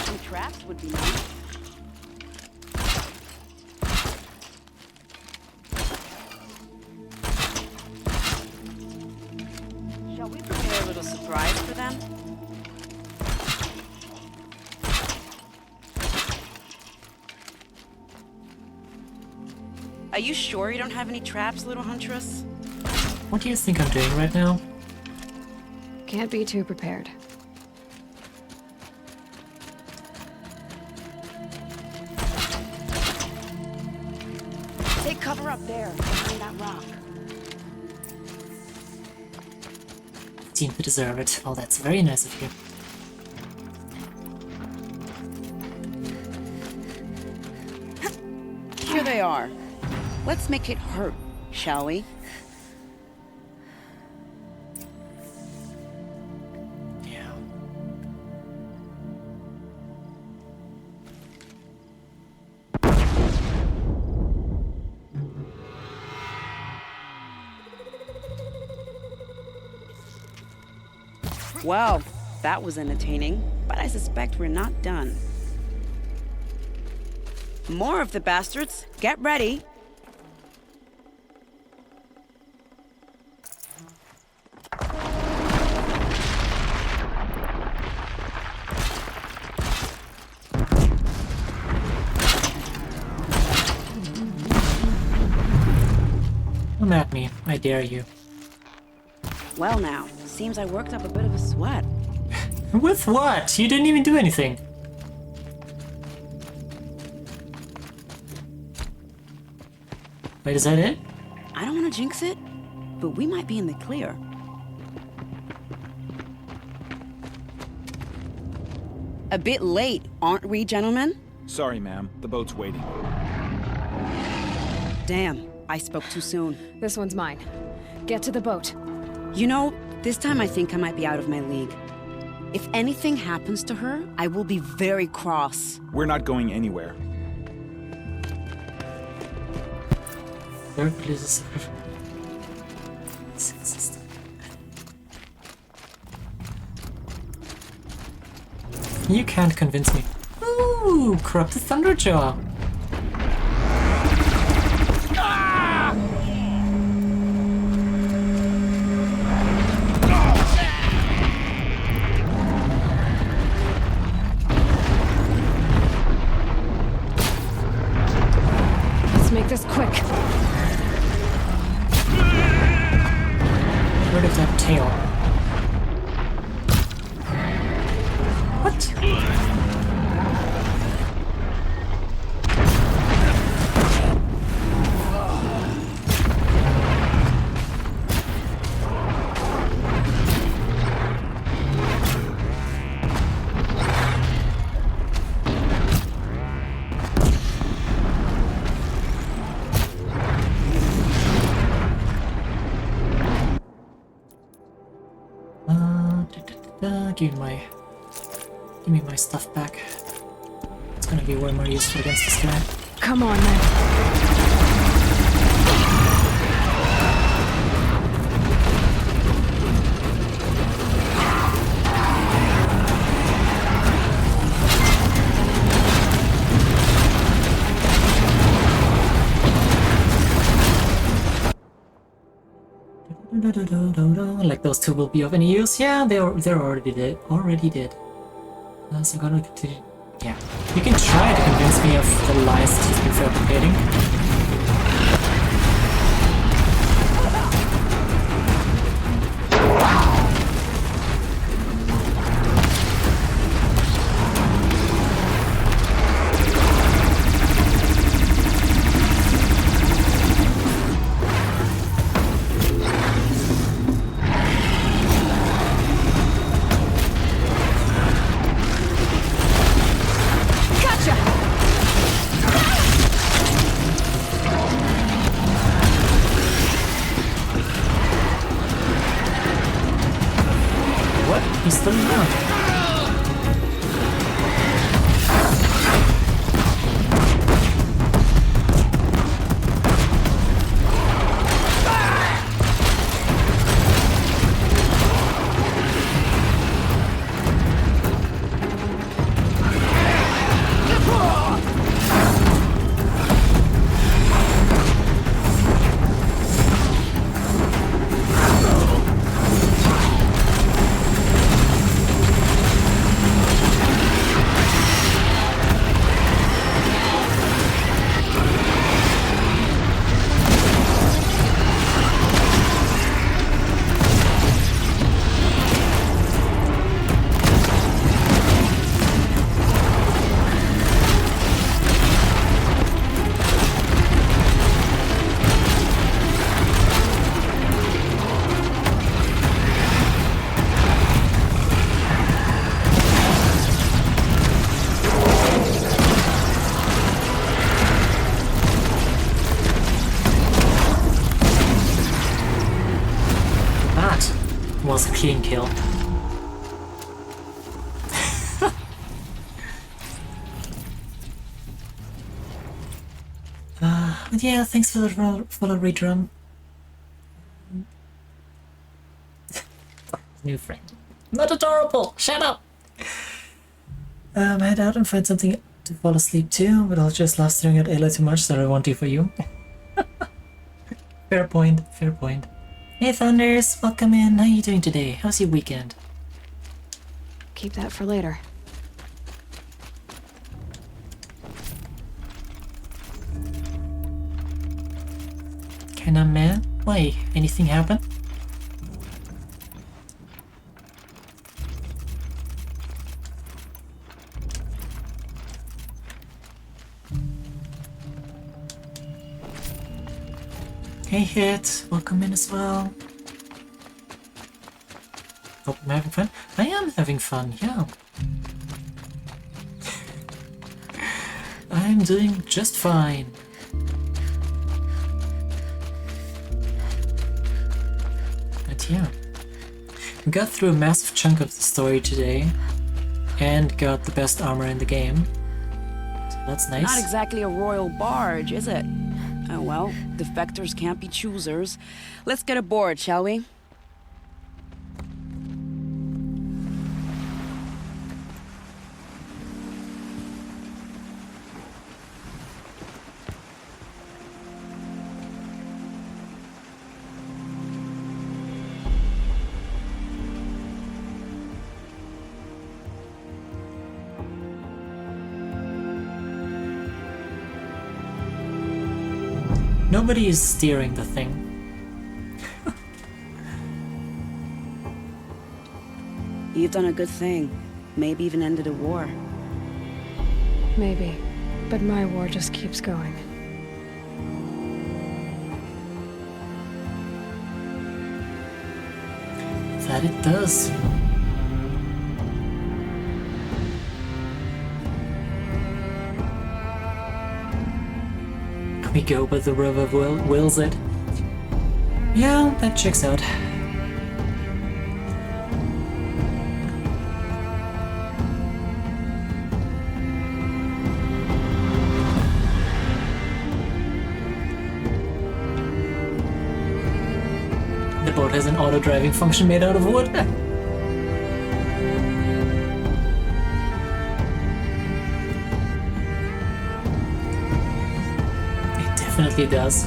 Some traps would be nice. Shall we prepare a little surprise for them? Are you sure you don't have any traps, little huntress? What do you think I'm doing right now? Can't be too prepared. Take cover up there, behind that rock. Seem to deserve it. Oh, that's very nice of you. Here they are. Let's make it hurt, shall we? Yeah. Well, that was entertaining, but I suspect we're not done. More of the bastards. Get ready. I dare you. Well now, seems I worked up a bit of a sweat. With what? You didn't even do anything. Wait, is that it? I don't want to jinx it, but we might be in the clear. A bit late, aren't we, gentlemen? Sorry, ma'am. The boat's waiting. Damn, I spoke too soon. This one's mine. Get to the boat. You know, this time I think I might be out of my league. If anything happens to her, I will be very cross. We're not going anywhere. Third place. You can't convince me. Ooh, corrupted Thunderjaw. Let's make this quick. Rid of that tail. What? Give me my stuff back. It's gonna be way more useful against this guy. Come on, then. Like those two will be of any use? Yeah, they're already dead. So I'm gonna continue. Yeah, you can try to convince me of the lies that he's been fabricating. He's still around. Was a clean kill. But yeah, thanks for the redrum. New friend. Not adorable! Shut up! Head out and find something to fall asleep to, but I'll just love staring at Ayla too much, so I won't do for you. Fair point, fair point. Hey Thunders, welcome in. How are you doing today? How's your weekend? Keep that for later. Kinda man? Why? Anything happen? Hey Hit, welcome in as well. Hope I'm having fun. I am having fun, yeah. I'm doing just fine. But yeah, we got through a massive chunk of the story today and got the best armor in the game. So that's nice. Not exactly a royal barge, is it? Oh well, defectors can't be choosers. Let's get aboard, shall we? Nobody is steering the thing. You've done a good thing. Maybe even ended a war. Maybe, but my war just keeps going. That it does. We go, but the river wills it. Yeah, that checks out. The boat has an auto-driving function made out of wood. Definitely does.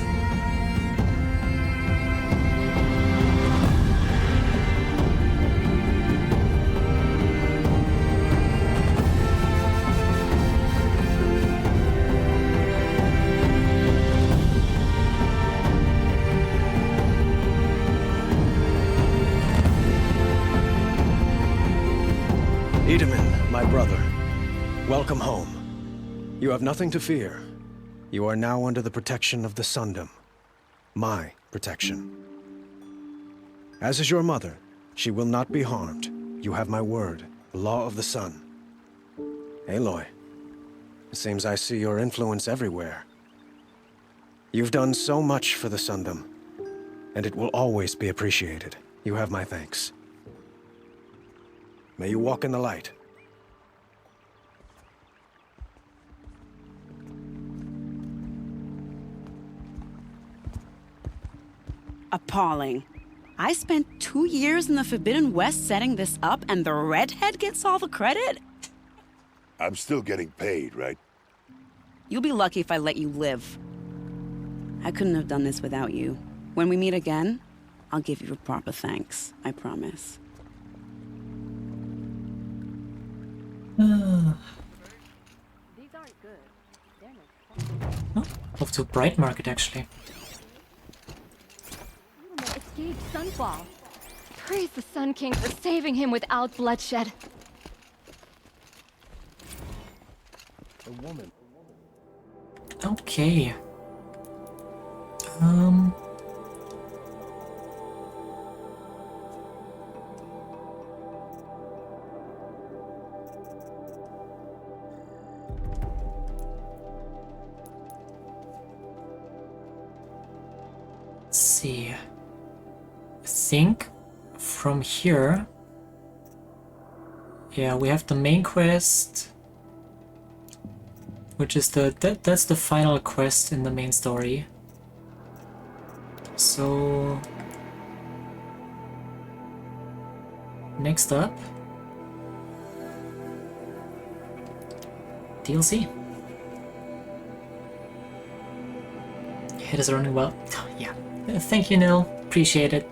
Edaman, my brother, welcome home. You have nothing to fear. You are now under the protection of the Sundom. My protection. As is your mother, she will not be harmed. You have my word, the law of the sun. Aloy, it seems I see your influence everywhere. You've done so much for the Sundom, and it will always be appreciated. You have my thanks. May you walk in the light. Appalling. I spent 2 years in the Forbidden West setting this up, and the redhead gets all the credit? I'm still getting paid, right? You'll be lucky if I let you live. I couldn't have done this without you. When we meet again, I'll give you a proper thanks. I promise. Oh, off to a bright market, actually. Escaped Sunfall. Praise the Sun King for saving him without bloodshed. A woman. Okay. Let's see. I think from here, yeah, we have the main quest, which is that's the final quest in the main story. So next up, DLC. It is running well. Yeah. Thank you, Nil. Appreciate it.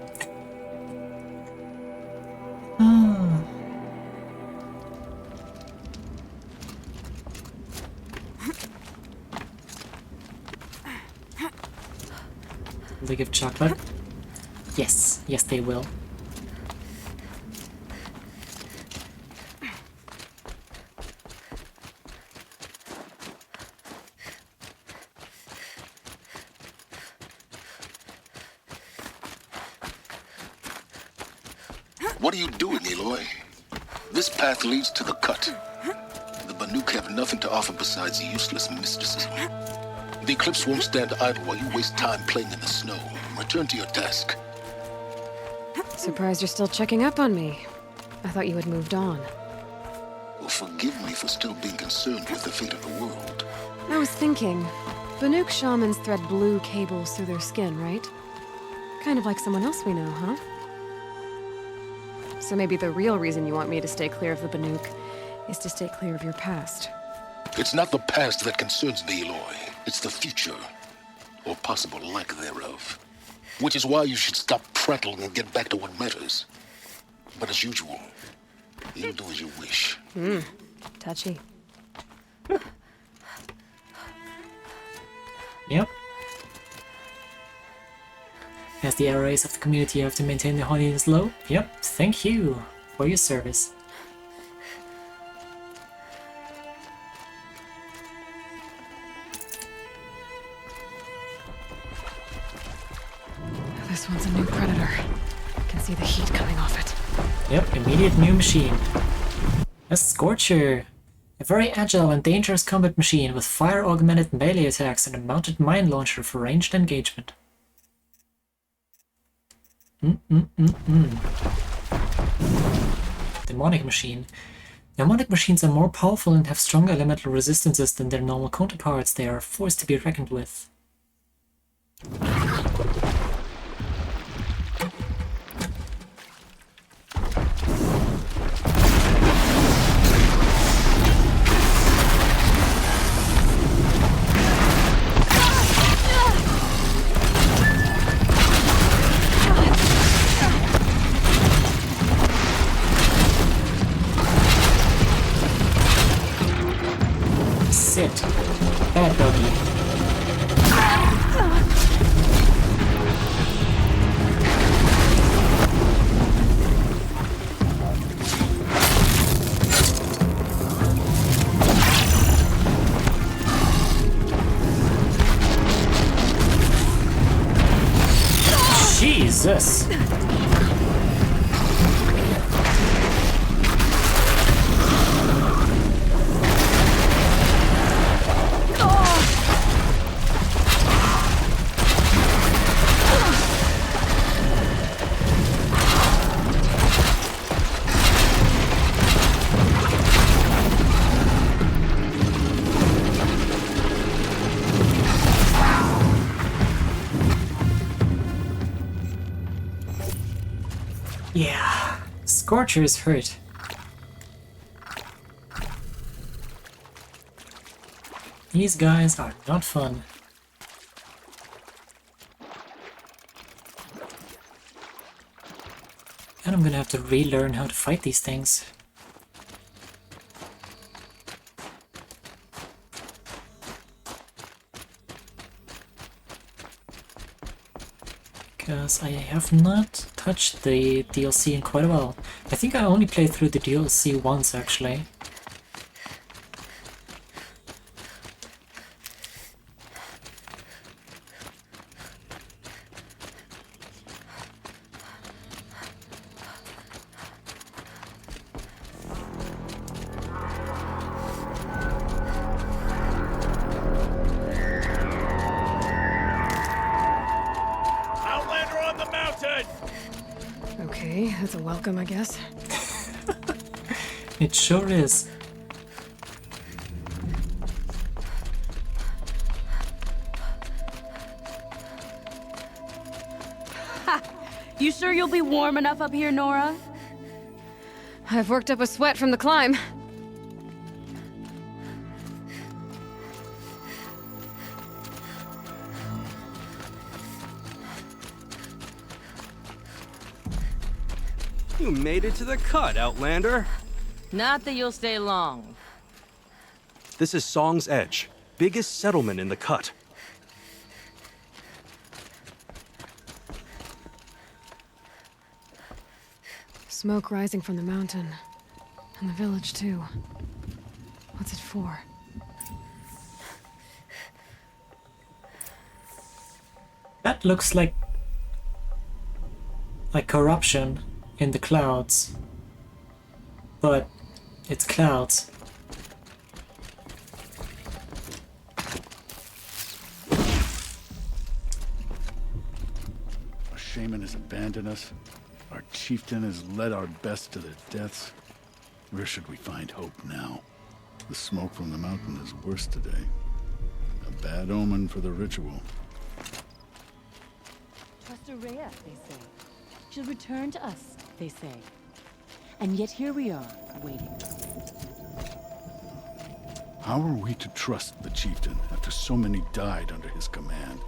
League of Chocolate. Yes, yes they will. What are you doing, Aloy? This path leads to the cut. The Banuk have nothing to offer besides useless mysticism. The Eclipse won't stand idle while you waste time playing in the snow. Return to your task. Surprised you're still checking up on me. I thought you had moved on. Well, forgive me for still being concerned with the fate of the world. I was thinking, Banuk shamans thread blue cables through their skin, right? Kind of like someone else we know, huh? So maybe the real reason you want me to stay clear of the Banuk is to stay clear of your past. It's not the past that concerns me, Aloy. It's the future, or possible lack thereof. Which is why you should stop prattling and get back to what matters. But as usual, you'll do as you wish. Touchy. Yep. As the error rates of the community have to maintain their holiness low. Yep, thank you for your service. This one's a new predator. I can see the heat coming off it. Yep, immediate new machine. A Scorcher. A very agile and dangerous combat machine with fire-augmented melee attacks and a mounted mine launcher for ranged engagement. Demonic machine. Demonic machines are more powerful and have stronger elemental resistances than their normal counterparts. They are a force to be reckoned with. Sit. Bad doggy. Jesus. Yeah, Scorcher is hurt. These guys are not fun. And I'm gonna have to relearn how to fight these things. Because I have not touched the DLC in quite a while. I think I only played through the DLC once, actually. Okay, that's a welcome, I guess. It sure is. Ha! You sure you'll be warm enough up here, Nora? I've worked up a sweat from the climb. You made it to the cut, Outlander. Not that you'll stay long. This is Song's Edge, biggest settlement in the cut. Smoke rising from the mountain. And the village, too. What's it for? That looks like corruption in the clouds. But it's clouds. Our shaman has abandoned us. Our chieftain has led our best to their deaths. Where should we find hope now? The smoke from the mountain is worse today. A bad omen for the ritual. Trust Aurea, they say. She'll return to us, they say. And yet here we are, waiting. How are we to trust the chieftain after so many died under his command?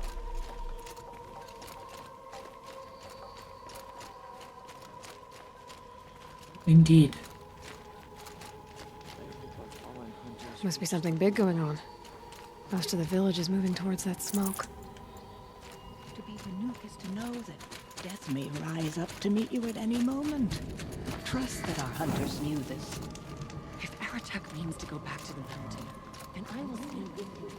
Indeed. Must be something big going on. Most of the village is moving towards that smoke. To be Banuk is to know that death may rise up to meet you at any moment. Trust that our hunters knew this. If Aratak means to go back to the mountain, then I will see with you.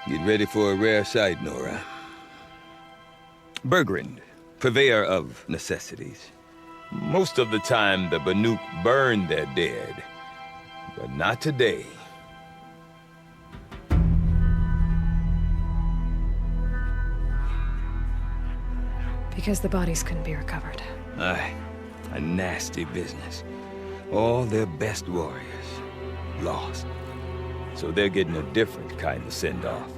Get ready for a rare sight, Nora. Bergrand, purveyor of necessities. Most of the time, the Banuk burn their dead, but not today. Because the bodies couldn't be recovered. Aye, a nasty business. All their best warriors lost. So they're getting a different kind of send-off.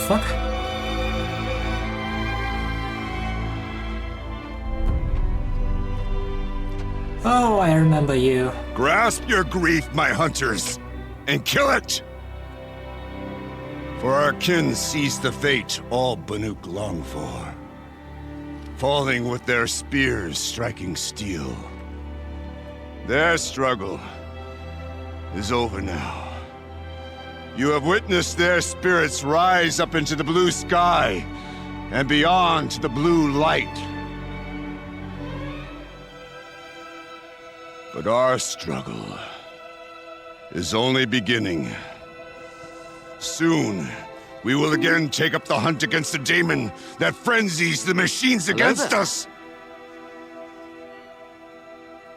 Fuck. Oh, I remember you. Grasp your grief, my hunters, and kill it! For our kin sees the fate all Banuk long for. Falling with their spears striking steel. Their struggle is over now. You have witnessed their spirits rise up into the blue sky and beyond to the blue light. But our struggle is only beginning. Soon, we will again take up the hunt against the demon that frenzies the machines against us.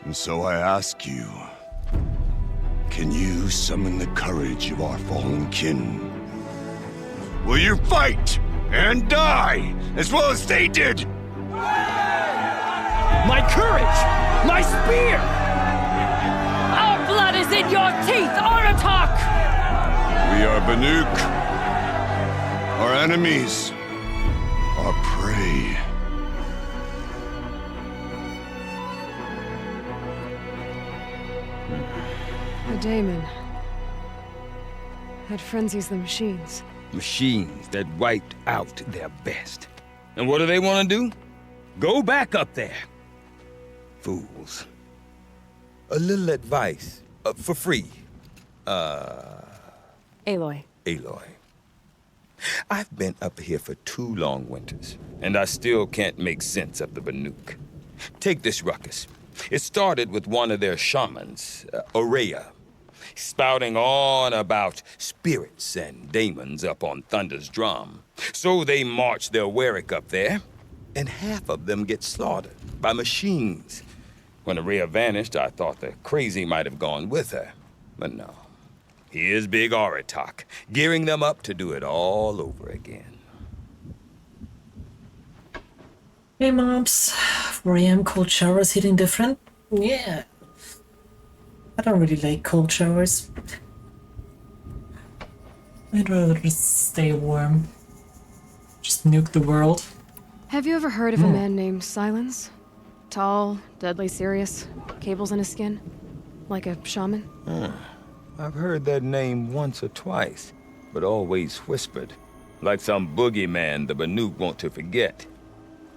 And so I ask you, can you summon the courage of our fallen kin? Will you fight and die as well as they did? My courage! My spear! Our blood is in your teeth, Aratak! We are Banuk. Our enemies are prey. The daemon. That frenzies the machines. Machines that wiped out their best. And what do they want to do? Go back up there. Fools. A little advice, for free. Aloy. Aloy. I've been up here for 2 long winters, and I still can't make sense of the Banuk. Take this ruckus. It started with one of their shamans, Orea, spouting on about spirits and demons up on Thunder's drum. So they march their Warwick up there, and half of them get slaughtered by machines. When Orea vanished, I thought the crazy might have gone with her, but no. Here's Big Aratak, gearing them up to do it all over again. Hey moms, 4 AM cold showers hitting different? Yeah. I don't really like cold showers. I'd rather just stay warm. Just nuke the world. Have you ever heard of a man named Silence? Tall, deadly serious, cables in his skin? Like a shaman? I've heard that name once or twice, but always whispered. Like some boogeyman the Banuk want to forget.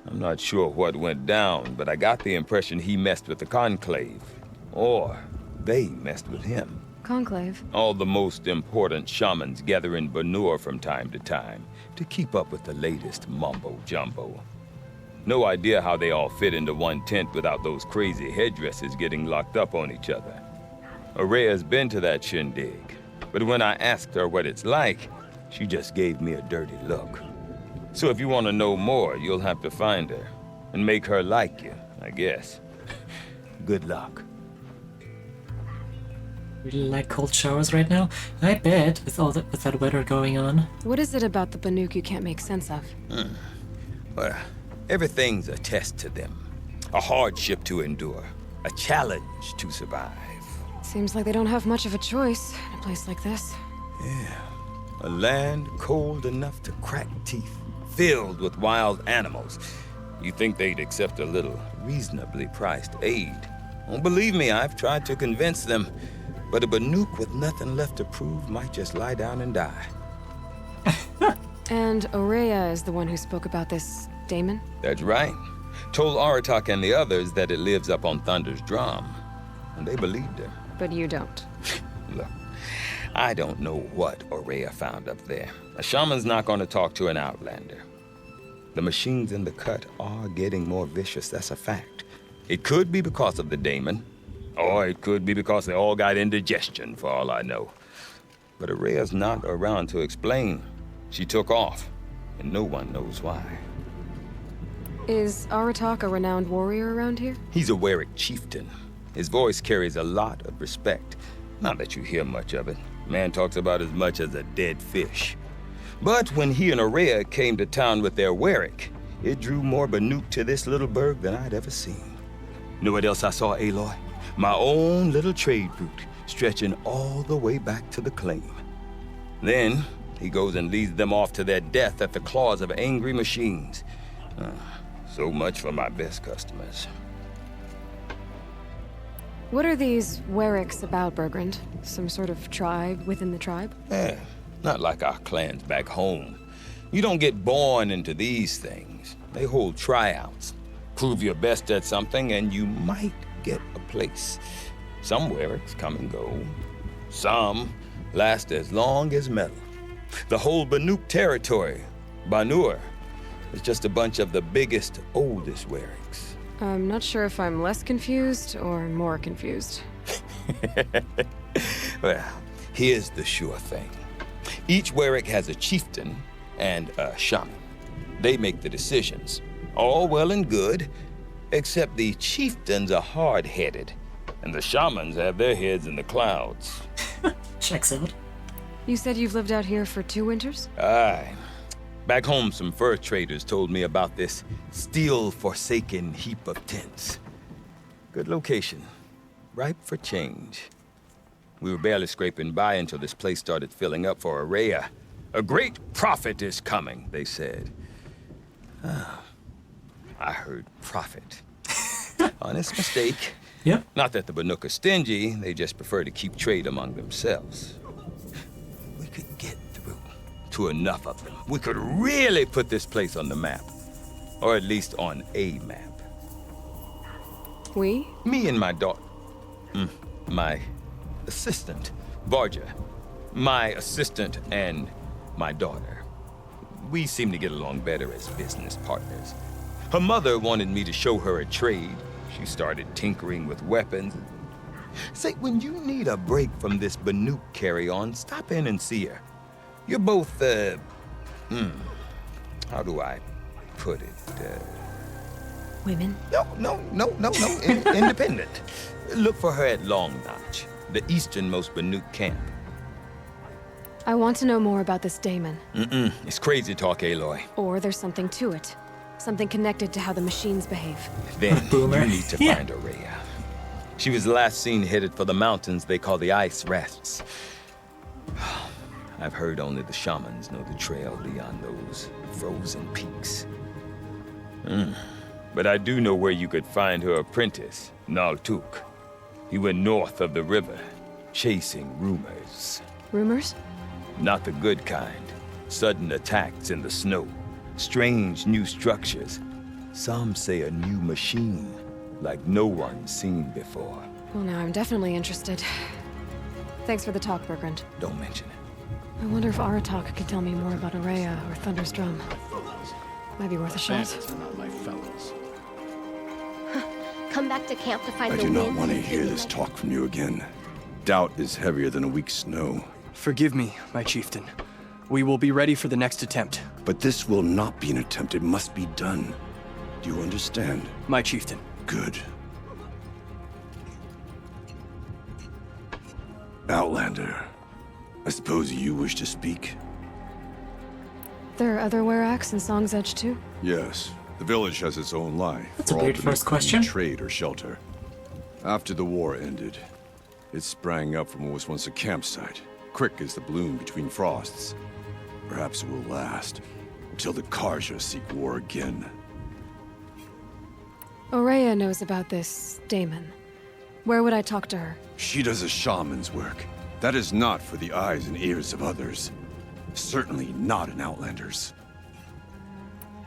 I'm not sure what went down, but I got the impression he messed with the Conclave. Or they messed with him. Conclave? All the most important shamans gather in Banur from time to time to keep up with the latest mumbo-jumbo. No idea how they all fit into one tent without those crazy headdresses getting locked up on each other. Orea's been to that shindig, but when I asked her what it's like, she just gave me a dirty look. So if you want to know more, you'll have to find her and make her like you, I guess. Good luck. Really like cold showers right now? I bet, with that weather going on. What is it about the Banuk you can't make sense of? Well, everything's a test to them. A hardship to endure. A challenge to survive. Seems like they don't have much of a choice in a place like this. Yeah. A land cold enough to crack teeth, filled with wild animals. You think they'd accept a little reasonably priced aid. Don't believe me, I've tried to convince them. But a Banuk with nothing left to prove might just lie down and die. And Orea is the one who spoke about this daemon? That's right. Told Aratak and the others that it lives up on Thunder's drum. And they believed her. But you don't. Look, I don't know what Orea found up there. A shaman's not going to talk to an outlander. The machines in the cut are getting more vicious, that's a fact. It could be because of the daemon, or it could be because they all got indigestion, for all I know. But Orea's not around to explain. She took off, and no one knows why. Is Aratak a renowned warrior around here? He's a Warwick chieftain. His voice carries a lot of respect. Not that you hear much of it. Man talks about as much as a dead fish. But when he and Orea came to town with their Warwick, it drew more Banuk to this little burg than I'd ever seen. Know what else I saw, Aloy? My own little trade route, stretching all the way back to the claim. Then, he goes and leads them off to their death at the claws of angry machines. So much for my best customers. What are these Warwicks about, Bergrand? Some sort of tribe within the tribe? Not like our clans back home. You don't get born into these things. They hold tryouts. Prove your best at something and you might get a place. Some Warwicks come and go. Some last as long as metal. The whole Banuk territory, Banur, is just a bunch of the biggest, oldest Warwicks. I'm not sure if I'm less confused or more confused. Well, here's the sure thing. Each Warwick has a chieftain and a shaman. They make the decisions. All well and good, except the chieftains are hard-headed, and the shamans have their heads in the clouds. Checks out. You said you've lived out here for 2 winters? Aye. Back home, some fur traders told me about this still-forsaken heap of tents. Good location. Ripe for change. We were barely scraping by until this place started filling up for Orea. A great prophet is coming, they said. I heard prophet. Honest mistake. Yep. Not that the Banuk are stingy, they just prefer to keep trade among themselves. We could get through to enough of them. We could really put this place on the map. Or at least on a map. We? Me and my daughter. My assistant, Varja. My assistant and my daughter. we seem to get along better as business partners. Her mother wanted me to show her a trade. She started tinkering with weapons. Say, when you need a break from this Banuk carry-on, stop in and see her. You're both, how do I put it? Women? No, independent. Look for her at Long Notch, the easternmost Banuk camp. I want to know more about this Damon. It's crazy talk, Aloy. Or there's something to it. Something connected to how the machines behave. Then you need to find Aurea. She was last seen headed for the mountains they call the Ice Rafts. I've heard only the shamans know the trail beyond those frozen peaks. But I do know where you could find her apprentice, Naltuk. He went north of the river, chasing rumors. Rumors? Not the good kind. Sudden attacks in the snow. Strange new structures. Some say a new machine, like no one's seen before. Well, now I'm definitely interested. Thanks for the talk, Bergrand. Don't mention it. I wonder if Aratak could tell me more about Aurea or Thunder's drum. Might be worth a shot. Bandits are not my fellows. Come back to camp to find I the do not wind want to and hear the this light. talk from you again. Doubt is heavier than a week's snow. Forgive me, my chieftain. We will be ready for the next attempt. But this will not be an attempt. It must be done. Do you understand? My chieftain. Good. Outlander, I suppose you wish to speak? There are other Weraks in Song's Edge too? Yes. The village has its own life. That's a for all weird the first need question. Trade or shelter. After the war ended, it sprang up from what was once a campsite, quick as the bloom between frosts. Perhaps it will last until the Karja seek war again. Aurea knows about this Damon. Where would I talk to her? She does a shaman's work. That is not for the eyes and ears of others. Certainly not an Outlander's.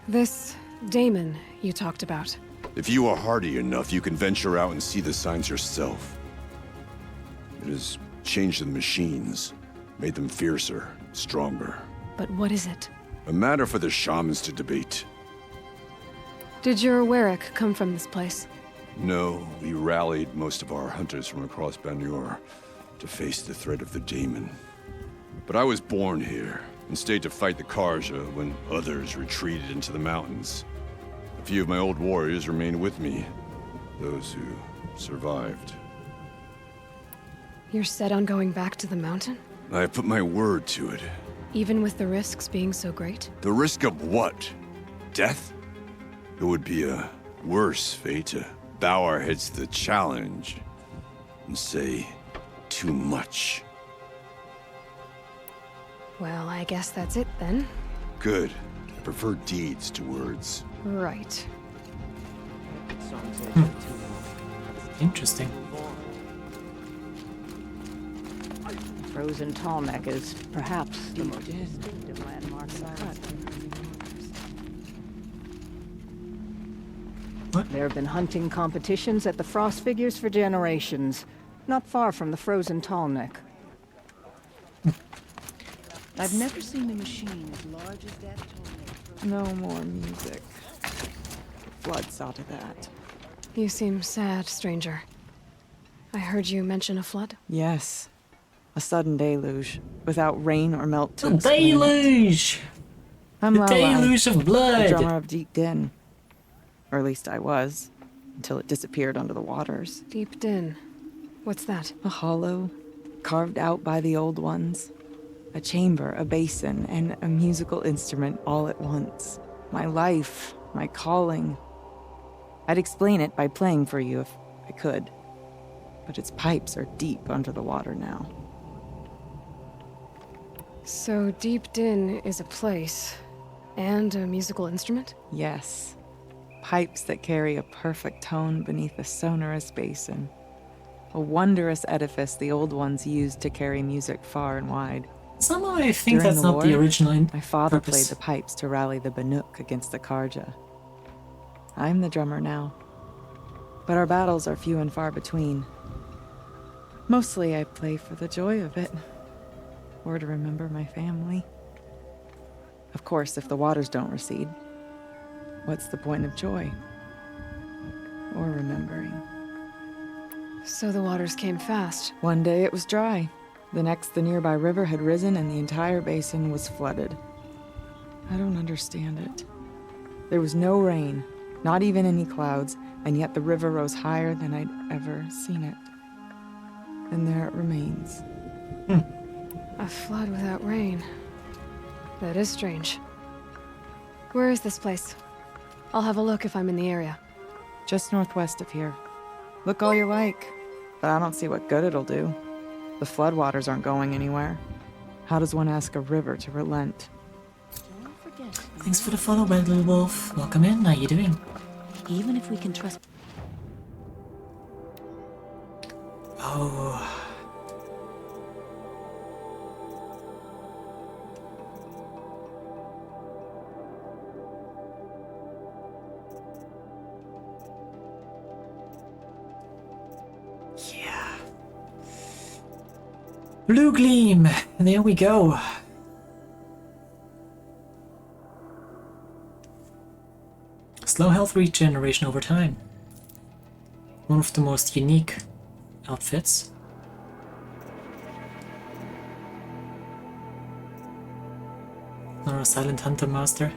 This Damon you talked about. If you are hardy enough, you can venture out and see the signs yourself. It has changed the machines, made them fiercer, stronger. But what is it? A matter for the shamans to debate. Did your Werak come from this place? No, we rallied most of our hunters from across Banur to face the threat of the Daemon. But I was born here and stayed to fight the Karja when others retreated into the mountains. A few of my old warriors remained with me, those who survived. You're set on going back to the mountain? I have put my word to it. Even with the risks being so great? The risk of what? Death? It would be a worse fate to bow our heads to the challenge and say too much. Well, I guess that's it then. Good. I prefer deeds to words. Right. Interesting. Frozen Tallneck is perhaps the most distinctive landmark of the cut. What? There have been hunting competitions at the Frost Figures for generations, not far from the Frozen Tallneck. I've never seen a machine as large as that Tallneck. No more music. Blood saw to that. You seem sad, stranger. I heard you mention a flood? Yes. A sudden deluge, without rain or melt to A explain it. deluge! I'm The Lala, deluge of blood! the drummer of Deep Din. Or at least I was, until it disappeared under the waters. Deep Din. What's that? A hollow, carved out by the old ones. A chamber, a basin, and a musical instrument all at once. My life, my calling. I'd explain it by playing for you if I could. But its pipes are deep under the water now. So Deep Din is a place, and a musical instrument? Yes. Pipes that carry a perfect tone beneath a sonorous basin. A wondrous edifice the old ones used to carry music far and wide. Somehow I think During that's the not the war, original my father purpose. played the pipes to rally the Banuk against the Karja. I'm the drummer now. But our battles are few and far between. Mostly I play for the joy of it. Or to remember my family. Of course, if the waters don't recede, what's the point of joy? Or remembering? So the waters came fast. One day it was dry. The next, the nearby river had risen and the entire basin was flooded. I don't understand it. There was no rain, not even any clouds, and yet the river rose higher than I'd ever seen it. And there it remains. A flood without rain. That is strange. Where is this place? I'll have a look if I'm in the area. Just northwest of here. Look all you like, but I don't see what good it'll do. The floodwaters aren't going anywhere. How does one ask a river to relent? Thanks for the follow, Red Little Wolf. Welcome in. How you doing? Even if we can trust... Oh. Yeah. Blue Gleam. There we go. Slow health regeneration over time. One of the most unique outfits. Or a Silent Hunter Master.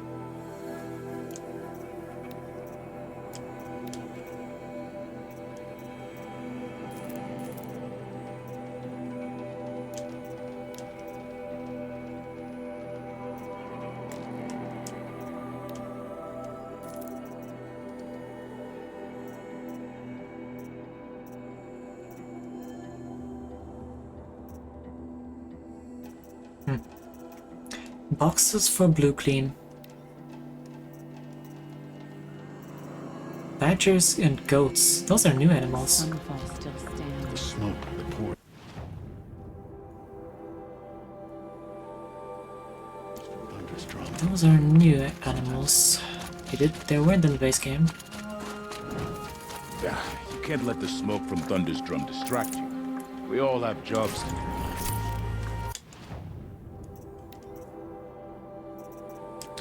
Boxes for Blue Clean. Badgers and goats. Those are new animals. The smoke, the pour. Those are new animals. They weren't in the base game. You can't let the smoke from Thunder's drum distract you. We all have jobs to do.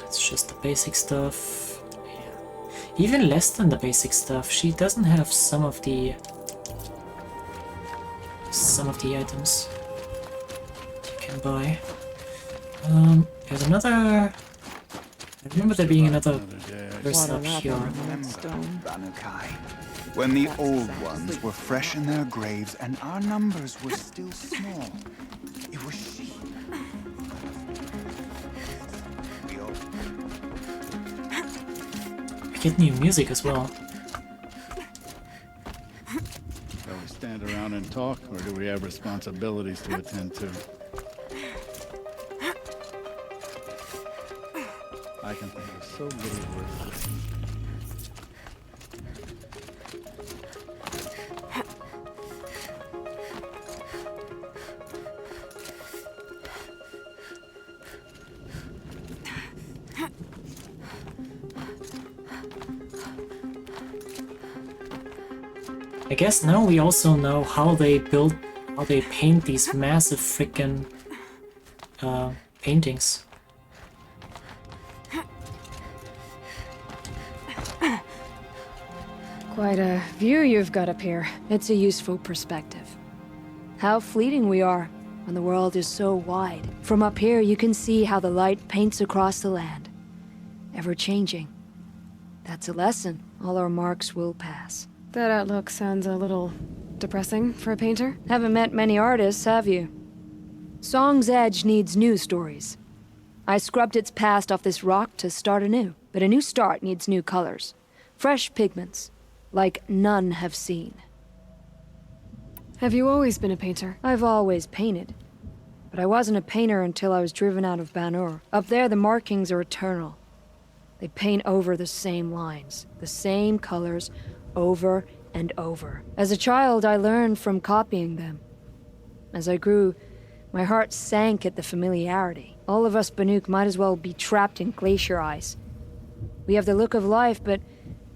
It's just the basic stuff. Yeah. Even less than the basic stuff. She doesn't have some of the items you can buy. There's another. I remember there being another person up here. Banukai. When the old ones were fresh in their graves and our numbers were still small, it was she. We get new music as well. Shall we stand around and talk, or do we have responsibilities to attend to? I can think of so little words. I guess now we also know how they paint these massive freaking paintings. Quite a view you've got up here. It's a useful perspective. How fleeting we are when the world is so wide. From up here, you can see how the light paints across the land. Ever changing. That's a lesson. All our marks will pass. That outlook sounds a little depressing for a painter. Haven't met many artists, have you? Song's Edge needs new stories. I scrubbed its past off this rock to start anew, but a new start needs new colors. Fresh pigments, like none have seen. Have you always been a painter? I've always painted. But I wasn't a painter until I was driven out of Banur. Up there, the markings are eternal. They paint over the same lines, the same colors, over and over. As a child, I learned from copying them. As I grew, my heart sank at the familiarity. All of us Banuk might as well be trapped in glacier ice. We have the look of life, but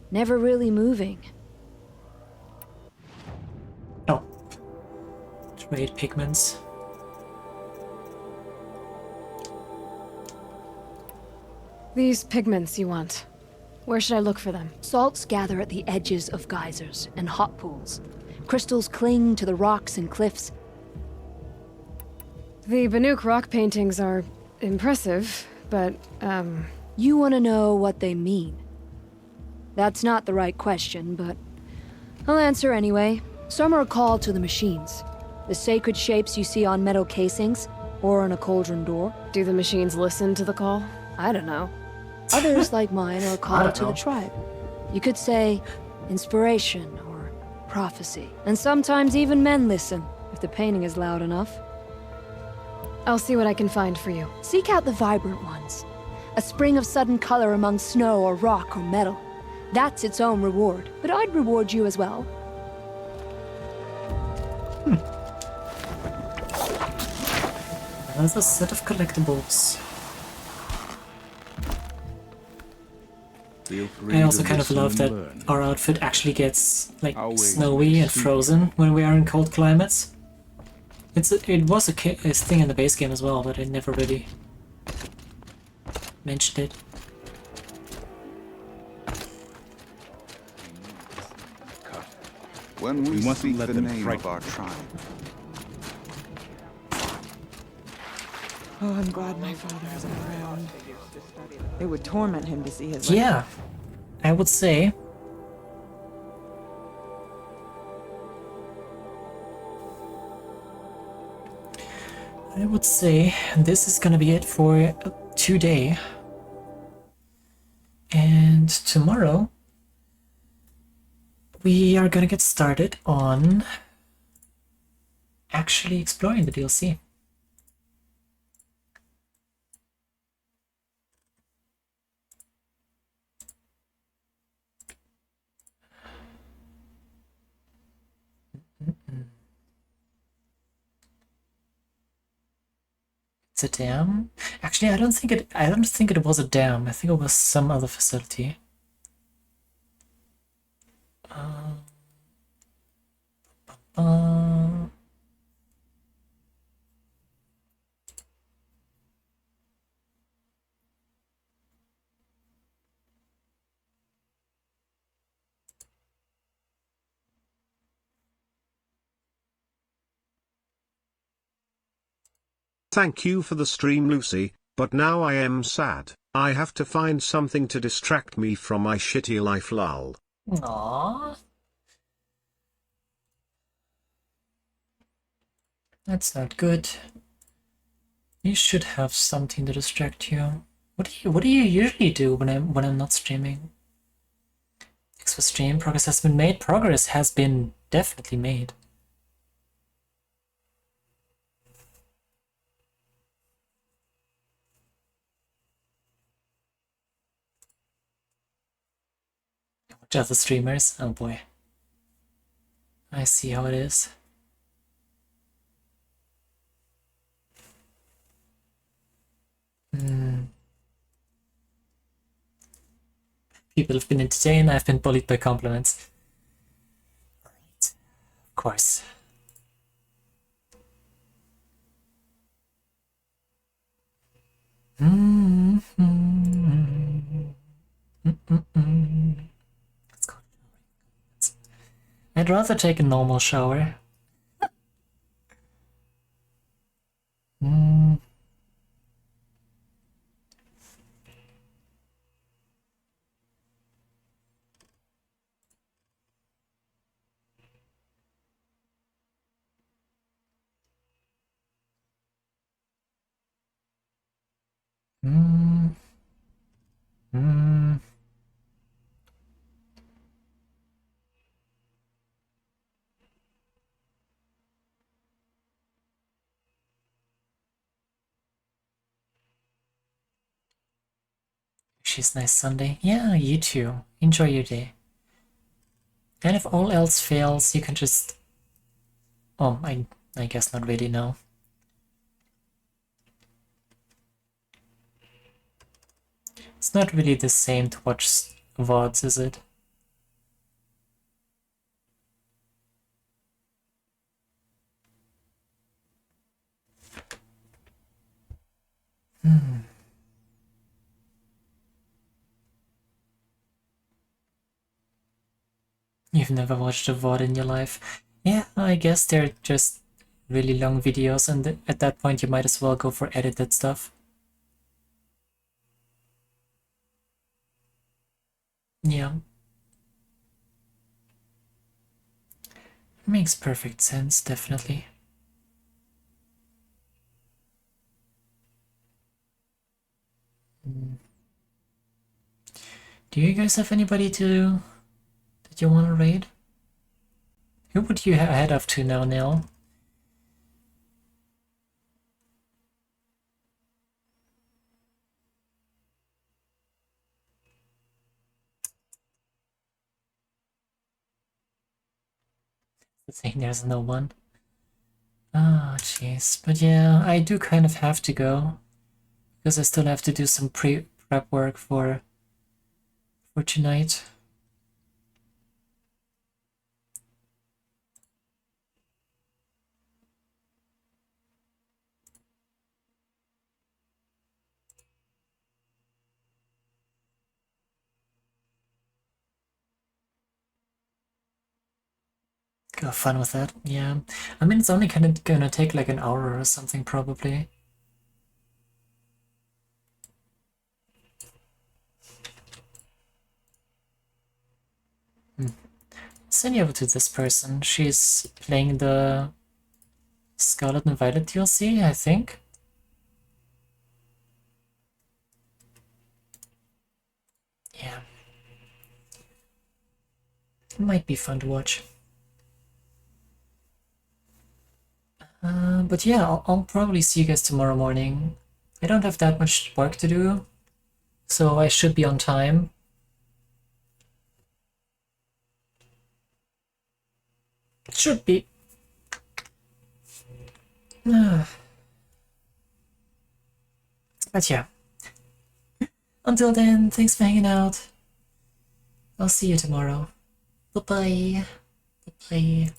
never really moving. Oh. Trade pigments. These pigments you want. Where should I look for them? Salts gather at the edges of geysers and hot pools. Crystals cling to the rocks and cliffs. The Banuk rock paintings are impressive, but, You want to know what they mean? That's not the right question, but I'll answer anyway. Some are called to the machines. The sacred shapes you see on metal casings, or on a cauldron door. Do the machines listen to the call? I don't know. Others, like mine, are called to the tribe. You could say inspiration or prophecy. And sometimes even men listen, if the painting is loud enough. I'll see what I can find for you. Seek out the vibrant ones. A spring of sudden color among snow or rock or metal. That's its own reward, but I'd reward you as well. Another set of collectibles. I also kind of love that our outfit actually gets like snowy and frozen when we are in cold climates. It was a thing in the base game as well, but I never really mentioned it. When we mustn't speak let the them name frighten of our tribe, Oh, I'm glad my father isn't around. It would torment him to see his Yeah, I would say. This is gonna be it for today. And tomorrow we are gonna get started on actually exploring the DLC. It's a dam? Actually, I don't think it was a dam. I think it was some other facility. Thank you for the stream, Lucy, but now I am sad. I have to find something to distract me from my shitty life, lol. Aww. That's not good. You should have something to distract you. What do you usually do when I'm not streaming? Thanks for stream. Progress has been made. Progress has been definitely made. Watch other streamers. Oh boy. I see how it is. People have been entertained, I've been bullied by compliments. Alright. Of course. Let's go. I'd rather take a normal shower. She's nice Sunday. Yeah, you too. Enjoy your day. And if all else fails, you can just... Oh, I guess not really, no. It's not really the same to watch VODs, is it? You've never watched a VOD in your life. Yeah, I guess they're just really long videos, and at that point you might as well go for edited stuff. Yeah. Makes perfect sense, definitely. Do you guys have anybody that you want to raid? Who would you head off to now, Nell? The thing, there's no one. Oh, jeez. But yeah, I do kind of have to go. Because I still have to do some prep work for tonight. Go have fun with that, yeah. I mean, it's only kind of gonna take like an hour or something, probably. Send you over to this person. She's playing the Scarlet and Violet DLC, I think. Yeah. It might be fun to watch. But yeah, I'll probably see you guys tomorrow morning. I don't have that much work to do, so I should be on time. Should be. But yeah. Until then, thanks for hanging out. I'll see you tomorrow. Bye-bye. Bye-bye.